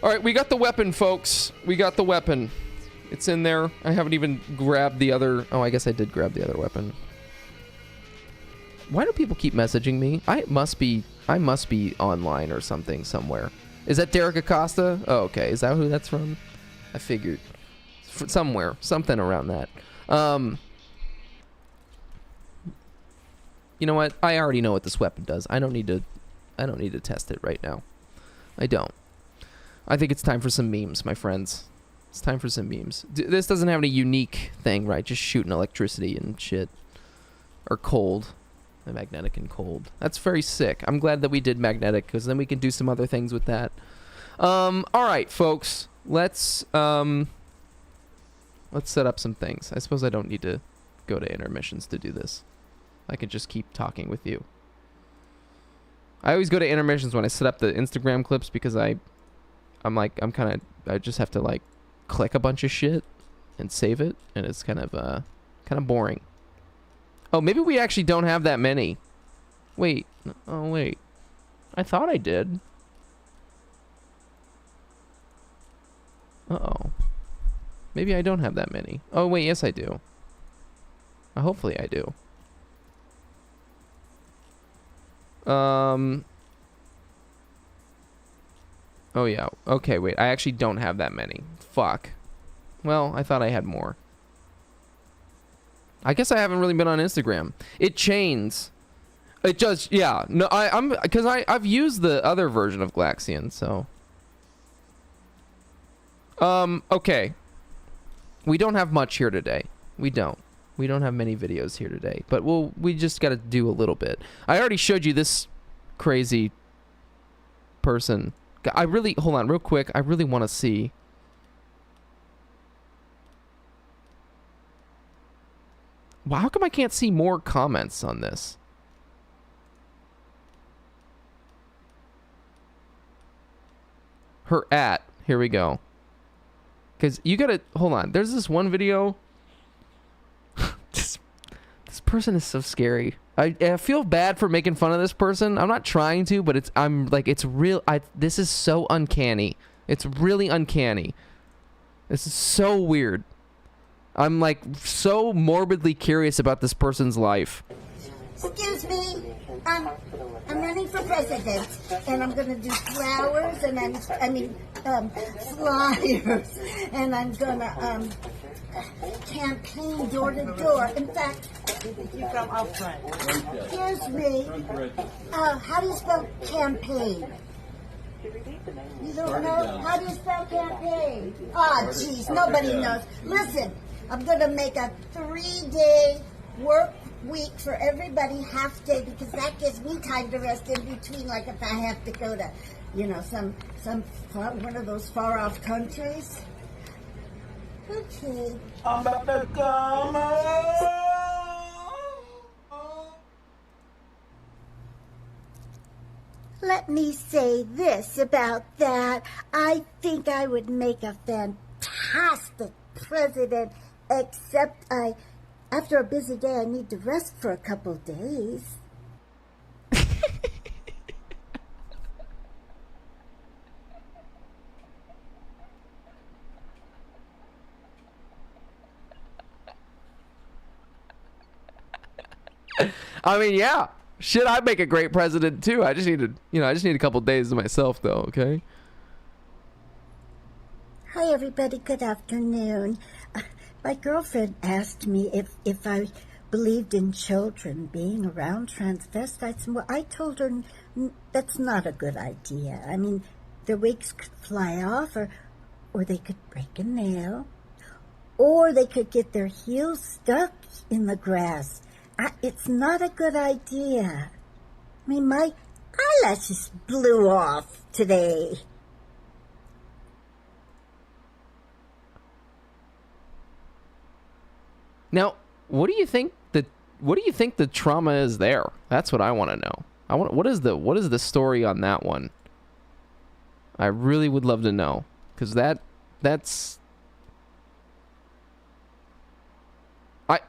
right, we got the weapon, folks. We got the weapon. It's in there. I haven't even grabbed the other. Oh, I guess I did grab the other weapon. Why do people keep messaging me? I must be online or something somewhere. Is that Derek Acosta? Oh, okay. Is that who that's from? I figured. Somewhere. Something around that. You know what? I already know what this weapon does. I don't need to test it right now. I don't. I think it's time for some memes, my friends. It's time for some memes. This doesn't have any unique thing, right? Just shooting electricity and shit. Or cold. Magnetic and cold. That's very sick. I'm glad that we did magnetic, because then we can do some other things with that. All right, folks. Let's set up some things. I suppose I don't need to go to intermissions to do this. I could just keep talking with you. I always go to intermissions when I set up the Instagram clips, because I just have to like click a bunch of shit and save it, and it's kind of boring. Oh, maybe we actually don't have that many. Wait. Oh, wait. I thought I did. Uh-oh. Maybe I don't have that many. Oh, wait. Yes, I do. Hopefully I do. Oh, yeah. Okay, wait. I actually don't have that many. Fuck. Well, I thought I had more. I guess I haven't really been on Instagram. It chains. It just, yeah. No, I've used the other version of Glaxian, so Okay. We don't have much here today. We don't have many videos here today, but we just got to do a little bit. I already showed you this crazy person. Hold on real quick. I really want to see. Wow, how come I can't see more comments on this? Here we go. Because you gotta, hold on. There's this one video. This person is so scary. I feel bad for making fun of this person. I'm not trying to, but it's real. This is so uncanny. It's really uncanny. This is so weird. I'm like so morbidly curious about this person's life. Excuse me, I'm running for president, and I'm gonna do flowers, and flyers, and I'm gonna campaign door to door. In fact, you come up front. Excuse me, how do you spell campaign? You don't know? How do you spell campaign? Oh, jeez, nobody knows. Listen, I'm gonna make a 3-day work week for everybody, half day, because that gives me time to rest in between, like if I have to go to, some one of those far off countries. Okay. I'm about to come Let me say this about that. I think I would make a fantastic president, except after a busy day, I need to rest for a couple days. I mean, yeah. Shit, I'd make a great president too. I just need a couple days to myself though, okay? Hi everybody, good afternoon. My girlfriend asked me if I believed in children being around transvestites. Well, I told her that's not a good idea. I mean, their wigs could fly off, or they could break a nail, or they could get their heels stuck in the grass. It's not a good idea. I mean, my eyelashes blew off today. Now, what do you think the trauma is there? That's what I want to know. What is the story on that one? I really would love to know, because that's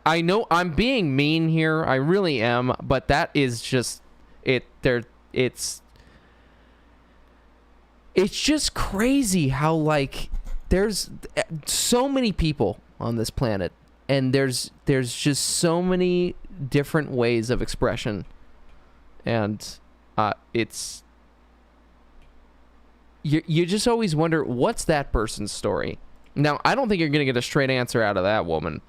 I know I'm being mean here. I really am, but that is just it. It's just crazy how, like, there's so many people on this planet, and there's just so many different ways of expression, and it's you just always wonder, what's that person's story? Now, I don't think you're gonna get a straight answer out of that woman.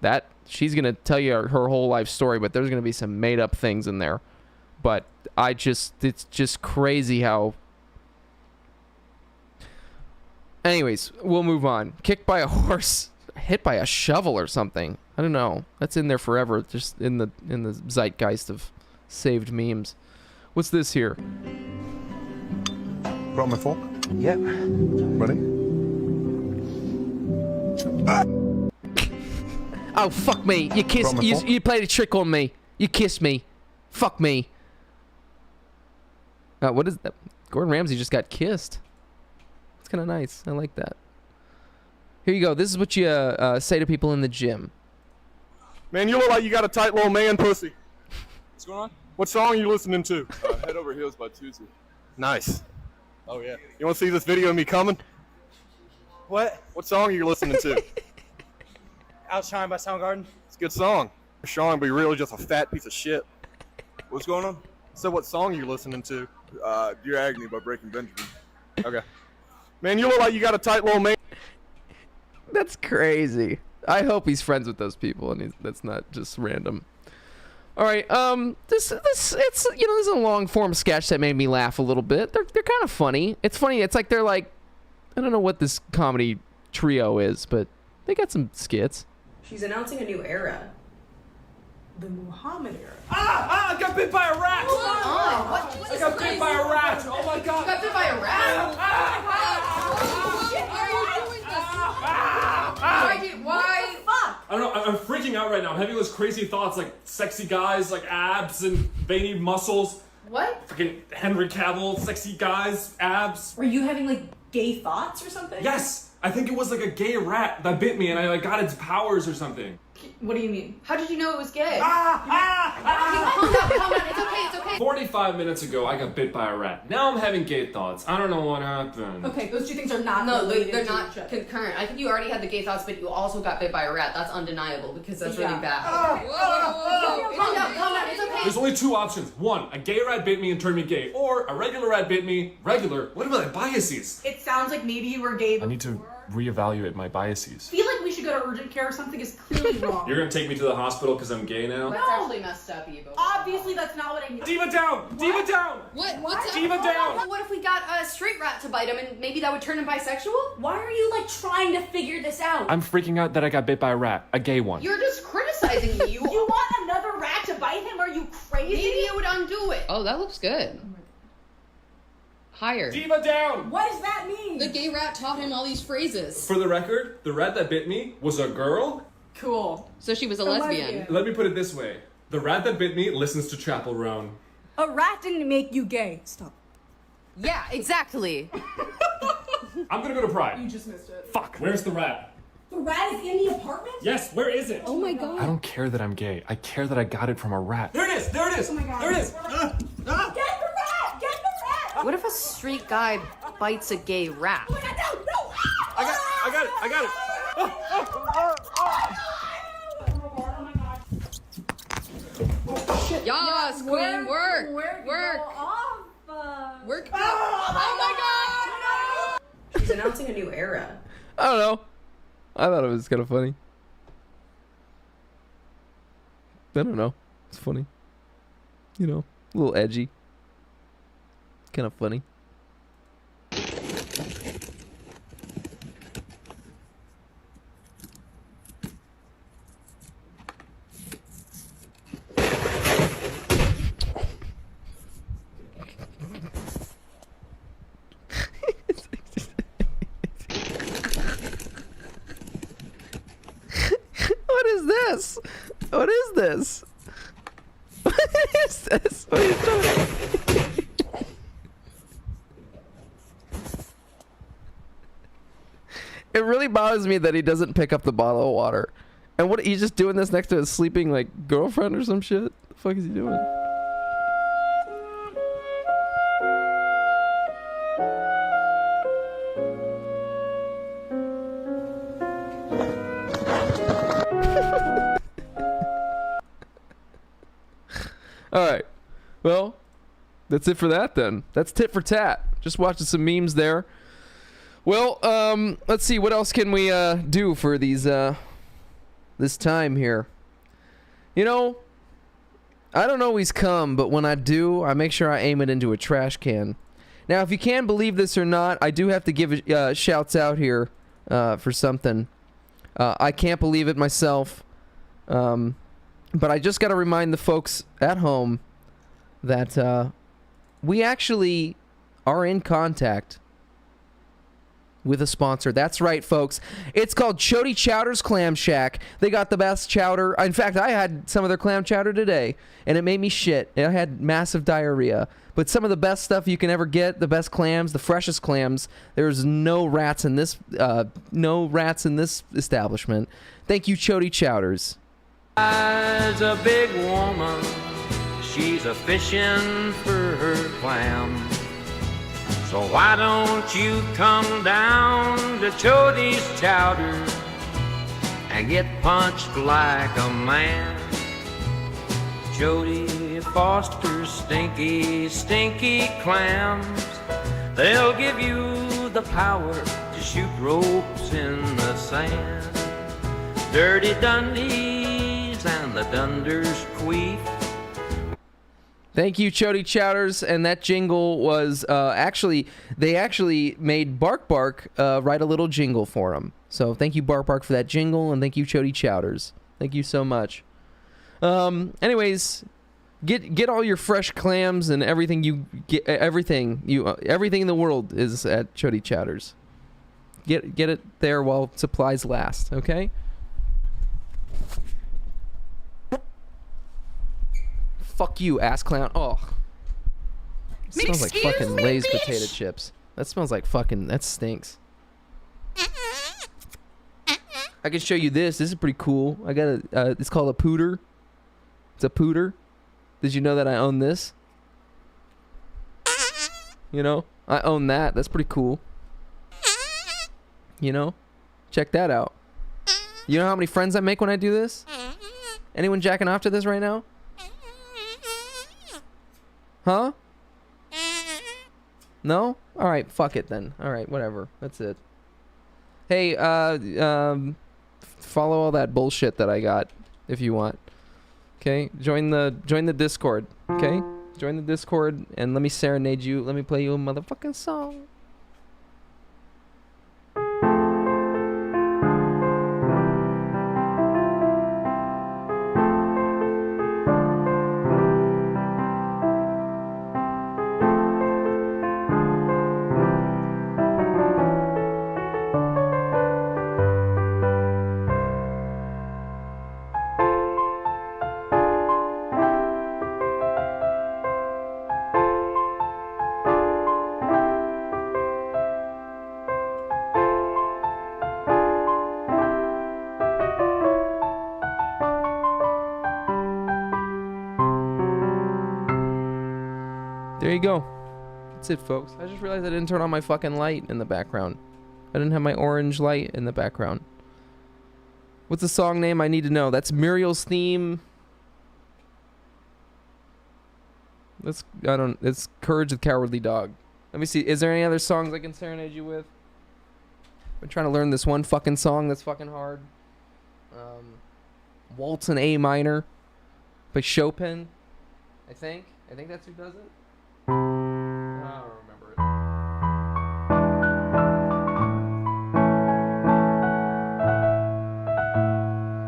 That she's gonna tell you her whole life story, but there's gonna be some made up things in there. But it's just crazy how. Anyways, we'll move on. Kicked by a horse, hit by a shovel or something. I don't know. That's in there forever, just in the zeitgeist of saved memes. What's this here? Brought my fork? Yep. Ready? Oh, fuck me. You played a trick on me. You kissed me. Fuck me. What is that? Gordon Ramsay just got kissed. It's kind of nice. I like that. Here you go. This is what you say to people in the gym. Man, you look like you got a tight little man pussy. What's going on? What song are you listening to? Head Over Heels by Tuesday. Nice. Oh, yeah. You want to see this video of me coming? What? What song are you listening to? Outshine by Soundgarden. It's a good song. Sean, but you're really just a fat piece of shit. What's going on? So what song are you listening to? Dear Agony by Breaking Benjamin. Okay. Man, you look like you got a tight little man. That's crazy. I hope he's friends with those people, and that's not just random. All right, this is a long form sketch that made me laugh a little bit. They're kind of funny. It's funny. It's like they're like, I don't know what this comedy trio is, but they got some skits. She's announcing a new era. The Muhammad era. I got bit by a rat! What I got bit by a rat! Oh my god! You got bit by a rat? Why? Fuck! I don't know, I'm freaking out right now. I'm having those crazy thoughts like sexy guys, like abs and veiny muscles. What? Freaking Henry Cavill, sexy guys, abs. Were you having like gay thoughts or something? Yes! I think it was like a gay rat that bit me and I like got its powers or something. What do you mean? How did you know it was gay? Calm down, it's okay. 45 minutes ago, I got bit by a rat. Now I'm having gay thoughts. I don't know what happened. Okay, those two things are not they're to not each other. concurrent. I think you already had the gay thoughts, but you also got bit by a rat. That's undeniable because that's really bad. Calm down, it's okay. There's only two options. One, a gay rat bit me and turned me gay. Or a regular rat bit me. Regular? What about my biases? It sounds like maybe you were gay. I need to reevaluate my biases. I feel like we should go to urgent care. Something is clearly wrong. You're gonna take me to the hospital because I'm gay now? That's actually messed up, Evo. Obviously, that's not what I mean. Diva down! Diva down! What's Diva down! What if we got a straight rat to bite him and maybe that would turn him bisexual? Why are you like trying to figure this out? I'm freaking out that I got bit by a rat. A gay one. You're just criticizing me. You want another rat to bite him? Are you crazy? Maybe it would undo it. Oh, that looks good. Higher. Diva down! What does that mean? The gay rat taught him all these phrases. For the record, the rat that bit me was a girl. Cool. So she was a lesbian. Let me put it this way. The rat that bit me listens to Chapel Roan. A rat didn't make you gay. Stop. Yeah, exactly. I'm gonna go to Pride. You just missed it. Fuck. Where's the rat? The rat is in the apartment? Yes, where is it? Oh my god. I don't care that I'm gay. I care that I got it from a rat. There it is! There it is! Oh my god. There it is! Get the rat! Get the rat! What if a straight guy bites a gay rat? Oh my god, no! I got it! I got it! Yas, queen, work! Work! Oh my god! She's announcing a new era. I don't know. I thought it was kind of funny. I don't know. It's funny. You know, a little edgy. Kind of funny. What is this? What is this? What is this? What are you doing? It really bothers me that he doesn't pick up the bottle of water. And what, he's just doing this next to his sleeping like girlfriend or some shit? The fuck is he doing? All right. Well, that's it for that then. That's tit for tat. Just watching some memes there. Well, let's see. What else can we do for these this time here? You know, I don't always come, but when I do, I make sure I aim it into a trash can. Now, if you can believe this or not, I do have to give shouts out here for something. I can't believe it myself. But I just got to remind the folks at home that we actually are in contact with a sponsor. That's right, folks. It's called Chody Chowder's Clam Shack. They got the best chowder. In fact, I had some of their clam chowder today, and it made me shit. I had massive diarrhea. But some of the best stuff you can ever get, the best clams, the freshest clams. There's no rats in this establishment. Thank you, Chody Chowders. As a big woman, she's a fishing for her clam. So why don't you come down to Chody's Chowder and get punched like a man? Chody fosters stinky, stinky clams. They'll give you the power to shoot ropes in the sand. Dirty Dundies and the Dunders queef. Thank you, Chody Chowders. And that jingle was they actually made Bark Bark write a little jingle for him. So thank you, Bark Bark, for that jingle, and thank you, Chody Chowders. Thank you so much. Anyways, get all your fresh clams and everything you get. Everything in the world is at Chody Chowders. Get it there while supplies last. Okay. Fuck you, ass clown. Oh. It smells like fucking Lay's potato chips. That smells like fucking... That stinks. I can show you this. This is pretty cool. I got a... it's called a pooter. It's a pooter. Did you know that I own this? You know? I own that. That's pretty cool. You know? Check that out. You know how many friends I make when I do this? Anyone jacking off to this right now? Huh? No? Alright, fuck it then. Alright, whatever. That's it. Hey, follow all that bullshit that I got if you want. Okay? Join the Discord. Okay? Join the Discord and let me serenade you. Let me play you a motherfucking song. There you go. That's it, folks. I just realized I didn't turn on my fucking light in the background. I didn't have my orange light in the background. What's the song name? I need to know. That's Muriel's theme. It's Courage the Cowardly Dog. Let me see. Is there any other songs I can serenade you with? I'm trying to learn this one fucking song that's fucking hard. Waltz in A minor by Chopin. I think that's who does it. I don't remember it.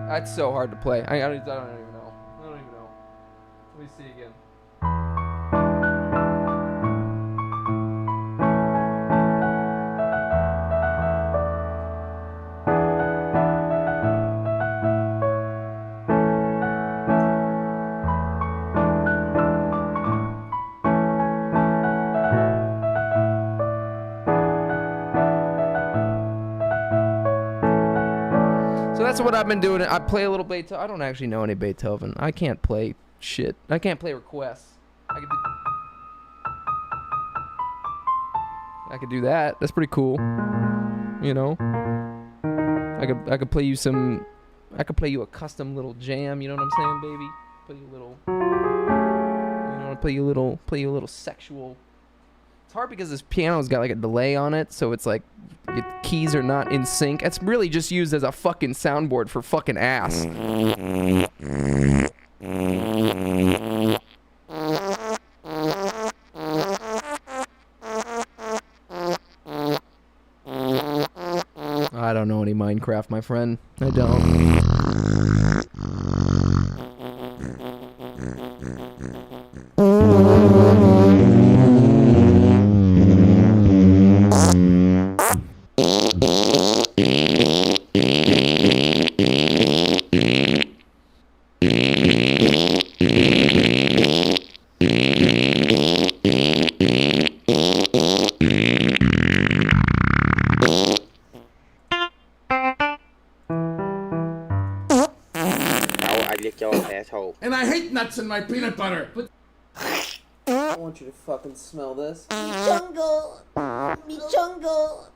That's so hard to play. I don't even know. Let me see again. That's what I've been doing. I play a little Beethoven. I don't actually know any Beethoven. I can't play shit. I can't play requests. I could do that. That's pretty cool. You know? I could play you some... I could play you a custom little jam, you know what I'm saying, baby? Play you a little... You know, play you a little sexual... It's hard because this piano's got like a delay on it, so it's like the keys are not in sync. It's really just used as a fucking soundboard for fucking ass. I don't know any Minecraft, my friend. I don't. And I hate nuts in my peanut butter. I want you to fucking smell this. Me jungle. Me jungle.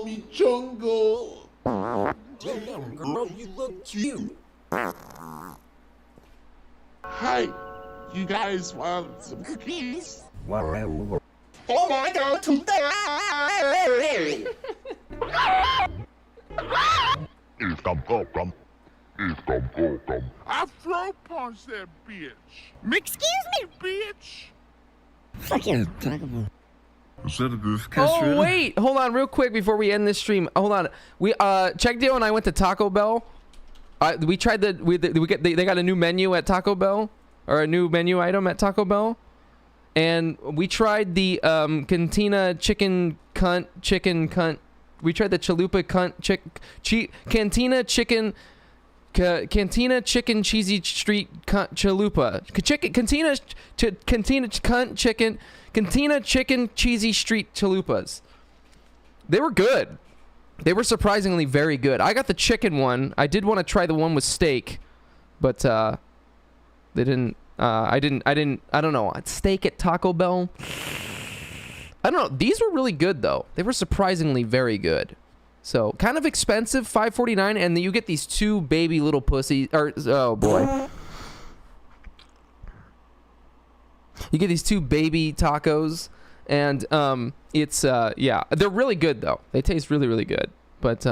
Me jungle. Damn, girl, you look cute. Hi, you guys want some cookies? Oh my god, Here's some go from. I throw punch that bitch. Excuse me, bitch. Fucking Taco Bell. Is that a goof cast? Oh wait, hold on real quick before we end this stream. Hold on. We Check Deal and I went to Taco Bell. We tried they got a new menu at Taco Bell, or a new menu item at Taco Bell, and we tried the Cantina chicken cunt. We tried the chalupa cunt Cantina chicken. Cantina chicken cheesy street chalupa. Cantina cunt chicken. Cantina chicken cheesy street chalupas. They were good. They were surprisingly very good. I got the chicken one. I did want to try the one with steak, but they didn't. I don't know. Steak at Taco Bell. I don't know. These were really good though. They were surprisingly very good. So kind of expensive, $5.49, and then you get these two baby little pussies. Or oh boy, you get these two baby tacos, and it's yeah, they're really good though. They taste really really good. But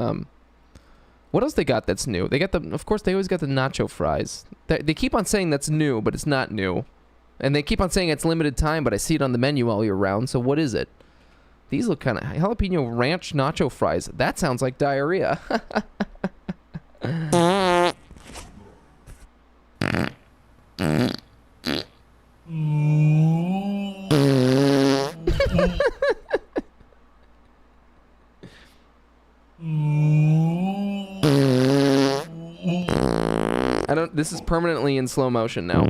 what else they got that's new? They got of course they always got the nacho fries. They keep on saying that's new, but it's not new, and they keep on saying it's limited time. But I see it on the menu all year round. So what is it? These look kind of jalapeno ranch nacho fries. That sounds like diarrhea. This is permanently in slow motion now.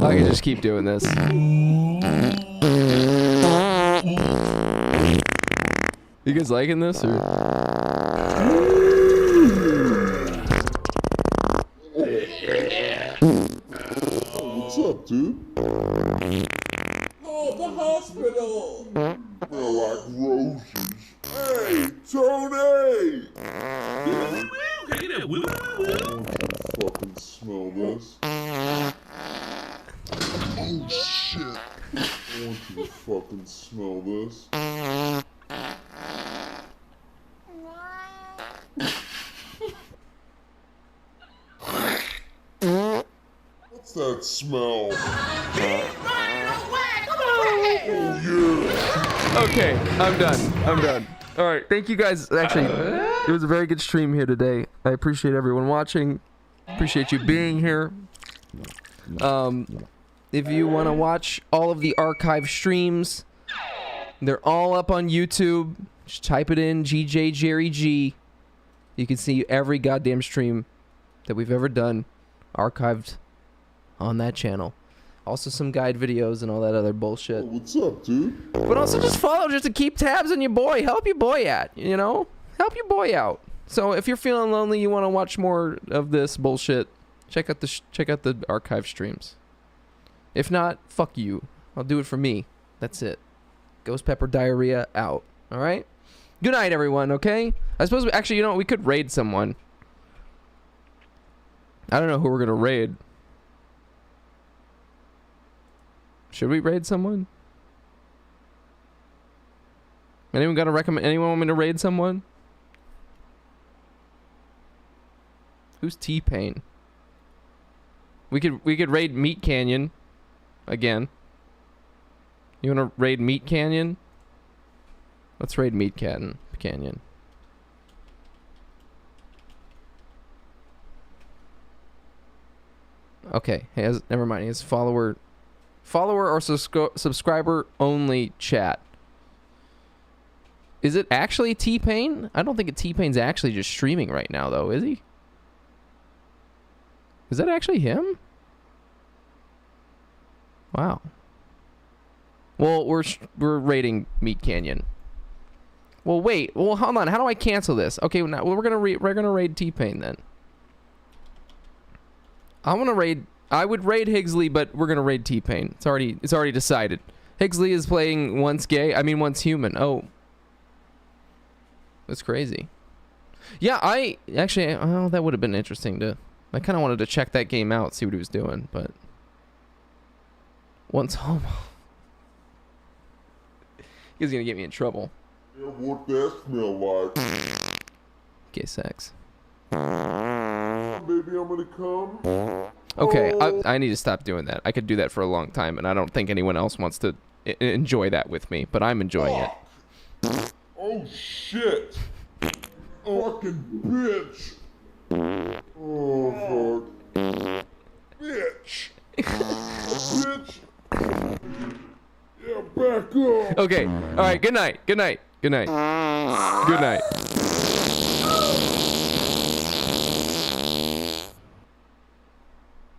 I can just keep doing this. You guys liking this or? What's up, dude? Oh, the hospital! They're like roses. Hey, Tony! Can I get a woo? Fucking smell this. Oh shit. I want you to fucking smell this. What's that smell? Okay, I'm done. All right, thank you guys. Actually, it was a very good stream here today. I appreciate everyone watching. Appreciate you being here. If you want to watch all of the archive streams, they're all up on YouTube. Just type it in, JerryG. You can see every goddamn stream that we've ever done archived on that channel. Also some guide videos and all that other bullshit. What's up, dude? But also just follow, just to keep tabs on your boy. Help your boy out, you know? Help your boy out. So if you're feeling lonely, you want to watch more of this bullshit, check out the archive streams. If not, fuck you. I'll do it for me. That's it. Ghost Pepper Diarrhea out. All right? Good night, everyone, okay? I suppose, actually, you know what? We could raid someone. I don't know who we're going to raid. Should we raid someone? Anyone got to recommend? Anyone want me to raid someone? Who's T-Pain? We could raid Meat Canyon again. You want to raid Meat Canyon? Let's raid Meat Canyon. Okay, never mind. He has follower or subscriber only chat. Is it actually T-Pain? I don't think T-Pain's actually just streaming right now, though, is he? Is that actually him? Wow. Well, we're raiding Meat Canyon. Well, wait. Well, hold on. How do I cancel this? Okay, now we're gonna raid T-Pain then. I would raid Higsley, but we're gonna raid T-Pain. It's already decided. Higsley is playing once human. Oh, that's crazy. Yeah, that would have been interesting to. I kind of wanted to check that game out, see what he was doing, but once homo. He's gonna get me in trouble. Yeah, what that smell like? Gay sex. Baby, I'm gonna come. Okay, I need to stop doing that. I could do that for a long time, and I don't think anyone else wants to enjoy that with me, but I'm enjoying it. Oh shit! Fucking bitch! Oh fuck! Bitch! Bitch! Yeah, back up! Okay, all right. Good night. Good night. Good night. Good night.